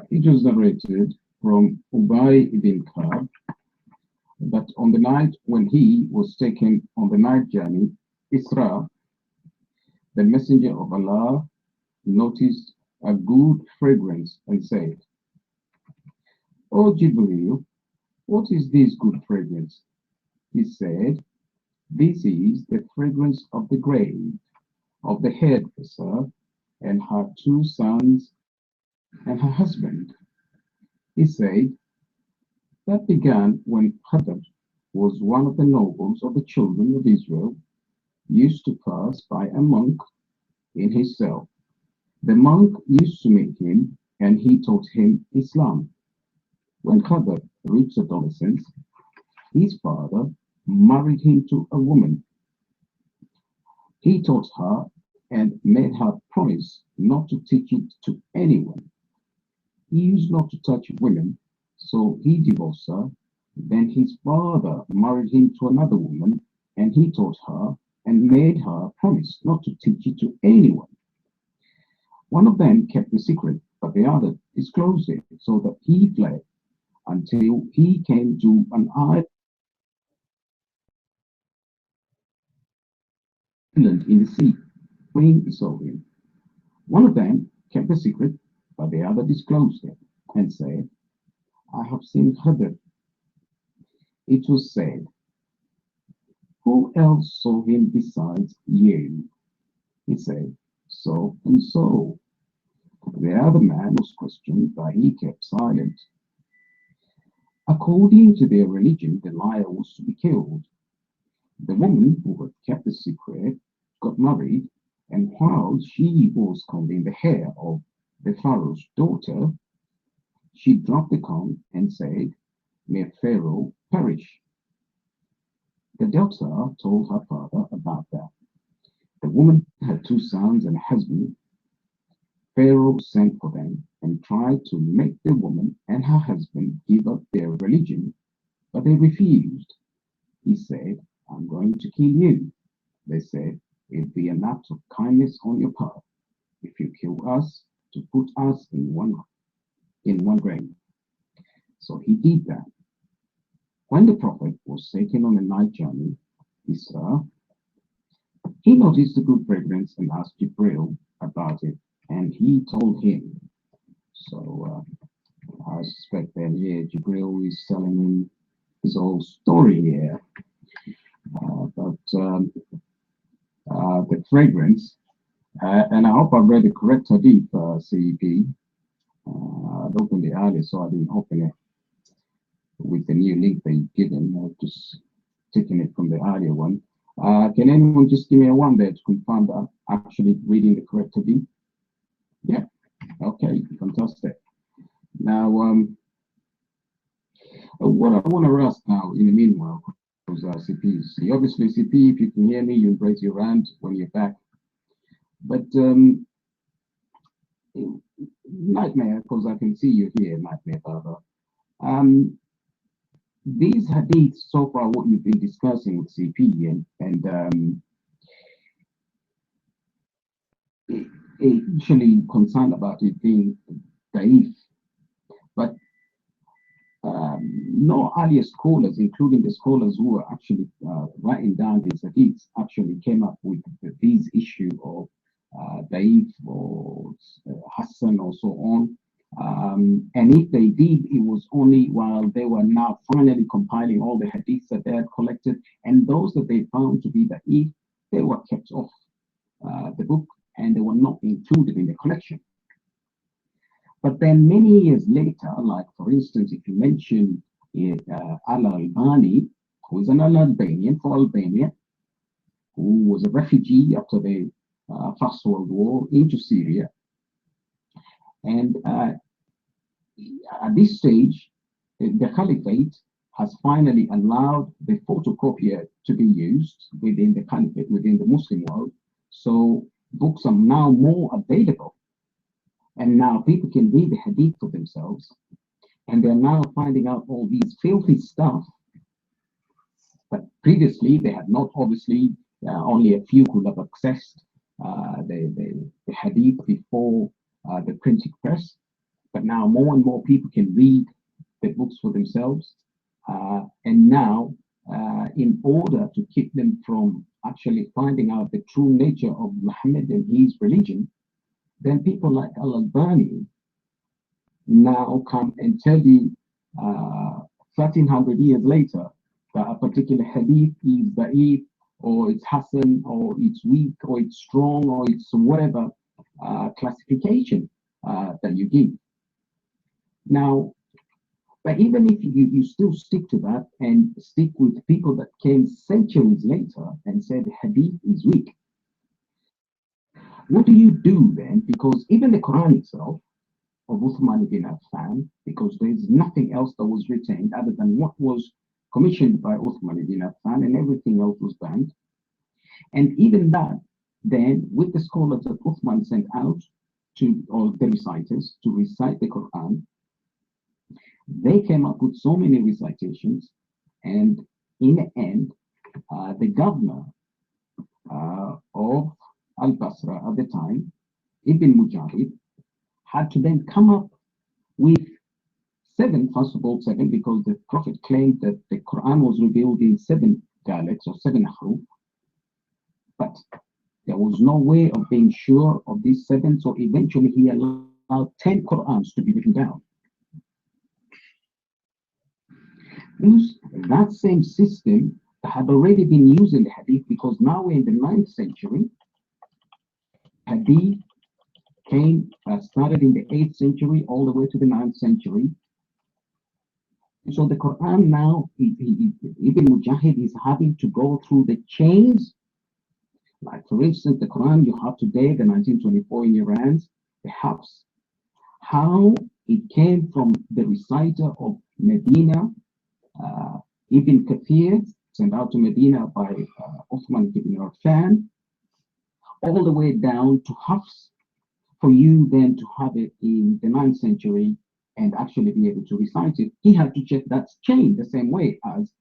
Speaker 3: It was narrated from Ubay ibn Ka'b that on the night when he was taken on the night journey, Isra, the messenger of Allah noticed a good fragrance and said, "O Jibreel, what is this good fragrance?" He said, "This is the fragrance of the grave of the hairdresser and her two sons and her husband." He said, "That began when Hadad was one of the nobles of the children of Israel, used to pass by a monk in his cell. The monk used to meet him and he taught him Islam. When Hadad reached adolescence, his father married him to a woman. He taught her and made her promise not to teach it to anyone. He used not to touch women, so he divorced her. Then his father married him to another woman, and he taught her and made her promise not to teach it to anyone. One of them kept the secret, but the other disclosed it, so that he fled until he came to an island in the sea. When he saw him, one of them kept the secret, but the other disclosed it and said, "I have seen Hadad." It was said, "Who else saw him besides you?" He said, "So and so." The other man was questioned, but he kept silent. According to their religion, the liar was to be killed. The woman who had kept the secret got married, and while she was combing the hair of the Pharaoh's daughter, she dropped the comb and said, "May Pharaoh perish." The daughter told her father about that. The woman had two sons and a husband. Pharaoh sent for them and tried to make the woman and her husband give up their religion, but they refused. He said, "I'm going to kill you." They said, "It'll be an act of kindness on your part if you kill us to put us in one grave." So he did that. When the Prophet was taken on a night journey, Isra, he noticed the good fragrance and asked Jibril about it, and he told him. So I suspect that here Jibril is telling him his whole story here. But the fragrance, and I hope I read the correct hadith, CEP. I opened it earlier, so I didn't open it with the new link that you've given. I've just taken it from the earlier one. Can anyone just give me a one there to confirm that I'm actually reading the correct hadith? Yeah. Okay. Fantastic. Now, what I want to ask now, in the meanwhile, because CP, obviously CP, if you can hear me, you raise your hand when you're back. But Nightmare, because I can see you here, Nightmare Baba. These hadiths so far, what you've been discussing with CP, and actually concerned about it being daif, but no earlier scholars, including the scholars who were actually writing down these hadiths, actually came up with these issue of daif or Hassan or so on. And if they did, it was only while they were now finally compiling all the hadiths that they had collected, and those that they found to be daif, they were kept off the book and they were not included in the collection. But then many years later, like for instance, if you mention Al-Albani, who is an Albanian for Albania, who was a refugee after the First World War into Syria. And at this stage, the Caliphate has finally allowed the photocopier to be used within the Caliphate, within the Muslim world. So books are now more available. And now people can read the hadith for themselves. And they're now finding out all these filthy stuff
Speaker 4: But previously, they had not, obviously, only a few could have accessed the hadith before the printing press. But now more and more people can read the books for themselves. And now, in order to keep them from actually finding out the true nature of Muhammad and his religion, then people like Al-Albani now come and tell you 1300 years later that a particular hadith is da'if, or it's Hassan, or it's weak, or it's strong, or it's whatever classification that you give. Now, but even if you still stick to that and stick with people that came centuries later and said hadith is weak, what do you do then? Because even the Quran itself of Uthman ibn Affan, because there's nothing else that was retained other than what was commissioned by Uthman ibn Affan, and everything else was banned. And even that, then, with the scholars that Uthman sent out to, or the reciters, to recite the Quran, they came up with so many recitations, and in the end, the governor of Al-Basra at the time, Ibn Mujahid, had to then come up with seven, first of all, seven, because the Prophet claimed that the Quran was revealed in 7 dialects or 7 ahruf, but there was no way of being sure of these 7, so eventually he allowed 10 Qurans to be written down. That same system had already been used in the Hadith, because now we're in the 9th century. Hadith started in the 8th century all the way to the 9th century. So the Quran now, Ibn Mujahid is having to go through the chains. Like, for instance, the Quran you have today, the 1924 in Iran, the Hafs. How it came from the reciter of Medina, Ibn Kathir, sent out to Medina by Uthman ibn Affan, all the way down to Hafs, for you then to have it in the 9th century and actually be able to recite it. He had to check that chain the same way as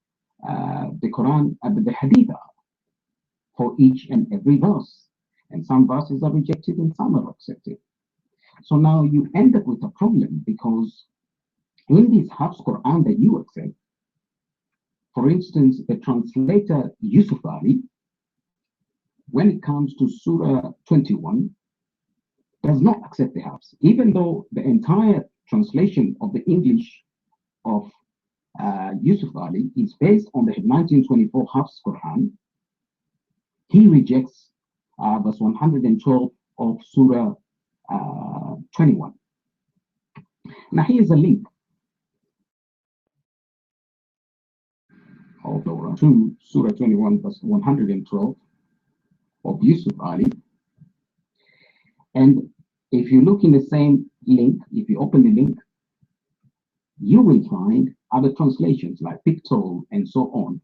Speaker 4: the Quran and the Hadith are, for each and every verse. And some verses are rejected and some are accepted. So now you end up with a problem, because in this Hafs Quran that you accept, for instance, the translator Yusuf Ali, when it comes to Surah 21, does not accept the Hafs, even though the entire translation of the English of Yusuf Ali is based on the 1924 Hafs Quran. He rejects verse 112 of Surah 21. Now here's a link to Surah 21 verse 112 of Yusuf Ali. And if you look in the same link, if you open the link, you will find other translations like Pictorial and so on.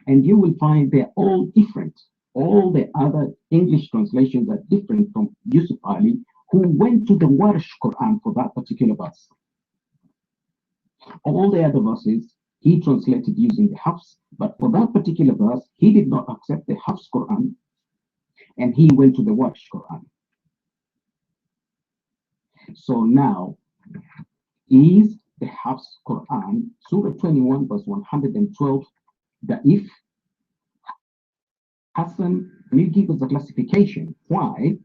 Speaker 4: And you will find they're all different. All the other English translations are different from Yusuf Ali, who went to the Warsh Quran for that particular verse. All the other verses he translated using the Hafs, but for that particular verse, he did not accept the Hafs Quran, and he went to the Warsh Quran. So now, is the Hafs Quran, Surah 21, verse 112, da'if? Hassan, can you give us a classification why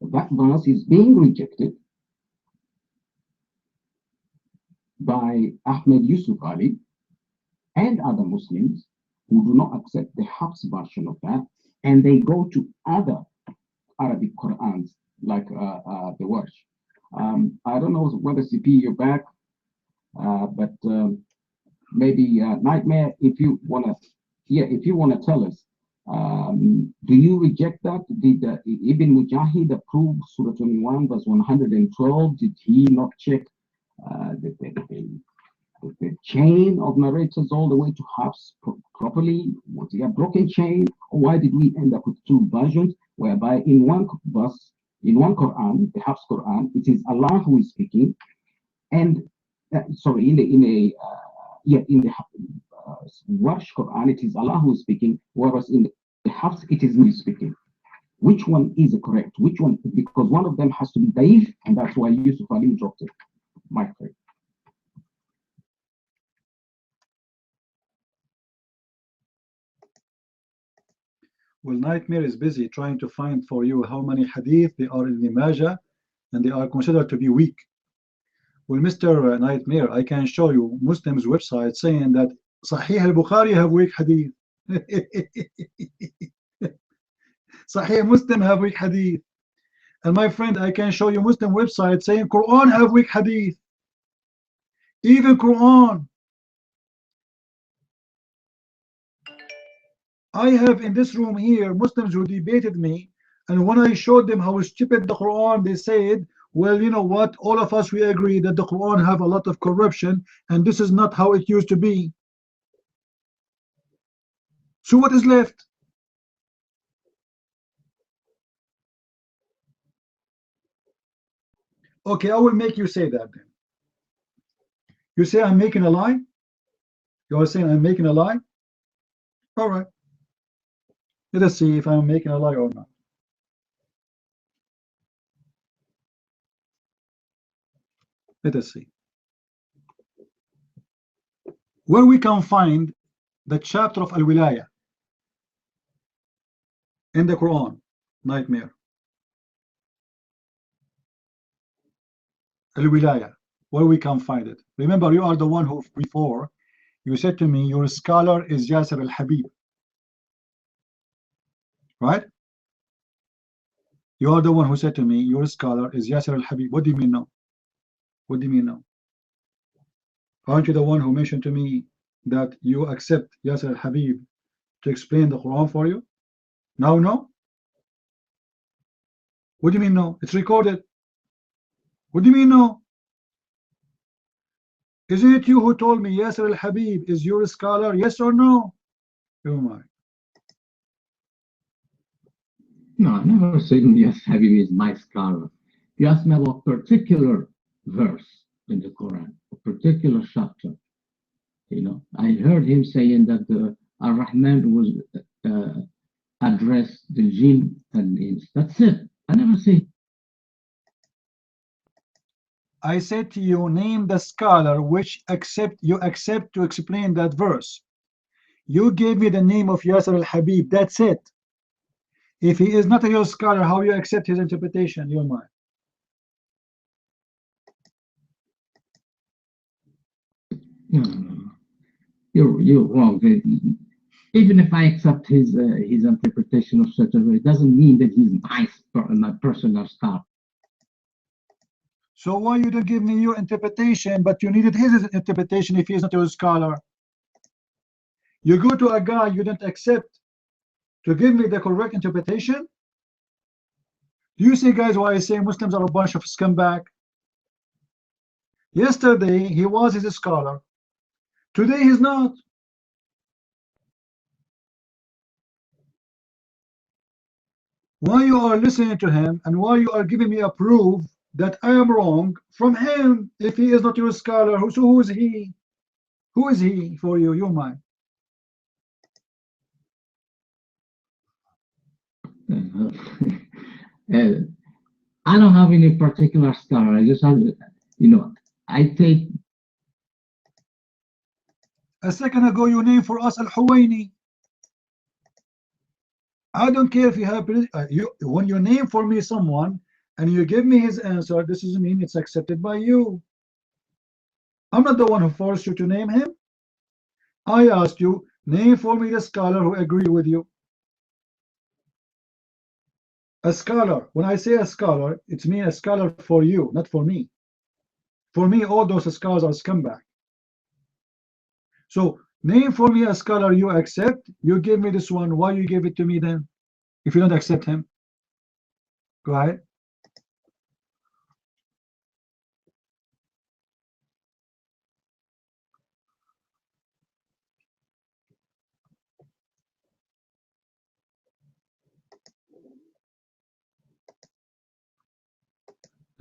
Speaker 4: that verse is being rejected by Ahmed Yusuf Ali and other Muslims who do not accept the Hafs version of that, and they go to other Arabic Qurans like the Warsh? I don't know whether CP you're back, but maybe Nightmare, if you wanna tell us, do you reject that? Did Ibn Mujahid approve Surah 21 verse 112? Did he not check the chain of narrators all the way to Hafs properly? Was he a broken chain? Or why did we end up with two versions, whereby in one verse, in one Quran, the Hafs Quran, it is Allah who is speaking, and in the Warsh Quran, it is Allah who is speaking, whereas in the Hafs, it is me speaking. Which one is correct? Which one? Because one of them has to be Daif, and that's why Yusuf Ali dropped it. My friend.
Speaker 5: Well, Nightmare is busy trying to find for you how many hadith they are in the Majah and they are considered to be weak. Well, Mr. Nightmare, I can show you Muslims' website saying that Sahih al-Bukhari have weak hadith. Sahih Muslim have weak hadith. And my friend, I can show you Muslim website saying Quran have weak hadith. Even Quran. I have in this room here Muslims who debated me, and when I showed them how stupid the Quran, they said, well, you know what, all of us, we agree that the Quran have a lot of corruption, and this is not how it used to be. So what is left? Okay, I will make you say that then. You say I'm making a lie? You are saying I'm making a lie? All right. Let us see if I'm making a lie or not. Let us see. Where we can find the chapter of Al-Wilaya in the Quran, Nightmare. Al-Wilaya, where we can find it. Remember, you are the one who before you said to me, your scholar is Yasser al-Habib. Right? You are the one who said to me, your scholar is Yasser al-Habib. What do you mean now? What do you mean now? Aren't you the one who mentioned to me that you accept Yasser al-Habib to explain the Quran for you? Now, no? What do you mean no? It's recorded. What do you mean no? Isn't it you who told me Yasser al-Habib is your scholar? Yes or no? Oh my.
Speaker 9: No, I never said yes, Habib is my scholar. You asked me about a particular verse in the Quran, a particular chapter. You know, I heard him saying that the Ar-Rahman was addressed the jinn and ins. That's it. I never said.
Speaker 5: I said to you, name the scholar which you accept to explain that verse. You gave me the name of Yasser al-Habib. That's it. If he is not a real scholar, how you accept his interpretation? You're mine.
Speaker 9: No. You're wrong. Even if I accept his interpretation of such a way, it doesn't mean that he's my personal scholar.
Speaker 5: So why you don't give me your interpretation, but you needed his interpretation if he is not your scholar? You go to a guy you don't accept to give me the correct interpretation? Do you see, guys, why I say Muslims are a bunch of scumbag? Yesterday he was his scholar. Today he's not. Why you are listening to him and why you are giving me a proof that I am wrong from him if he is not your scholar? So who is he? Who is he for you? You're mine.
Speaker 9: I don't have any particular scholar. I just have, you know, I take.
Speaker 5: A second ago you named for us Al-Huwaini. I don't care if you have when you name for me someone and you give me his answer, this doesn't mean it's accepted by you. I'm not the one who forced you to name him. I asked you, name for me the scholar who agreed with you. A scholar, when I say a scholar, it's mean a scholar for you, not for me. For me, all those scholars are scumbag. So name for me a scholar you accept. You give me this one. Why you give it to me then? If you don't accept him, go ahead.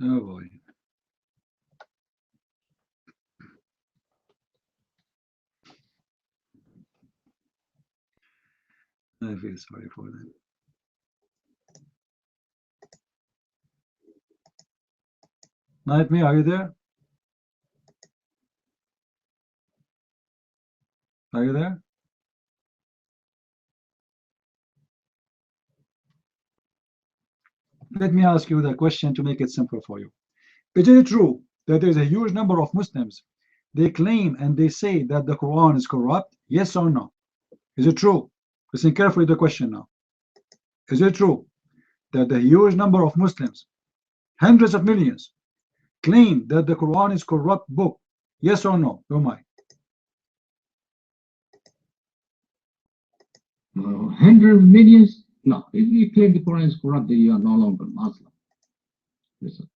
Speaker 5: Oh boy. I feel sorry for them. Nightmare, are you there? Are you there? Let me ask you the question to make it simple for you. Is it true that there is a huge number of Muslims, they claim and they say that the Quran is corrupt? Yes or no? Is it true? Listen carefully to the question now. Is it true that the huge number of Muslims, hundreds of millions, claim that the Quran is corrupt book? Yes or no? Your mind.
Speaker 9: 100 millions? No. If you claim the Quran is corrupt, then you are no longer Muslim. Listen.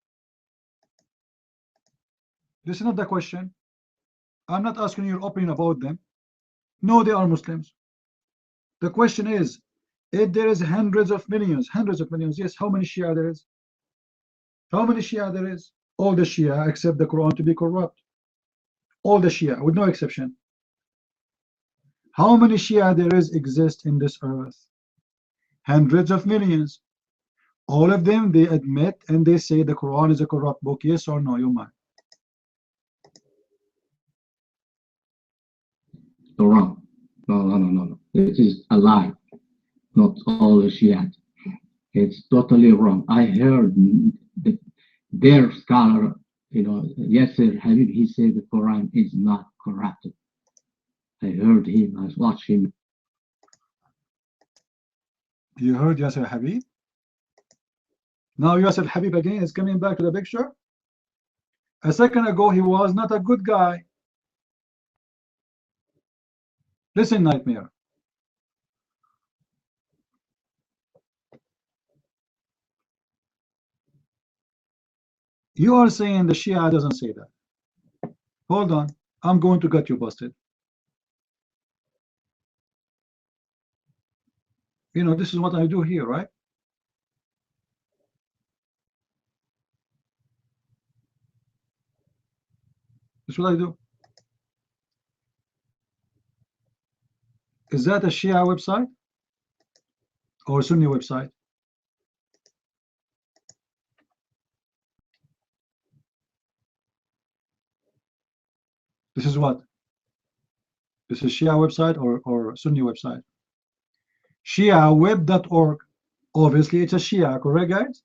Speaker 5: This is not the question. I'm not asking your opinion about them. No, they are Muslims. The question is, if there is hundreds of millions, yes, how many Shia there is? How many Shia there is? All the Shia accept the Quran to be corrupt. All the Shia, with no exception. How many Shia there is exist in this earth? Hundreds of millions. All of them, they admit and they say the Quran is a corrupt book. Yes or no, you mind?
Speaker 9: Wrong. No. It is a lie. Not all the Shia. It's totally wrong. I heard their scholar, Yasser Habib, he said the Quran is not corrupted. I heard him, I watched him.
Speaker 5: You heard Yasser Habib? Now Yasser Habib again is coming back to the picture. A second ago he was not a good guy. Listen, Nightmare. You are saying the Shia doesn't say that. Hold on. I'm going to get you busted. You know, this is what I do here, right? This is what I do. Is that a Shia website or a Sunni website? This is what? This is Shia website or Sunni website? ShiaWeb.org. Obviously, it's a Shia, correct, guys?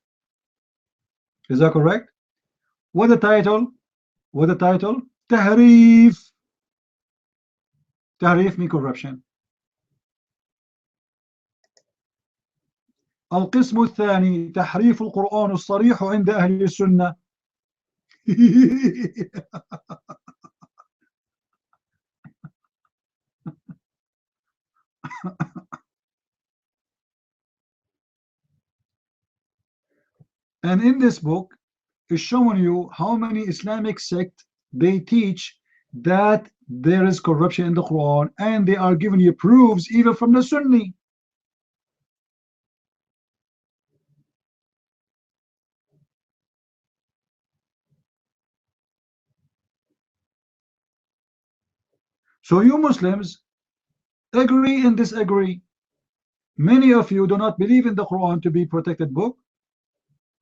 Speaker 5: Is that correct? What the title? What the title? Tahrif. Tahrif means corruption. القسم الثاني تحريف القرآن الصريح عند أهل السنة. And in this book is showing you how many Islamic sects they teach that there is corruption in the Quran, and they are giving you proofs even from the Sunni. So you Muslims agree and disagree. Many of you do not believe in the Quran to be protected book,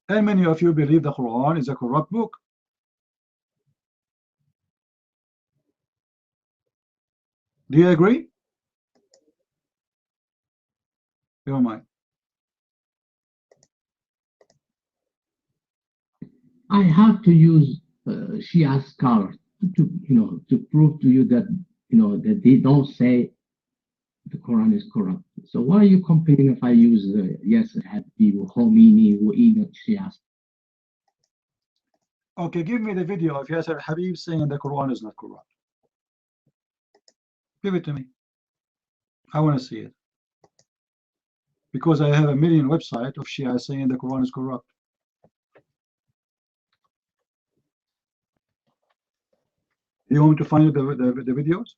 Speaker 5: and many of you believe the Quran is a corrupt book. Do you agree? Your mind.
Speaker 9: I have to use Shia scholars to prove to you that that they don't say the Quran is corrupt. So why are you complaining if I use Yasser Habib or Khomeini or even Shia?
Speaker 5: Okay, give me the video of Yasser Habib saying the Quran is not corrupt. Give it to me. I want to see it. Because I have a million websites of Shia saying the Quran is corrupt. You want me to find you the videos?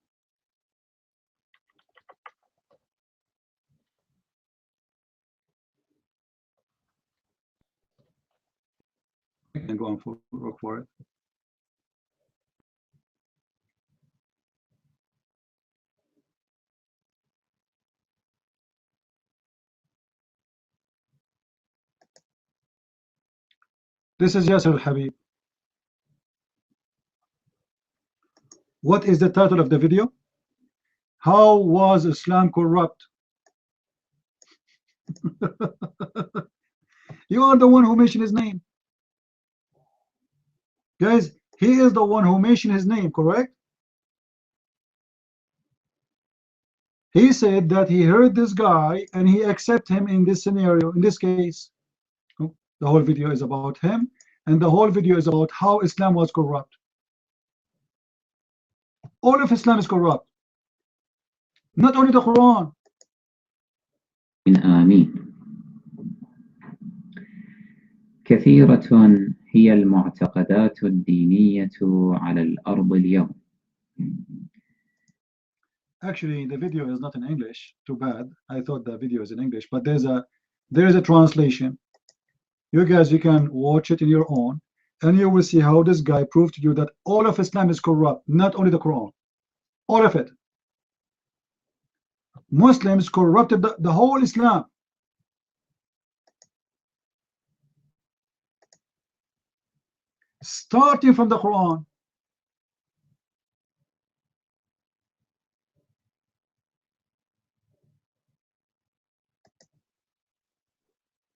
Speaker 5: I can go and look for it. This is Yasser al-Habib. What is the title of the video? How was Islam corrupt? You are the one who mentioned his name. Guys, he is the one who mentioned his name, correct? He said that he heard this guy and he accepted him in this scenario, in this case. The whole video is about him, and the whole video is about how Islam was corrupt. All of Islam is corrupt. Not only the Quran.
Speaker 4: آمين. كثيرة هي المعتقدات الدينية على الأرض اليوم.
Speaker 5: Actually, the video is not in English. Too bad. I thought the video is in English, but there is a translation. You guys, you can watch it in your own, and you will see how this guy proved to you that all of Islam is corrupt, not only the Quran. All of it. Muslims corrupted the whole Islam. Starting from the Quran.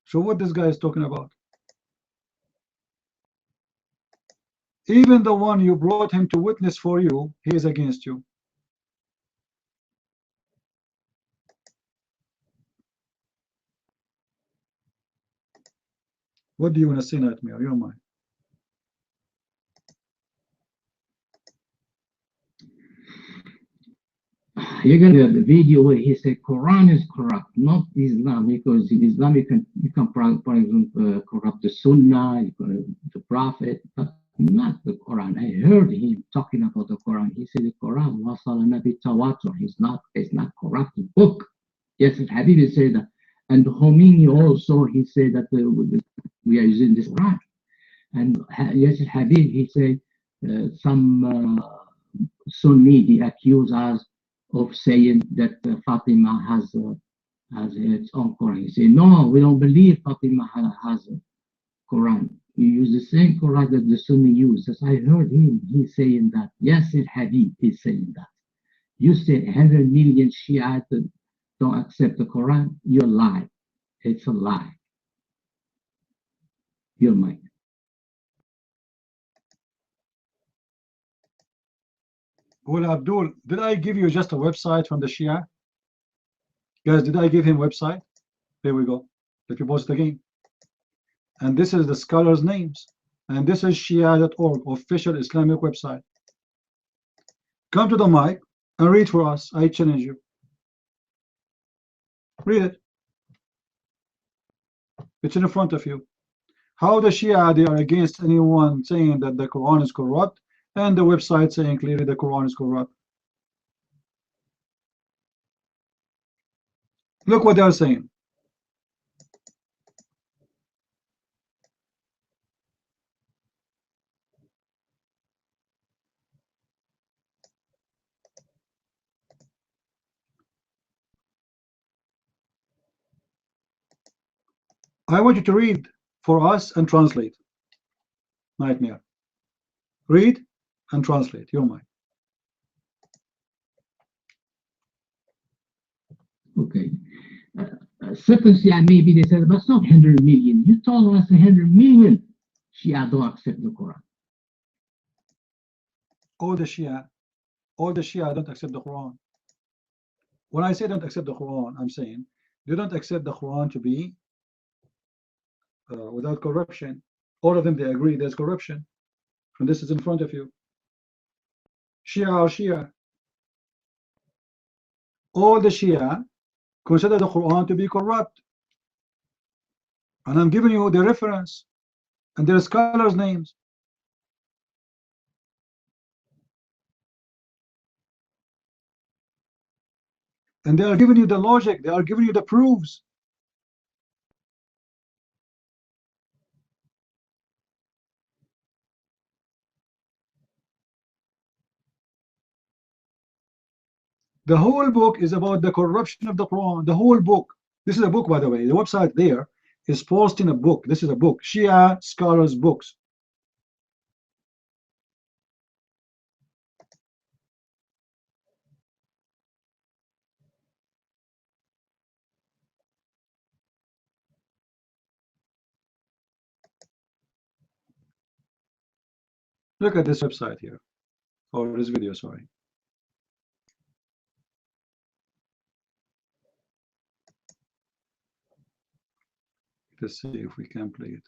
Speaker 5: So what this guy is talking about? Even the one you brought him to witness for you, he is against you. What do you want to say, Nightmare? You're mine.
Speaker 9: You get the video where he said Quran is corrupt, not Islam, because in Islam you can for example corrupt the Sunnah, the Prophet, but not the Quran. I heard him talking about the Quran. He said the Quran wasal nabi tawatur. It's not corrupted book. Yes, Habib said that, and Khomeini also he said that we are using this Quran. And yes, Habib he said some Sunni they accuse us of saying that Fatima has its own Quran. He said, no, we don't believe Fatima has a Quran. We use the same Quran that the Sunni uses. I heard him, he's saying that. Yes, Habib is saying that. You say 100 million Shia don't accept the Quran, you're lying. It's a lie. You're mine.
Speaker 5: Well, Abdul, did I give you just a website from the Shia? Guys, did I give him website? There we go. Let me post it again. And this is the scholars' names. And this is Shia.org, official Islamic website. Come to the mic and read for us. I challenge you. Read it. It's in front of you. How the Shia, they are against anyone saying that the Quran is corrupt, and the website saying clearly the Quran is corrupt. Look what they are saying. I want you to read for us and translate. Nightmare. Read and translate. You're mine.
Speaker 9: Okay. Certain Shia maybe they said, but it's not 100 million. You told us 100 million Shia don't accept the Quran.
Speaker 5: All the Shia don't accept the Quran. When I say don't accept the Quran, I'm saying they don't accept the Quran to be without corruption. All of them, they agree there's corruption. And this is in front of you. Shia are Shia. All the Shia consider the Quran to be corrupt. And I'm giving you the reference and their scholars' names. And they are giving you the logic, they are giving you the proofs. The whole book is about the corruption of the Quran. The whole book. This is a book, by the way. The website there is posting a book. This is a book, Shia scholars books. Look at this website here, or this video, sorry. Let's see if we can play it.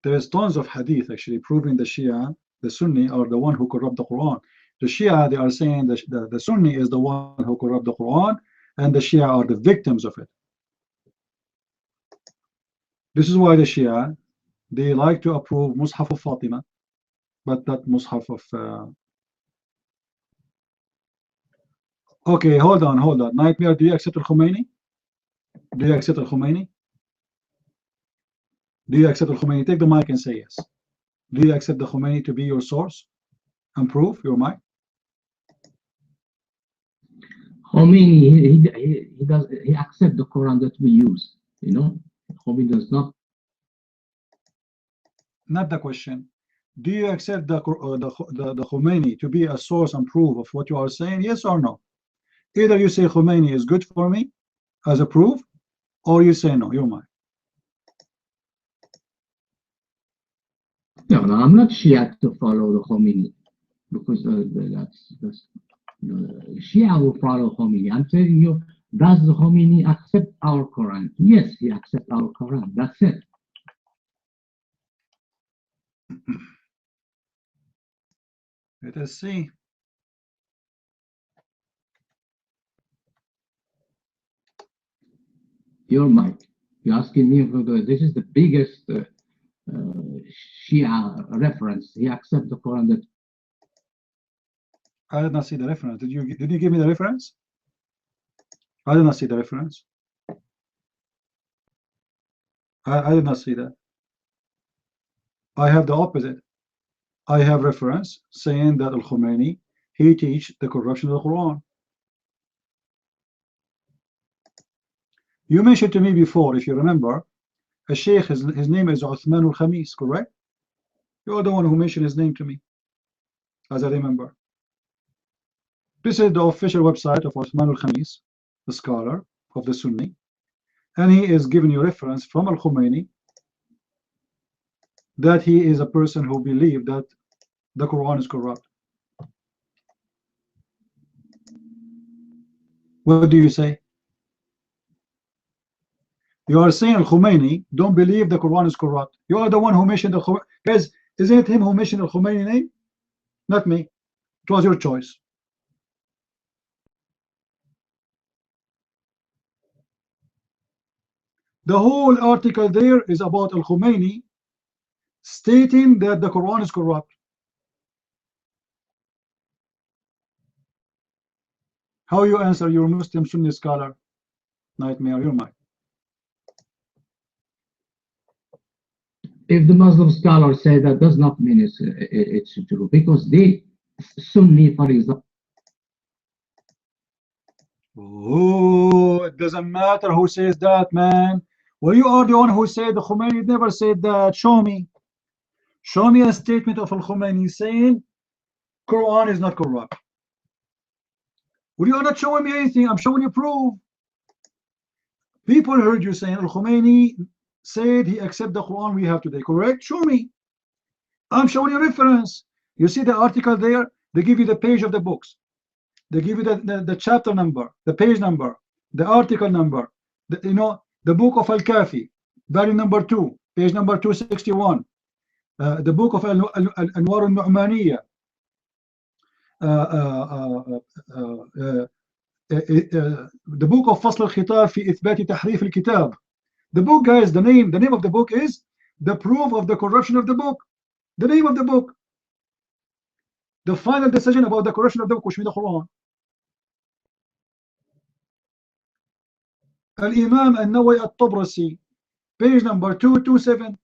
Speaker 5: There's tons of hadith actually proving the Shia, the Sunni, are the one who corrupt the Quran. The Shia, they are saying that the Sunni is the one who corrupt the Quran, and the Shia are the victims of it. This is why the Shia, they like to approve Mus'haf of Fatima, but not Mus'haf of... Okay, hold on. Nightmare, do you accept Al-Khomeini? Do you accept Al-Khomeini? Do you accept Al-Khomeini? Take the mic and say yes. Do you accept the Khomeini to be your source and proof, your mic?
Speaker 9: Khomeini, he accepts the Quran that we use, you know. Khomeini does not.
Speaker 5: Not the question. Do you accept the Khomeini to be a source and proof of what you are saying? Yes or no? Either you say Khomeini is good for me as a proof, or you say no, your mic.
Speaker 9: No, I'm not Shia to follow the Khomeini, because that's Shia will follow Khomeini. I'm telling you, does the Khomeini accept our Quran? Yes, he accepts our Quran. That's it.
Speaker 5: Let us see.
Speaker 9: Your mic. You're asking me for this is the biggest Shia reference. He accepts the Quran that.
Speaker 5: I did not see the reference. Did you give me the reference? I did not see the reference. I did not see that. I have the opposite. I have reference saying that Al-Khomeini, he teach the corruption of the Quran. You mentioned to me before, if you remember, a sheikh, his name is Uthman al-Khamis, correct? You're the one who mentioned his name to me, as I remember. This is the official website of Uthman al-Khamis, the scholar of the Sunni, and he is giving you reference from Al-Khomeini that he is a person who believed that the Quran is corrupt. What do you say? You are saying Al-Khomeini don't believe the Quran is corrupt. You are the one who mentioned the Khomeini. Guys, isn't it him who mentioned Al-Khomeini name? Not me. It was your choice. The whole article there is about Al-Khomeini stating that the Quran is corrupt. How you answer your Muslim Sunni scholar? Nightmare, your mind.
Speaker 9: If the Muslim scholar say that, does not mean it's true, because the Sunni, for example.
Speaker 5: Oh, it doesn't matter who says that, man. Well, you are the one who said the Khomeini never said that. Show me. Show me a statement of Al-Khomeini saying Quran is not corrupt. Well, you are not showing me anything. I'm showing you proof. People heard you saying Al-Khomeini said he accepts the Quran we have today, correct? Show me. I'm showing you reference. You see the article there? They give you the page of the books. They give you the chapter number, the page number, the article number, the book of Al-Kafi, volume number 2, page number 261, the book of Anwar al-Nu'maniyya, the book of Fasl al-Khitab fi Ithbat Tahrif al-Kitab. The book, guys, the name of the book is The Proof of the Corruption of the Book. The name of the book. The final decision about the corruption of the book, which means the Quran. Al-Imam An-Nawawi At-Tabrasi, page number 227.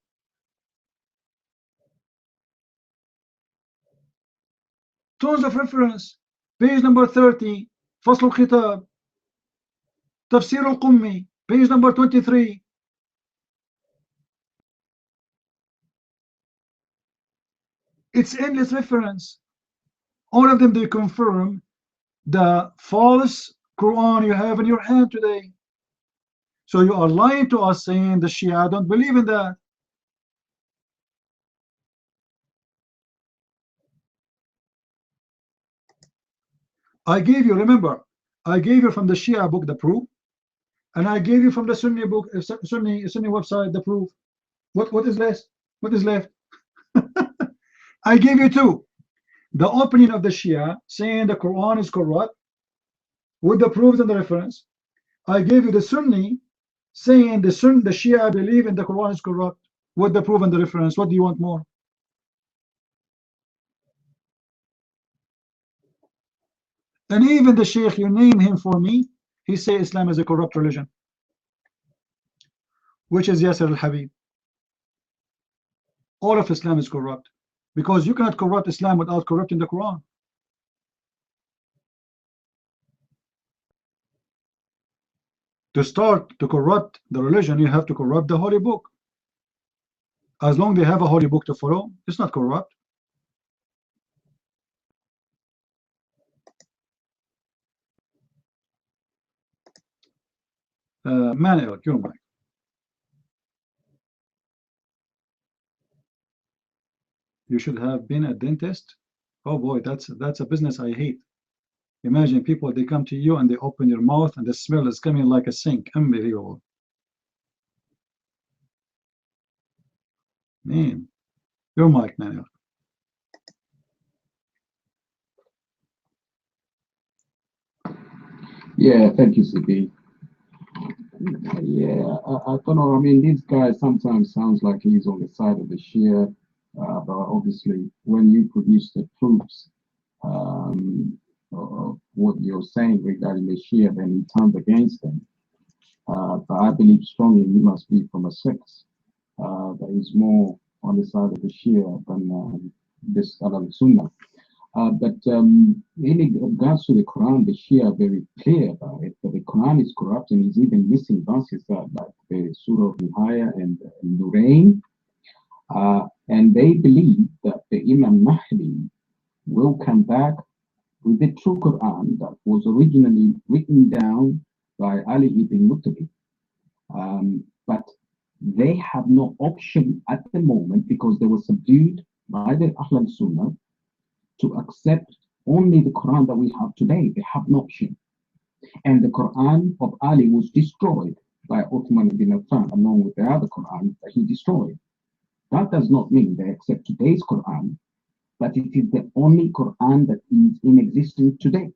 Speaker 5: Tons of reference. Page number 30, Fasl al-Khitab. Tafsir al-Qummi, page number 23. It's endless reference. All of them, they confirm the false Quran you have in your hand today. So you are lying to us saying the Shia don't believe in that. I gave you, remember, I gave you from the Shia book the proof, and I gave you from the Sunni book, Sunni website the proof. What is left? What is left? I gave you two. The opinion of the Shia saying the Quran is corrupt with the proofs and the reference. I gave you the Sunni saying the Shia believe in the Quran is corrupt with the proof and the reference. What do you want more? And even the Sheikh, you name him for me, he say Islam is a corrupt religion, which is Yasser al-Habib. All of Islam is corrupt, because you cannot corrupt Islam without corrupting the Quran. To start to corrupt the religion, you have to corrupt the holy book. As long as they have a holy book to follow, it's not corrupt. Manuel, your mic. You should have been a dentist. Oh boy, that's a business I hate. Imagine people, they come to you and they open your mouth and the smell is coming like a sink. Unbelievable. Man, your mic, Manuel.
Speaker 4: Yeah, thank you, CB. Yeah, I don't know. I mean, this guy sometimes sounds like he's on the side of the Shia, but obviously, when you produce the proofs of what you're saying regarding the Shia, then he turns against them. But I believe strongly he must be from a sect that is more on the side of the Shia than this Al-Sunnah. But in regards to the Quran, the Shia are very clear about it, that the Quran is corrupt and is even missing verses like the Surah of Nihaya and Nurain. And they believe that the Imam Mahdi will come back with the true Quran that was originally written down by Ali ibn Mutalib. But they have no option at the moment because they were subdued by the Ahl Sunnah to accept only the Quran that we have today. They have no option. And the Quran of Ali was destroyed by Uthman ibn Affan along with the other Quran that he destroyed. That does not mean they accept today's Quran, but it is the only Quran that is in existence today.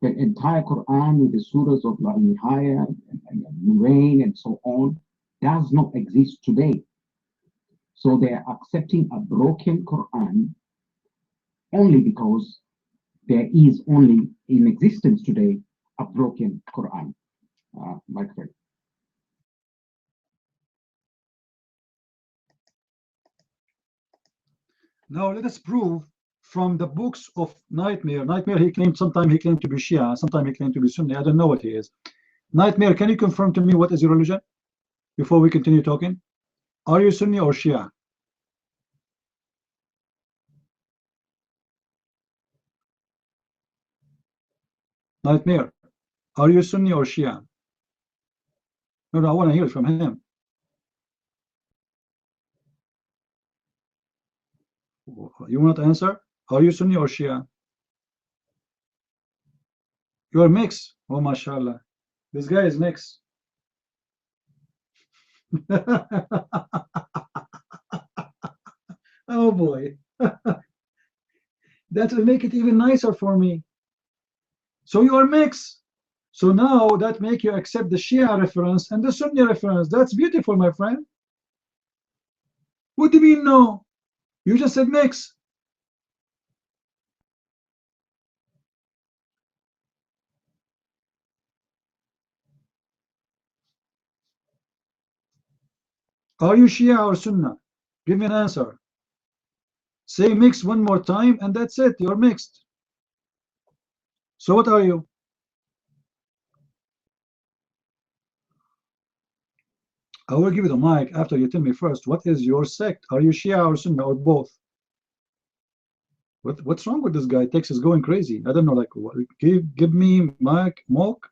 Speaker 4: The entire Quran with the surahs of Nihaya and Nurain and so on does not exist today. So they are accepting a broken Quran only because there is only in existence today a broken Quran. My friend.
Speaker 5: Now let us prove from the books of Nightmare. Nightmare, he claimed, sometimes he claimed to be Shia, sometimes he claimed to be Sunni. I don't know what he is. Nightmare, can you confirm to me what is your religion before we continue talking? Are you Sunni or Shia? Nightmare, are you Sunni or Shia? No, I want to hear it from him. You want to answer? Are you Sunni or Shia? You're mixed. Oh, mashallah. This guy is mixed. Oh boy. That will make it even nicer for me. So you are mixed. So now that make you accept the Shia reference and the Sunni reference. That's beautiful, my friend. What do you mean no? You just said mix. Are you Shia or Sunnah? Give me an answer. Say mixed one more time and that's it. You're mixed. So what are you? I will give you the mic after you tell me first. What is your sect? Are you Shia or Sunnah or both? What's wrong with this guy? Tex is going crazy. I don't know. Like, what? Give me mic, Mok.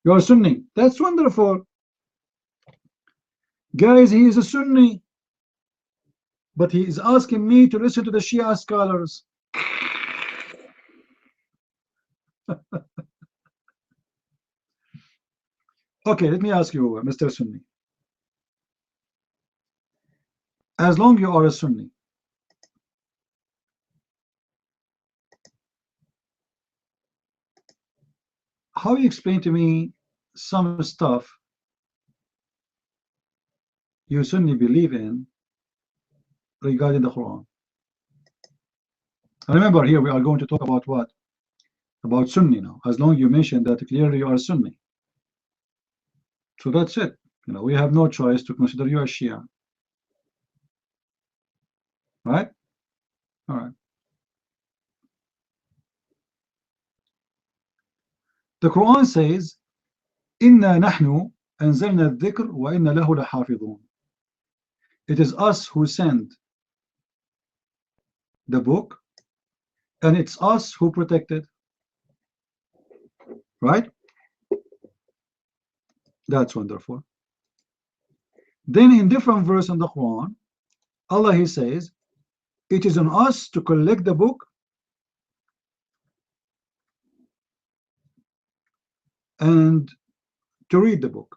Speaker 5: You're Sunni. That's wonderful. Guys, he is a Sunni. But he is asking me to listen to the Shia scholars. Okay, let me ask you, Mr. Sunni. As long you are a Sunni, how you explain to me some stuff you Sunni believe in regarding the Quran? And remember, here we are going to talk about what? About Sunni now, as long as you mentioned that clearly you are Sunni. So that's it. You know, we have no choice to consider you a Shia. Right? All right. The Quran says, Inna nahnu anzalna al-dhikr wa inna lahu lahafidhun. It is us who send the book, and it's us who protect it. Right? That's wonderful. Then in different verse in the Quran, Allah, he says, it is on us to collect the book and to read the book.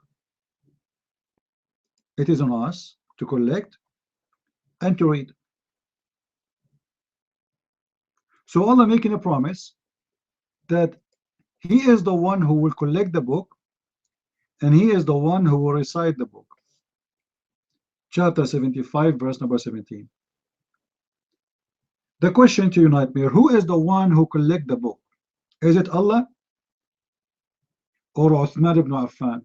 Speaker 5: It is on us to collect and to read. So Allah making a promise that he is the one who will collect the book and he is the one who will recite the book. Chapter 75, verse number 17. The question to you, Nightmare, who is the one who collect the book? Is it Allah or Uthman ibn Affan?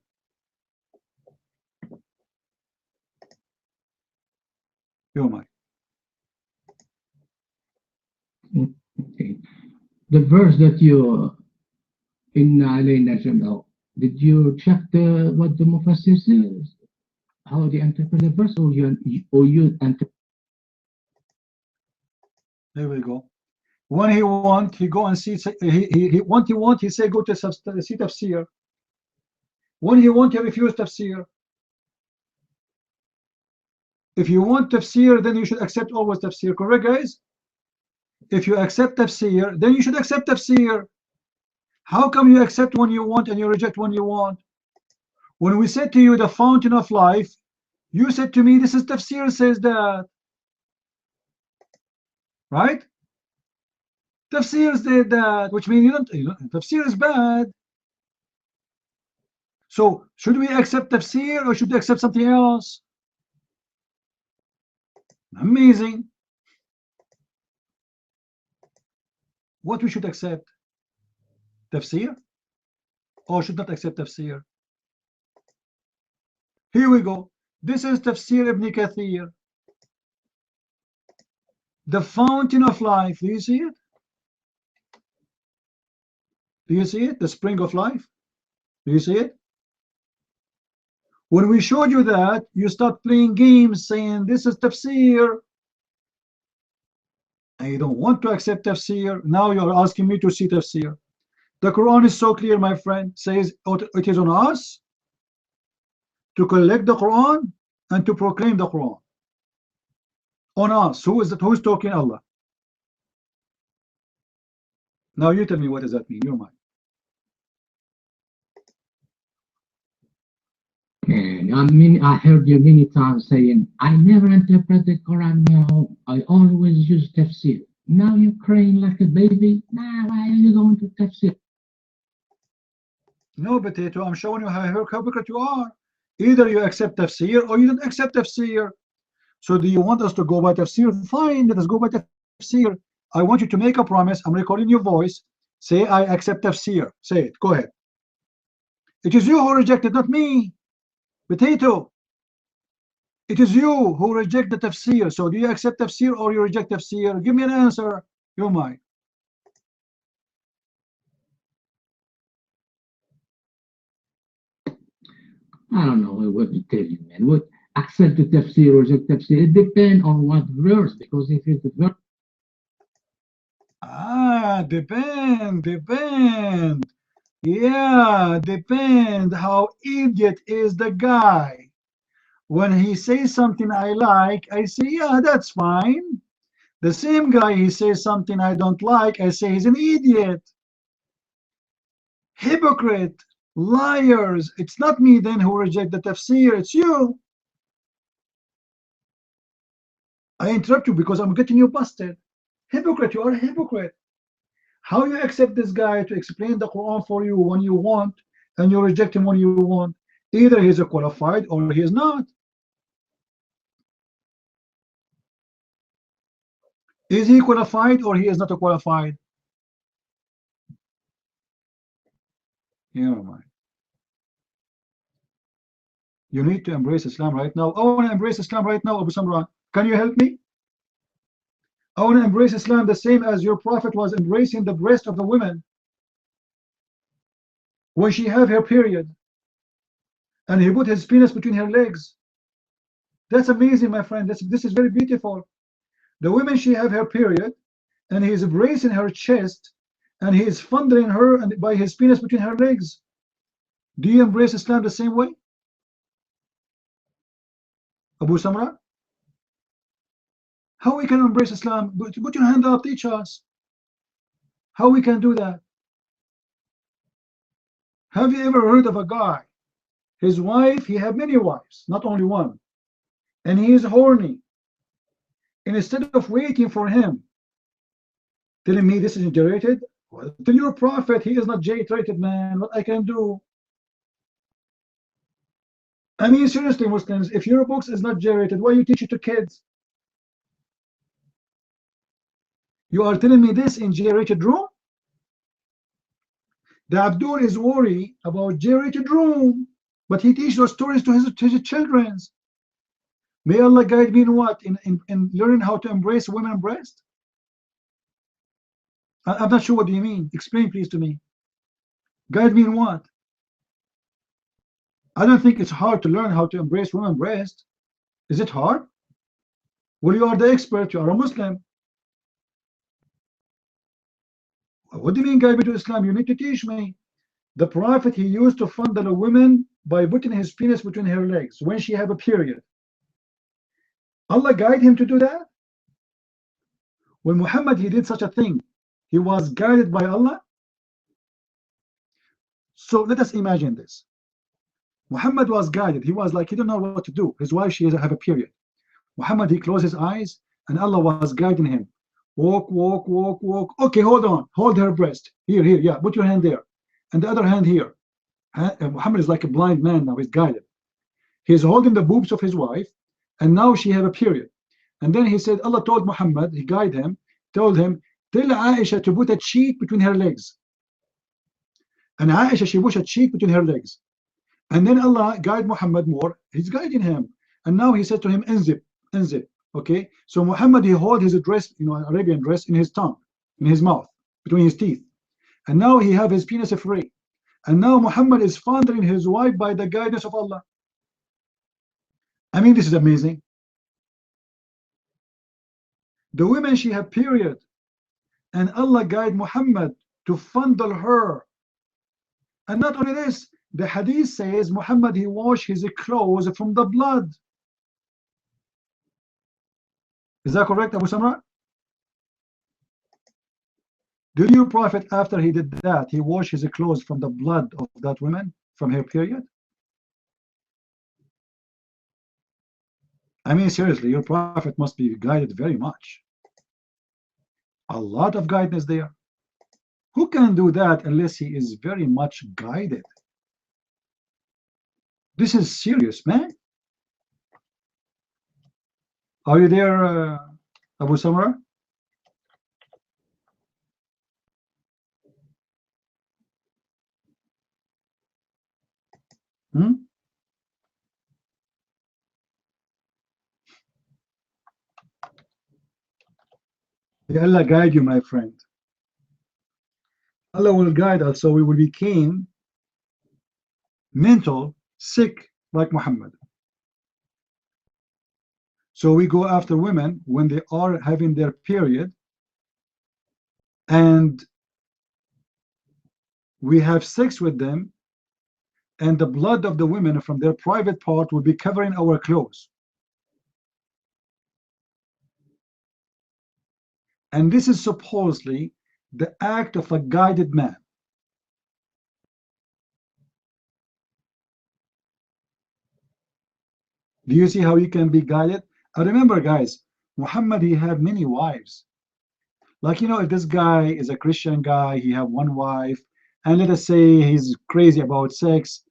Speaker 5: Your mic.
Speaker 9: Okay. The verse that you Inna alayna jam'ahu, did you check what the Mufassir says? How they interpret the verse, or you interpret?
Speaker 5: Here we go. When he want, he go and see. He say go to see tafsir. When he want, he refuse tafsir. If you want tafsir, then you should accept always tafsir. Correct, guys? If you accept tafsir, then you should accept tafsir. How come you accept when you want and you reject when you want? When we said to you the fountain of life, you said to me this is tafsir says that. Right? Tafsir said that, which means you don't tafsir is bad. So should we accept tafsir or should we accept something else? Amazing. What we should accept? Tafsir or should not accept tafsir? Here we go. This is Tafsir Ibn Kathir. The fountain of life. Do you see it? Do you see it? The spring of life. Do you see it? When we showed you that, you start playing games saying this is tafsir. And you don't want to accept tafsir. Now you're asking me to see tafsir. The Quran is so clear, my friend. Says it is on us to collect the Quran and to proclaim the Quran. On us. Who is that? Who is talking? Allah. Now you tell me, what does that mean? Your mind.
Speaker 9: I heard you many times saying, I never interpret the Quran now. I always use tafsir. Now you're crying like a baby. Now why are you going to tafsir?
Speaker 5: No, Potato, I'm showing you how hypocrite you are. Either you accept tafsir or you don't accept tafsir. So do you want us to go by tafsir? Fine, let us go by tafsir. I want you to make a promise. I'm recording your voice. Say, I accept tafsir. Say it. Go ahead. It is you who rejected, not me. Potato. It is you who reject the tafsir. So do you accept tafsir or you reject tafsir? Give me an answer. You're mine.
Speaker 9: I don't know what to tell you, man. What accept the tafsir, reject tafsir? It depends on what verse, because if it's a verse.
Speaker 5: Depend. Yeah, depend how idiot is the guy. When he says something I like, I say, yeah, that's fine. The same guy, he says something I don't like, I say he's an idiot. Hypocrite, liars. It's not me then who reject the tafsir, it's you. I interrupt you because I'm getting you busted. Hypocrite, you are a hypocrite. How you accept this guy to explain the Quran for you when you want, and you reject him when you want? Either he's a qualified or he is not. Is he qualified or he is not a qualified? Yeah, man. You need to embrace Islam right now. I want to embrace Islam right now, Abu Samran. Can you help me? I want to embrace Islam the same as your prophet was embracing the breast of the women when she have her period, and he put his penis between her legs. That's amazing, my friend. This is very beautiful. The women, she have her period, and he is embracing her chest, and he is fondling her and by his penis between her legs. Do you embrace Islam the same way, Abu Samra? How we can embrace Islam? Put your hand up, teach us. How we can do that? Have you ever heard of a guy? His wife, he had many wives, not only one, and he is horny. And instead of waiting for him, telling me this is J-rated, well, tell your prophet he is not J-rated, man. What I can do? I mean, seriously, Muslims, if your books is not J-rated, why you teach it to kids? You are telling me this in J-rated room? The Abdul is worried about J-rated room, but he teaches those stories to his children. May Allah guide me in what? In learning how to embrace women breast? I'm not sure what do you mean. Explain please to me. Guide me in what? I don't think it's hard to learn how to embrace women breast. Is it hard? Well, you are the expert. You are a Muslim. What do you mean guide me to Islam? You need to teach me. The Prophet, he used to fondle a woman by putting his penis between her legs when she had a period. Allah guide him to do that? When Muhammad, he did such a thing, he was guided by Allah? So let us imagine this. Muhammad was guided. He was like, he don't know what to do. His wife, she have a period. Muhammad, he closed his eyes and Allah was guiding him. Walk, walk, walk, walk. Okay, hold on. Hold her breast. Here, yeah. Put your hand there. And the other hand here. Muhammad is like a blind man now. He's guided. He's holding the boobs of his wife, and now she have a period. And then he said, Allah told Muhammad, he guided him, told him, tell Aisha to put a cheek between her legs. And Aisha, she put a cheek between her legs. And then Allah guided Muhammad more. He's guiding him. And now he said to him, unzip. Okay. So Muhammad, he hold his dress, Arabian dress, in his tongue, in his mouth, between his teeth. And now he have his penis free. And now Muhammad is fondling his wife by the guidance of Allah. I mean, this is amazing. The women, she have period. And Allah guide Muhammad to fondle her. And not only this, the hadith says Muhammad, he washed his clothes from the blood. Is that correct, Abu Samra? Did your prophet, after he did that, he washed his clothes from the blood of that woman, from her period? I mean, seriously, your prophet must be guided very much. A lot of guidance there. Who can do that unless he is very much guided? This is serious, man. Are you there, Abu Samra? May Allah guide you, my friend. Allah will guide us so we will become mental sick like Muhammad. So we go after women when they are having their period, and we have sex with them, and the blood of the women from their private part will be covering our clothes. And this is supposedly the act of a guided man. Do you see how you can be guided? Remember, guys, Muhammad, he had many wives. Like, you know, if this guy is a Christian guy, he have one wife, and let us say he's crazy about sex,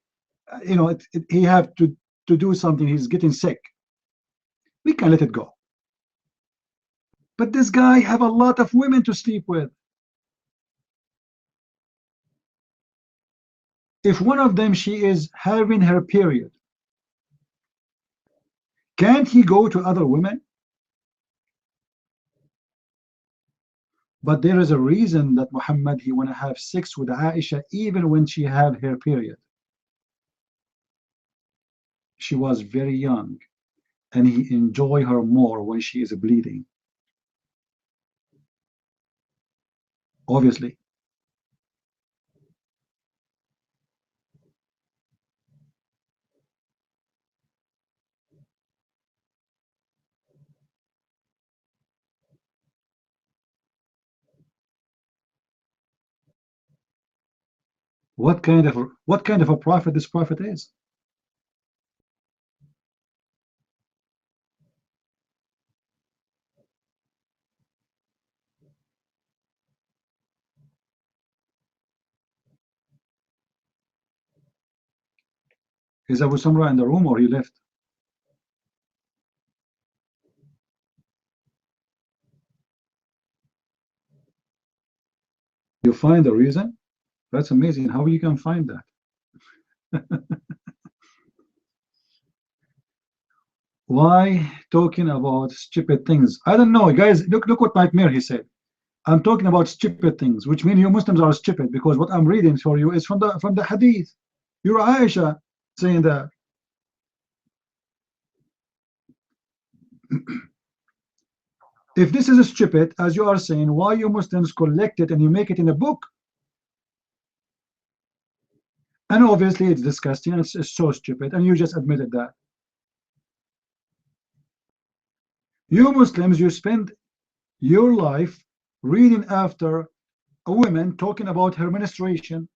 Speaker 5: you know, he have to do something, he's getting sick. We can let it go. But this guy have a lot of women to sleep with. If one of them, she is having her period, can't he go to other women? But there is a reason that Muhammad, he want to have sex with Aisha even when she have her period. She was very young, and he enjoy her more when she is bleeding. Obviously. What kind of a prophet this prophet is? Is Abu Samra in the room, or he left? You find the reason? That's amazing how you can find that. Why talking about stupid things? I don't know, guys. Look what Nightmare he said. I'm talking about stupid things, which mean you Muslims are stupid, because what I'm reading for you is from the hadith. You're Aisha saying that. If this is stupid, as you are saying, why you Muslims collect it and you make it in a book? And obviously it's disgusting, it's so stupid, and you just admitted that. You Muslims, you spend your life reading after a woman talking about her menstruation.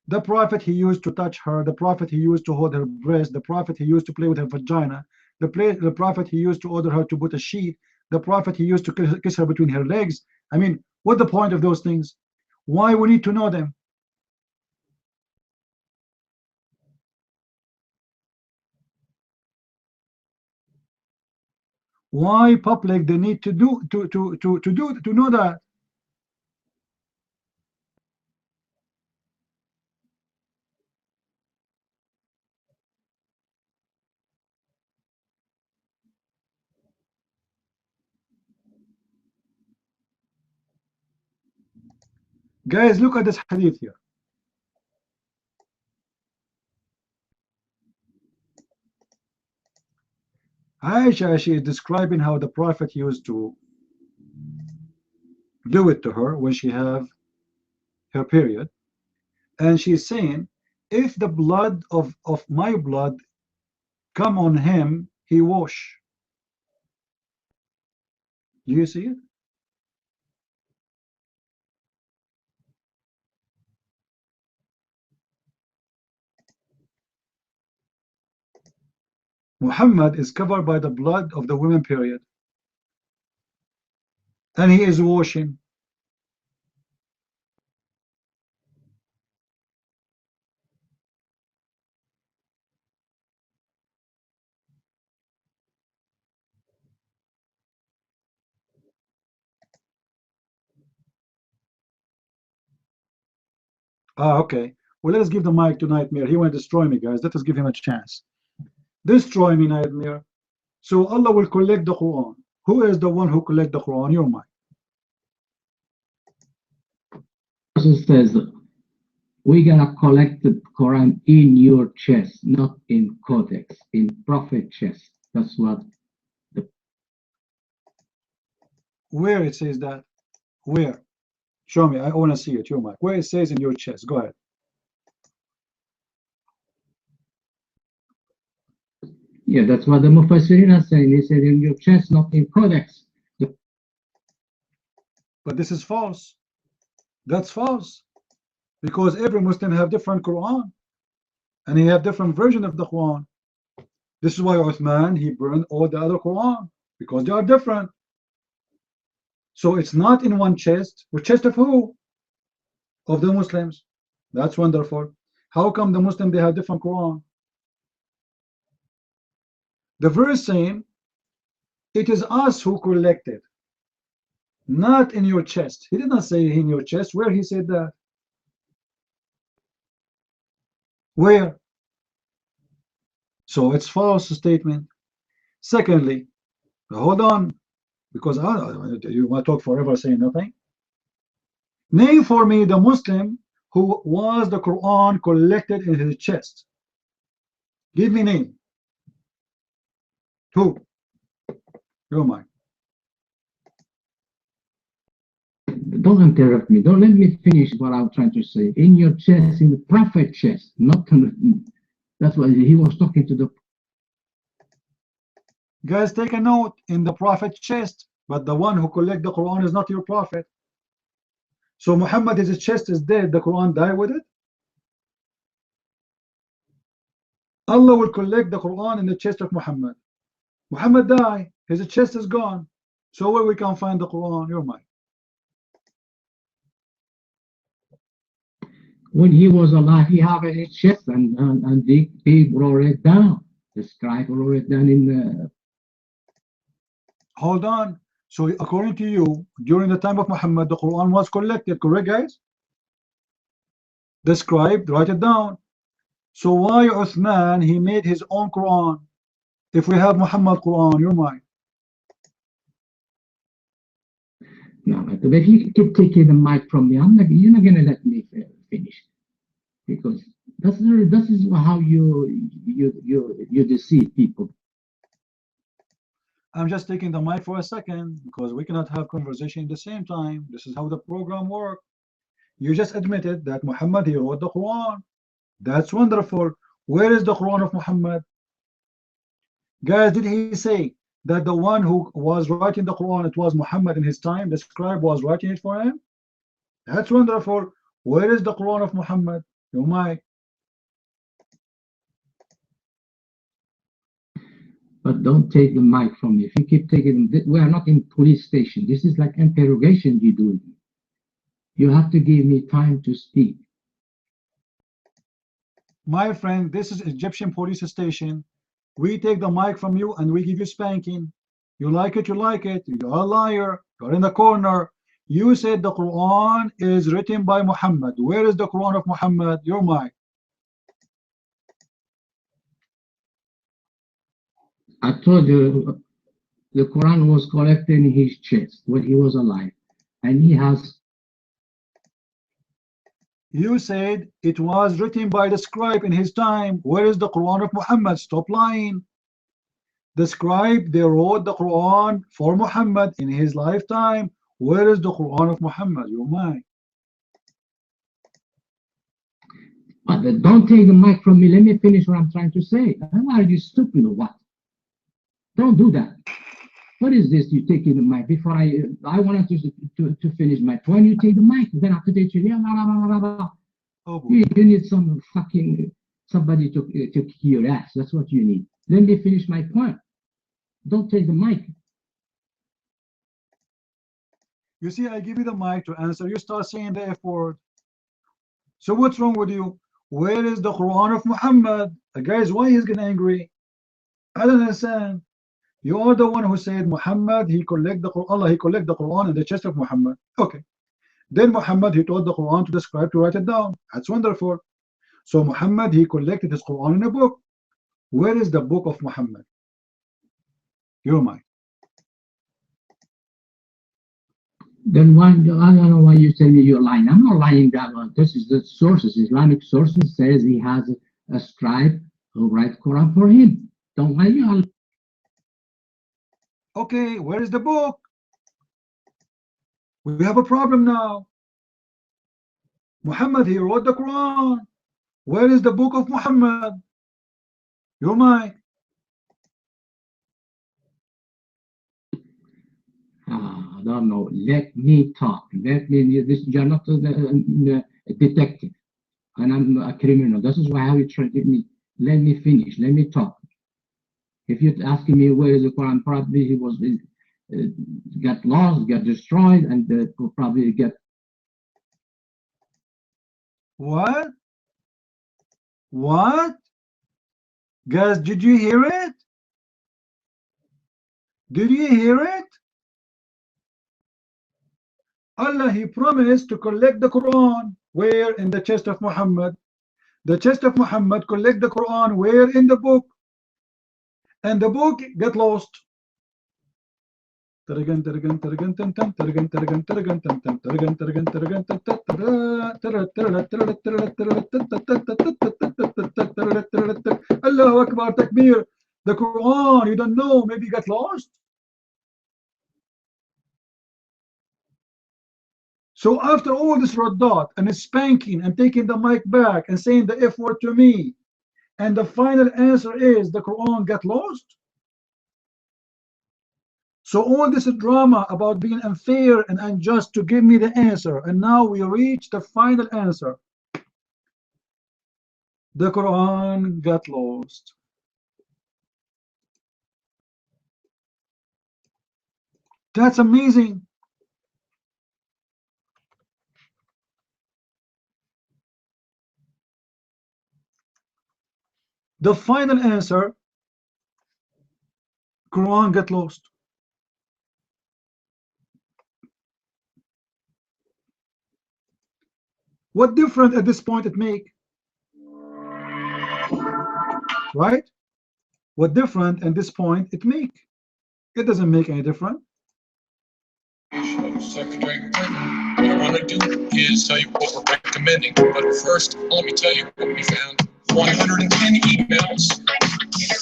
Speaker 5: The prophet, he used to touch her. The prophet, he used to hold her breast. The prophet, he used to play with her vagina. The prophet, he used to order her to put a sheet. The prophet, he used to kiss her between her legs. I mean, what's the point of those things? Why we need to know them? Why public they need to know that? Guys, look at this hadith here. Aisha, she is describing how the prophet used to do it to her when she have her period, and she's saying, if the blood of my blood come on him, he wash. Do you see it? Muhammad is covered by the blood of the women period, and he is washing. Okay. Well, let us give the mic to Nightmare. He want to destroy me, guys. Let us give him a chance. Destroy me, Nightmare. So Allah will collect the Quran. Who is the one who collect the Quran? Your mic.
Speaker 9: it says, we're gonna collect the Quran in your chest, not in codex, in prophet chest. That's what the
Speaker 5: Where it says that? Where? Show me. I want to see it. Your mic. Where it says in your chest. Go ahead.
Speaker 9: yeah, that's what the Mufassirin are saying. They said in your chest, not in codex.
Speaker 5: But this is false. That's false. Because every Muslim have different Quran. And he have different version of the Quran. This is why Uthman, he burned all the other Quran. Because they are different. So it's not in one chest. Which chest of who? Of the Muslims. That's wonderful. How come the Muslim, they have different Quran? The verse saying, it is us who collected. Not in your chest. He did not say in your chest. Where he said that? Where? So it's false statement. Secondly, hold on, because you want to talk forever saying nothing. Name for me the Muslim who was the Quran collected in his chest. Give me name. Who? Your mind.
Speaker 9: Don't interrupt me. Don't let me finish what I'm trying to say. In your chest, in the prophet chest, not that's why he was talking to the
Speaker 5: guys. Take a note, in the prophet chest, but the one who collect the Quran is not your prophet. So Muhammad, his chest is dead, the Quran died with it. Allah will collect the Quran in the chest of Muhammad. Muhammad died, his chest is gone. So where we can find the Quran? Your mind.
Speaker 9: When he was alive, he had in his chest, and they wrote it down. The scribe wrote it down in the.
Speaker 5: Hold on. So according to you, during the time of Muhammad, the Quran was collected, correct, guys? The scribe write it down. So why Uthman, he made his own Quran? If we have Muhammad Quran, your mind.
Speaker 9: No, but if you keep taking the mic from me, you're not gonna let me finish, because this is how you deceive people.
Speaker 5: I'm just taking the mic for a second because we cannot have conversation at the same time. This is how the program works. You just admitted that Muhammad, he wrote the Quran. That's wonderful. Where is the Quran of Muhammad? Guys, did he say that the one who was writing the Quran, it was Muhammad in his time, the scribe was writing it for him? That's wonderful. Where is the Quran of Muhammad? Your mic.
Speaker 9: But don't take the mic from me. If you keep taking, we are not in police station. This is like interrogation you do. You have to give me time to speak.
Speaker 5: My friend, this is Egyptian police station. We take the mic from you and we give you spanking. You like it, you like it. You're a liar. You're in the corner. You said the Quran is written by Muhammad. Where is the Quran of Muhammad? Your mic.
Speaker 9: I told you the Quran was collected in his chest when he was alive, and he has.
Speaker 5: You said it was written by the scribe in his time. Where is the Quran of Muhammad? Stop lying. The scribe, they wrote the Quran for Muhammad in his lifetime. Where is the Quran of Muhammad? Your mind.
Speaker 9: But don't take the mic from me. Let me finish what I'm trying to say. Are you stupid or what? Don't do that. What is this? You taking the mic before I wanted to finish my point. You take the mic, then after that you you need some fucking somebody to kick your ass. That's what you need. Let me finish my point. Don't take the mic.
Speaker 5: You see, I give you the mic to answer. You start saying the F word. So what's wrong with you? Where is the Quran of Muhammad? Guys, why he's getting angry? I don't understand. You are the one who said Muhammad, he collect the Quran, Allah, he collect the Quran in the chest of Muhammad. Okay. Then Muhammad, he told the Quran to the scribe to write it down. That's wonderful. So Muhammad, he collected his Quran in a book. Where is the book of Muhammad? Your mind.
Speaker 9: Then why, I don't know why you tell me you're lying. I'm not lying. This is the sources. Islamic sources says he has a scribe who writes Quran for him. Don't why you are.
Speaker 5: Okay, where is the book? We have a problem now. Muhammad, he wrote the Quran. Where is the book of Muhammad? Your mic.
Speaker 9: I don't know. Let me talk. Let me. This you're not a detective, and I'm a criminal. This is why how you try to get me. Let me finish. Let me talk. If you're asking me where is the Quran, probably he was got lost, got destroyed, and probably get.
Speaker 5: What? What? Guys, did you hear it? Did you hear it? Allah, he promised to collect the Quran. Where? In the chest of Muhammad. The chest of Muhammad collect the Quran. Where? In the book. And the book get lost. Allahu Akbar, Takbir. The Quran, you don't know, maybe got lost. So after all this Radat and spanking and taking the mic back and saying the F word to me, and the final answer is the Quran got lost. So all this drama about being unfair and unjust to give me the answer, and now we reach the final answer. The Quran got lost. That's amazing. The final answer, Quran got lost. What difference at this point it make? Right? What different at this point it make? It doesn't make any difference.
Speaker 6: Secretary Clinton, what I want to do is tell you what we're recommending, but first, let me tell you what we found. 110 emails,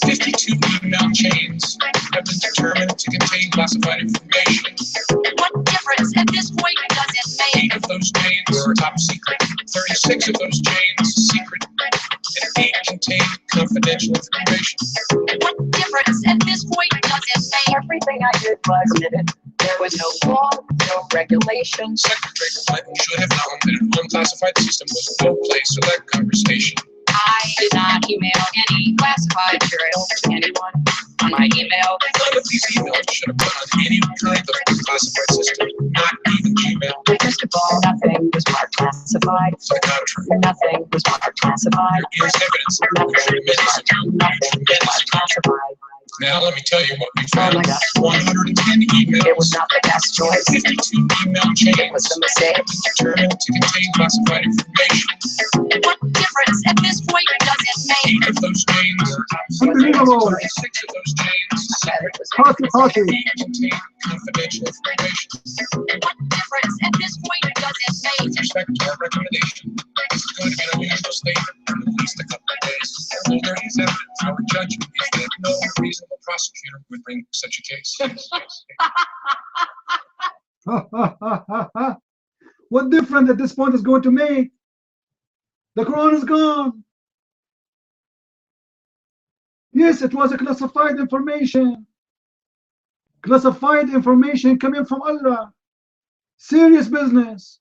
Speaker 6: 52 email chains have been determined to contain classified information.
Speaker 7: What difference at this point does it make?
Speaker 6: 8 of those chains are top secret, 36 of those chains secret, and 8 contain confidential information.
Speaker 7: What difference at this point does it make? Everything I did was admitted. There was no law, no regulation.
Speaker 6: Secretary Clinton should have known that an unclassified system was no place for that conversation.
Speaker 7: I did not email any classified material to anyone on my email.
Speaker 6: None of these emails should have been on any kind of classified system, not even Gmail.
Speaker 7: First of all, nothing was marked classified.
Speaker 6: Psychiatry.
Speaker 7: Nothing was marked classified.
Speaker 6: There is evidence of
Speaker 7: Nothing was marked classified.
Speaker 6: Now let me tell you what we
Speaker 7: Oh
Speaker 6: found.
Speaker 7: my God.
Speaker 6: 110
Speaker 7: It was
Speaker 6: emails,
Speaker 7: not the best choice.
Speaker 6: 52 email
Speaker 7: It
Speaker 6: chains
Speaker 7: was a mistake.
Speaker 6: determined to contain classified information.
Speaker 7: What difference at this point does it make?
Speaker 6: 8 of those chains are top secret.
Speaker 5: Unbelievable.
Speaker 6: 36 of those chains secret.
Speaker 5: Party, party.
Speaker 6: Contain confidential information.
Speaker 7: What difference at this point does it make?
Speaker 6: With respect to our recommendation, this is going to be an unusual statement for at least a couple of days. Although there is evidence, our judgment is that no reasonable prosecutor would bring such a case.
Speaker 5: What difference at this point is going to make? The Quran is gone. Yes, it was a classified information. Classified information coming from Allah. Serious business.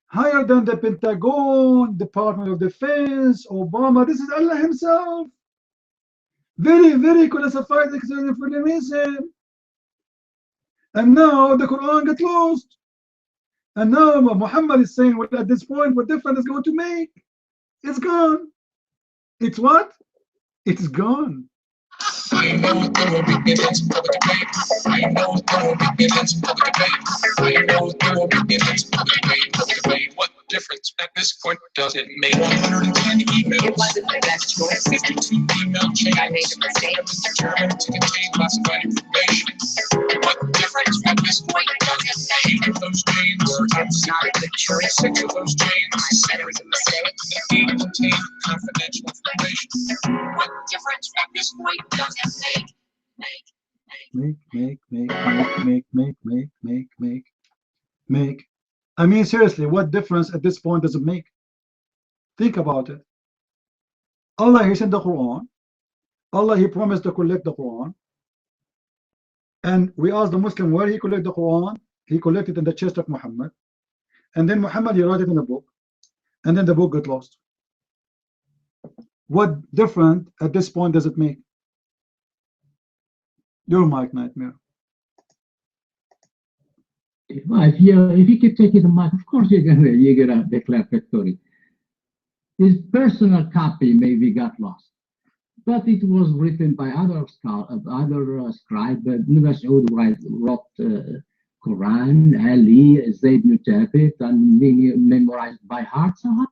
Speaker 5: Higher than the Pentagon, Department of Defense, Obama. This is Allah himself. Very, very classified information. And now the Quran got lost. And now Muhammad is saying, well, at this point, what difference is going to make? It's gone. It's what? It's gone.
Speaker 6: I know there will be intense public debate. I know there will be intense public debate. I know there will be intense public debate. What difference at this point does it make? 110 emails.
Speaker 7: It wasn't the best choice.
Speaker 6: 52 email chains.
Speaker 7: I made a mistake.
Speaker 6: Determined to contain classified information. What difference at this point does 8 of those chains were outside the church. 6 of those chains
Speaker 7: I said it was a mistake.
Speaker 6: 8 contained confidential information.
Speaker 7: What difference at this point does it make?
Speaker 5: Make. I mean, seriously, what difference at this point does it make? Think about it. Allah, He sent the Quran. Allah, He promised to collect the Quran. And we asked the Muslim where he collected the Quran. He collected in the chest of Muhammad. And then Muhammad, he wrote it in a book. And then the book got lost. What different at this point does it make? Your mic, Nightmare.
Speaker 9: Well, if you keep taking the mic, of course you're gonna declare victory. His personal copy maybe got lost, but it was written by other scholars, other scribes. Ibn Mas'ud wrote Quran, Ali, Zayd ibn Thabit, and memorized by heart. So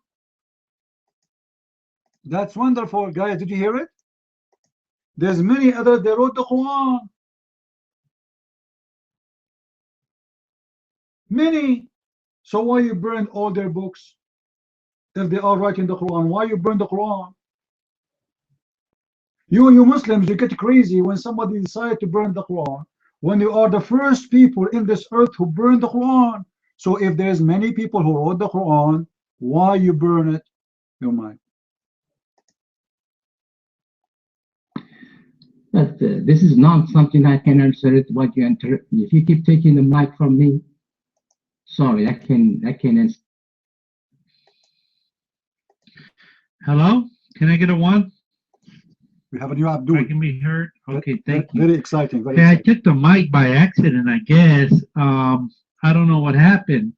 Speaker 5: that's wonderful, guys. Did you hear it? There's many others. They wrote the Quran. Many. So why you burn all their books? If they are writing the Quran, why you burn the Quran? You Muslims, you get crazy when somebody decides to burn the Quran, when you are the first people in this earth who burn the Quran. So if there's many people who wrote the Quran, why you burn it? Your mind.
Speaker 9: But this is not something I can answer it. What you enter, if you keep taking the mic from me, sorry, I can answer.
Speaker 13: Hello, can I get a 1?
Speaker 5: We have a new Abdul.
Speaker 13: I can be heard. Okay, thank you.
Speaker 5: Very exciting. Very
Speaker 13: I
Speaker 5: exciting.
Speaker 13: took the mic by accident, I guess. I don't know what happened,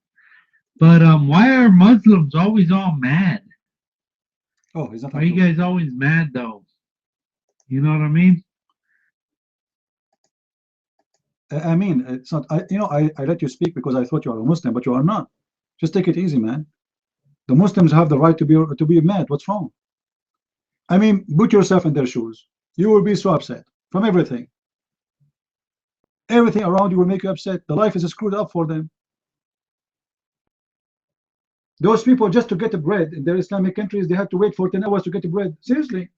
Speaker 13: but why are Muslims always all mad?
Speaker 5: Oh, is that?
Speaker 13: Why are you guys always mad though? You know what I mean?
Speaker 5: I mean, it's not. I let you speak because I thought you are a Muslim, but you are not. Just take it easy, man. The Muslims have the right to be mad. What's wrong? I mean, put yourself in their shoes. You will be so upset from everything. Everything around you will make you upset. The life is screwed up for them. Those people, just to get the bread in their Islamic countries, they have to wait for 10 hours to get the bread. Seriously.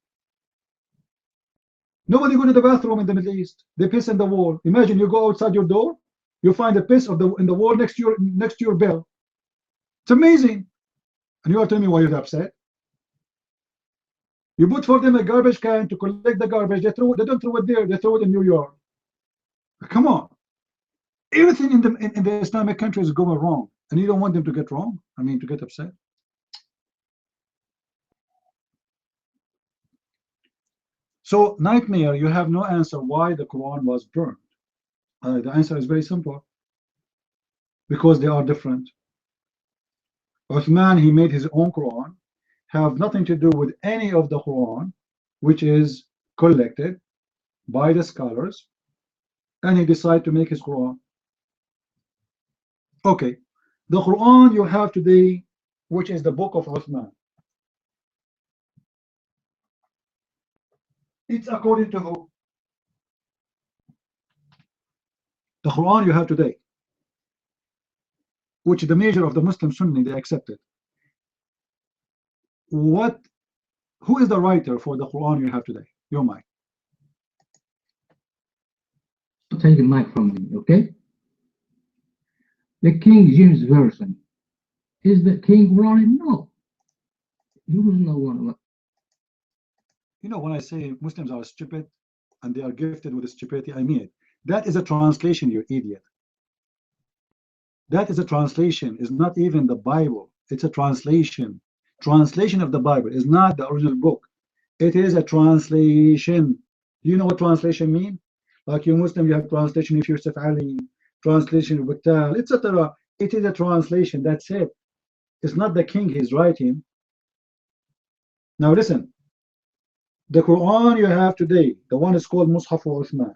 Speaker 5: Nobody go to the bathroom in the Middle East. They piss in the wall. Imagine you go outside your door, you find a piss in the wall next to your bell. It's amazing. And you are telling me why you're upset? You put for them a garbage can to collect the garbage. They don't throw it there. They throw it in New York. Come on. Everything in the Islamic countries is going wrong, and you don't want them to get wrong. I mean, to get upset. So, Nightmare, you have no answer why the Quran was burned. The answer is very simple. Because they are different. Uthman, he made his own Quran, have nothing to do with any of the Quran, which is collected by the scholars, and he decided to make his Quran. Okay, the Quran you have today, which is the book of Uthman, it's according to who? The Quran you have today, which the major of the Muslim Sunni, they accepted. Who is the writer for the Quran you have today? Your mic.
Speaker 9: Take the mic from me, okay? The King James Version. Is the king wrote it? No. There was no one.
Speaker 5: You know, when I say Muslims are stupid and they are gifted with stupidity, I mean it. That is a translation, you idiot. That is a translation. It's not even the Bible. It's a translation. Translation of the Bible is not the original book. It is a translation. Do you know what translation means? Like you Muslim, you have translation of Yusuf Ali, translation of Buktal, etc. It is a translation. That's it. It's not the king he's writing. Now listen. The Quran you have today, the one is called Mushaf Uthman.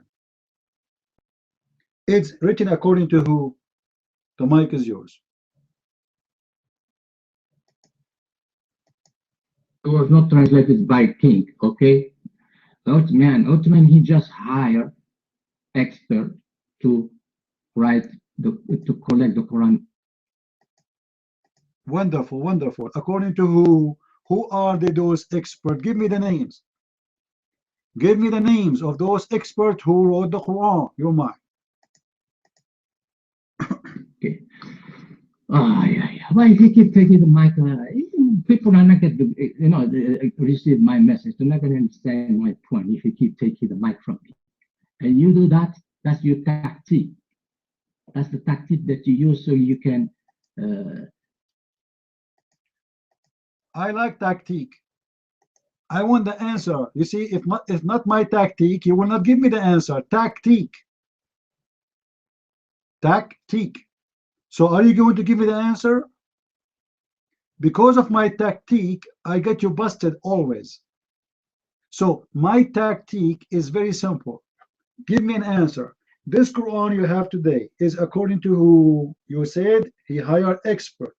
Speaker 5: It's written according to who? The mic is yours.
Speaker 9: It was not translated by king, okay? Uthman, he just hired expert to write to collect the Quran.
Speaker 5: Wonderful, wonderful. According to who? Who are those experts? Give me the names. Give me the names of those experts who wrote the Quran. You're mine.
Speaker 9: Okay. Oh, yeah. Well, if you keep taking the mic, people are not going to, receive my message. They're not going to understand my point if you keep taking the mic from me. And you do that, that's your tactic. That's the tactic that you use so you can.
Speaker 5: I like tactic. I want the answer. You see, if not my tactic, you will not give me the answer. Tactic. Tactic. So are you going to give me the answer? Because of my tactic, I get you busted always. So my tactic is very simple. Give me an answer. This Quran you have today is according to who? You said he hired expert.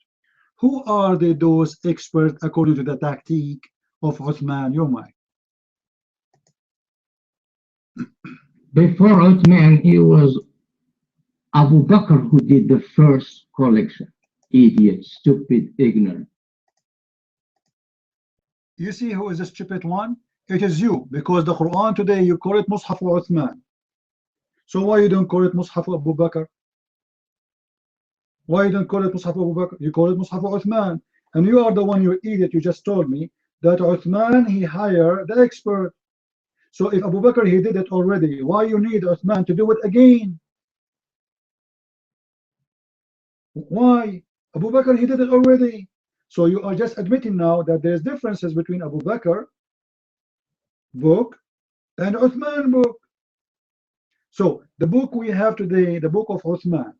Speaker 5: Who are those experts according to the tactic of Uthman? You're mine.
Speaker 9: Before Uthman, he was Abu Bakr who did the first collection. Idiot, stupid, ignorant.
Speaker 5: You see who is the stupid one? It is you, because the Quran today you call it Mus'haf Uthman. So why you don't call it Mus'haf Abu Bakr? Why you don't call it Mus'haf Abu Bakr? You call it Mus'haf Uthman. And you are the one, you idiot, you just told me that Uthman, he hired the expert. So if Abu Bakr, he did it already, why you need Uthman to do it again? Why? Abu Bakr, he did it already. So you are just admitting now that there's differences between Abu Bakr book and Uthman book. So the book we have today, the book of Uthman,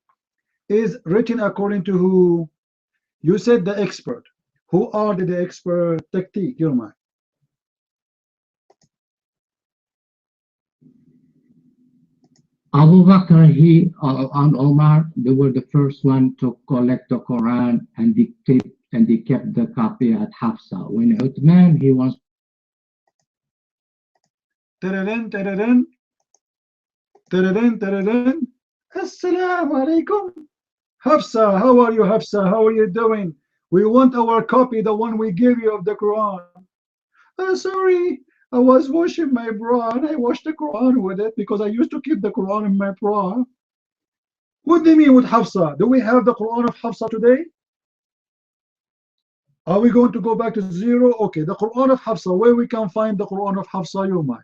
Speaker 5: is written according to who? You said the expert. Who are the expert? Tactique, you're mine.
Speaker 9: Abu Bakr, he and Omar, they were the first one to collect the Quran, and they kept the copy at Hafsa. When Uthman, he wants.
Speaker 5: Tararan, tararan. Tararan, tararan. Assalamu alaikum. Hafsa, how are you, Hafsa? How are you doing? We want our copy, the one we give you of the Quran. Sorry, I was washing my bra and I washed the Quran with it because I used to keep the Quran in my bra. What do you mean with Hafsa? Do we have the Quran of Hafsa today? Are we going to go back to zero? Okay, the Quran of Hafsa, where we can find the Quran of Hafsa, you might.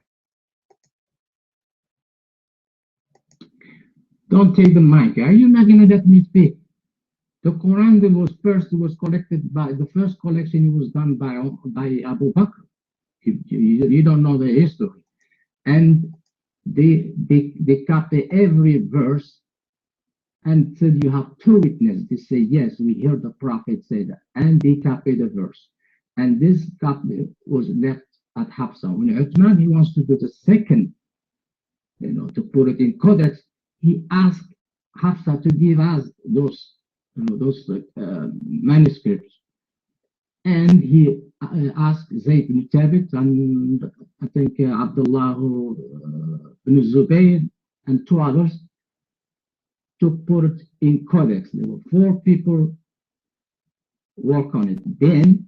Speaker 9: Don't take the mic. Are you not going to let me speak? The Quran that was collected by the first collection was done by Abu Bakr. You don't know the history, and they copy every verse until you have two witnesses. They say yes, we heard the Prophet say that, and they copy the verse. And this copy was left at Hafsa. When Uthman, he wants to do the second, to put it in codex, he asked Hafsa to give us those manuscripts. And he asked Zayd bin Thabit and I think Abdullah bin Zubayr and two others to put it in codex. There were 4 people work on it. Then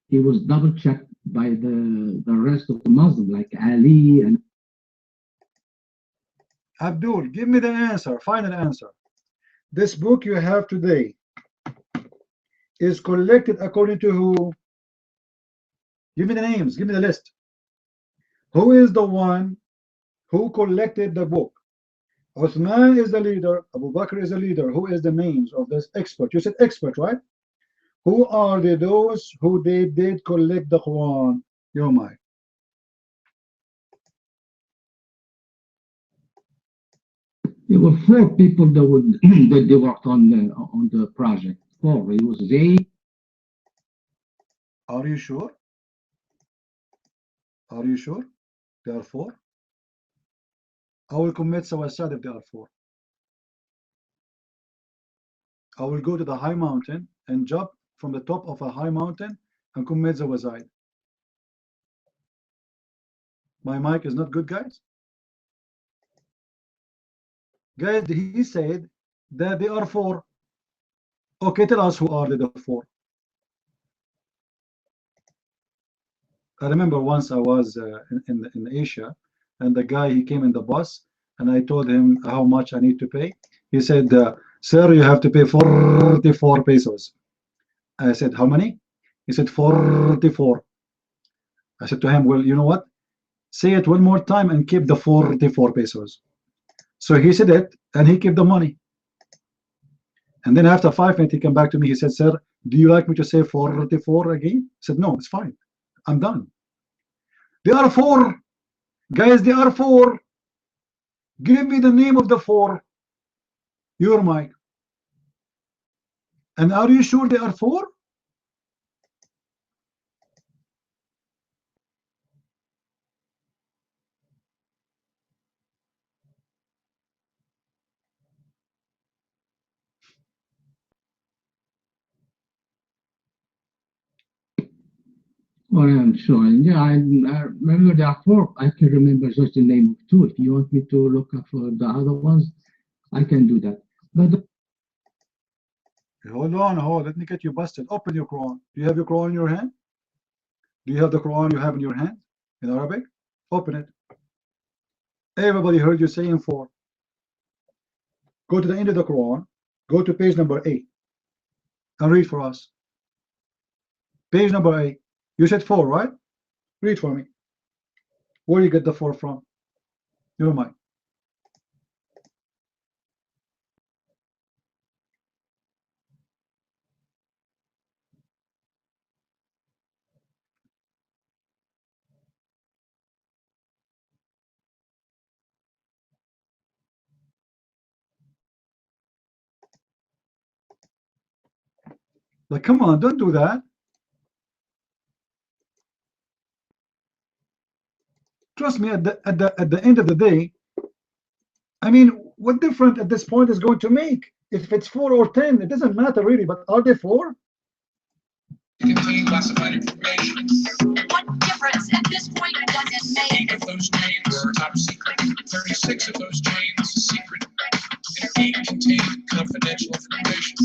Speaker 9: he was double checked by the rest of the Muslims like Ali and
Speaker 5: Abdul, give me the answer, final answer. This book you have today is collected according to who? Give me the names, give me the list. Who is the one who collected the book? Uthman is the leader, Abu Bakr is the leader. Who is the names of this expert? You said expert, right? Who are those who did collect the Quran? You're mine.
Speaker 9: there were 4 people that they worked on the project. 4. It was Zayd.
Speaker 5: Are you sure? Are you sure? There are 4? I will commit suicide if there are 4. I will go to the high mountain and jump from the top of a high mountain and commit suicide. My mic is not good, guys. Guys, he said that they are four. Okay, tell us who are the four. I remember once I was in Asia, and the guy, he came in the bus, and I told him how much I need to pay. He said, sir, you have to pay 44 pesos. I said, how many? He said, 44. I said to him, well, you know what? Say it one more time and keep the 44 pesos. So he said it, and he kept the money. And then after 5 minutes, he came back to me. He said, sir, do you like me to say 44 again? I said, no, it's fine. I'm done. They are four. Guys, they are four. Give me the name of the four. Your mic. And are you sure they are four?
Speaker 9: Well, I'm sure. Yeah, I remember there are four. I can remember just the name of two. If you want me to look up for the other ones, I can do that. But
Speaker 5: hold on, let me get you busted. Open your Quran. Do you have your Quran in your hand? Do you have the Quran you have in your hand in Arabic? Open it. Everybody heard you saying four. Go to the end of the Quran. Go to page number 8 and read for us. Page number 8. You said four, right? Read for me. Where you get the four from? Your mind. Like, come on, don't do that. Trust me, at the end of the day, I mean, what difference at this point is going to make? If it's 4 or 10, it doesn't matter really, but are they 4?
Speaker 6: Contain classified information.
Speaker 7: What difference at this point does it make?
Speaker 6: 8 of those chains are top secret. 36 of those chains secret. And 8 contain confidential information.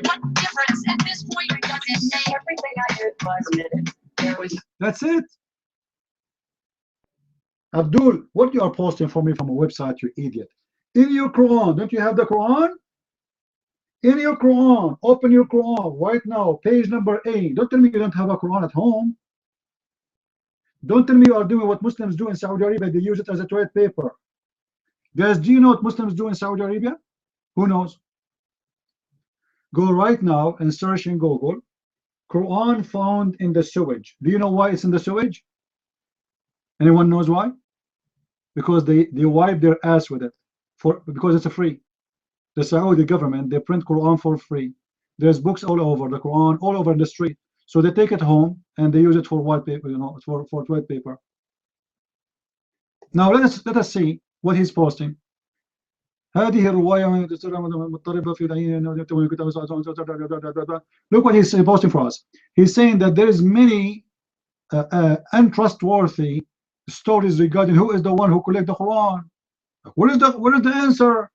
Speaker 7: What difference at this point does it make? Everything I did was permitted. There was
Speaker 5: That's it. Abdul, what you are posting for me from a website, you idiot. In your Quran, don't you have the Quran? In your Quran, open your Quran right now, page number 8. Don't tell me you don't have a Quran at home. Don't tell me you are doing what Muslims do in Saudi Arabia. They use it as a toilet paper. Guys, do you know what Muslims do in Saudi Arabia? Who knows? Go right now and search in Google, Quran found in the sewage. Do you know why it's in the sewage? Anyone knows why? Because they wipe their ass with it, because it's a free. The Saudi government, they print Quran for free. There's books all over the Quran, all over the street. So they take it home and they use it for white paper, you know, for toilet paper. Now let us see what he's posting. هذه الرواية مضطربة في Look what he's posting for us. He's saying that there is many untrustworthy stories regarding who is the one who collected the Quran. What is the answer?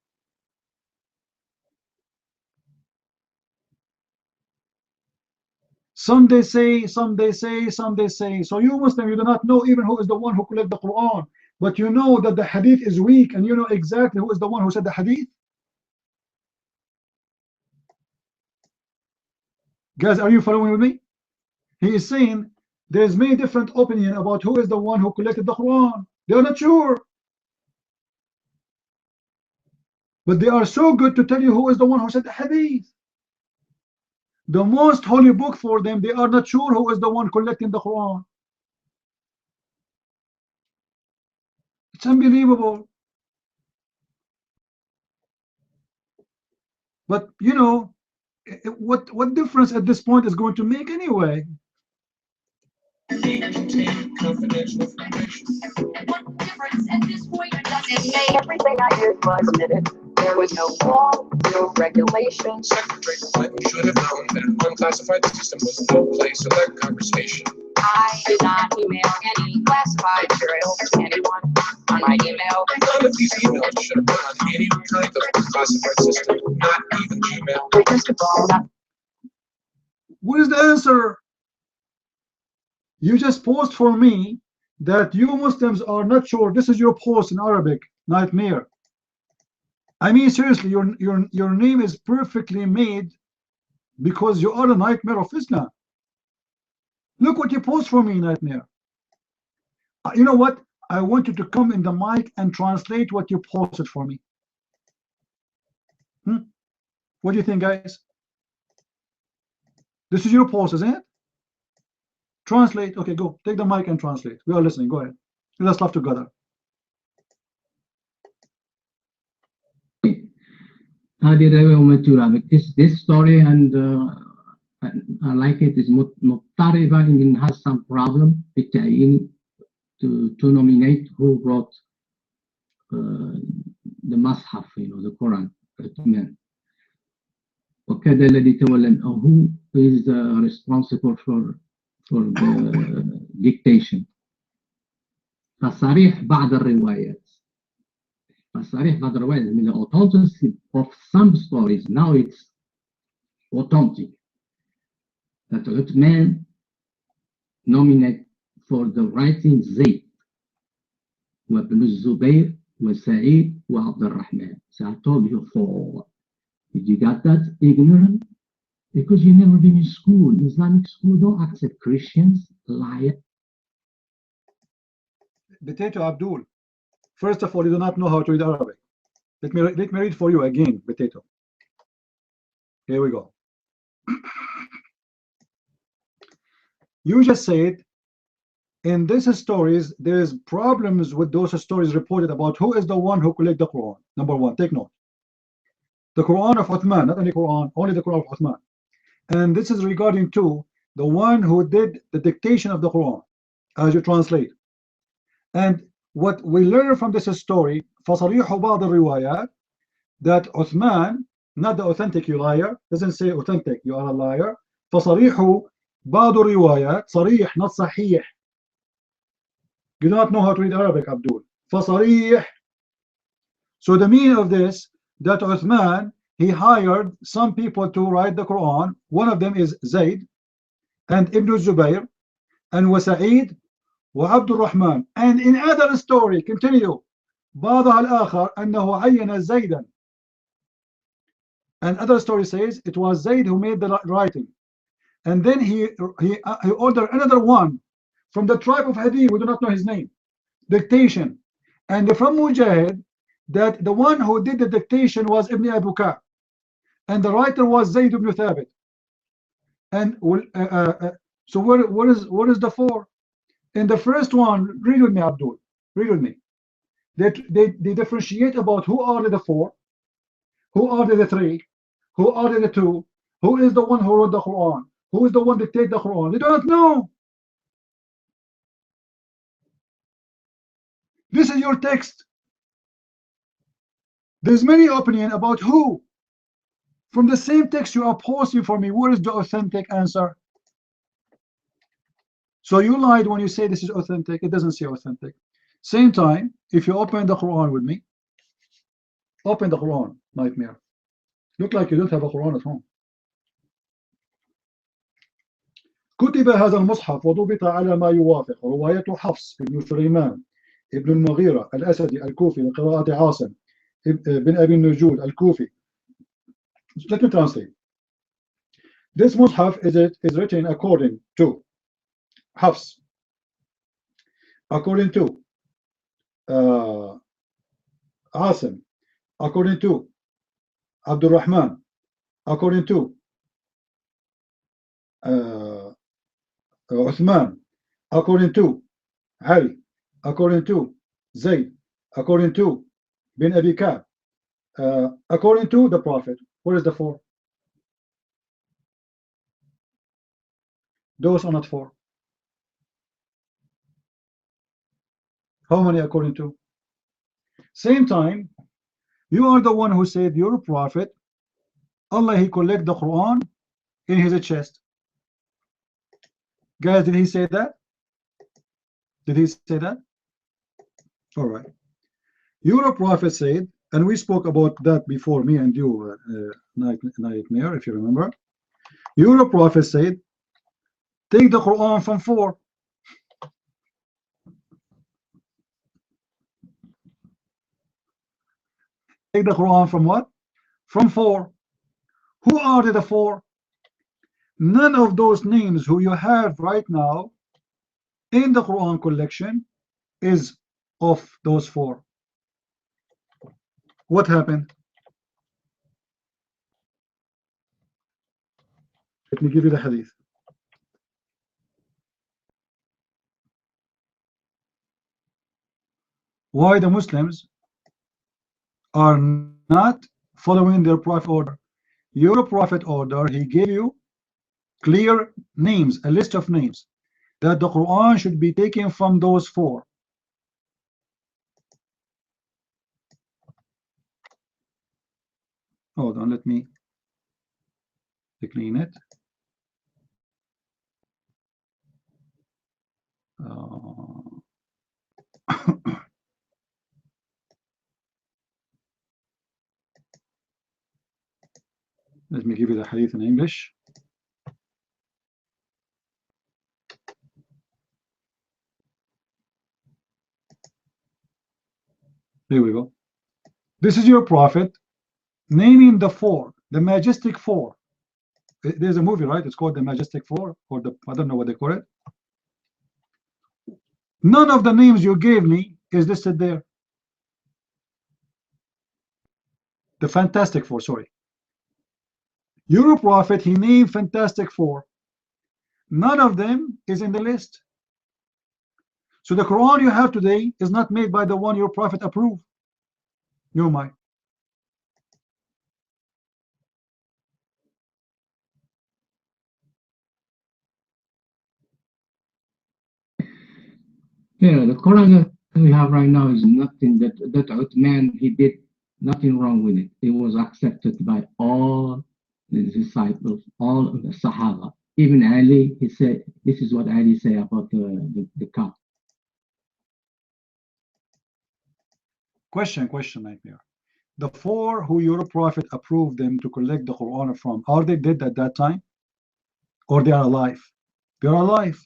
Speaker 5: Some they say, some they say, some they say. So you Muslim, you do not know even who is the one who collected the Quran, but you know that the hadith is weak, and you know exactly who is the one who said the hadith. Guys, are you following with me? He is saying there's many different opinions about who is the one who collected the Quran. They are not sure, but they are so good to tell you who is the one who said the hadith. The most holy book for them, they are not sure who is the one collecting the Quran. It's unbelievable. But you know, what difference at this point is going to make anyway?
Speaker 6: Confidential information.
Speaker 7: what difference at this point does it make? Everything I did was permitted. There was no law, no regulation.
Speaker 6: Secretary Clinton should have known that an unclassified system was no place for that conversation.
Speaker 7: I did not email any classified material to anyone on my email.
Speaker 6: None of these emails should have been on any kind of classified system, not even Gmail.
Speaker 7: First of all,
Speaker 5: What is the answer? You just post for me that you Muslims are not sure. This is your post in Arabic. Nightmare. I mean, seriously, your name is perfectly made because you are a nightmare of Islam. Look what you post for me, nightmare. You know what? I want you to come in the mic and translate what you posted for me. What do you think, guys? This is your post, isn't it? Translate. Okay, go. Take the mic and translate. We are listening. Go ahead. Let's laugh together.
Speaker 9: هذه الرواية ومتورة. This story and I like it is مضطربة and it has some problem بالتعيين to nominate who wrote the مصحف, the Quran. وكذا الذي تولى who is responsible for the dictation. فصريح بعض الروايات من the authenticity of some stories. Now it's authentic that Uthman nominate for the writing Zayd وابن الزبير وسعيد وعبد الرحمن. So I told you before, did you got that? Ignorant? Because you never been in school. Islamic school don't accept Christians. Liar.
Speaker 5: Potato Abdul. First of all, you do not know how to read Arabic. Let me read for you again, Potato. Here we go. You just said in these stories there is problems with those stories reported about who is the one who collected the Quran. Number one, take note. The Quran of Uthman, not any Quran, only the Quran of Uthman. And this is regarding to the one who did the dictation of the Quran, as you translate. And what we learn from this story, فَصَرِيحُ بَعْضِ الرِّوَايَات, that Uthman, not the authentic, you liar, doesn't say authentic, you are a liar. فَصَرِيحُ بَعْضِ الرِّوَايَات, صريح, not صحيح. You do not know how to read Arabic, Abdul. فَصَرِيح. So the meaning of this, that Uthman, he hired some people to write the Quran. One of them is Zayd and Ibn Zubayr and Sa'id وعبد الرحمن. And in other story, continue, بعضها الآخر أنه عين زيدا. And other story says it was Zayd who made the writing. And then he ordered another one from the tribe of Hadith, we do not know his name, dictation. And from Mujahid, that the one who did the dictation was Ibn Abu Ka'b, and the writer was Zayd ibn Thabit. And so what is the four? In the first one, read with me, Abdul, read with me. They differentiate about who are the four, who are the three, who are the two, who is the one who wrote the Quran, who is the one that dictated the Quran. They do not know. This is your text. There's many opinions about who. From the same text you are posting for me, where is the authentic answer? So you lied when you say this is authentic. It doesn't say authentic. Same time, if you open the Quran with me, open the Quran, nightmare. Look like you don't have a Quran at home. كتب هذا المصحف وضبط على ما يوافق رواية حفص بن سليمان ابن المغيرة الأسدي الكوفي لقراءة عاصم بن أبي النجود الكوفي. Let me translate. This mushaf is written according to Hafs, according to Asim, according to Abdul Rahman, according to Uthman, according to Ali, according to Zayd, according to bin Abi Ka'b, according to the Prophet. What is the four? Those are not four. How many according to? Same time, You are the one who said you're a prophet. Allah, he collect the Quran in his chest. Guys, did he say that? Did he say that? All right. Your prophet said, and we spoke about that before, me and you, Nightmare, if you remember. Your prophet said, take the Quran from 4. Take the Quran from what? From 4. Who are the 4? None of those names who you have right now in the Quran collection is of those 4. What happened? Let me give you the hadith. Why the Muslims are not following their prophet order? Your prophet order, he gave you clear names, a list of names, that the Quran should be taken from those 4. Hold on, let me clean it. Let me give you the hadith in English. Here we go. This is your prophet naming the 4, the majestic 4. There's a movie, right? It's called The Majestic 4, or the, I don't know what they call it. None of the names you gave me is listed there. The Fantastic 4, sorry. Your prophet, he named Fantastic 4. None of them is in the list. So the Quran you have today is not made by the one your prophet approved. No, my.
Speaker 9: Yeah, the Quran that we have right now is nothing that Uthman, he did nothing wrong with it. It was accepted by all the disciples, all of the Sahaba. Even Ali, he said, this is what Ali said about the cup.
Speaker 5: Question, Nightmare. The 4 who your prophet approved them to collect the Quran from, are they dead at that time? Or they are alive? They are alive.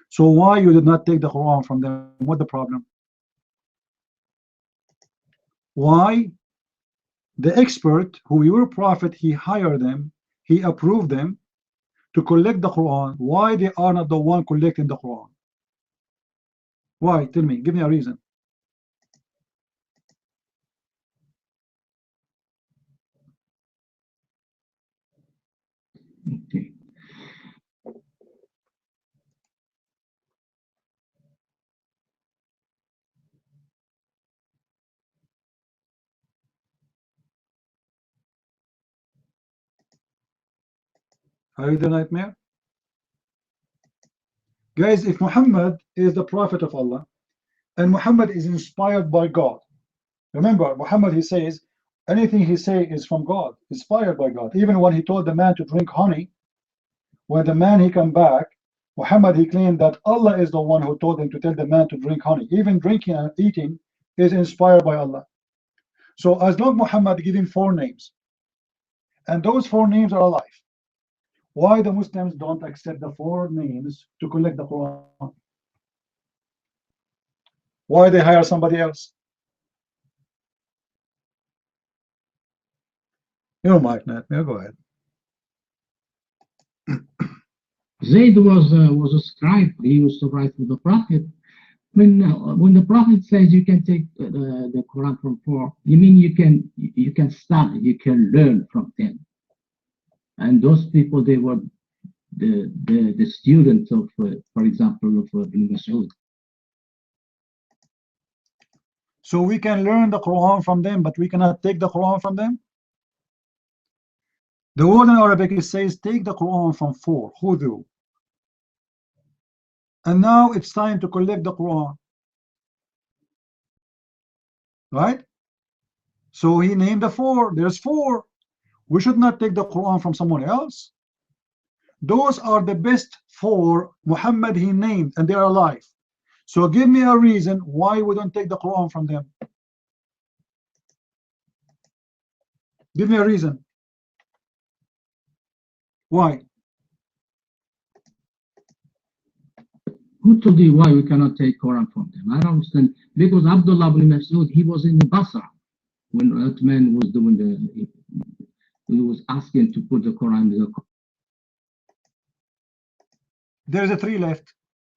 Speaker 5: So why you did not take the Quran from them? What the problem? Why the expert who your prophet, he hired them, he approved them to collect the Quran, why they are not the one collecting the Quran? Why? Tell me, give me a reason.
Speaker 9: Okay.
Speaker 5: Are you the Nightmare? Guys, if Muhammad is the prophet of Allah, and Muhammad is inspired by God, remember, Muhammad, he says, anything he say is from God, inspired by God. Even when he told the man to drink honey, when the man, he come back, Muhammad, he claimed that Allah is the one who told him to tell the man to drink honey. Even drinking and eating is inspired by Allah. So as long as Muhammad giving 4 names, and those 4 names are alive, why the Muslims don't accept the 4 names to collect the Quran? Why they hire somebody else? You might not. Yeah, go ahead.
Speaker 9: Zayd was a scribe. He used to write with the Prophet. When the Prophet says you can take the Quran from 4, you mean you can study, you can learn from them. And those people, they were the students of, for example, of Ibn Mas'ud.
Speaker 5: So we can learn the Quran from them, but we cannot take the Quran from them? The word in Arabic, it says, take the Quran from 4, Hudu. And now it's time to collect the Quran. Right? So he named the four. There's four. We should not take the Quran from someone else. Those are the best four Muhammad he named, and they are alive. So give me a reason why we don't take the Quran from them. Give me a reason. Why?
Speaker 9: Who told you why we cannot take Quran from them? I don't understand. Because Abdullah ibn Mas'ud, he was in Basra when Uthman was doing he was asking to put the Quran in the.
Speaker 5: There's a three left,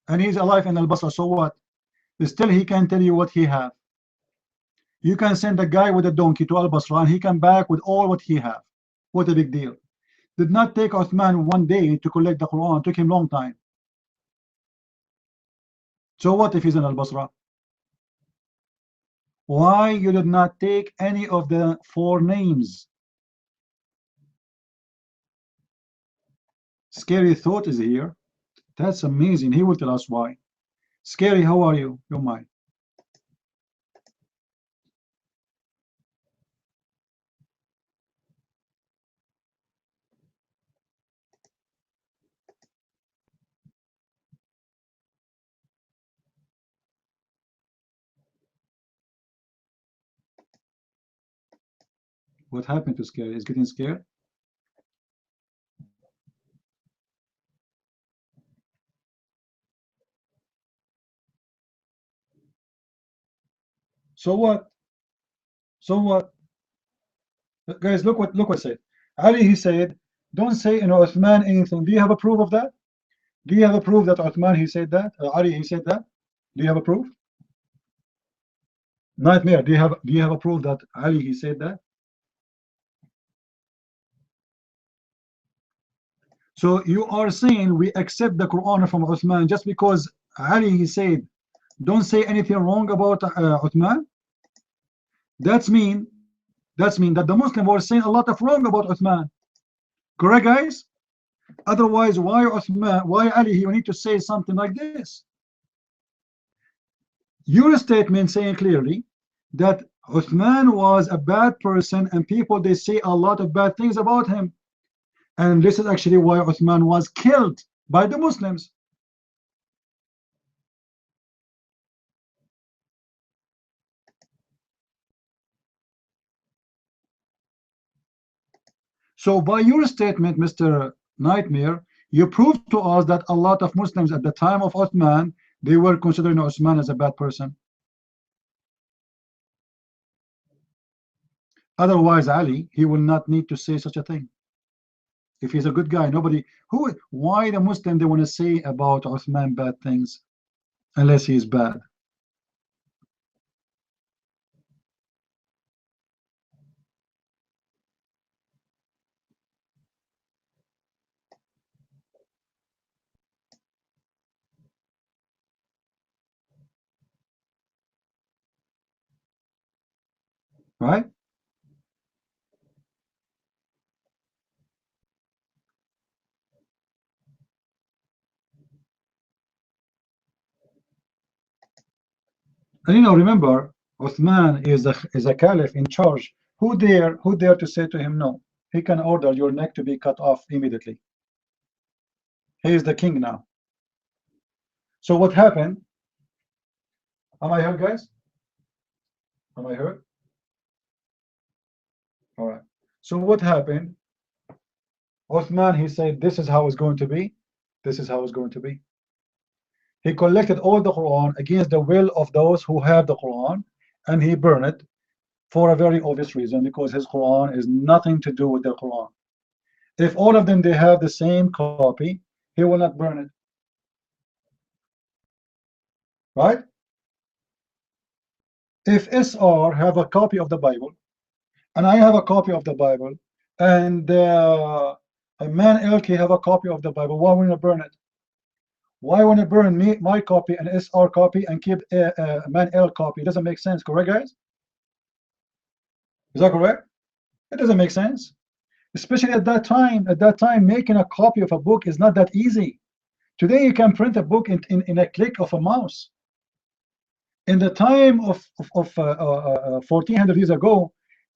Speaker 5: and he's alive in Al-Basra. So what? Still, he can tell you what he have. You can send a guy with a donkey to Al-Basra, and he come back with all what he have. What a big deal. Did not take Uthman one day to collect the Quran. It took him a long time. So what if he's in Al-Basra? Why you did not take any of the four names? Scary Thought is here. That's amazing. He will tell us why. Scary, how are you? You're mine. What happened to Scary? Is getting scared? So what? So what? Guys, look what said. Ali, he said, don't say in Uthman anything. Do you have a proof of that? Do you have a proof that Uthman he said that? Ali he said that? Do you have a proof? Nightmare, do you have a proof that Ali he said that? So you are saying we accept the Quran from Uthman just because Ali he said don't say anything wrong about Uthman? That's mean that the Muslim were saying a lot of wrong about Uthman. Correct, guys? Otherwise, why Uthman, why Ali, you need to say something like this? Your statement saying clearly that Uthman was a bad person and people they say a lot of bad things about him. And this is actually why Uthman was killed by the Muslims. So by your statement, Mr. Nightmare, you proved to us that a lot of Muslims at the time of Uthman, they were considering Uthman as a bad person. Otherwise, Ali, he will not need to say such a thing. If he's a good guy, why the Muslim they want to say about Uthman bad things unless he is bad? Right? And remember, Uthman is a caliph in charge. Who dare to say to him no? He can order your neck to be cut off immediately. He is the king now. So what happened? Am I heard, guys? Am I heard? All right. So what happened? Uthman, he said, this is how it's going to be. This is how it's going to be. He collected all the Quran against the will of those who have the Quran, and he burned it for a very obvious reason, because his Quran is nothing to do with the Quran. If all of them they have the same copy, he will not burn it. Right? If SR have a copy of the Bible, and I have a copy of the Bible, and a man Elke have a copy of the Bible, why wouldn't I burn it? Why want to burn my copy and SR copy and keep a man L copy? It doesn't make sense, correct, guys? Is that correct? It doesn't make sense. Especially at that time. At that time, making a copy of a book is not that easy. Today, you can print a book in a click of a mouse. In the time of 1400 years ago,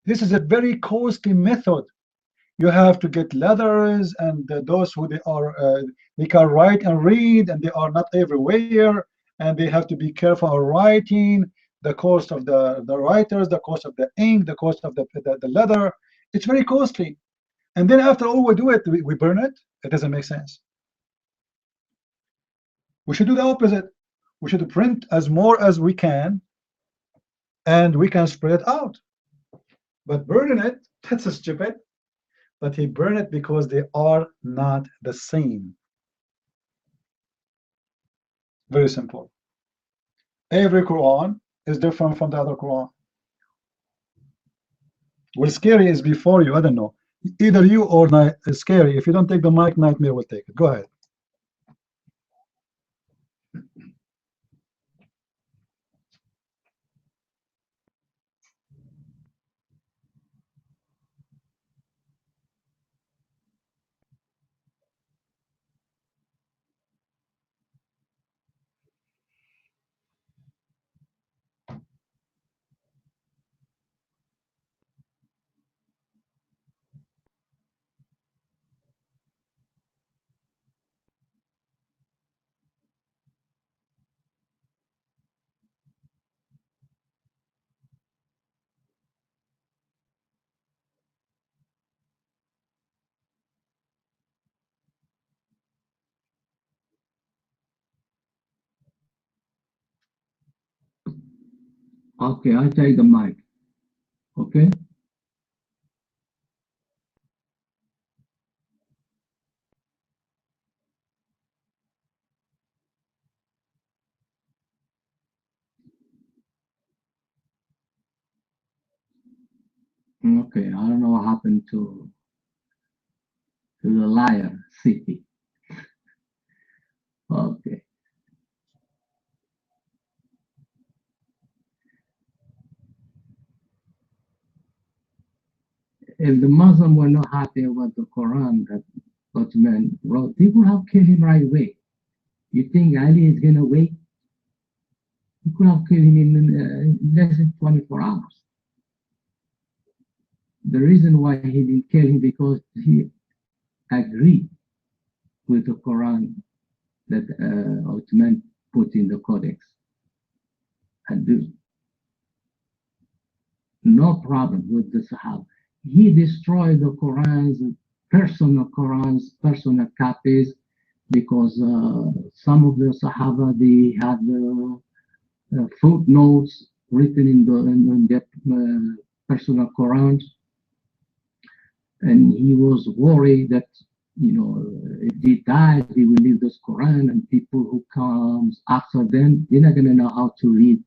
Speaker 5: This is a very costly method. You have to get leathers, and those who they can write and read, and they are not everywhere, and they have to be careful on writing. The cost of the writers, the cost of the ink, the cost of the leather. It's very costly. And then after all we do it, we burn it. It doesn't make sense. We should do the opposite. We should print as more as we can, and we can spread it out. But burning it, that's stupid. But he burned it because they are not the same. Very simple. Every Quran is different from the other Quran. Well, scary is before you. I don't know. Either you or scary. If you don't take the mic, Nightmare will take it. Go ahead.
Speaker 9: Okay, I take the mic. Okay. Okay, I don't know what happened to the liar city. Okay. If the Muslims were not happy about the Quran that Ottoman wrote, they would have killed him right away. You think Ali is going to wait? He could have killed him in less than 24 hours. The reason why he didn't kill him because he agreed with the Quran that Ottoman put in the Codex. And no problem with the Sahaba. He destroyed the Qurans, personal copies, because some of the Sahaba, they had footnotes written in their personal Qurans. And he was worried that, you know, if they died, they will leave this Quran, and people who comes after them, they're not going to know how to read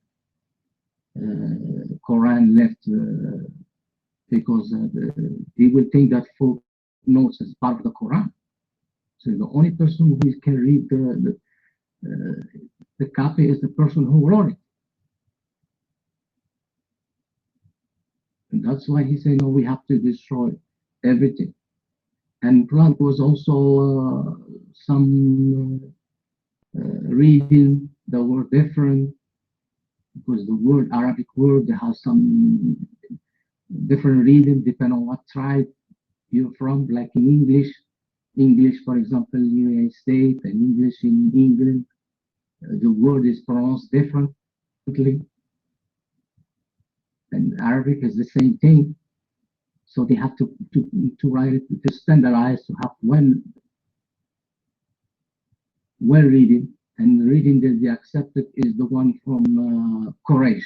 Speaker 9: Quran left, because they will think that footnotes is part of the Quran. So the only person who can read the copy is the person who wrote it. And that's why he said, no, we have to destroy everything. And plus was also some reading that were different, because the word, Arabic word, they have some different reading depending on what tribe you're from. Like in English, for example, in the United States, and English in England, the word is pronounced differently. And Arabic is the same thing. So they have to write it, to standardize, to have one reading. And the reading that they accepted is the one from Quraysh,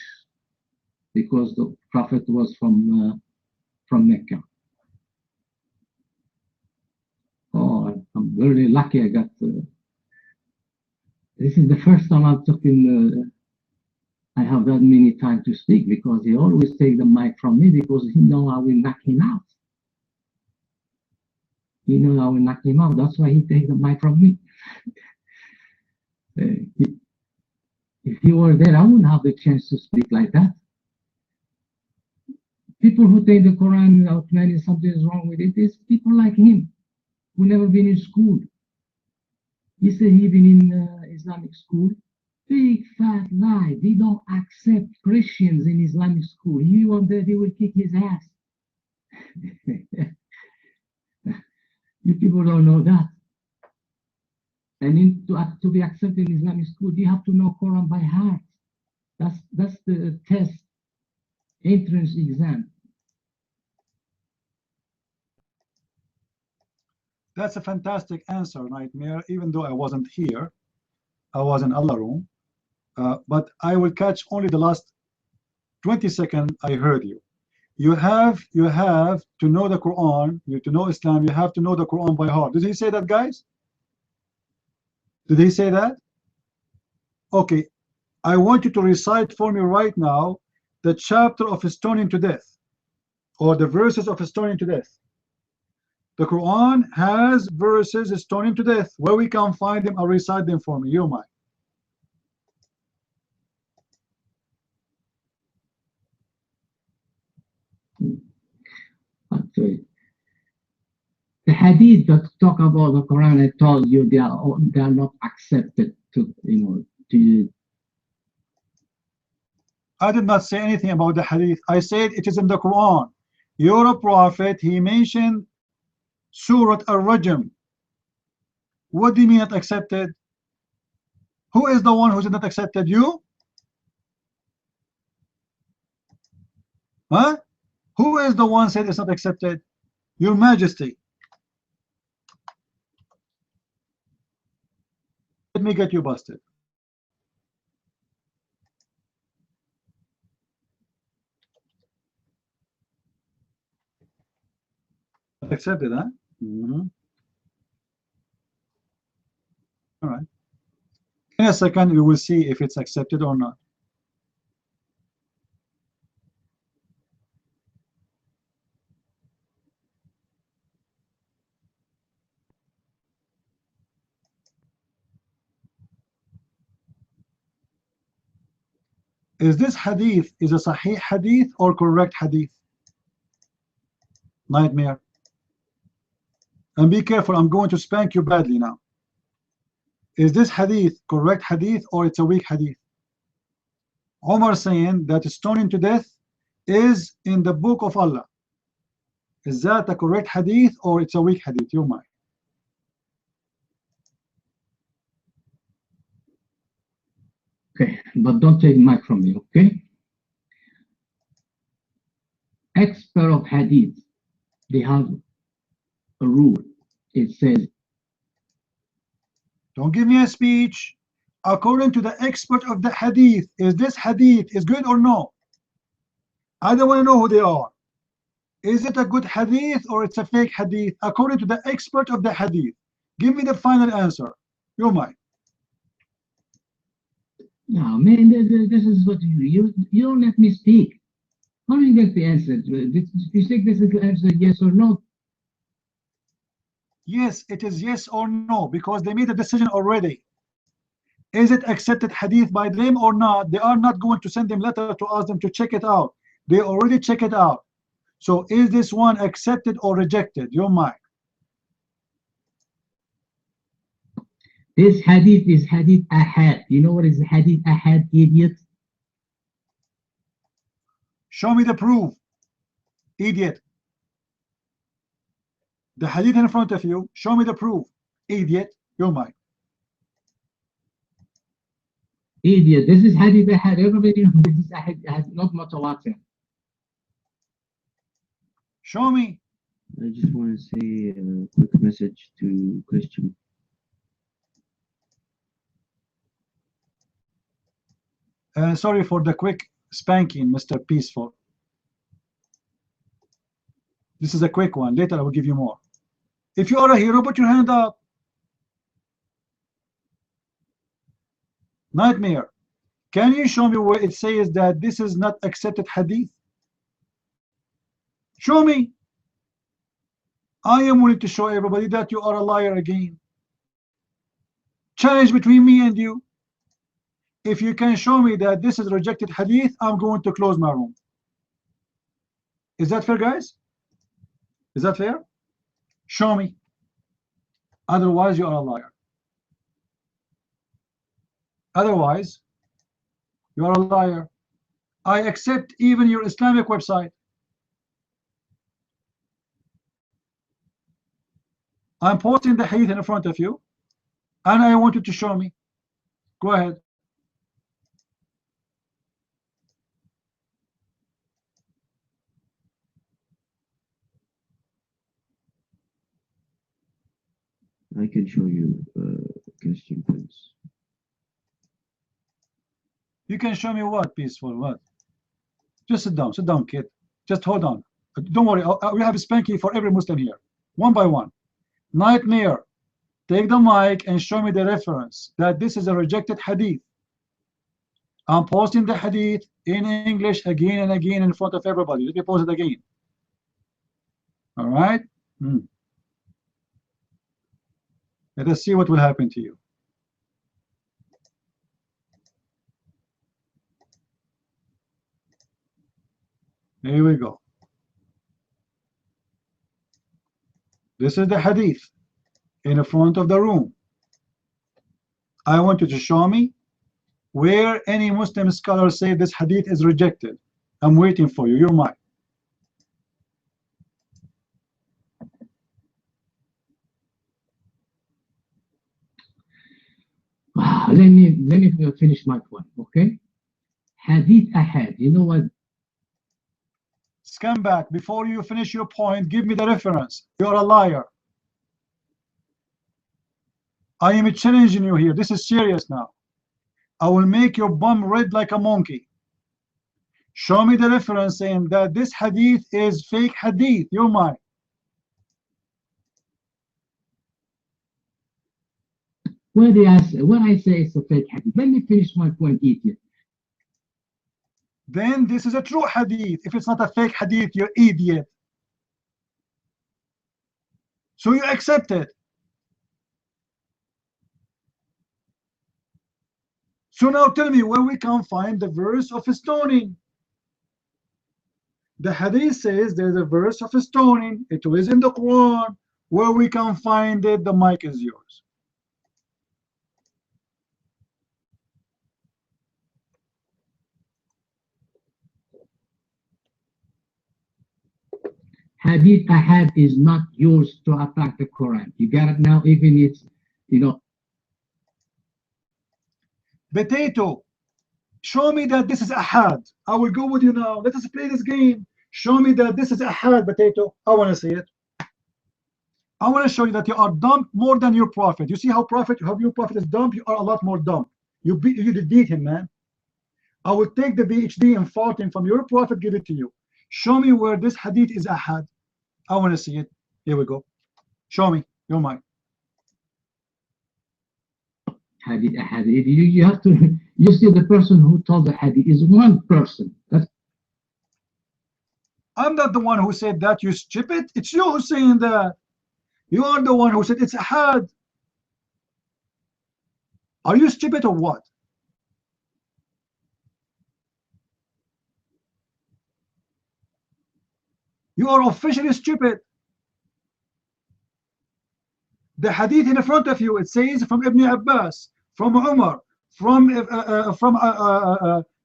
Speaker 9: because the Prophet was from Mecca. Oh, I'm very lucky I got. This is the first time I've taken. I have that many time to speak, because he always take the mic from me, because he know I will knock him out. He know I will knock him out. That's why he take the mic from me. If he were there, I wouldn't have the chance to speak like that. People who think the Quran outline something is wrong with it is people like him, who never been in school. He said he been in Islamic school. Big fat lie. They don't accept Christians in Islamic school. He went there, they will kick his ass. You people don't know that. And to be accepted in Islamic school, you have to know Quran by heart. That's the test, entrance exam.
Speaker 5: That's a fantastic answer, Nightmare. Even though I wasn't here, I was in Allah room. But I will catch only the last 20 seconds I heard you. You have to know the Quran, to know Islam, you have to know the Quran by heart. Did he say that, guys? Did he say that? Okay, I want you to recite for me right now the chapter of stoning to death, or the verses of stoning to death. The Quran has verses stoning to death. Where we can find them, I'll recite them for me. You mind?
Speaker 9: Actually, the hadith that talk about the Quran, I told you they are not accepted to to.
Speaker 5: I did not say anything about the hadith. I said it is in the Quran. You're a prophet. He mentioned Surah Al-Rajm. What do you mean not accepted? Who is the one who's not accepted? You? Huh? Who is the one said it's not accepted? Your Majesty. Let me get you busted. Accepted, huh? All right. In a second, we will see if it's accepted or not. Is this hadith is a sahih hadith or correct hadith? Nightmare. And be careful, I'm going to spank you badly now. Is this hadith correct hadith or it's a weak hadith? Omar saying that stoning to death is in the book of Allah. Is that a correct hadith or it's a weak hadith? You mind?
Speaker 9: Okay, but don't take mic from me, okay? Expert of hadith, they have a rule. It says,
Speaker 5: don't give me a speech. According to the expert of the hadith, is this hadith is good or no? I don't want to know who they are. Is it a good hadith or it's a fake hadith? According to the expert of the hadith, give me the final answer. You mind?
Speaker 9: no, man, this is what you don't let me speak. How do you get the answer? You think this is the answer, yes or no?
Speaker 5: Yes, it is yes or no, because they made a decision already. Is it accepted hadith by them or not? They are not going to send them letter to ask them to check it out. They already check it out. So is this one accepted or rejected? Your mind.
Speaker 9: This hadith is hadith ahad. You know what is hadith ahad, idiot?
Speaker 5: Show me the proof, idiot. The hadith in front of you, show me the proof, idiot. Your mind.
Speaker 9: Idiot, this is hadith ahad. Everybody knows this is ahad, not mutawatir.
Speaker 5: Show me.
Speaker 2: I just want to say a quick message to Christian.
Speaker 5: Sorry for the quick spanking, Mr. Peaceful. This is a quick one. Later I will give you more. If you are a hero, put your hand up. Nightmare. Can you show me where it says that this is not accepted hadith? Show me. I am willing to show everybody that you are a liar again. Challenge between me and you. If you can show me that this is rejected hadith, I'm going to close my room. Is that fair, guys? Is that fair? Show me. Otherwise, you are a liar. Otherwise, you are a liar. I accept even your Islamic website. I'm posting the hadith in front of you, and I want you to show me. Go ahead.
Speaker 2: I can show you Christian Prince.
Speaker 5: You can show me what, peaceful, what? Just sit down, kid. Just hold on. Don't worry, we have a spanky for every Muslim here, one by one. Nightmare, take the mic and show me the reference that this is a rejected hadith. I'm posting the hadith in English again and again in front of everybody. Let me post it again. All right? Let us see what will happen to you. Here we go. This is the hadith in the front of the room. I want you to show me where any Muslim scholar say this hadith is rejected. I'm waiting for you. You're mine.
Speaker 9: Let me finish my point, okay? Hadith ahad. You know what?
Speaker 5: Scumbag, before you finish your point, give me the reference. You're a liar. I am challenging you here. This is serious now. I will make your bum red like a monkey. Show me the reference saying that this hadith is fake hadith. You're mine.
Speaker 9: When I say it's a fake hadith, let me finish my point, idiot.
Speaker 5: Then this is a true hadith. If it's not a fake hadith, you're idiot. So you accept it. So now tell me where we can find the verse of stoning. The hadith says there's a verse of stoning. It was in the Quran. Where we can find it, the mic is yours.
Speaker 9: Hadith ahad is not yours to attack the Quran. You got it now, even it's, you know.
Speaker 5: Potato, show me that this is ahad. I will go with you now. Let us play this game. Show me that this is ahad, Potato. I want to see it. I want to show you that you are dumb more than your prophet. You see how your prophet is dumb? You are a lot more dumb. You beat him, man. I will take the PhD and farting from your prophet, give it to you. Show me where this hadith is ahad. I want to see it. Here we go. Show me. You're mine.
Speaker 9: Hadith ahad. You have to. You see, the person who told the hadith is one person.
Speaker 5: I'm not the one who said that, you stupid. It's you who's saying that. You are the one who said it's ahad. Are you stupid or what? You are officially stupid. The hadith in front of you, it says from Ibn Abbas, from Umar, from An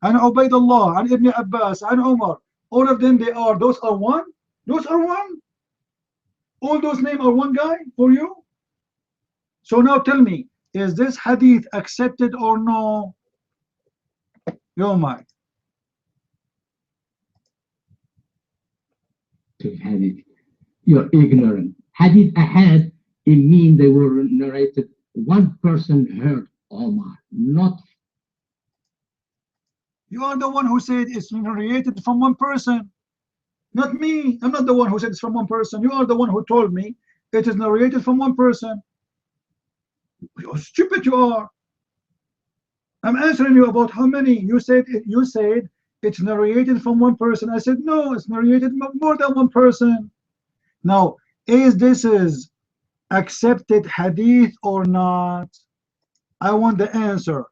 Speaker 5: Ubaidullah, and Ibn Abbas, and Umar. All of them, those are one? Those are one? All those names are one guy for you? So now tell me, is this hadith accepted or no? You're mine.
Speaker 9: Hadith. You're ignorant. Hadith ahad, it means they were narrated. One person heard Omar, not.
Speaker 5: You are the one who said it's narrated from one person, not me. I'm not the one who said it's from one person. You are the one who told me it is narrated from one person. How stupid you are. I'm answering you about how many. You said it's narrated from one person. I said no, it's narrated more than one person. Now, is this accepted hadith or not? I want the answer.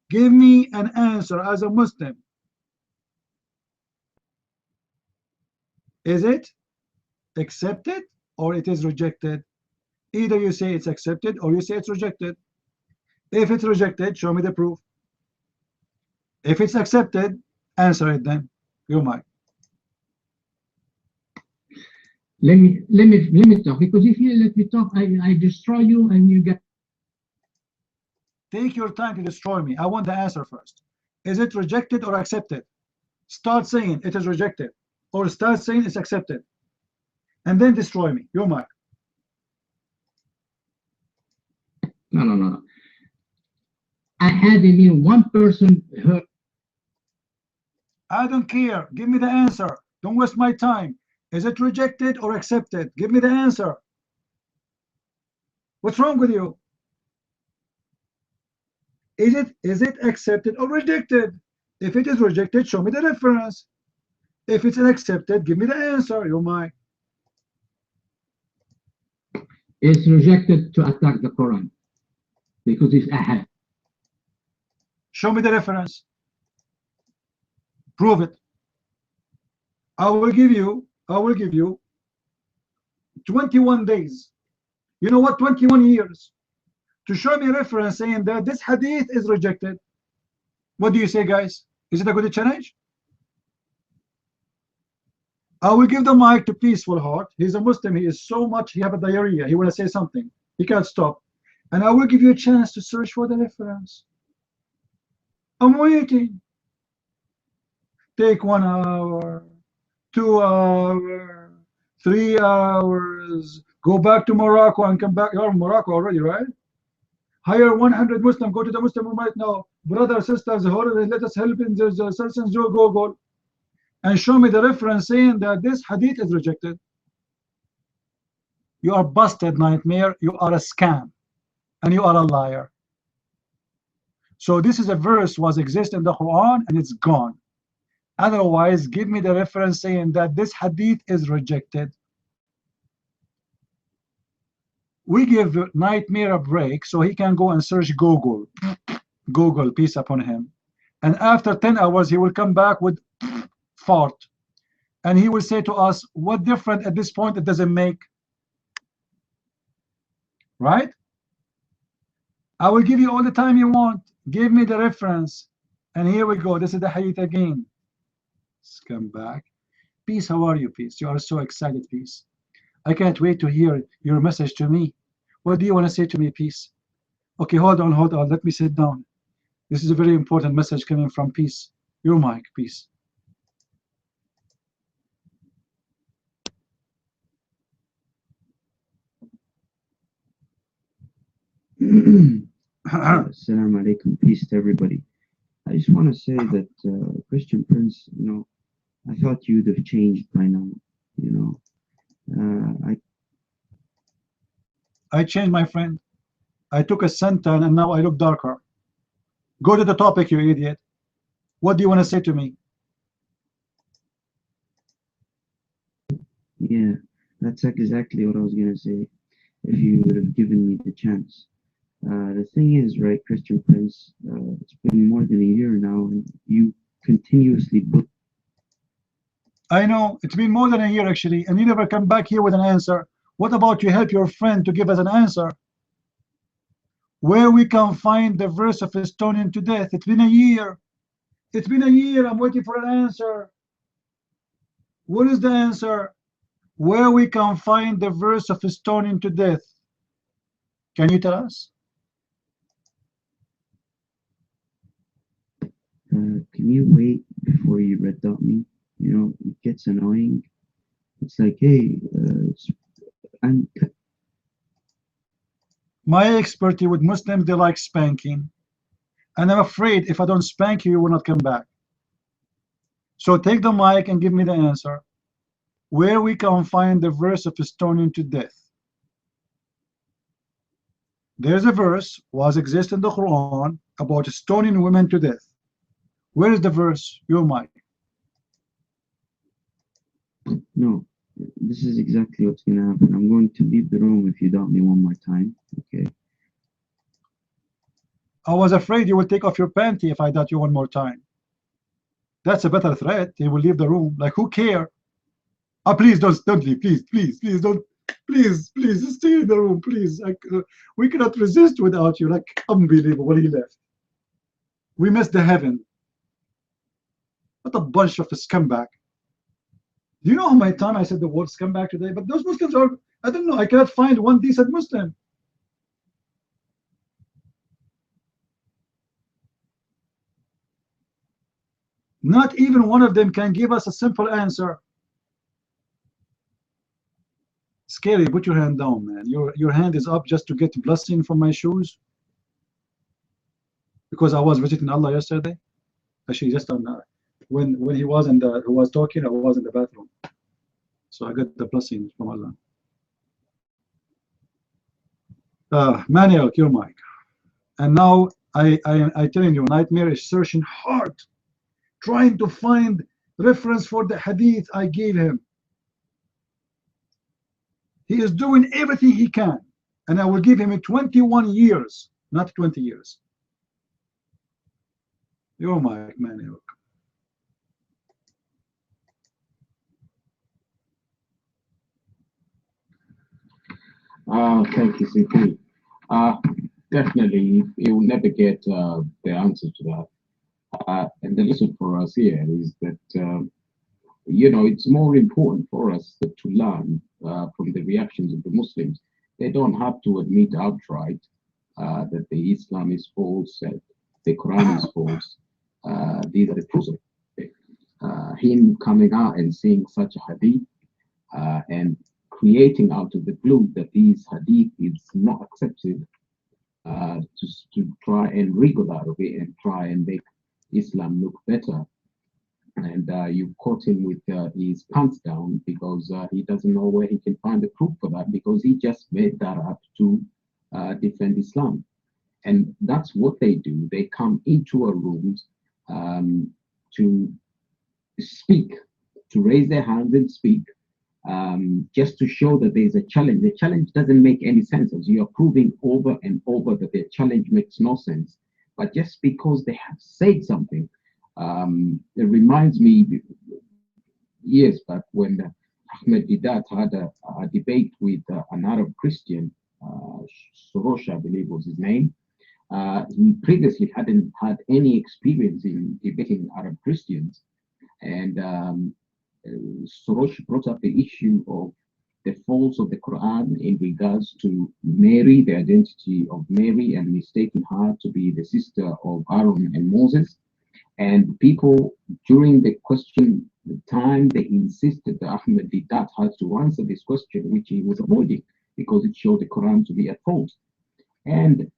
Speaker 5: Give me an answer as a Muslim. Is it accepted or it is rejected? Either you say it's accepted or you say it's rejected. If it's rejected, show me the proof. If it's accepted, answer it then. You're mine.
Speaker 9: let me talk, because if you let me talk, I destroy you and you get.
Speaker 5: Take your time to destroy me. I want the answer first. Is it rejected or accepted? Start saying it is rejected, or start saying it's accepted, and then destroy me. Your mic.
Speaker 9: No. I had even one person heard.
Speaker 5: I don't care. Give me the answer. Don't waste my time. Is it rejected or accepted? Give me the answer. What's wrong with you? Is it accepted or rejected? If it is rejected, show me the reference. If it's accepted, give me the answer. You're mine.
Speaker 9: It's rejected to attack the Quran because it's ahad.
Speaker 5: Show me the reference. Prove it. I will give you 21 days. You know what? 21 years to show me a reference saying that this hadith is rejected. What do you say, guys? Is it a good challenge? I will give the mic to Peaceful Heart. He's a Muslim. He is so much. He have a diarrhea. He want to say something. He can't stop. And I will give you a chance to search for the reference. I'm waiting. Take 1 hour, 2 hours, 3 hours. Go back to Morocco and come back. You're in Morocco already, right? Hire 100 Muslims. Go to the Muslim room right now. Brothers, sisters, let us help in the citizens. Go. And show me the reference saying that this hadith is rejected. You are busted, Nightmare. You are a scam. And you are a liar. So this is a verse was exist in the Quran and it's gone. Otherwise, give me the reference saying that this hadith is rejected. We give Nightmare a break so he can go and search Google. Google, peace upon him. And after 10 hours, he will come back with fart. And he will say to us, what different at this point it doesn't make? Right? I will give you all the time you want. Give me the reference. And here we go. This is the hadith again. Let's come back. Peace, how are you, Peace? You are so excited, Peace. I can't wait to hear your message to me. What do you want to say to me, Peace? Okay, hold on. Let me sit down. This is a very important message coming from Peace. Your mic, Peace.
Speaker 2: Assalamu alaikum, peace to everybody. I just want to say that Christian Prince, I thought you'd have changed by now.
Speaker 5: I changed, my friend. I took a suntan and now I look darker. Go to the topic, you idiot. What do you want to say to me?
Speaker 2: Yeah, that's exactly what I was going to say if you would have given me the chance. The thing is, right, Christian Prince, it's been more than a year now, and you continuously book.
Speaker 5: I know, it's been more than a year actually, and you never come back here with an answer. What about you help your friend to give us an answer? Where we can find the verse of stoning to death? It's been a year. It's been a year, I'm waiting for an answer. What is the answer? Where we can find the verse of stoning to death? Can you tell us?
Speaker 2: Can you wait before you red dot me? It gets annoying. It's like, hey,
Speaker 5: my expertise with Muslims, they like spanking. And I'm afraid if I don't spank you, you will not come back. So take the mic and give me the answer. Where we can find the verse of stoning to death? There's a verse was exist in the Quran about stoning women to death. Where is the verse? Your mic.
Speaker 2: No, this is exactly what's going to happen. I'm going to leave the room if you doubt me one more time. Okay.
Speaker 5: I was afraid you would take off your panty if I doubt you one more time. That's a better threat. He will leave the room. Like, who care? Oh, please don't leave. Please don't. Please stay in the room. Please. We cannot resist without you. Like, unbelievable. He left. We missed the heaven. What a bunch of a scumbag. Do you know how many times I said the word scumbag today? But those Muslims are, I don't know, I cannot find one decent Muslim. Not even one of them can give us a simple answer. Scary, put your hand down, man. Your hand is up just to get blessing from my shoes. Because I was visiting Allah yesterday. Actually, just on when he was who was talking, I was in the bathroom. So I got the blessing from Allah. Manuel, your mic. And now I telling you, Nightmare is searching hard, trying to find reference for the hadith I gave him. He is doing everything he can, and I will give him 21 years, not 20 years. Your mic, Manuel.
Speaker 4: Thank you, CP. Definitely, you will never get the answer to that. And the lesson for us here is that, you know, it's more important for us to learn from the reactions of the Muslims. They don't have to admit outright that the Islam is false, that the Quran is false. These are the proofs of it. Him coming out and saying such a hadith and creating out of the blue that these hadith is not accepted, to try and wriggle out of it and try and make Islam look better. And you caught him with his pants down because he doesn't know where he can find the proof for that, because he just made that up to defend Islam. And that's what they do. They come into a room to speak, to raise their hands and speak, just to show that there's a challenge. The challenge doesn't make any sense, as you are proving over and over that the challenge makes no sense. But just because they have said something, it reminds me years back when Ahmed Didat had a debate with an Arab Christian, Soros, I believe was his name. He previously hadn't had any experience in debating Arab Christians, and Soros brought up the issue of the faults of the Quran in regards to Mary, the identity of Mary, and mistaking her to be the sister of Aaron and Moses. And people, during the question time, they insisted that Ahmed Didat had to answer this question, which he was avoiding because it showed the Quran to be at fault. And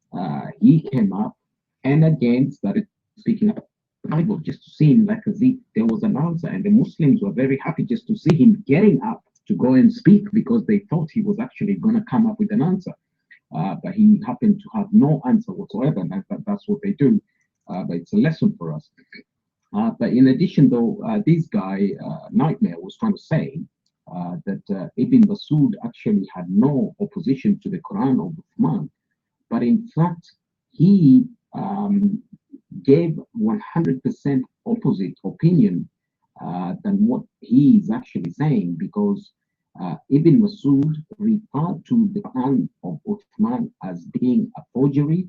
Speaker 4: he came up and again started speaking about the Bible, just to seem like as if there was an answer. And the Muslims were very happy just to see him getting up to go and speak, because they thought he was actually going to come up with an answer. But he happened to have no answer whatsoever. And that's what they do. But it's a lesson for us. But in addition, though, this guy, Nightmare, was trying to say that Ibn Masud actually had no opposition to the Quran or Uthman. But in fact, he gave 100% opposite opinion than what he is actually saying, because Ibn Masud referred to the Quran of Uthman as being a forgery,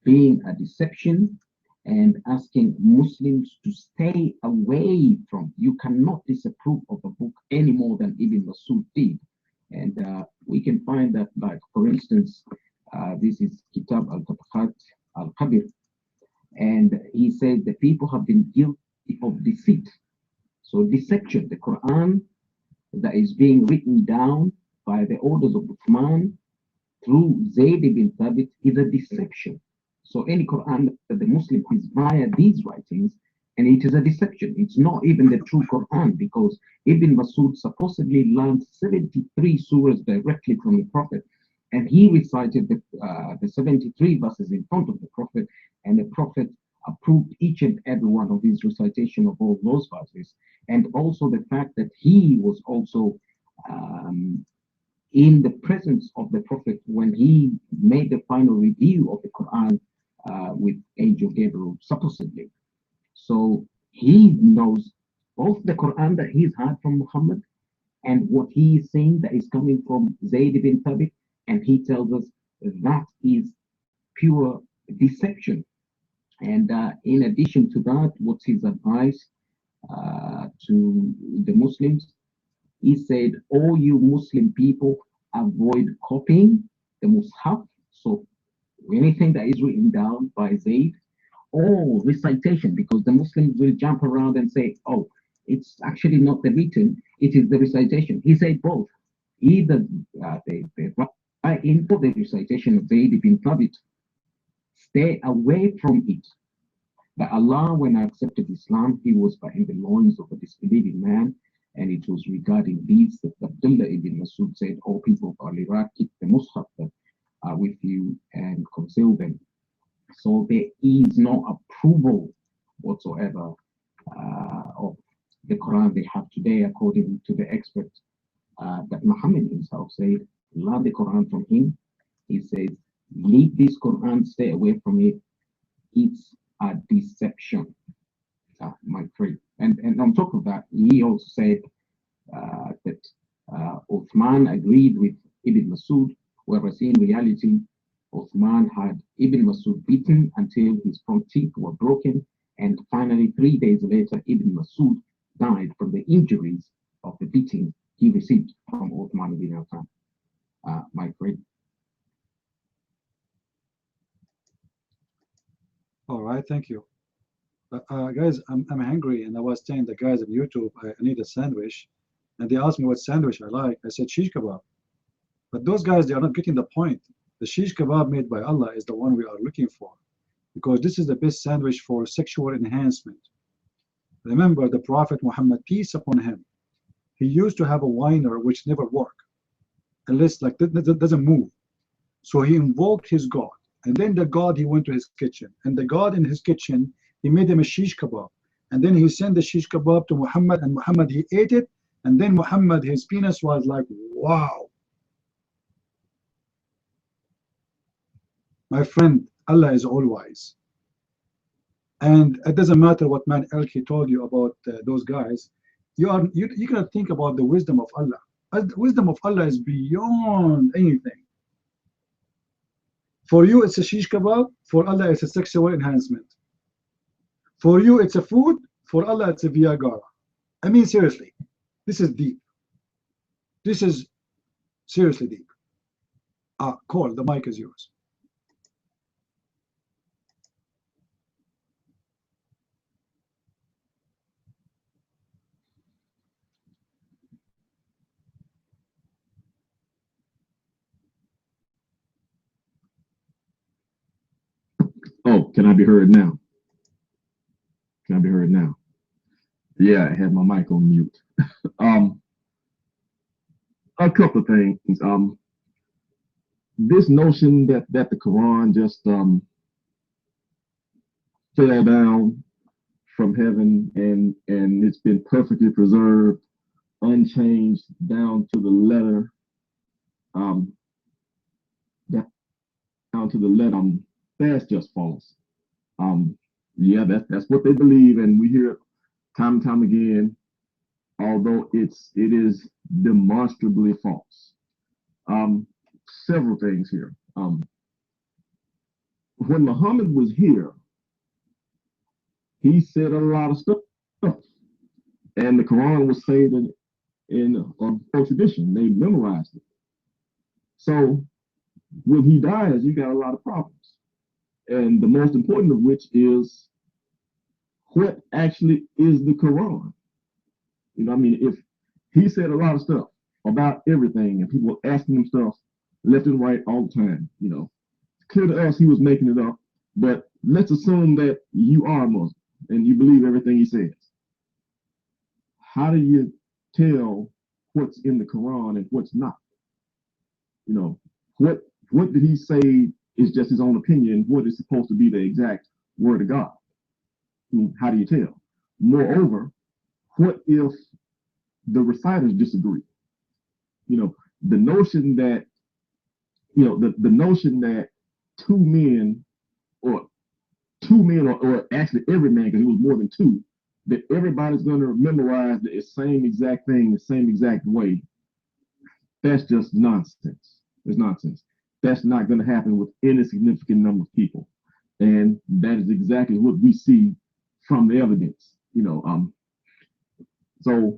Speaker 4: being a deception, and asking Muslims to stay away from. You cannot disapprove of a book any more than Ibn Masud did. And we can find that, like, for instance, this is Kitab al-Tabaqat al-Kabir, and he said the people have been guilty of deceit. So deception, the Quran that is being written down by the orders of Uthman through Zayd ibn Thabit is a deception. So any Quran that the Muslim is via these writings, and it is a deception. It's not even the true Quran, because Ibn Masud supposedly learned 73 surahs directly from the Prophet, and he recited the 73 verses in front of the Prophet, and the Prophet approved each and every one of his recitation of all those verses. And also the fact that he was also in the presence of the Prophet when he made the final review of the Quran with Angel Gabriel, supposedly. So he knows both the Quran that he's heard from Muhammad and what he is saying that is coming from Zayd ibn Thabit, and he tells us that is pure deception. And in addition to that, what's his advice to the Muslims? He said, all you Muslim people avoid copying the Mus'haf. So anything that is written down by Zayd or recitation, because the Muslims will jump around and say, oh, it's actually not the written, it is the recitation. He said both. Either the writing or the recitation of Zayd ibn Thabit. Stay away from it. But Allah, when accepted Islam, he was in the loins of a disbelieving man, and it was regarding these that Abdullah ibn Masud said, "O people of Al-Iraq, keep the Mus'haf that are with you and conceal them." So there is no approval whatsoever of the Quran they have today, according to the expert that Muhammad himself said, "Learn the Quran from him." He says, "Leave this Quran, stay away from it. It's a deception, my friend." And on top of that, he also said that Uthman agreed with Ibn Masud, whereas in reality, Uthman had Ibn Masud beaten until his front teeth were broken, and finally, 3 days later, Ibn Masud died from the injuries of the beating he received from Uthman ibn Affan. My friend.
Speaker 5: All right, thank you. Guys, I'm hungry, and I was telling the guys on YouTube I need a sandwich, and they asked me what sandwich I like. I said shish kebab. But those guys, they are not getting the point. The shish kebab made by Allah is the one we are looking for, because this is the best sandwich for sexual enhancement. Remember the Prophet Muhammad, peace upon him, he used to have a whiner which never worked, unless like that doesn't move. So he invoked his God, and then the God, he went to his kitchen, and the God in his kitchen, he made him a shish kebab, and then he sent the shish kebab to Muhammad, and Muhammad, he ate it, and then Muhammad, his penis was like, wow. My friend, Allah is all wise, and it doesn't matter what man Elki told you about those guys. You cannot think about the wisdom of Allah. The wisdom of Allah is beyond anything. For you, it's a shish kebab. For Allah, it's a sexual enhancement. For you, it's a food. For Allah, it's a Viagra. I mean, seriously, this is deep. This is seriously deep. Cole, the mic is yours.
Speaker 14: Oh, can I be heard now? Can I be heard now? Yeah, I had my mic on mute. A couple of things. This notion that the Quran just fell down from heaven and it's been perfectly preserved, unchanged down to the letter, that's just false. Yeah, that's what they believe, and we hear it time and time again, although it is demonstrably false. Several things here. When Muhammad was here, he said a lot of stuff, and the Quran was saved in oral tradition. They memorized it. So when he dies, you got a lot of problems. And the most important of which is what actually is the Quran. You know, I mean, if he said a lot of stuff about everything and people were asking him stuff left and right all the time, you know, it's clear to us he was making it up. But let's assume that you are a Muslim and you believe everything he says. How do you tell what's in the Quran and what's not? You know, what did he say is just his own opinion? What is supposed to be the exact word of God? How do you tell? Moreover, what if the reciters disagree? You know, the notion that, you know, the notion that two men or actually every man, because it was more than two, that everybody's going to memorize the same exact thing, the same exact way, that's just nonsense. It's nonsense. That's not going to happen with any significant number of people. And that is exactly what we see from the evidence. You know, so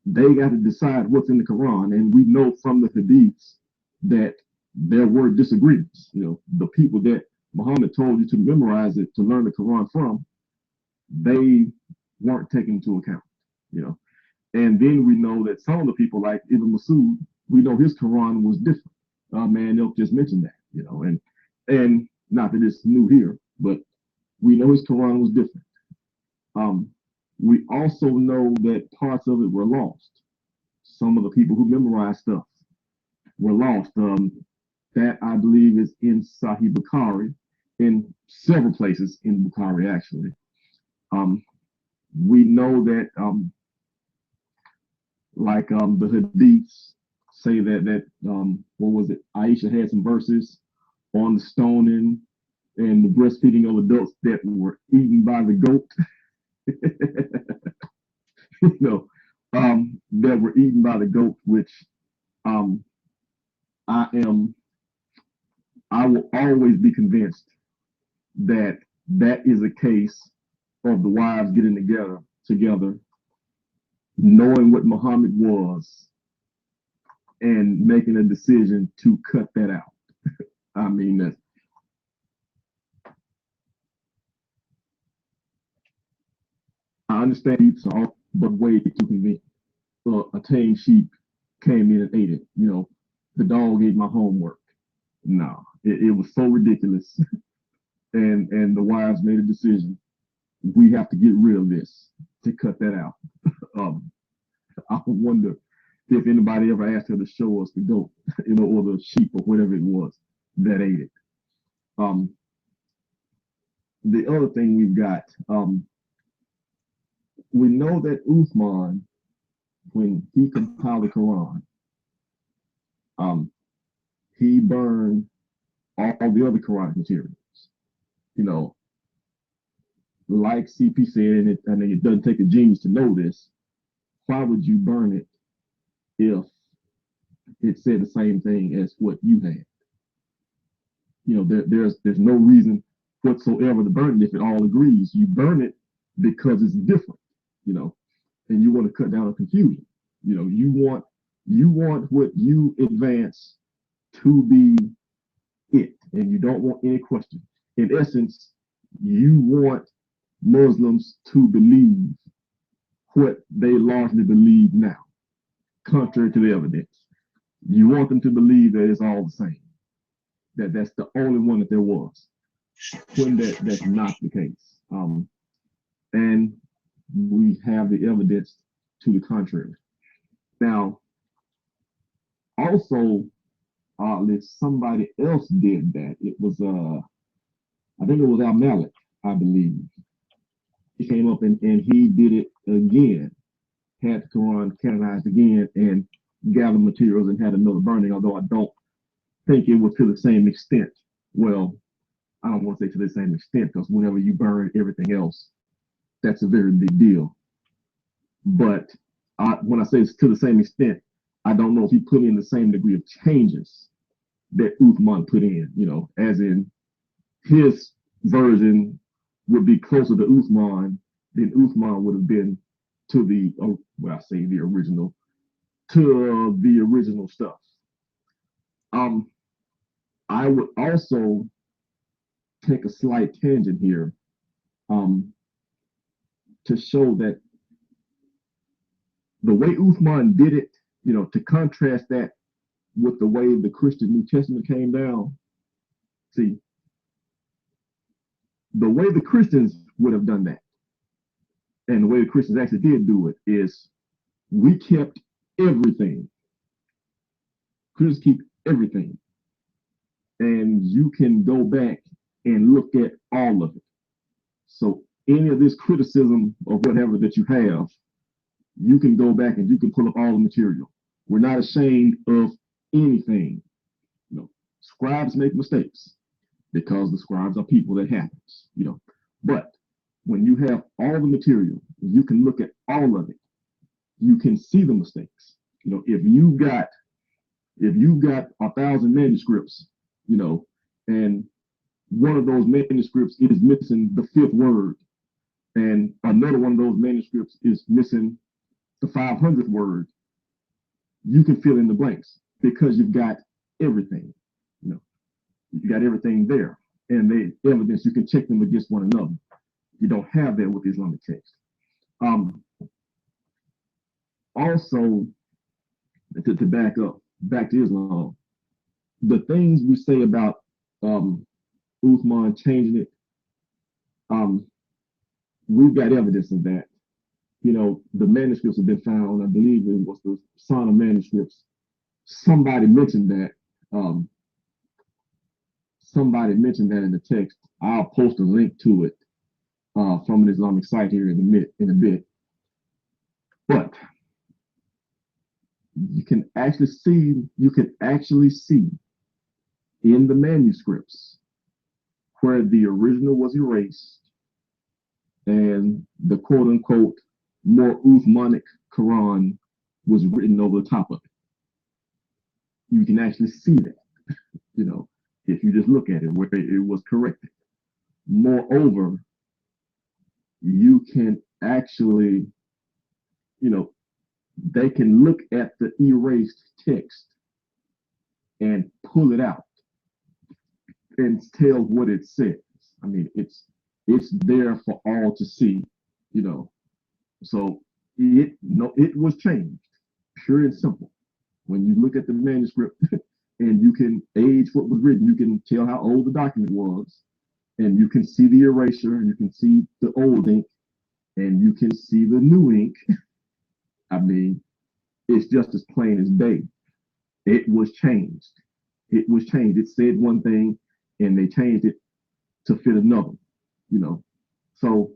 Speaker 14: they got to decide what's in the Quran. And we know from the Hadiths that there were disagreements. The people that Muhammad told you to memorize it, to learn the Quran from, they weren't taken into account. And then we know that some of the people, like Ibn Masud, we know his Quran was different. Man, Elk just mentioned that, and not that it's new here, but we know his Quran was different. We also know that parts of it were lost. Some of the people who memorized stuff were lost. That I believe is in Sahih Bukhari, in several places in Bukhari actually. We know that the Hadiths say that what was it? Aisha had some verses on the stoning and the breastfeeding of adults that were eaten by the goat. That were eaten by the goat, which I will always be convinced that that is a case of the wives getting together, knowing what Muhammad was, and making a decision to cut that out. I mean, I understand sheep are but way too convenient. A tame sheep came in and ate it. The dog ate my homework. No, it was so ridiculous. and the wives made a decision. We have to get rid of this, to cut that out. I wonder if anybody ever asked her to show us the goat, or the sheep or whatever it was that ate it. The other thing we've got, we know that Uthman, when he compiled the Quran, he burned all the other Quranic materials. Like CP said, and it doesn't take a genius to know this, why would you burn it if it said the same thing as what you had? There's no reason whatsoever to burn it if it all agrees. You burn it because it's different, and you want to cut down on confusion. You want what you advance to be it, and you don't want any question. In essence, you want Muslims to believe what they largely believe now, contrary to the evidence. You want them to believe that it's all the same, that that's the only one that there was, when that's not the case. And we have the evidence to the contrary. Now, also, somebody else did that. It was, I think it was Al Malik, I believe. He came up and he did it again, had the Quran canonized again, and gathered materials and had another burning, although I don't think it was to the same extent. Well, I don't want to say to the same extent, because whenever you burn everything else, that's a very big deal. But when I say it's to the same extent, I don't know if he put in the same degree of changes that Uthman put in, as in his version would be closer to Uthman than Uthman would have been to the original, to the original stuff. I would also take a slight tangent here to show that the way Uthman did it, to contrast that with the way the Christian New Testament came down. See, the way the Christians would have done that, and the way the Christians actually did do it, is we kept everything. Christians keep everything. And you can go back and look at all of it. So any of this criticism or whatever that you have, you can go back and you can pull up all the material. We're not ashamed of anything. Scribes make mistakes because the scribes are people, that happens, But when you have all the material, you can look at all of it. You can see the mistakes. If you've got 1,000 manuscripts, and one of those manuscripts is missing the fifth word, and another one of those manuscripts is missing the 500th word, you can fill in the blanks because you've got everything. You know, you got everything there, and the evidence, you can check them against one another. You don't have that with the Islamic text. Also, to back up, back to Islam, the things we say about Uthman changing it, we've got evidence of that. You know, the manuscripts have been found. I believe it was the Sana manuscripts. Somebody mentioned that. Somebody mentioned that in the text. I'll post a link to it from an Islamic site here in a bit. But you can actually see in the manuscripts where the original was erased and the quote unquote more Uthmanic Quran was written over the top of it. You can actually see that, you know, if you just look at it where it was corrected. Moreover, you can actually, you know, they can look at the erased text and pull it out and tell what it says. I mean, it's there for all to see, you know. So it was changed, pure and simple. When you look at the manuscript and you can age what was written, you can tell how old the document was, and you can see the erasure, and you can see the old ink, and you can see the new ink. I mean, it's just as plain as day. It was changed. It was changed. It said one thing, and they changed it to fit another, you know. So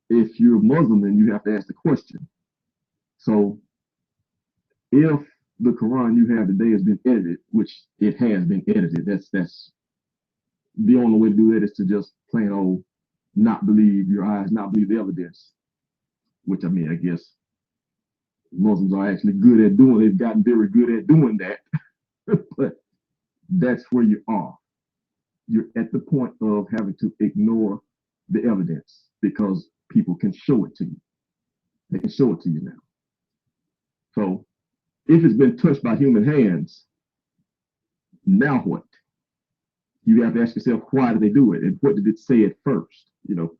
Speaker 14: if you're Muslim, then you have to ask the question. So if the Quran you have today has been edited, which it has been edited, that's the only way to do that is to just plain old not believe your eyes, not believe the evidence, which I mean, I guess Muslims are actually good at doing. They've gotten very good at doing that, but that's where you are. You're at the point of having to ignore the evidence because people can show it to you. They can show it to you now. So if it's been touched by human hands, now what? You have to ask yourself, why did they do it? And what did it say at first? You know,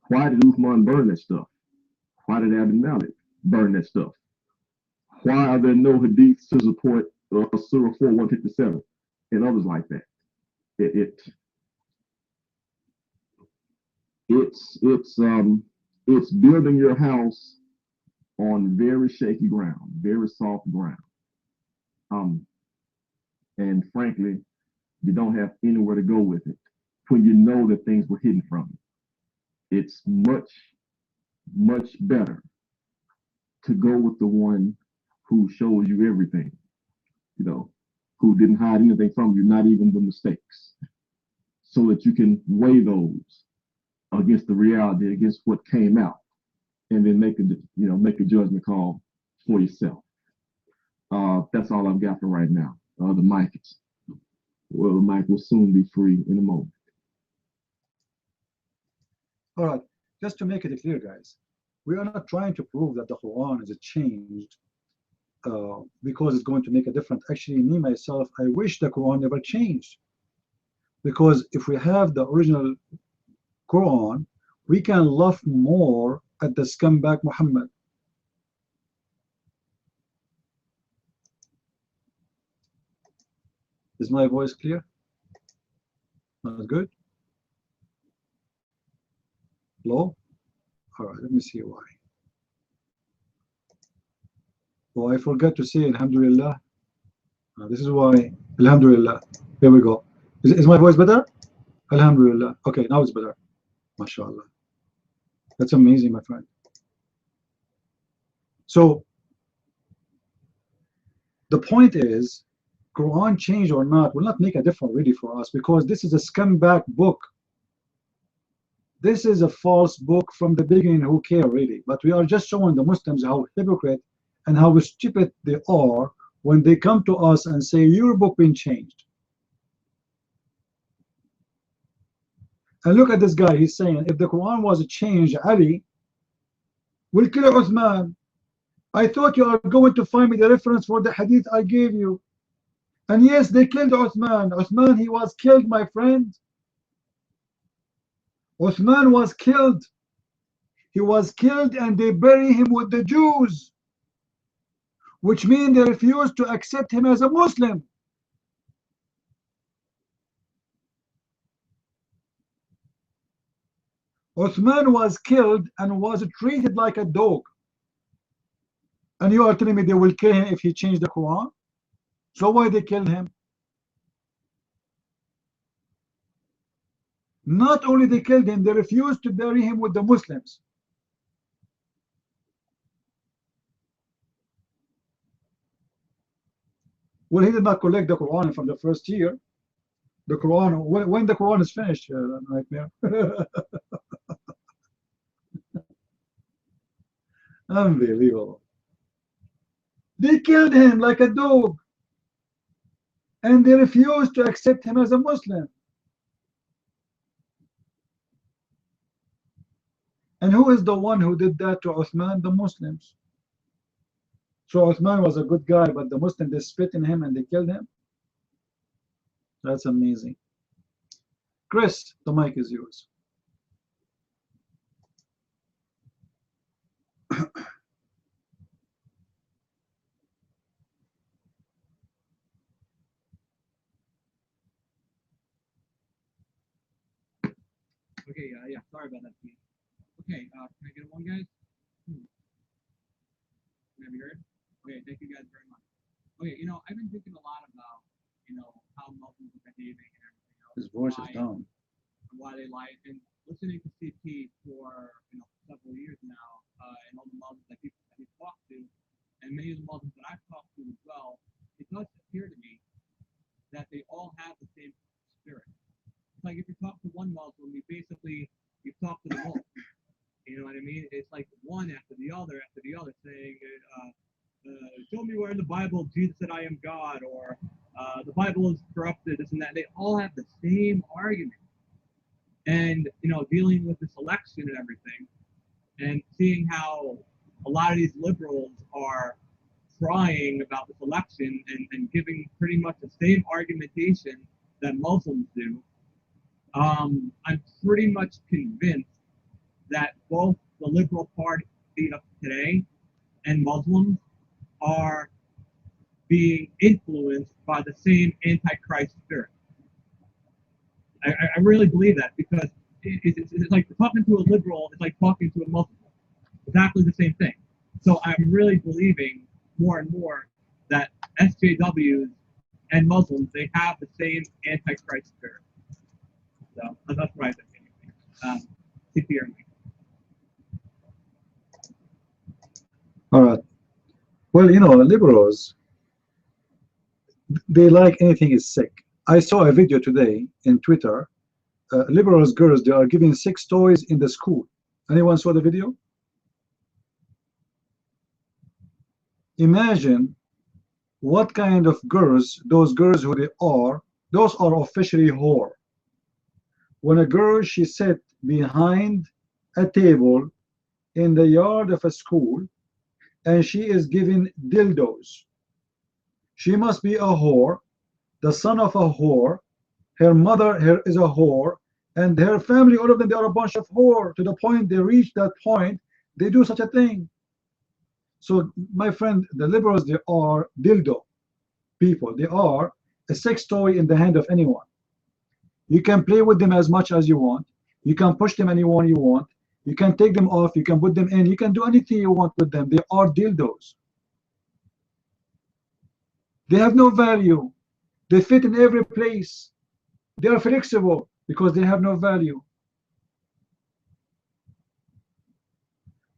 Speaker 14: why did Uthman burn that stuff? Why did Abu Malik burn that stuff? Why are there no hadiths to support Surah 4, 157 and others like that? It's building your house on very shaky ground, very soft ground. And frankly, you don't have anywhere to go with it when you know that things were hidden from you. It's much, much better to go with the one who shows you everything, you know, who didn't hide anything from you, not even the mistakes, so that you can weigh those against the reality, against what came out, and then make a judgment call for yourself. That's all I've got for right now. The mic will soon be free in a moment.
Speaker 5: All right, just to make it clear, guys, we are not trying to prove that the Quran is changed because it's going to make a difference. Actually, me, myself, I wish the Quran never changed. Because if we have the original Quran, we can laugh more at the scumbag Muhammad. Is my voice clear? Not good? Low? All right, let me see why. Oh, I forgot to say Alhamdulillah. This is why. Alhamdulillah. Here we go. Is my voice better? Alhamdulillah. Okay, now it's better. MashaAllah. That's amazing, my friend. So the point is, Quran change or not will not make a difference really for us, because this is a scumbag book. This is a false book from the beginning. Who care really? But we are just showing the Muslims how hypocrite and how stupid they are when they come to us and say your book been changed. And look at this guy. He's saying if the Quran was changed, Ali will kill Uthman. I thought you are going to find me the reference for the hadith I gave you. And yes, they killed Uthman. Uthman, he was killed, my friend. Uthman was killed. He was killed and they bury him with the Jews, which means they refused to accept him as a Muslim. Uthman was killed and was treated like a dog. And you are telling me they will kill him if he changed the Quran? So why they killed him? Not only they killed him, they refused to bury him with the Muslims. Well, he did not collect the Quran from the first year. The Quran, when the Quran is finished, nightmare. Unbelievable. They killed him like a dog, and they refused to accept him as a Muslim. And who is the one who did that to Uthman? The Muslims. So Uthman was a good guy, but the Muslims, they spit in him and they killed him. That's amazing. Chris, the mic is yours.
Speaker 15: Okay, yeah, sorry about that, Pete. Okay, can I get one, guys? Can I be heard? Okay, thank you guys very much. Okay, I've been thinking a lot about, how Muslims are behaving and everything else.
Speaker 5: His voice is down.
Speaker 15: And why they lie. And listening to CP for, several years now, and all the Muslims that he's talked to, and many of the Muslims that I've talked to as well, it does appear to me that they all have the same spirit. It's like if you talk to one Muslim, you talk to them all. You know what I mean? It's like one after the other saying, show me where in the Bible Jesus said I am God, or the Bible is corrupted, this and that. They all have the same argument. And, dealing with this election and everything, and seeing how a lot of these liberals are crying about this election and giving pretty much the same argumentation that Muslims do, I'm pretty much convinced that both the Liberal Party of today and Muslims are being influenced by the same Antichrist spirit. I really believe that, because it's like talking to a liberal, it's like talking to a Muslim. Exactly the same thing. So I'm really believing more and more that SJWs and Muslims, they have the same Antichrist spirit. So that's what I think. Keep hearing me.
Speaker 5: All right. Well, liberals, they like anything is sick. I saw a video today in Twitter. Liberals girls, they are giving sex toys in the school. Anyone saw the video? Imagine what kind of girls, those girls who they are, those are officially whore. When a girl, she sat behind a table in the yard of a school and she is giving dildos. She must be a whore, the son of a whore, her mother is a whore, and her family, all of them, they are a bunch of whore, to the point they reach that point, they do such a thing. So, my friend, the liberals, they are dildo people. They are a sex toy in the hand of anyone. You can play with them as much as you want. You can push them anyone you want. You can take them off. You can put them in. You can do anything you want with them. They are dildos. They have no value. They fit in every place. They are flexible because they have no value.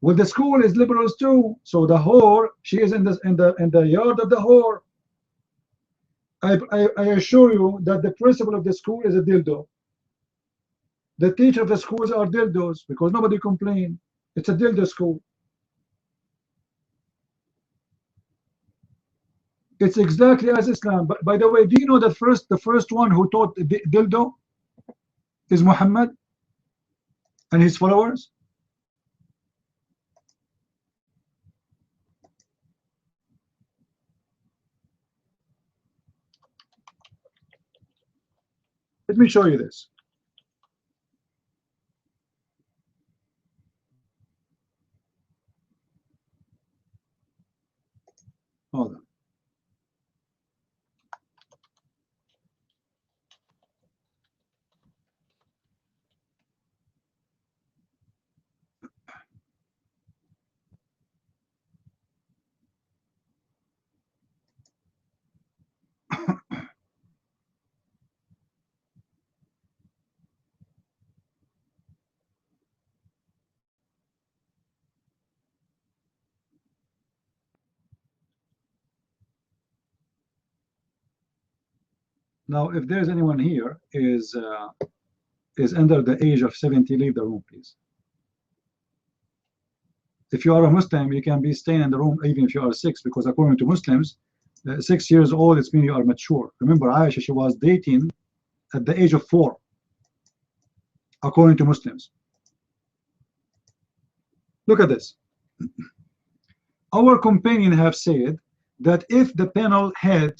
Speaker 5: Well, the school is liberals too. So the whore, she is in the yard of the whore. I assure you that the principal of the school is a dildo. The teacher of the schools are dildos because nobody complained. It's a dildo school. It's exactly as Islam. But by the way, do you know that the first one who taught dildo is Muhammad and his followers? Let me show you this. Hold on. Now, if there's anyone here is under the age of 70, leave the room, please. If you are a Muslim, you can be staying in the room even if you are 6, because according to Muslims, 6 years old, it's mean you are mature. Remember, Aisha, she was dating at the age of 4, according to Muslims. Look at this. Our companion have said that if the penal head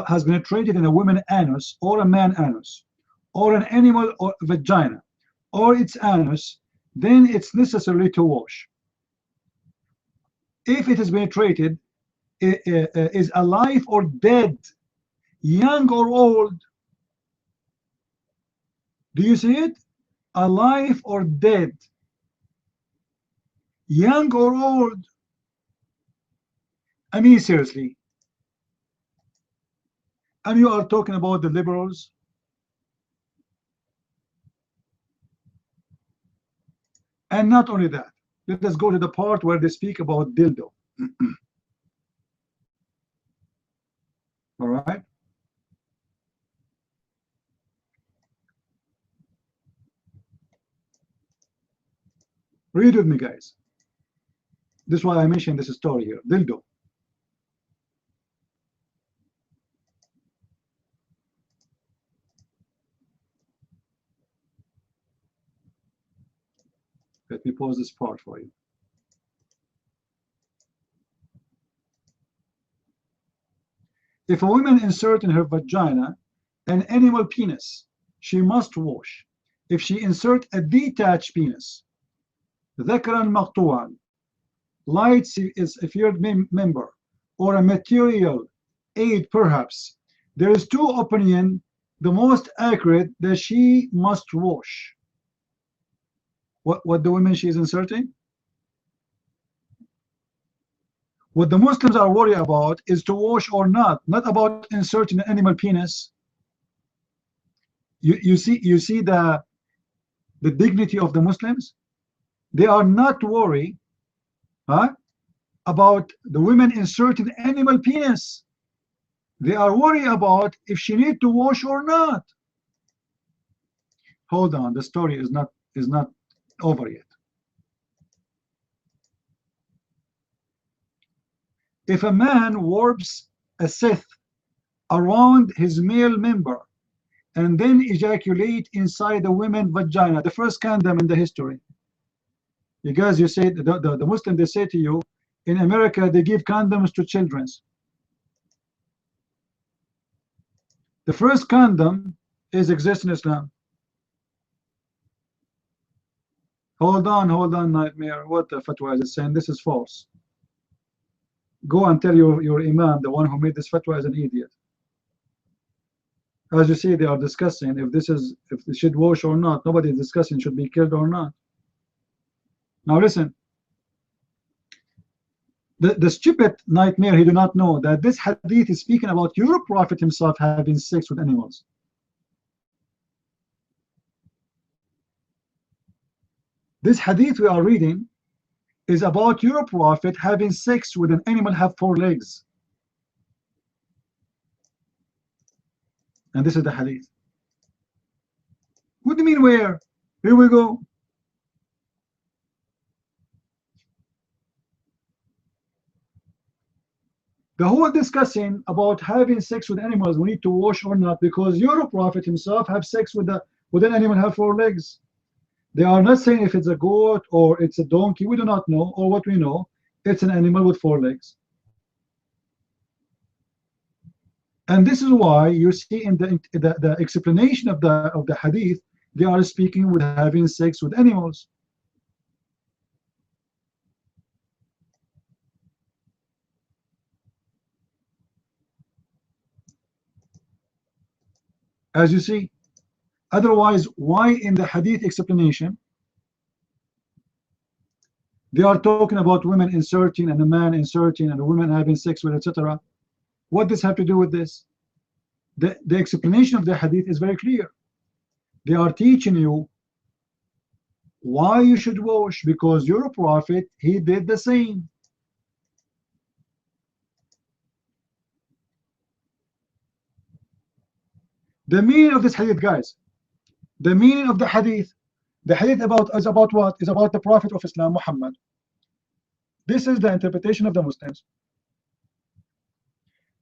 Speaker 5: has penetrated in a woman anus or a man anus or an animal or vagina or its anus, then it's necessary to wash. If it is penetrated, is alive or dead, young or old. Do you see it? Alive or dead, young or old. I mean, seriously. And you are talking about the liberals. And not only that, let us go to the part where they speak about dildo. All right. Read with me, guys. This is why I mentioned this story here. Dildo. Let me pause this part for you. If a woman insert in her vagina an animal penis, she must wash. If she insert a detached penis, ذكرا مقطوعا, light is a feared member, or a material aid perhaps, there is two opinions, the most accurate that she must wash. What the woman she is inserting? What the Muslims are worried about is to wash or not about inserting an animal penis. You see the dignity of the Muslims. They are not worried about the women inserting animal penis. They are worried about if she need to wash or not. Hold on, the story is not over yet. If a man warps a scythe around his male member and then ejaculate inside the women's vagina, the first condom in the history. You guys, you say the Muslim, they say to you, in America they give condoms to children. The first condom exists in Islam. Hold on, Nightmare. What the fatwa is saying? This is false. Go and tell your imam, the one who made this fatwa, is an idiot. As you see, they are discussing if they should wash or not. Nobody is discussing should be killed or not. Now listen. The stupid Nightmare, he do not know that this hadith is speaking about your Prophet himself having sex with animals. This hadith we are reading is about your Prophet having sex with an animal have 4 legs. And this is the hadith. What do you mean where? Here we go. The whole discussing about having sex with animals, we need to wash or not, because your Prophet himself have sex with an animal have 4 legs. They are not saying if it's a goat or it's a donkey. We do not know, or what we know, it's an animal with 4 legs. And this is why you see in the explanation of the hadith, they are speaking with having sex with animals. As you see, otherwise, why in the hadith explanation they are talking about women inserting and a man inserting and a woman having sex with, etc.? What does have to do with this? The explanation of the hadith is very clear. They are teaching you why you should wash, because your prophet, he did the same. The meaning of this hadith, guys, the meaning of the hadith is about what? Is about the Prophet of Islam, Muhammad. This is the interpretation of the Muslims.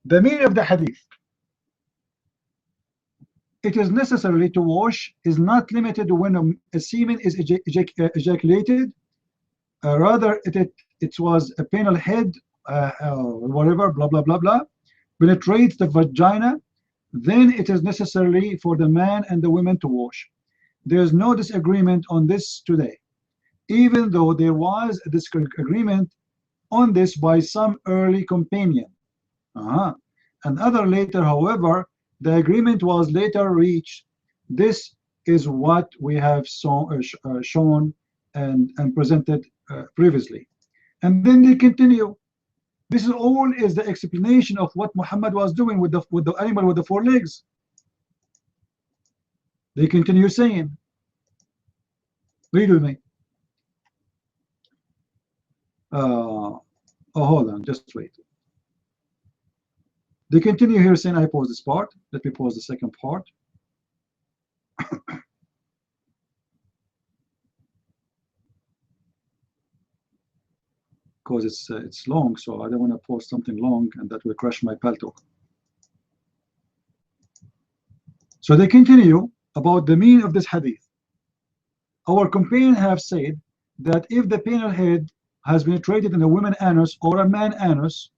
Speaker 5: The meaning of the hadith, it is necessary to wash, is not limited to when a semen is ejaculated. Rather, it was a penal head, whatever, blah blah blah blah, penetrates the vagina, then it is necessary for the man and the women to wash. There is no disagreement on this today, even though there was a disagreement on this by some early companion. And other later, however, the agreement was later reached. This is what we have shown and presented previously. And then they continue. This is all is the explanation of what Muhammad was doing with the animal with the 4 legs. They continue saying, read with me. Oh, hold on, just wait. They continue here saying, I pause this part. Let me pause the second part. Because it's long, so I don't want to post something long and that will crush my palto. So they continue about the meaning of this hadith. Our companion have said that if the penal head has penetrated in a woman anus or a man anus,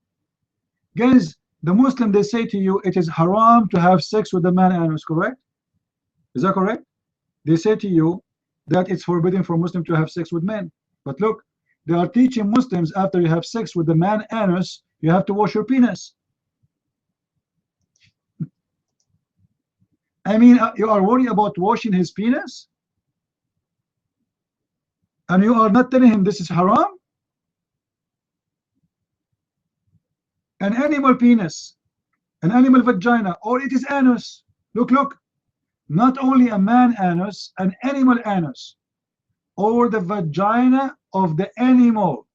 Speaker 5: guys, the Muslim, they say to you it is haram to have sex with the man anus, correct? Is that correct? They say to you that it's forbidden for Muslim to have sex with men. But look, they are teaching Muslims after you have sex with the man anus, you have to wash your penis. I mean, you are worried about washing his penis? And you are not telling him this is haram? An animal penis, an animal vagina, or it is anus. Look, look. Not only a man anus, an animal anus, or the vagina of the animal.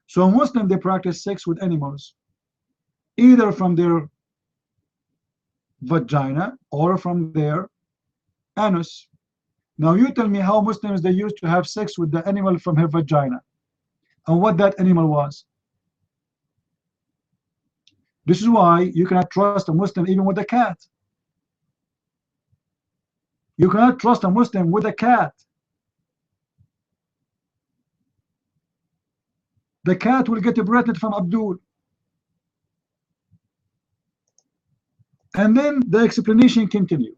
Speaker 5: So Muslim, they practice sex with animals, either from their vagina or from their anus. Now you tell me how Muslims they used to have sex with the animal from her vagina and what that animal was. This is why you cannot trust a Muslim even with a cat. You cannot trust a Muslim with a cat. The cat will get pregnant from Abdul. And then the explanation continue.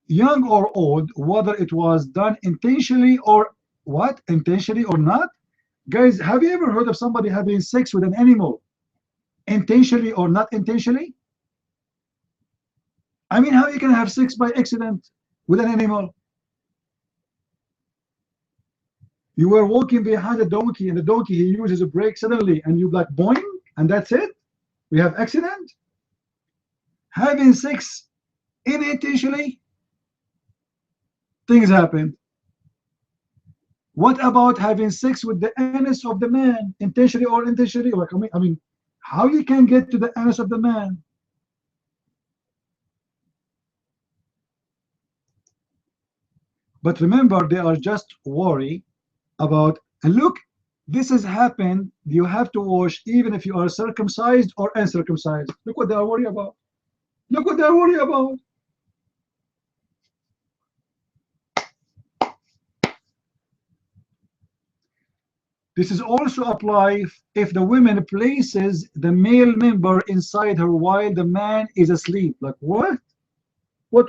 Speaker 5: Young or old, whether it was done intentionally or what, intentionally or not. Guys, have you ever heard of somebody having sex with an animal intentionally or not intentionally? I mean, how you can have sex by accident with an animal? You were walking behind a donkey and the donkey, he uses a brake suddenly and you like boing and that's it? We have accident? Having sex unintentionally? Things happen. What about having sex with the anus of the man, intentionally or unintentionally? Like, I mean, how you can get to the anus of the man? But remember, they are just worried about, and look, this has happened. You have to wash even if you are circumcised or uncircumcised. Look what they are worried about. Look what they are worried about. This is also apply if the woman places the male member inside her while the man is asleep. Like what? What?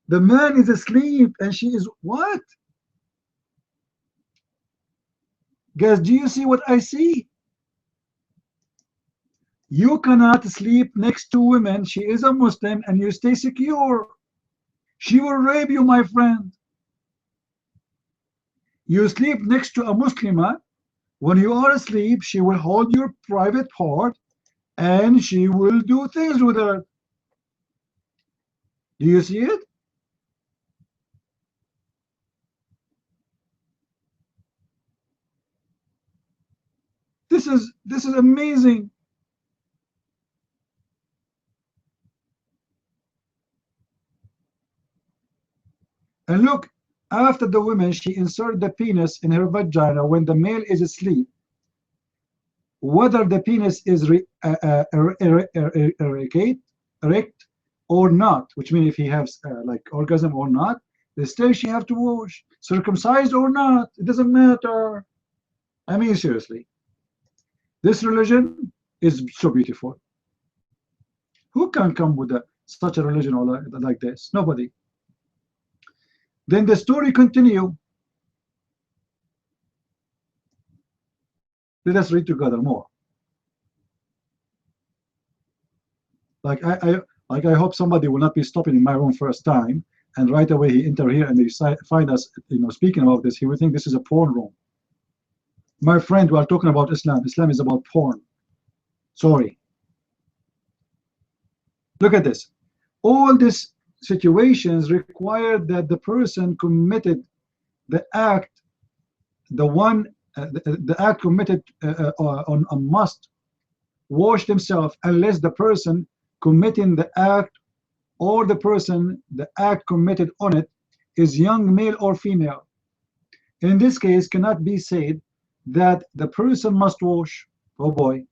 Speaker 5: The man is asleep and she is what? Guys, do you see what I see? You cannot sleep next to women. She is a Muslim and you stay secure. She will rape you, my friend. You sleep next to a Muslimah. When you are asleep, she will hold your private part and she will do things with her. Do you see it? This is amazing. And look, after the woman, she inserted the penis in her vagina when the male is asleep. Whether the penis is erect or not, which means if he has like orgasm or not, still she have to wash. Circumcised or not, it doesn't matter. I mean, seriously. This religion is so beautiful. Who can come with such a religion like this? Nobody. Then the story continue. Let us read together more. Like I hope somebody will not be stopping in my room first time and right away he enter here and they find us, speaking about this. He will think this is a porn room. My friend, we are talking about Islam. Islam is about porn. Sorry. Look at this. All these situations require that the person committed the act, the act committed on must wash themselves unless the person committing the act or the act committed on it is young male or female. In this case, cannot be said that the person must wash. Oh boy,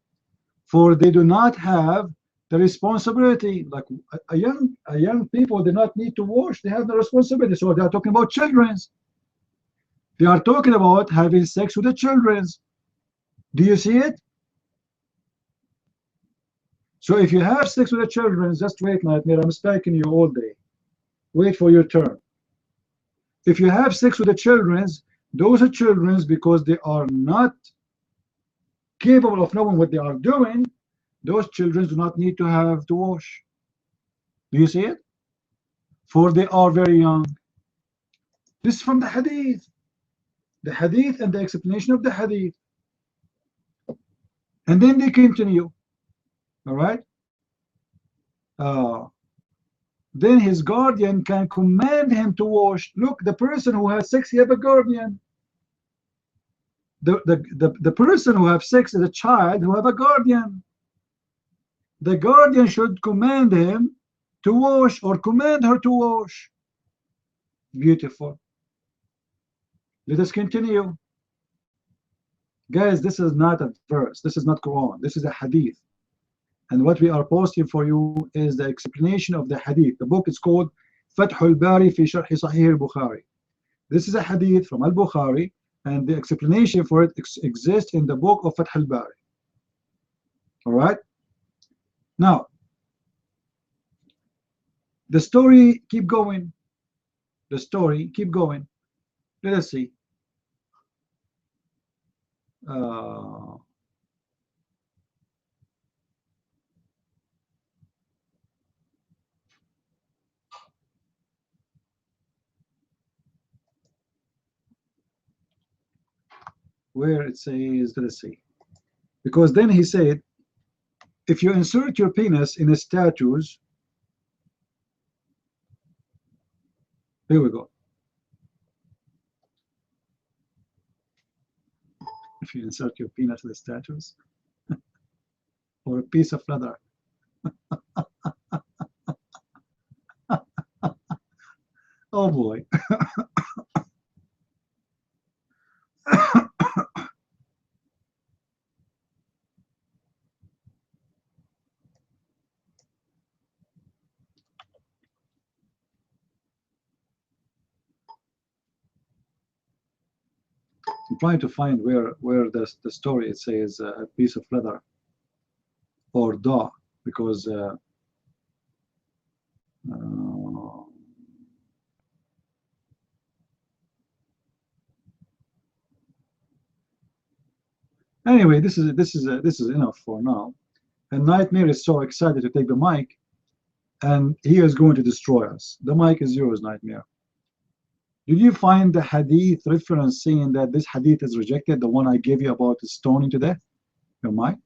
Speaker 5: for they do not have the responsibility. Like a young people do not need to wash. They have the responsibility. So they are talking about children's. They are talking about having sex with the children's. Do you see it? So if you have sex with the children, just wait, Nightmare. I'm stalking you all day. Wait for your turn. If you have sex with the children, those are children because they are not capable of knowing what they are doing. Those children do not need to have to wash. Do you see it? For they are very young. This is from the hadith. The hadith and the explanation of the hadith. And then they continue. All right. Then his guardian can command him to wash. Look, the person who has sex, he have a guardian. The person who have sex is a child who have a guardian. The guardian should command him to wash or command her to wash. Beautiful. Let us continue. Guys, this is not a verse. This is not Quran. This is a hadith. And what we are posting for you is the explanation of the hadith. The book is called Fath al-Bari fi Sharh Sahih al-Bukhari. This is a hadith from al-Bukhari, and the explanation for it exists in the book of Fath al-Bari. All right? Now, the story keep going. The story keep going. Let us see. Where it says, let us see. Because then he said, if you insert your penis in a statues, here we go. If you insert your penis in the statues, or a piece of leather. Oh boy. I'm trying to find where the story it says a piece of leather or dog, because anyway, this is enough for now. And Nightmare is so excited to take the mic, and he is going to destroy us. The mic is yours, Nightmare. Did you find the hadith reference saying that this hadith is rejected, the one I gave you about the stoning to death? Your mic?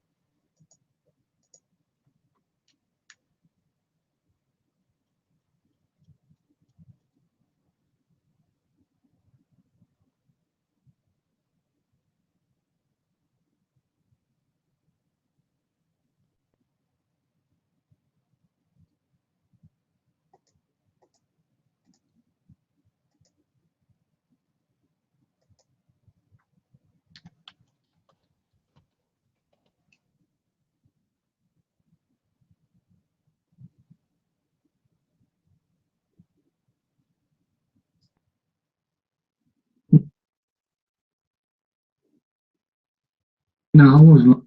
Speaker 9: No, I was not.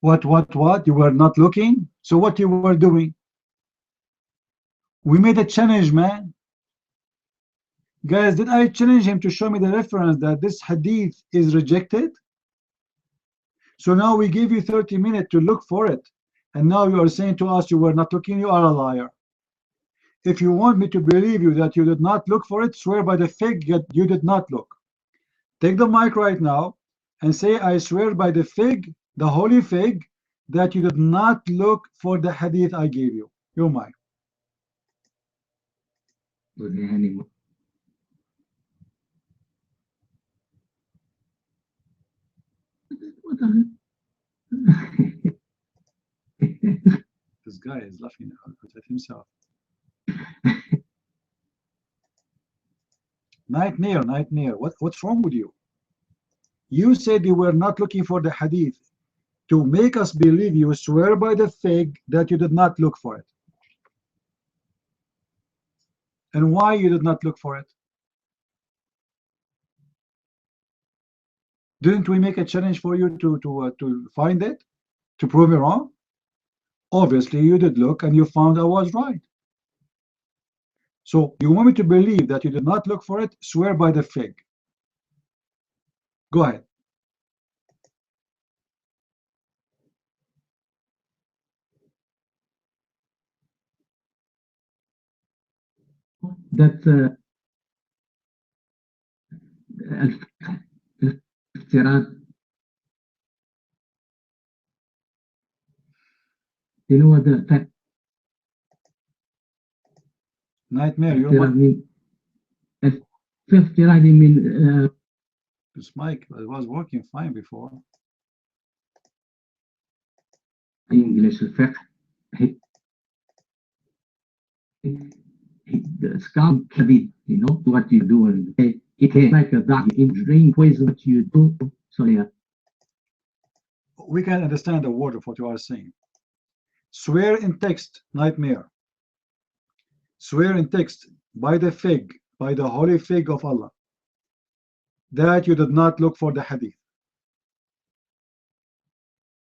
Speaker 5: What? You were not looking? So what you were doing? We made a challenge, man. Guys, did I challenge him to show me the reference that this hadith is rejected? So now we gave you 30 minutes to look for it. And now you are saying to us you were not looking, you are a liar. If you want me to believe you that you did not look for it, swear by the fig that you did not look. Take the mic right now and say, I swear by the fig, the holy fig, that you did not look for the hadith I gave you. Your mic. This guy is laughing at himself. Nightmare, what's wrong with you? You said you were not looking for the hadith. To make us believe you, swear by the fig that you did not look for it. And why you did not look for it? Didn't we make a challenge for you to find it? To prove me wrong? Obviously you did look and you found I was right. So you want me to believe that you did not look for it? Swear by the fig. Go ahead.
Speaker 9: That الافتراض. You know what the
Speaker 5: Nightmare, you're
Speaker 9: افتراض من
Speaker 5: this mic was working fine before.
Speaker 9: English الفقه. Scam habit, you know what you do, and it can like a dark in drain poison what you do. So yeah.
Speaker 5: We can understand the word of what you are saying. Swear in text, Nightmare. Swear in text by the fig, by the holy fig of Allah, that you did not look for the hadith.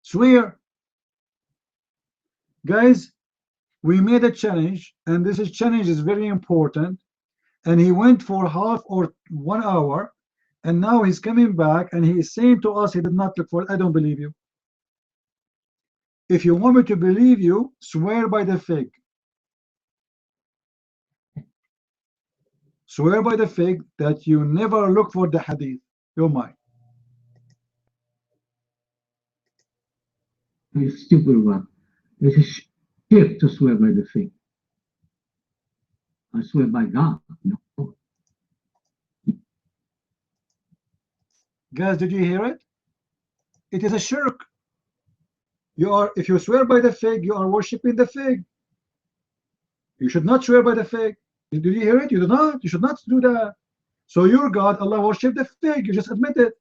Speaker 5: Swear. Guys, we made a challenge, and this challenge is very important, and he went for half or 1 hour, and now he's coming back and he is saying to us he did not look for it. I don't believe you. If you want me to believe you, swear by the fig. Swear by the fig that you never look for the hadith. You're mine.
Speaker 9: You stupid one. It's a shit to swear by the fig. I swear by God. No.
Speaker 5: Guys, did you hear it? It is a shirk. If you swear by the fig, you are worshipping the fig. You should not swear by the fig. Did you hear it? You do not. You should not do that. So your God, Allah, worship the fig. You just admit it.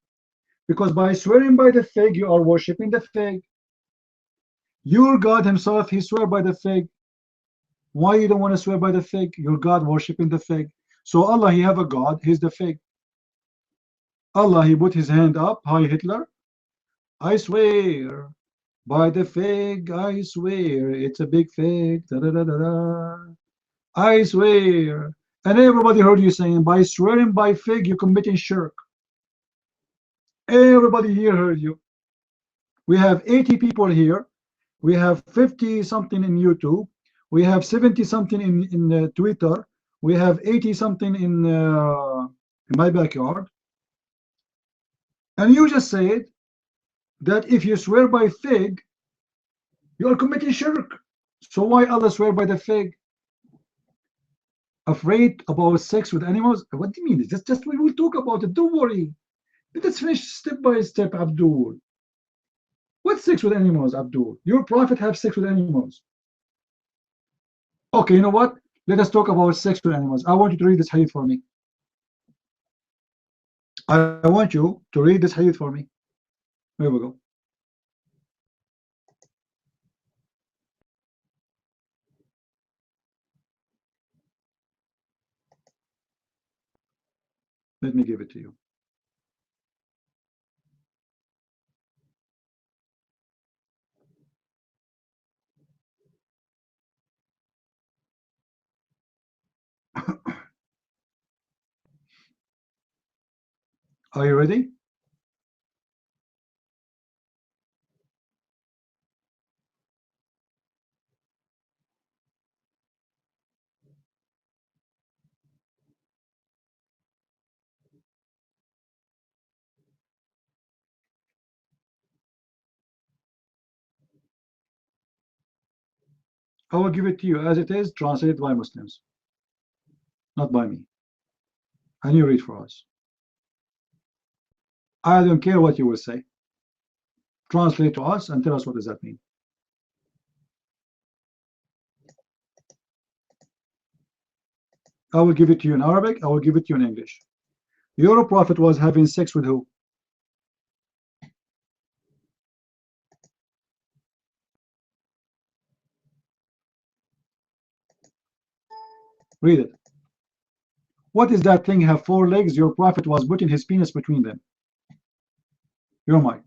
Speaker 5: Because by swearing by the fig, you are worshipping the fig. Your God himself, he swear by the fig. Why you don't want to swear by the fig? Your God worshiping the fig. So Allah, he have a God, he's the fig. Allah, he put his hand up, hi Hitler. I swear by the fig, I swear, it's a big fig. Da, da, da, da, da. I swear. And everybody heard you saying, by swearing by fig, you're committing shirk. Everybody here heard you. We have 80 people here. We have 50 something in YouTube. We have 70 something in Twitter. We have 80 something in my backyard. And you just said that if you swear by fig, you are committing shirk. So why Allah swear by the fig? Afraid about sex with animals? What do you mean? It's just we will talk about it. Don't worry. Let's finish step by step, Abdul. What sex with animals, Abdul? Your prophet have sex with animals. Okay, you know what? Let us talk about sex with animals. I want you to read this hadith for me. I want you to read this hadith for me. Here we go. Let me give it to you. Are you ready? I will give it to you as it is, translated by Muslims, not by me. And you read for us. I don't care what you will say. Translate to us and tell us what does that mean. I will give it to you in Arabic. I will give it to you in English. Your prophet was having sex with who? Read it. What is that thing have 4 legs? Your prophet was putting his penis between them. Your mic.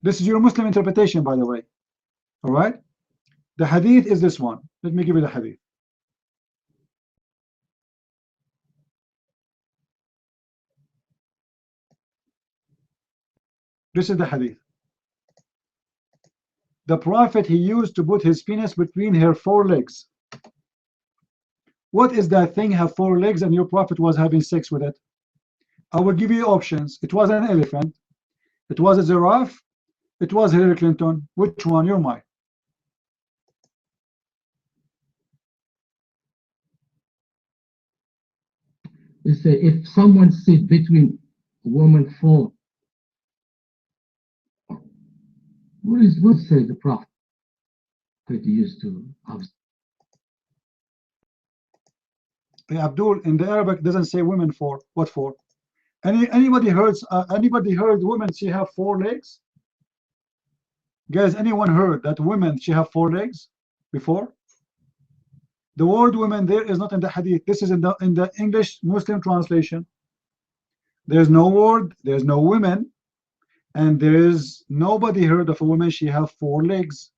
Speaker 5: This is your Muslim interpretation, by the way. All right? The hadith is this one. Let me give you the hadith. This is the hadith. The prophet, he used to put his penis between her 4 legs. What is that thing have 4 legs and your prophet was having sex with it? I will give you options. It was an elephant. It was a giraffe. It was Hillary Clinton. Which one? You're mine.
Speaker 9: You say if someone sit between a woman 4, what say the prophet used to have?
Speaker 5: Abdul, in the Arabic it doesn't say women 4. What 4? Anybody heard women she have 4 legs? Guys, anyone heard that women she have 4 legs before? The word women there is not in the hadith. This is in the English Muslim translation. There's no word, there's no women, and there is nobody heard of a woman she have 4 legs.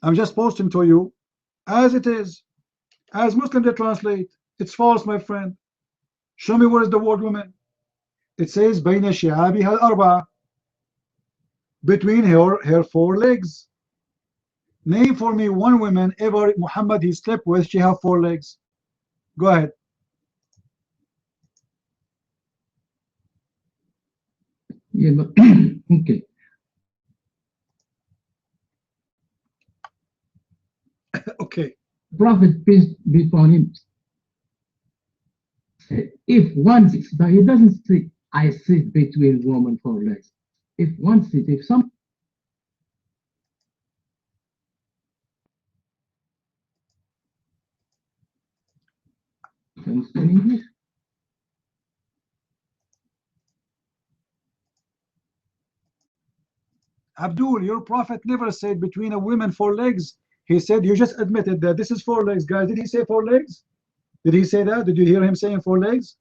Speaker 5: I'm just posting to you as it is, as Muslim they translate. It's false, my friend. Show me where is the word woman. It says bayna shi'abiha al-arba'a, between her 4 legs. Name for me one woman ever Muhammad he slept with, she have 4 legs. Go ahead.
Speaker 9: Yeah, but okay.
Speaker 5: Okay.
Speaker 9: Prophet, peace be upon him, said, if one sits, but he doesn't say, I sit between woman 4 legs. If one sits, if some understand English?
Speaker 5: Abdul, your prophet never said between a woman 4 legs. He said, you just admitted that this is 4 legs, guys. Did he say 4 legs? Did he say that? Did you hear him saying 4 legs?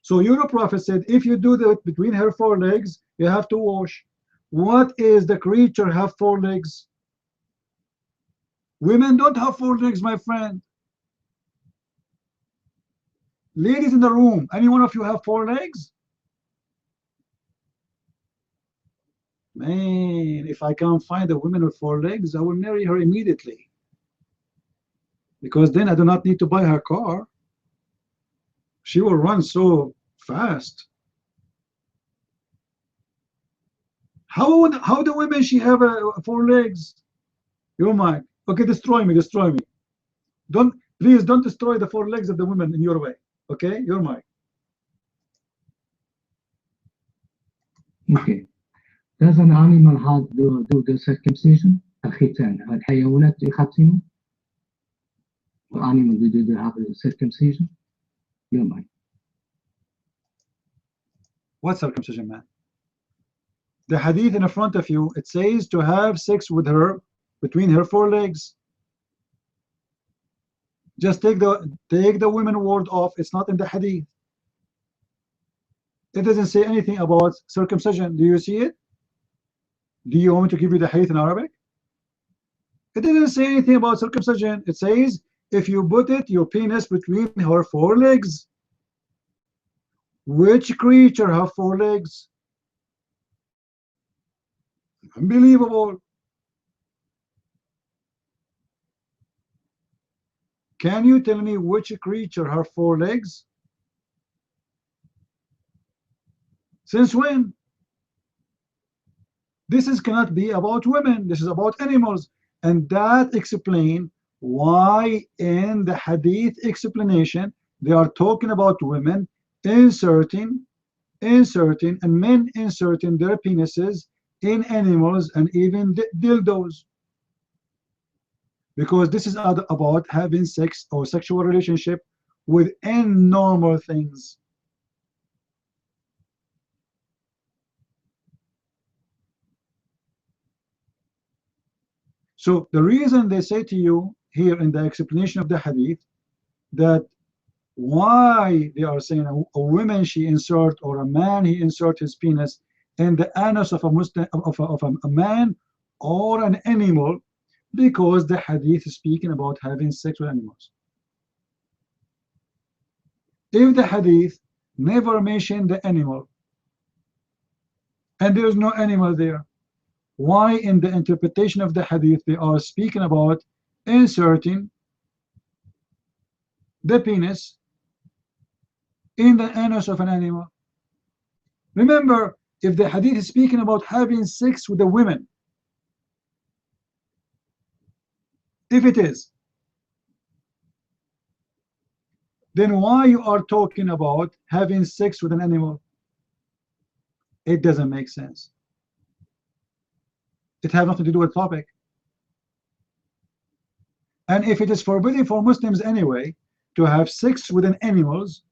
Speaker 5: So your prophet said, if you do that between her 4 legs, you have to wash. What is the creature have 4 legs? Women don't have 4 legs, my friend. Ladies in the room, any one of you have 4 legs? Man, if I can't find a woman with 4 legs, I will marry her immediately. Because then I do not need to buy her car. She will run so fast. How the women she have 4 legs? Your mind. Okay, destroy me, destroy me. Please don't destroy the 4 legs of the women in your way. Okay, your mind.
Speaker 9: Okay. Does an animal have do the circumcision? الختان. الحيوانات يختنوا. Animal do they have a circumcision? Your mind.
Speaker 5: What circumcision, man? The hadith in front of you, it says to have sex with her between her 4 legs. Just take the women word off. It's not in the hadith. It doesn't say anything about circumcision. Do you see it? Do you want me to give you the hadith in Arabic? It doesn't say anything about circumcision. It says if you put your penis between her 4 legs. Which creature have 4 legs? Unbelievable. Can you tell me which creature have 4 legs? Since when? This cannot be about women. This is about animals. And that explains why in the hadith explanation they are talking about women inserting and men inserting their penises in animals and even dildos. Because this is about having sex or sexual relationship within normal things. So the reason they say to you here in the explanation of the hadith that why they are saying a woman she insert or a man he insert his penis in the anus of a Muslim of a man or an animal, because the hadith is speaking about having sex with animals. If the hadith never mentioned the animal and there is no animal there, why in the interpretation of the hadith they are speaking about inserting the penis in the anus of an animal? Remember, if the hadith is speaking about having sex with the women, if it is, then why you are talking about having sex with an animal? It doesn't make sense. It has nothing to do with the topic. And if it is forbidden for Muslims anyway to have sex with animals,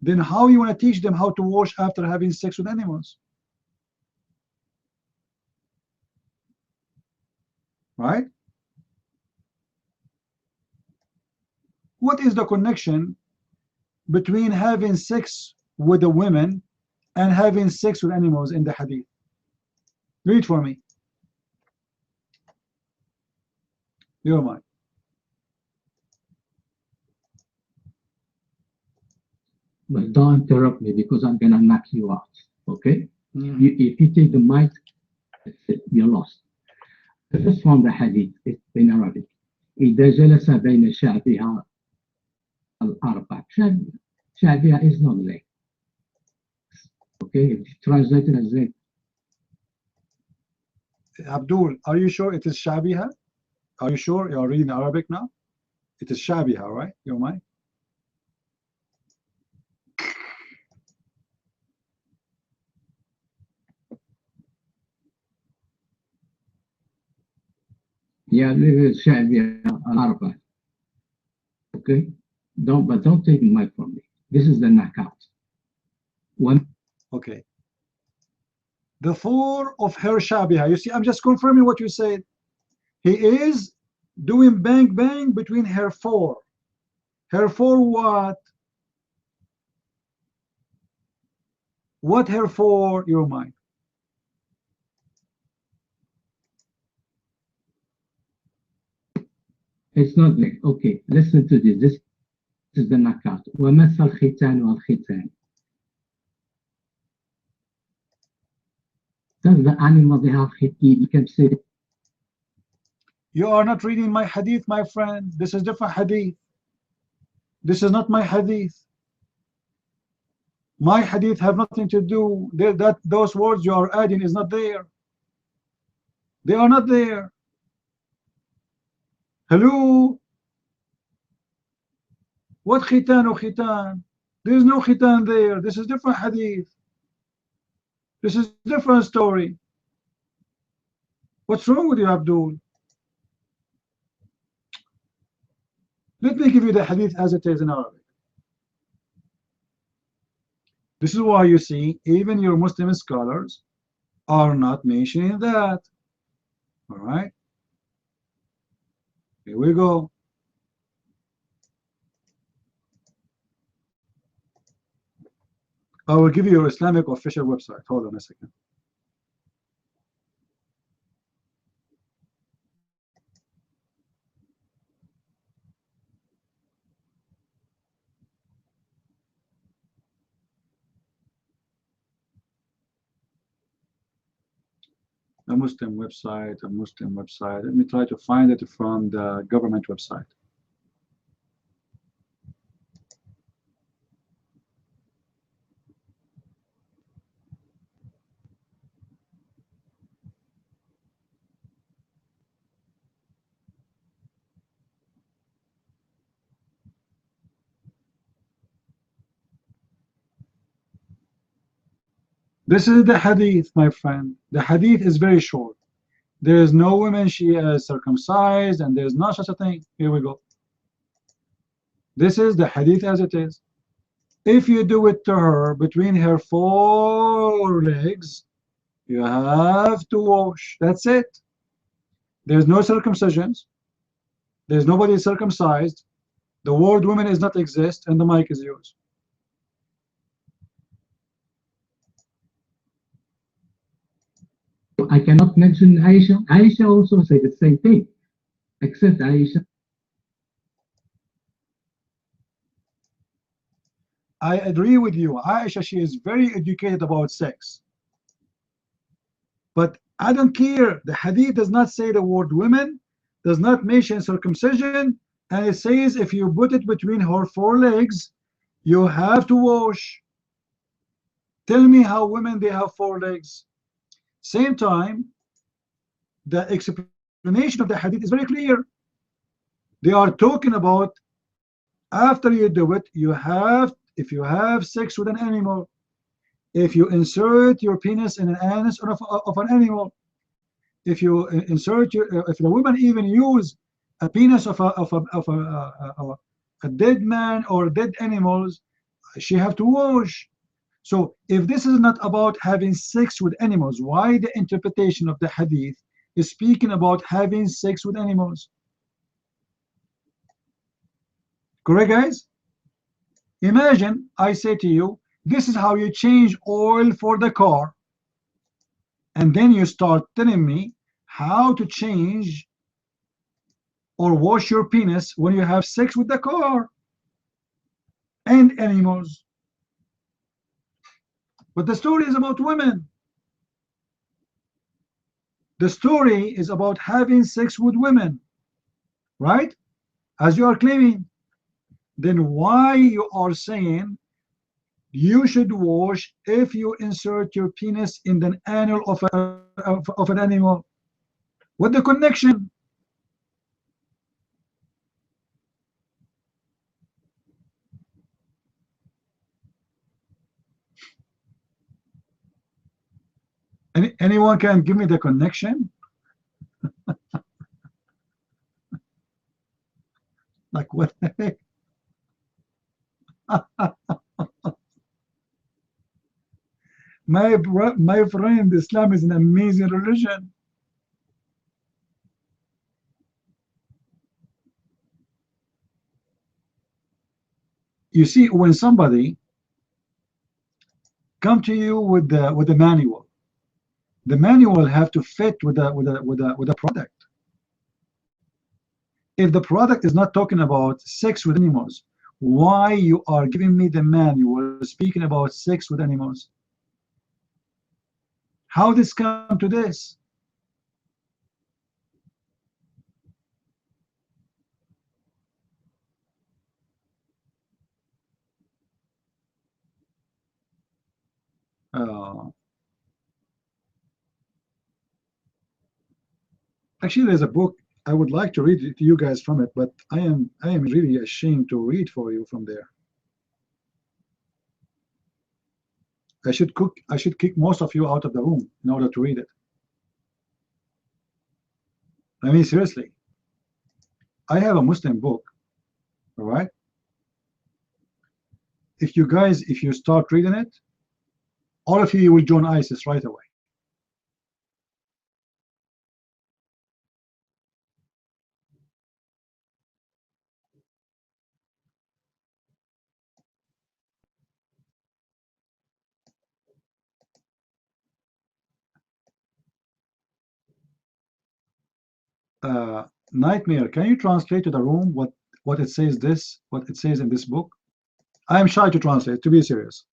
Speaker 5: then how you want to teach them how to wash after having sex with animals? Right? What is the connection between having sex with the women and having sex with animals in the hadith? Read for me. Your mind.
Speaker 9: But don't interrupt me because I'm gonna knock you out. Okay? If you take the mic, you're lost. The first one, the hadith, it's in Arabic. إذا جلس بين شعبها الأربع. شعبها is not leg. Okay? If you translate it as leg.
Speaker 5: Abdul, are you sure it is shabiha? Are you sure you are reading Arabic now? It is shabiha, right? Your mind?
Speaker 9: Yeah, شعبها الأربع. Okay? Don't take the mic from me. This is the knockout. One.
Speaker 5: Okay. the four of her shabiha. You see, I'm just confirming what you said. He is doing bang bang between her four. Her four what? What her four, your mind?
Speaker 9: It's not like, okay, listen to this. This is the knockout. ومثل الختان والختان. Does the animal they have khitan become sick?
Speaker 5: You are not reading my hadith, my friend. This is different hadith. This is not my hadith. My hadith have nothing to do. That those words you are adding is not there. They are not there. Hello? What khitan or khitan? There is no khitan there. This is different hadith. This is different story. What's wrong with you, Abdul? Let me give you the hadith as it is in Arabic. This is why you see, even your Muslim scholars are not mentioning that. All right? Here we go. I will give you your Islamic official website. Hold on a second. A Muslim website, a Muslim website. Let me try to find it from the government website. This is the hadith, my friend. The hadith is very short. There is no woman she is circumcised, and there is not such a thing. Here we go. This is the hadith as it is. If you do it to her between her four legs, you have to wash. That's it. There's no circumcisions. There's nobody circumcised. The word woman is not exist, and the mic is yours.
Speaker 9: I cannot mention Aisha. Aisha also said the same thing, except Aisha.
Speaker 5: I agree with you. Aisha, she is very educated about sex. But I don't care. The hadith does not say the word women, does not mention circumcision, and it says if you put it between her four legs, you have to wash. Tell me how women they have four legs. Same time, the explanation of the hadith is very clear. They are talking about after you do it, you have, if you have sex with an animal, if you insert your penis in an anus of an animal, if you insert your, if the woman even use a penis of a dead man or dead animals, she have to wash. So if this is not about having sex with animals, why the interpretation of the hadith is speaking about having sex with animals? Correct, guys? Imagine I say to you, this is how you change oil for the car, and then you start telling me how to change or wash your penis when you have sex with the car and animals. But the story is about women. The story is about having sex with women, right? As you are claiming. Then why you are saying you should wash if you insert your penis in the anal of an animal? What the connection? Anyone can give me the connection? Like what the heck? My friend, Islam is an amazing religion. You see, when somebody come to you with the manual, the manual have to fit with the product. If the product is not talking about sex with animals, why you are giving me the manual speaking about sex with animals? How this come to this? Actually, there's a book I would like to read to you guys from it, but I am really ashamed to read for you from there. I should kick most of you out of the room in order to read it. I mean, seriously. I have a Muslim book, all right? If you start reading it, all of you will join ISIS right away. Nightmare, can you translate to the room what it says what it says in this book? I am shy to translate, to be serious.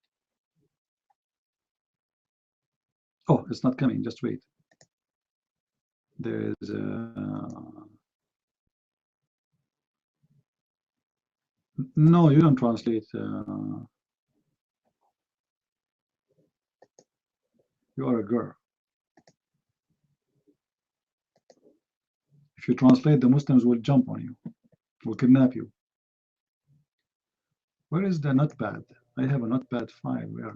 Speaker 5: Oh, it's not coming, just wait. There's no, you don't translate. You are a girl. If you translate, the Muslims will jump on you, will kidnap you. Where is the notepad? I have a notepad file. Where?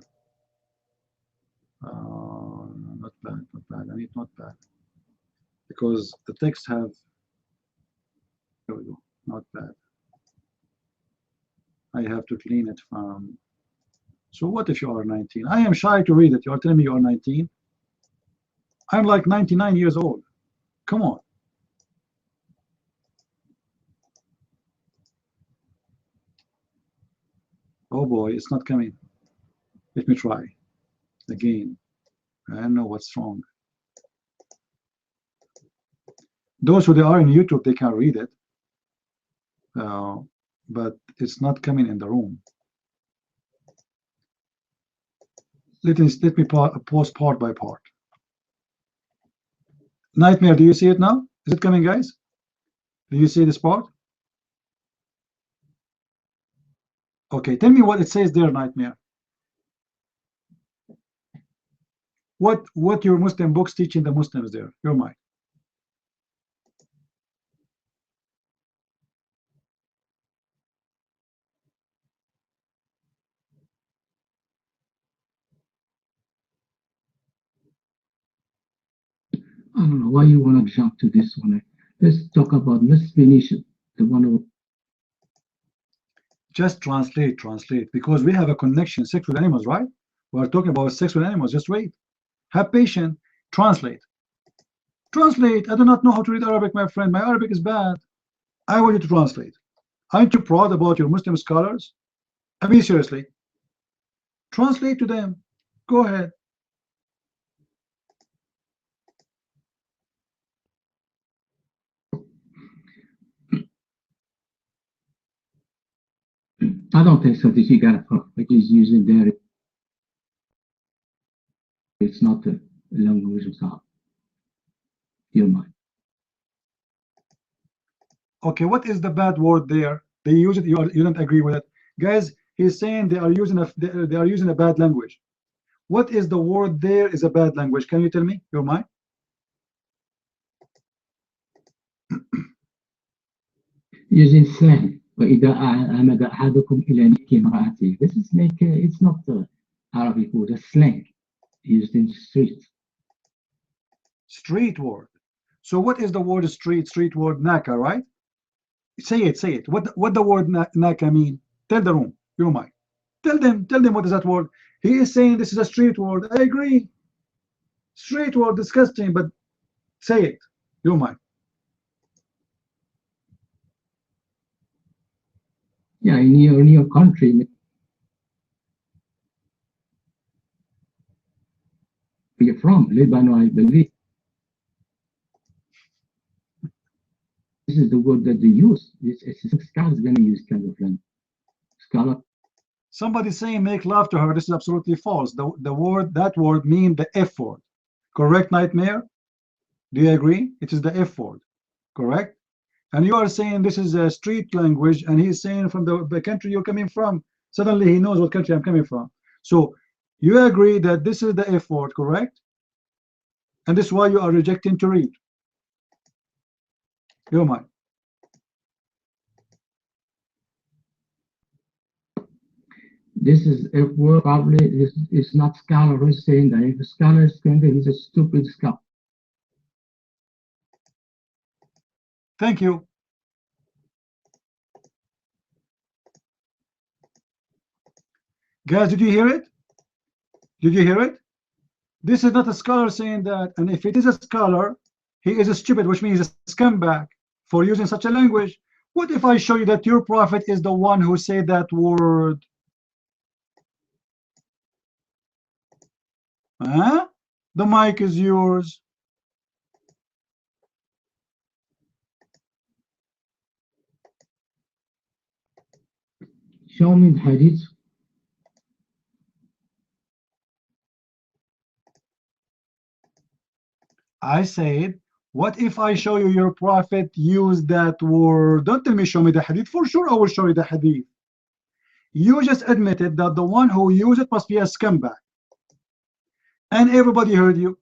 Speaker 5: Notepad. I need notepad because the text have. Here we go. Notepad. I have to clean it from. So what if you are 19? I am shy to read it. You are telling me you are 19? I'm like 99 years old. Come on. Oh boy, it's not coming. Let me try again. I don't know what's wrong. Those who are in YouTube, they can read it, but it's not coming in the room. Let me pause part by part. Nightmare, do you see it now? Is it coming, guys? Do you see this part? Okay, tell me what it says there, Nightmare. What your Muslim books teaching the Muslims there? Your mind.
Speaker 9: I don't know why you want to jump to this one. Let's talk about, let's finish it. The one who
Speaker 5: just translate, because we have a connection, sex with animals, right? We're talking about sex with animals. Just wait. Have patience. Translate. Translate. I do not know how to read Arabic, my friend. My Arabic is bad. I want you to translate. Aren't you proud about your Muslim scholars? I mean, seriously. Translate to them. Go ahead.
Speaker 9: I don't think so that you got it like he's using there. It's not the language of thought. Your mind.
Speaker 5: Okay, what is the bad word there? They use it. You don't agree with it, guys. He's saying they are using a bad language. What is the word there is a bad language? Can you tell me? Your mind.
Speaker 9: Using slang. وإذا عمد أحدكم إلى نك امرأته. This is like it's not Arabic word, it's slang used in the street.
Speaker 5: Street word. So what is the word street? Street word naka, right? Say it. What the word naka mean? Tell the room. Your mind. Tell them what is that word? He is saying this is a street word. I agree. Street word, disgusting, but say it. You mind.
Speaker 9: Yeah, in your country, you're from Lebanon, I believe. This is the word that they use. It's scholars going to use kind of language. Scholar.
Speaker 5: Somebody saying make love to her. This is absolutely false. That word mean the F word. Correct, Nightmare? Do you agree? It is the F word. Correct? And you are saying this is a street language, and he's saying from the country you're coming from. Suddenly he knows what country I'm coming from. So you agree that this is the F word, correct? And this is why you are rejecting to read. You mind.
Speaker 9: This is a word probably it's not scholar who's saying that. If a scholar is saying that, he's a stupid scholar.
Speaker 5: Thank you. Guys, did you hear it? Did you hear it? This is not a scholar saying that, and if it is a scholar, he is a stupid, which means a scumbag for using such a language. What if I show you that your prophet is the one who said that word? Huh? The mic is yours.
Speaker 9: Show me the hadith.
Speaker 5: I said, what if I show you your prophet used that word? Don't tell me show me the hadith. For sure I will show you the hadith. You just admitted that the one who used it must be a scumbag. And everybody heard you.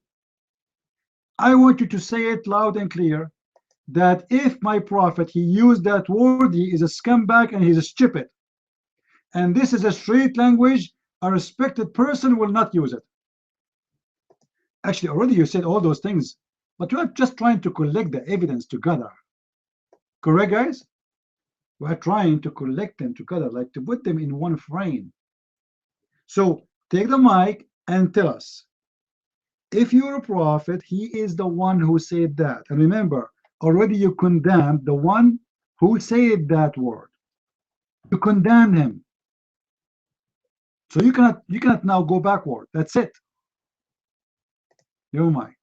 Speaker 5: I want you to say it loud and clear that if my prophet, he used that word, he is a scumbag and he's a stupid. And this is a street language, a respected person will not use it. Actually, already you said all those things, but you are just trying to collect the evidence together. Correct, guys? We are trying to collect them together, like to put them in one frame. So take the mic and tell us, if you're a prophet, he is the one who said that. And remember, already you condemned the one who said that word. You condemn him. So you cannot now go backward. That's it. You're mine.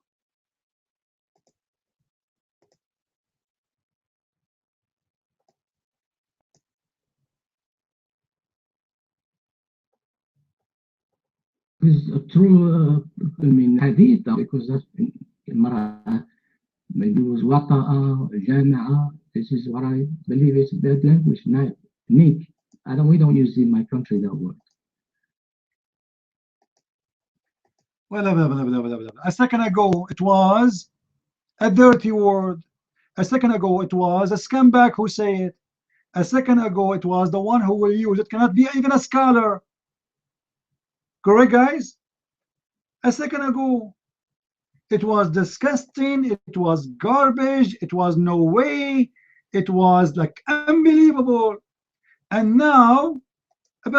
Speaker 9: This is a true, I mean, hadith, because that's المرأة يجوز وطأ جامعة. This is what I believe is that language. Nick, we don't use in my country that word.
Speaker 5: Well, a second ago it was a dirty word. A second ago it was a scumbag who said it. A second ago it was the one who will use it cannot be even a scholar. Correct, guys? A second ago it was disgusting, it was garbage, it was no way, it was like unbelievable. And now Turkey,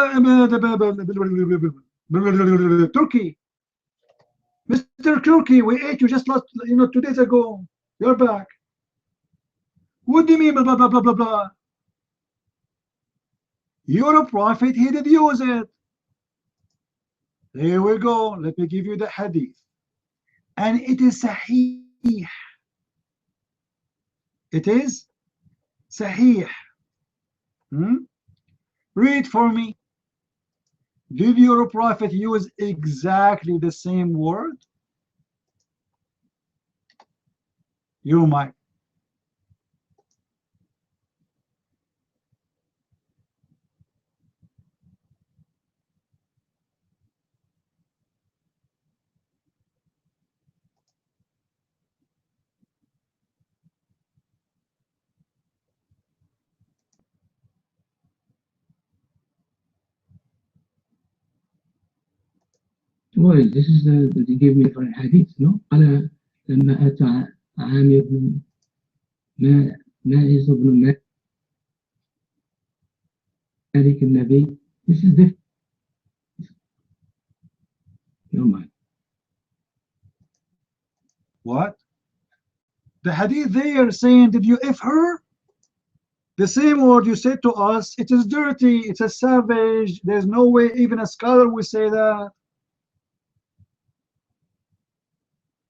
Speaker 5: Mr. Turkey, we ate you just last 2 days ago. You're back. What do you mean blah blah blah blah blah blah? You're a prophet, he did use it. Here we go. Let me give you the hadith. And it is sahih. It is sahih. Read for me. Did your prophet use exactly the same word? You might.
Speaker 9: Well, this is they give me different hadith, no? قال لما أتى عامر بن مائز بن مالك النبي. This is different. Your mind.
Speaker 5: What? The hadith there saying, did you F her? The same word you said to us, it is dirty, it's a savage, there's no way even a scholar will say that.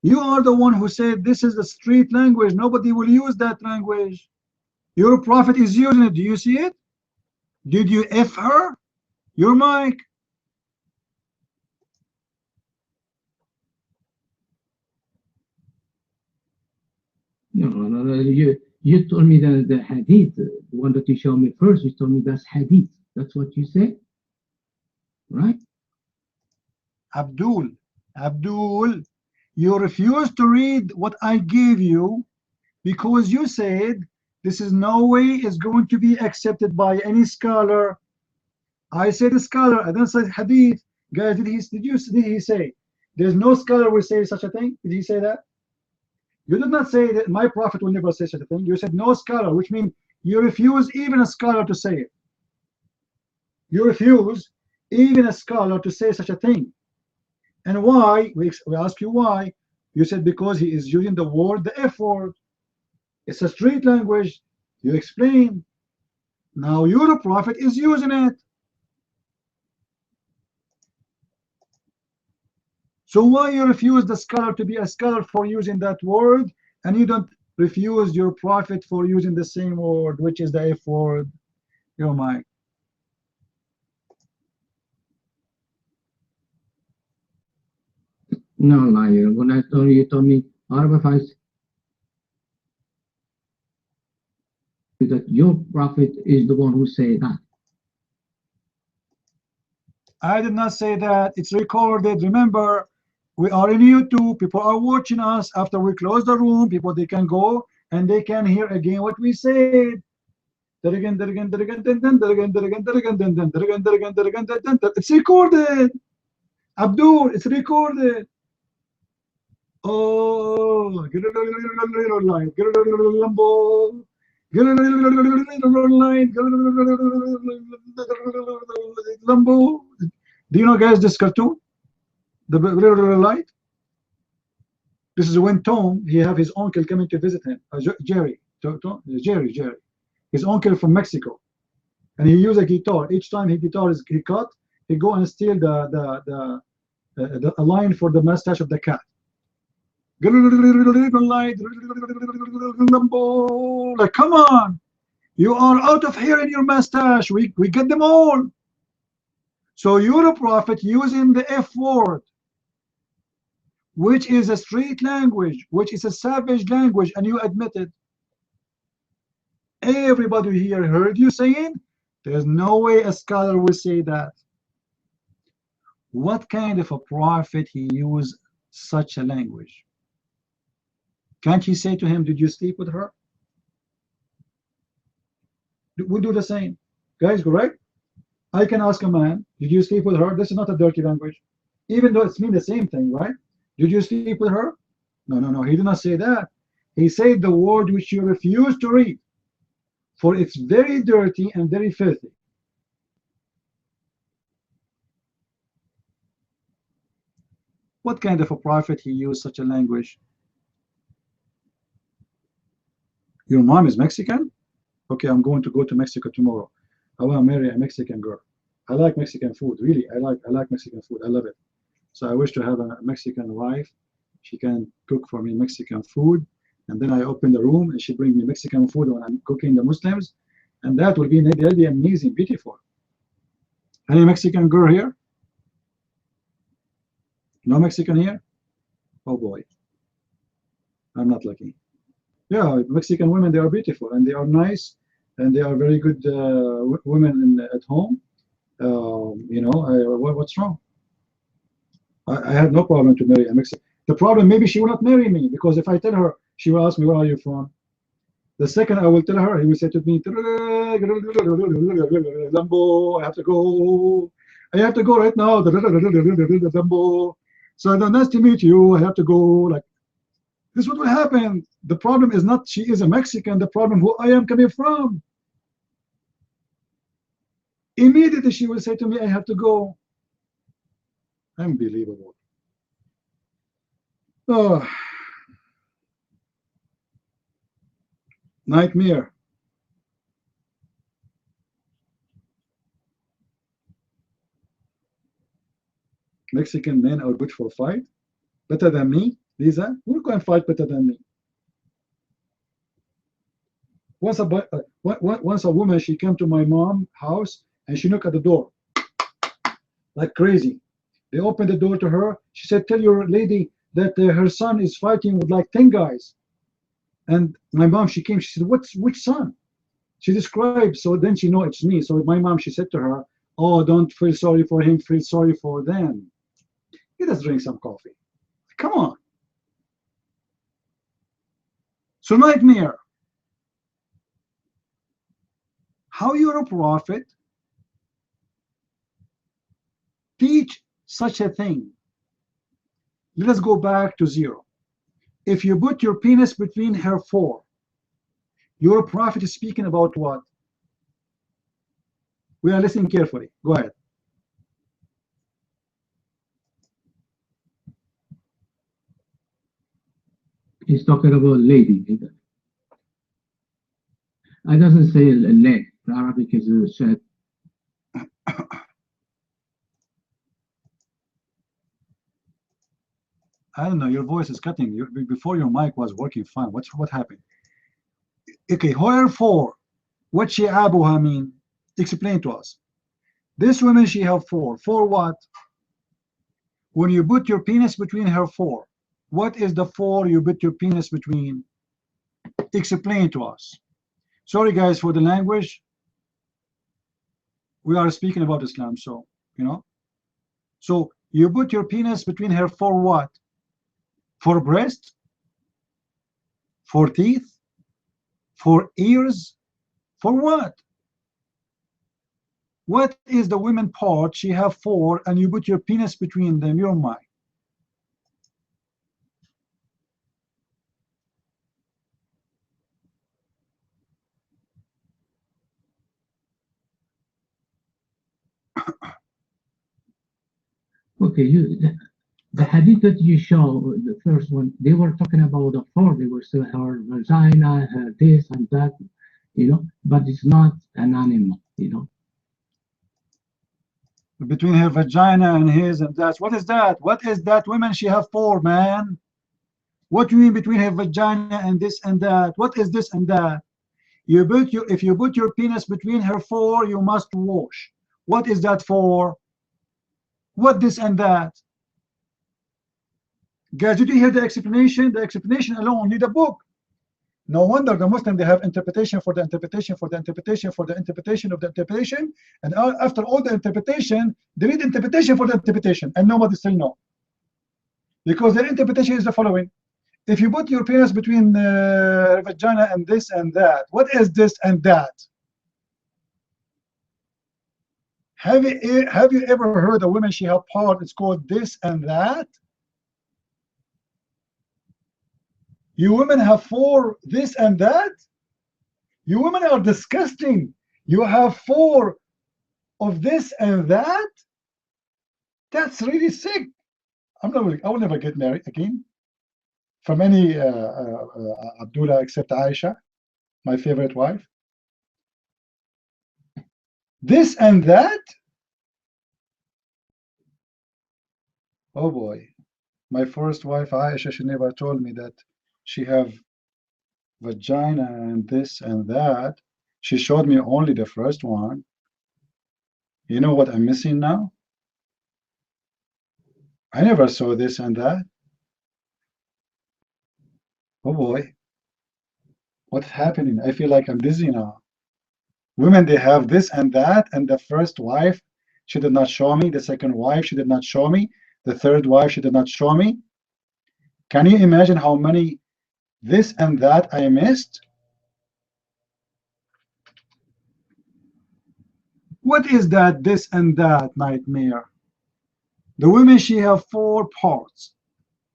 Speaker 5: You are the one who said this is the street language, nobody will use that language. Your prophet is using it, do you see it? Did you F her? Your mic.
Speaker 9: No, you told me that the hadith, the one that you showed me first, you told me that's hadith. That's what you said, right?
Speaker 5: Abdul, you refused to read what I gave you because you said this is no way is going to be accepted by any scholar. I said a scholar, I didn't say hadith. Guys, did he say there's no scholar will say such a thing? Did he say that? You did not say that my prophet will never say such a thing. You said no scholar, which means you refuse even a scholar to say it. You refuse even a scholar to say such a thing. And why? We ask you why. You said because he is using the word, the F word. It's a street language. You explain. Now your prophet is using it. So why you refuse the scholar to be a scholar for using that word, and you don't refuse your prophet for using the same word, which is the F word? Your mic.
Speaker 9: No, liar. When I told you told me, Arab, that your prophet is the one who said that.
Speaker 5: I did not say that. It's recorded. Remember, we are in YouTube. People are watching us. After we close the room, people, they can go and they can hear again what we said. It's recorded. Abdul, it's recorded. Oh, get a little line. Get a little lambo. Get a little line. Lambo. Do you know, guys, this cartoon? The little light? This is when Tom, he have his uncle coming to visit him. Jerry. Jerry. His uncle from Mexico. And he use a guitar. Each time his guitar is cut, he go and steal the line for the mustache of the cat. Like, come on, you are out of here in your mustache. We get them all. So you're a prophet using the F word, which is a street language, which is a savage language, and you admit it. Everybody here heard you saying there's no way a scholar will say that. What kind of a prophet he used such a language? Can't you say to him, did you sleep with her? We do the same. Guys, correct? I can ask a man, did you sleep with her? This is not a dirty language. Even though it's mean the same thing, right? Did you sleep with her? No. He did not say that. He said the word which you refuse to read, for it's very dirty and very filthy. What kind of a prophet he used such a language? Your mom is Mexican? Okay, I'm going to go to Mexico tomorrow. I want to marry a Mexican girl. I like Mexican food, really. I like Mexican food. I love it. So I wish to have a Mexican wife. She can cook for me Mexican food, and then I open the room and she bring me Mexican food when I'm cooking the Muslims, and that will be amazing, beautiful. Any Mexican girl here? No Mexican here? Oh boy, I'm not lucky. Yeah, Mexican women, they are beautiful and they are nice and they are very good women at home. What's wrong? I have no problem to marry a Mexican. The problem, maybe she will not marry me, because if I tell her, she will ask me, where are you from? The second I will tell her, he will say to me, Lambo, I have to go right now. Lambo. So nice to meet you. I have to go. Like, this is what will happen. The problem is not she is a Mexican. The problem who I am coming from. Immediately she will say to me, I have to go. Unbelievable. Oh, nightmare. Mexican men are good for fight. Better than me, Lisa? Who can fight better than me? Once a woman, she came to my mom's house and she knocked at the door like crazy. They opened the door to her. She said, "Tell your lady that her son is fighting with like 10 guys." And my mom, she came. She said, which son?" She described. So then she know it's me. So my mom, she said to her, "Oh, don't feel sorry for him. Feel sorry for them. Let us drink some coffee. Come on." So nightmare. How you're a prophet teach such a thing? Let us go back to zero. If you put your penis between her four, your prophet is speaking about what? We are listening carefully. Go ahead.
Speaker 9: He's talking about lady. I doesn't say a leg. The Arabic is a shed.
Speaker 5: I don't know. Your voice is cutting. Before your mic was working fine. What happened? Okay, her four. What she abuha mean? Explain to us. This woman, she have four. For what? When you put your penis between her four, what is the four you put your penis between? Explain to us. Sorry guys for the language. We are speaking about Islam, so you know. So you put your penis between her for what? For breast? For teeth? For ears? For what? What is the women part she have four and you put your penis between them? You're mine.
Speaker 9: Okay, the hadith that you show, the first one, they were talking about the four. They were saying her vagina, her this and that, you know, but it's not an animal, you know.
Speaker 5: Between her vagina and his and that. What is that? What is that women she have four, man? What do you mean between her vagina and this and that? What is this and that? If you put your penis between her four, you must wash. What is that for? What this and that? Guys, did you hear the explanation? The explanation alone need a book. No wonder the Muslim, they have interpretation for the interpretation for the interpretation for the interpretation of the interpretation, and after all the interpretation, they need interpretation for the interpretation, and nobody still know. Because their interpretation is the following: if you put your penis between vagina and this and that, what is this and that? Have you ever heard a woman she have part? It's called this and that. You women have four this and that. You women are disgusting. You have four of this and that. That's really sick. I will never get married again from any Abdullah except Aisha, my favorite wife. This and that. Oh boy, my first wife Aisha, she never told me that she have vagina and this and that. She showed me only the first one. You know what I'm missing now? I never saw this and that. Oh boy, what's happening? I feel like I'm dizzy now. Women, they have this and that, and the first wife, she did not show me. The second wife, she did not show me. The third wife, she did not show me. Can you imagine how many this and that I missed? What is that this and that nightmare? The women, she have four parts.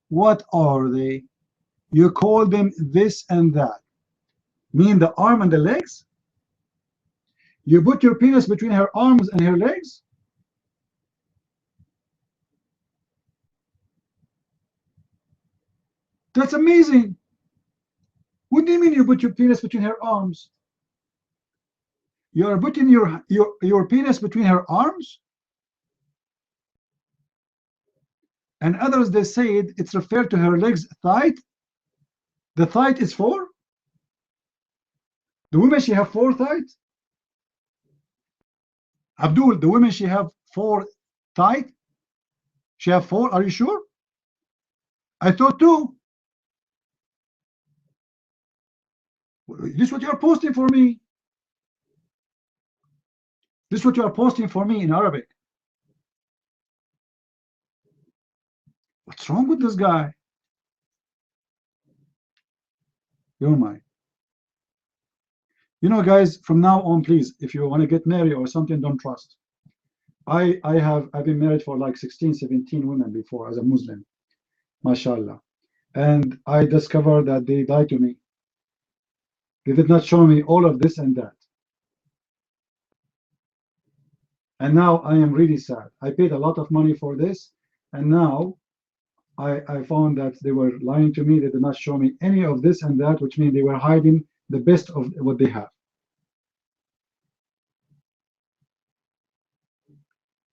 Speaker 5: What are they? You call them this and that. Mean the arm and the legs? You put your penis between her arms and her legs? That's amazing. What do you mean you put your penis between her arms? You are putting your penis between her arms? And others, they said it's referred to her legs, thigh. The thigh is 4. The women, she have 4 thighs. Abdul, the women, she have 4 thighs. She have 4. Are you sure? I thought 2. This is what you are posting for me. This is what you are posting for me in Arabic. What's wrong with this guy? You're mine. You know, guys, from now on, please, if you want to get married or something, don't trust. I've been married for like 16, 17 women before as a Muslim, mashallah. And I discovered that they lied to me. They did not show me all of this and that. And now I am really sad. I paid a lot of money for this, and now I found that they were lying to me. They did not show me any of this and that, which means they were hiding the best of what they have.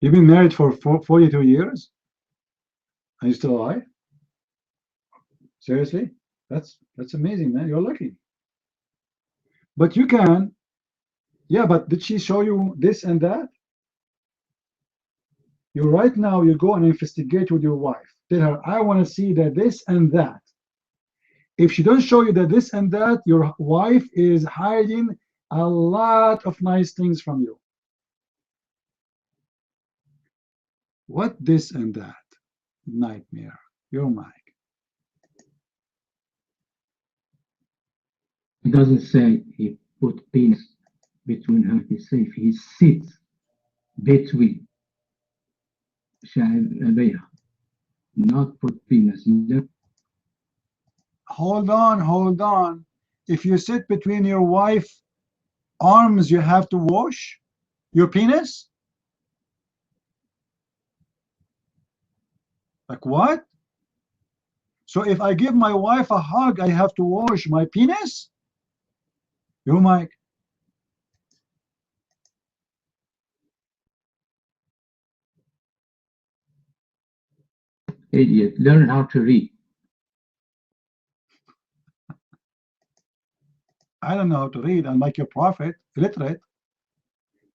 Speaker 5: You've been married for 42 years? Are you still alive? Seriously? That's amazing, man. You're lucky. But you can, yeah, but did she show you this and that? You right now, you go and investigate with your wife. Tell her, I want to see that this and that. If she don't show you that this and that, your wife is hiding a lot of nice things from you. What this and that? Nightmare. You're mine.
Speaker 9: It doesn't say he put penis between her. He says he sits between شعرها, not put penis in there.
Speaker 5: Hold on. If you sit between your wife's arms, you have to wash your penis? Like what? So if I give my wife a hug, I have to wash my penis? You, Mike.
Speaker 9: Idiot, learn how to read.
Speaker 5: I don't know how to read. I'm like your prophet, illiterate.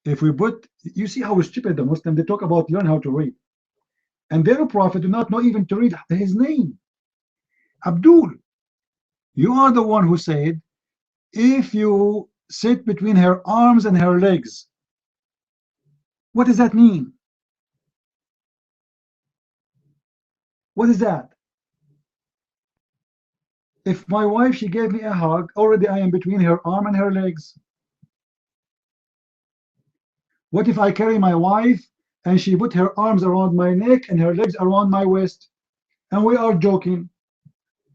Speaker 5: If we put, you see how stupid the Muslims, they talk about learn how to read. And their prophet do not know even to read his name. Abdul, you are the one who said, if you sit between her arms and her legs, what does that mean? What is that? If my wife, she gave me a hug, already I am between her arm and her legs. What if I carry my wife and she put her arms around my neck and her legs around my waist, and we are joking?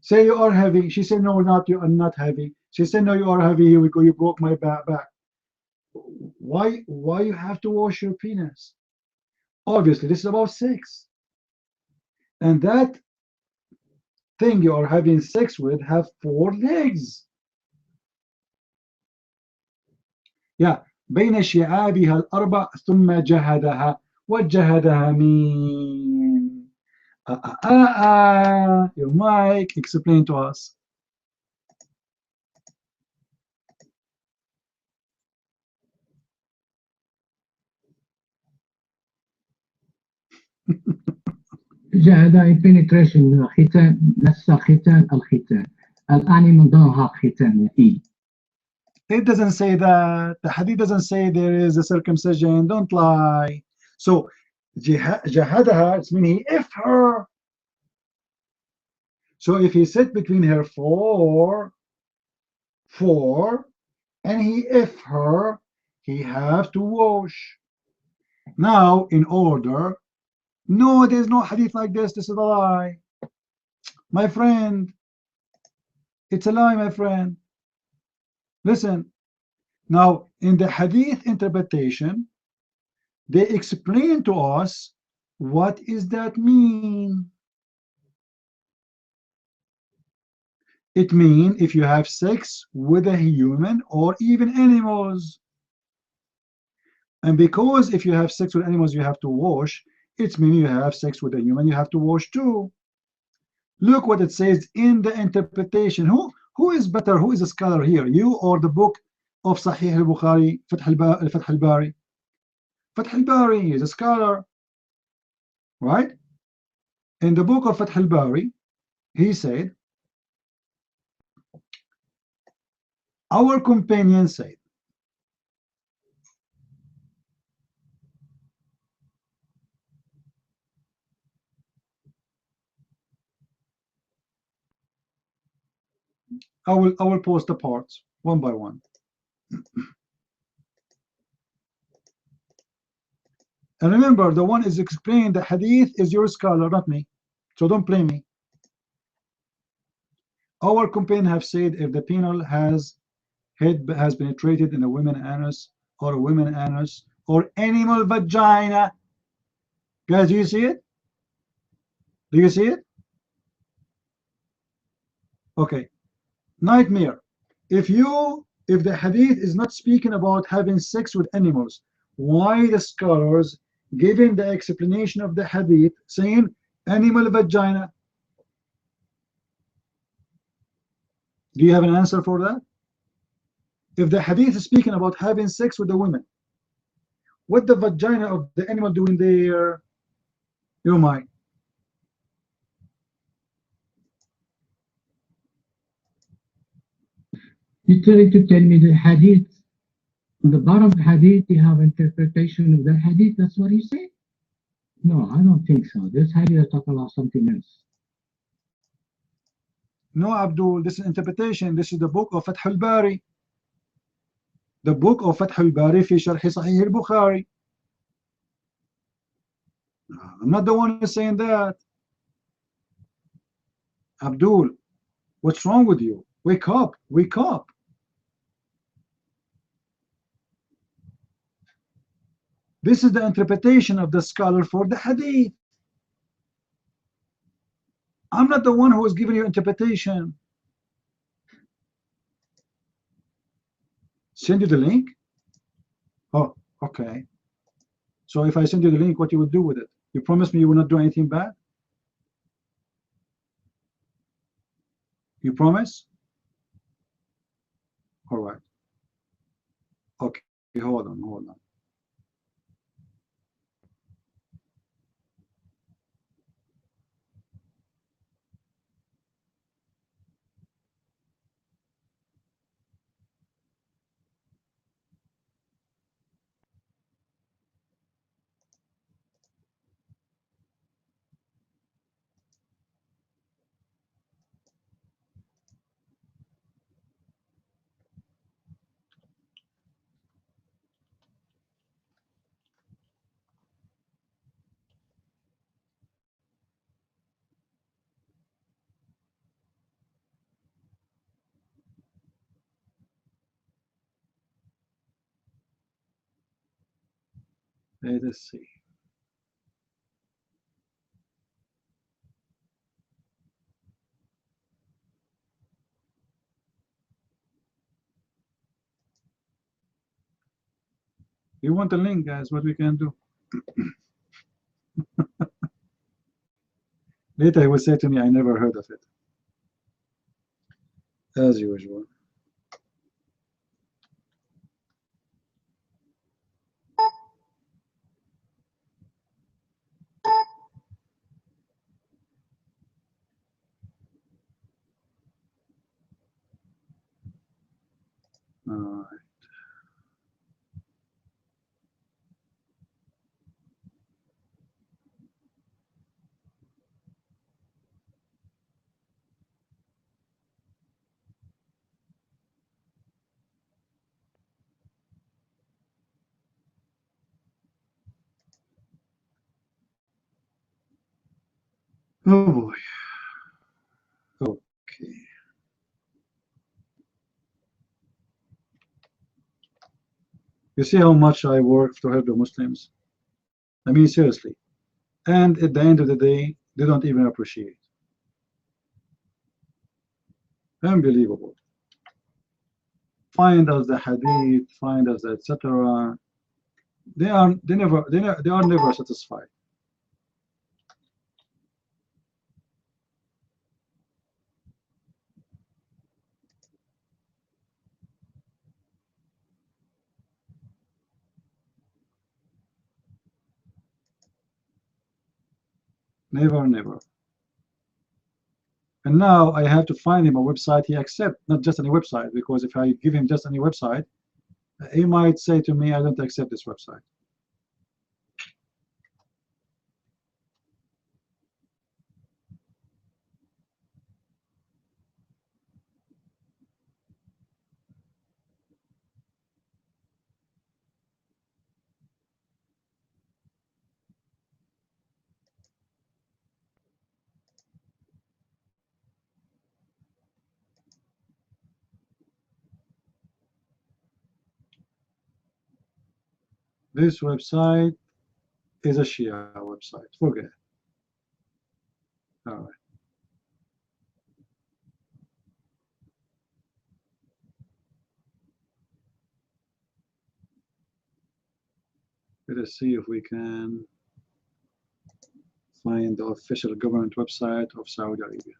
Speaker 5: Say you are heavy. She said, no, not you are not heavy. She said, no, you are heavy. Here we go. You broke my back. Why you have to wash your penis? Obviously, this is about sex. And that thing you are having sex with have 4 legs. Yeah. بين شعابها الأربع ثم جهدها. What جهدها mean? Your mic, explain to us.
Speaker 9: جهد penetration ختان نفس ختان الختان الآن من ضمنها ختان إيه.
Speaker 5: It doesn't say that. The hadith doesn't say there is a circumcision. Don't lie. So jahadaha, it's meaning he if her. So if he sit between her four, and he if her, he have to wash. Now, in order, no, there's no hadith like this. This is a lie. My friend, it's a lie, my friend. Listen. Now, in the hadith interpretation, they explain to us what is that mean. It means if you have sex with a human or even animals. And because if you have sex with animals you have to wash, it means you have sex with a human, you have to wash too. Look what it says in the interpretation. Who is better? Who is a scholar here? You or the book of Sahih al-Bukhari, Fath al-Bari? Fath al-Bari is a scholar, right? In the book of Fath al-Bari, he said, our companion said, I will post the parts one by one. And remember, the one is explained, the hadith is your scholar, not me. So don't blame me. Our companion have said, if the penal head has penetrated in a woman anus or a woman anus or animal vagina. Guys, do you see it? Do you see it? Okay. Nightmare. If the hadith is not speaking about having sex with animals, why the scholars giving the explanation of the hadith saying animal vagina? Do you have an answer for that? If the hadith is speaking about having sex with a woman, what the vagina of the animal doing there? You mind?
Speaker 9: You're trying to tell me the hadith, in the bottom of the hadith, you have interpretation of the hadith, that's what you say? No, I don't think so. This hadith is talking about something else.
Speaker 5: No, Abdul, this is interpretation. This is the book of Fath al-Bari. The book of Fath al-Bari fi Sharh Sahih al-Bukhari. I'm not the one who's saying that. Abdul, what's wrong with you? Wake up, wake up. This is the interpretation of the scholar for the hadith. I'm not the one who is giving you interpretation. Send you the link? Oh, okay. So if I send you the link, what you will do with it? You promise me you will not do anything bad? You promise? All right. Okay, hold on, hold on. Let us see. You want the link, guys, what we can do. Later he will say to me, I never heard of it. As usual. All right. Oh boy. Okay. You see how much I work to help the Muslims? I mean, seriously. And at the end of the day, they don't even appreciate. Unbelievable. Find us the hadith, find us etc. They are never satisfied. Never. And now I have to find him a website he accepts, not just any website, because if I give him just any website, he might say to me, I don't accept this website. This website is a Shia website. Forget it. All right. Let us see if we can find the official government website of Saudi Arabia.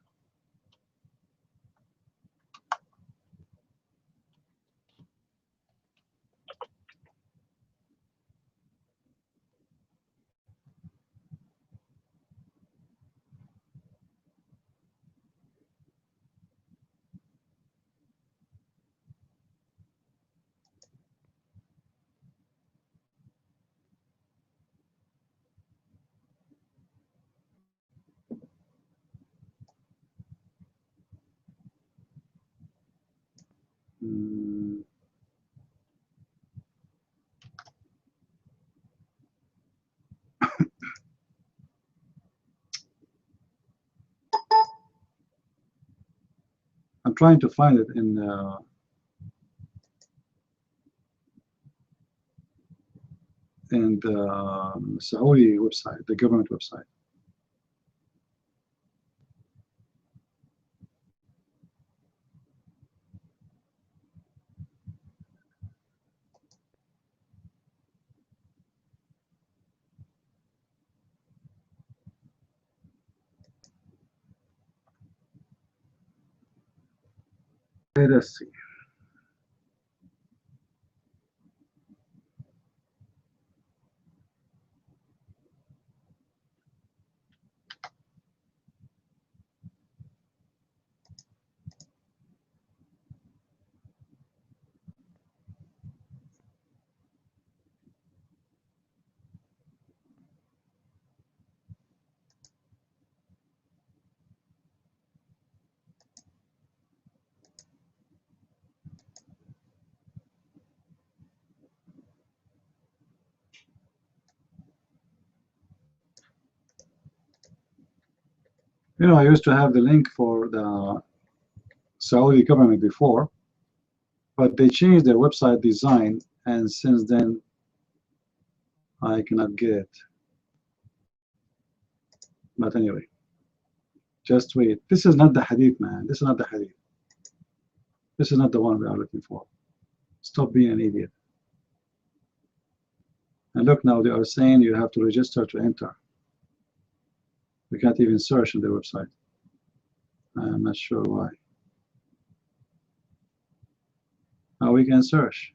Speaker 5: I'm trying to find it in the Saudi website, the government website. Let us see. You know, I used to have the link for the Saudi government before, but they changed their website design, and since then I cannot get it. But anyway, just wait. This is not the hadith, man. This is not the hadith. This is not the one we are looking for. Stop being an idiot. And look, now they are saying you have to register to enter. We can't even search on their website. I'm not sure why. Now we can search.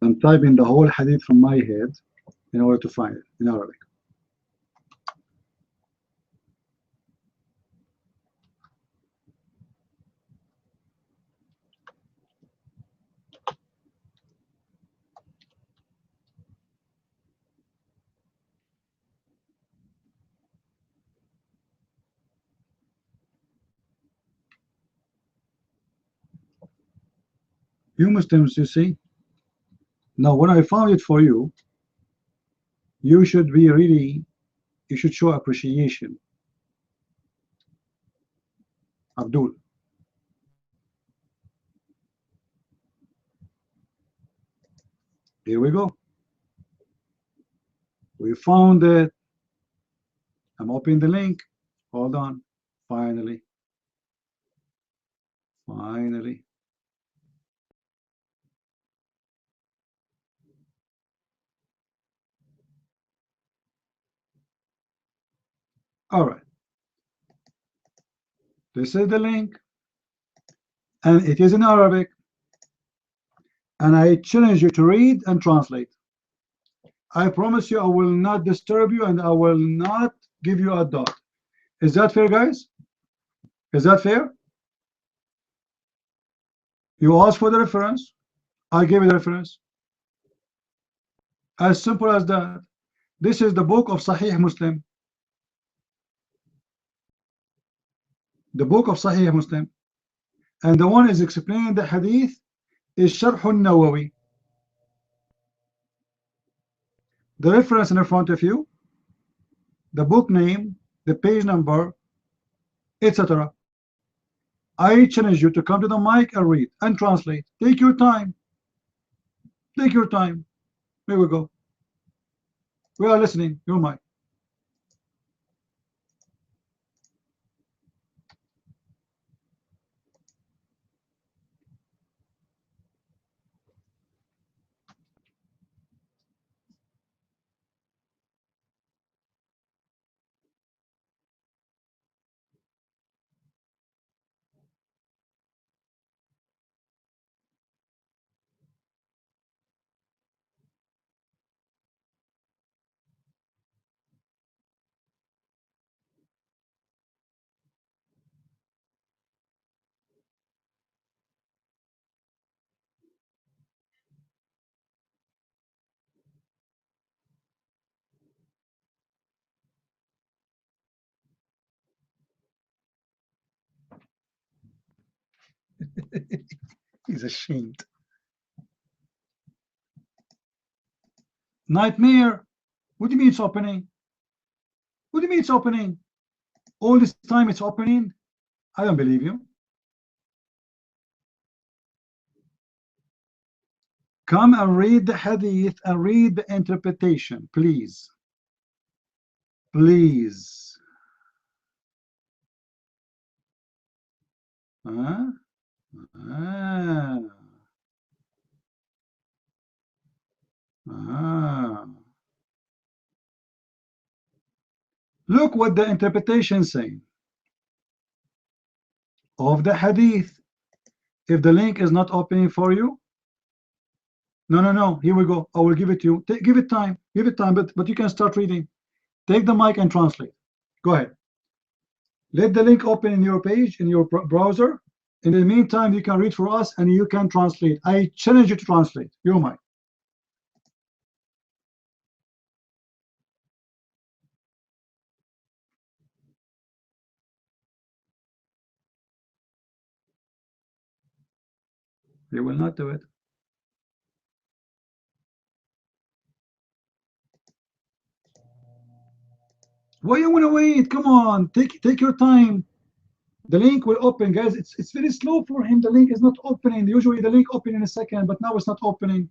Speaker 5: I'm typing the whole hadith from my head in order to find it in Arabic. You Muslims, you see. Now, when I found it for you, you should be really, you should show appreciation. Abdul. Here we go. We found it. I'm opening the link. Hold on. Finally. Finally. All right. This is the link. And it is in Arabic. And I challenge you to read and translate. I promise you I will not disturb you and I will not give you a dot. Is that fair, guys? Is that fair? You asked for the reference. I gave you the reference. As simple as that. This is the book of Sahih Muslim. The book of Sahih Muslim. And the one is explaining the hadith is Sharh al-Nawawi. The reference in front of you, the book name, the page number, etc. I challenge you to come to the mic and read and translate. Take your time. Take your time. Here we go. We are listening. Your mic. He's ashamed. Nightmare. What do you mean it's opening? What do you mean it's opening? All this time it's opening? I don't believe you. Come and read the hadith and read the interpretation, please. Please. Huh? Ah. Ah. Look what the interpretation saying of the hadith. If the link is not opening for you, no, here we go. I will give it to you. Give it time, but you can start reading. Take the mic and translate. Go ahead. Let the link open in your page, in your browser. In the meantime, you can read for us and you can translate. I challenge you to translate. Your mic. They will not do it. Why you want to wait? Come on, take your time. The link will open, guys. It's very slow for him. The link is not opening. Usually the link open in a second, but now it's not opening.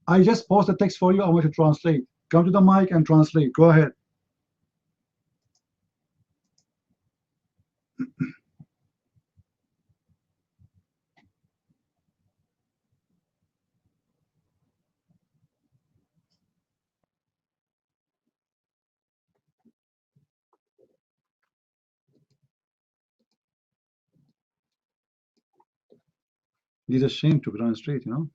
Speaker 5: I just post the text for you. I want to translate. Come to the mic and translate. Go ahead. He's ashamed to translate, you know.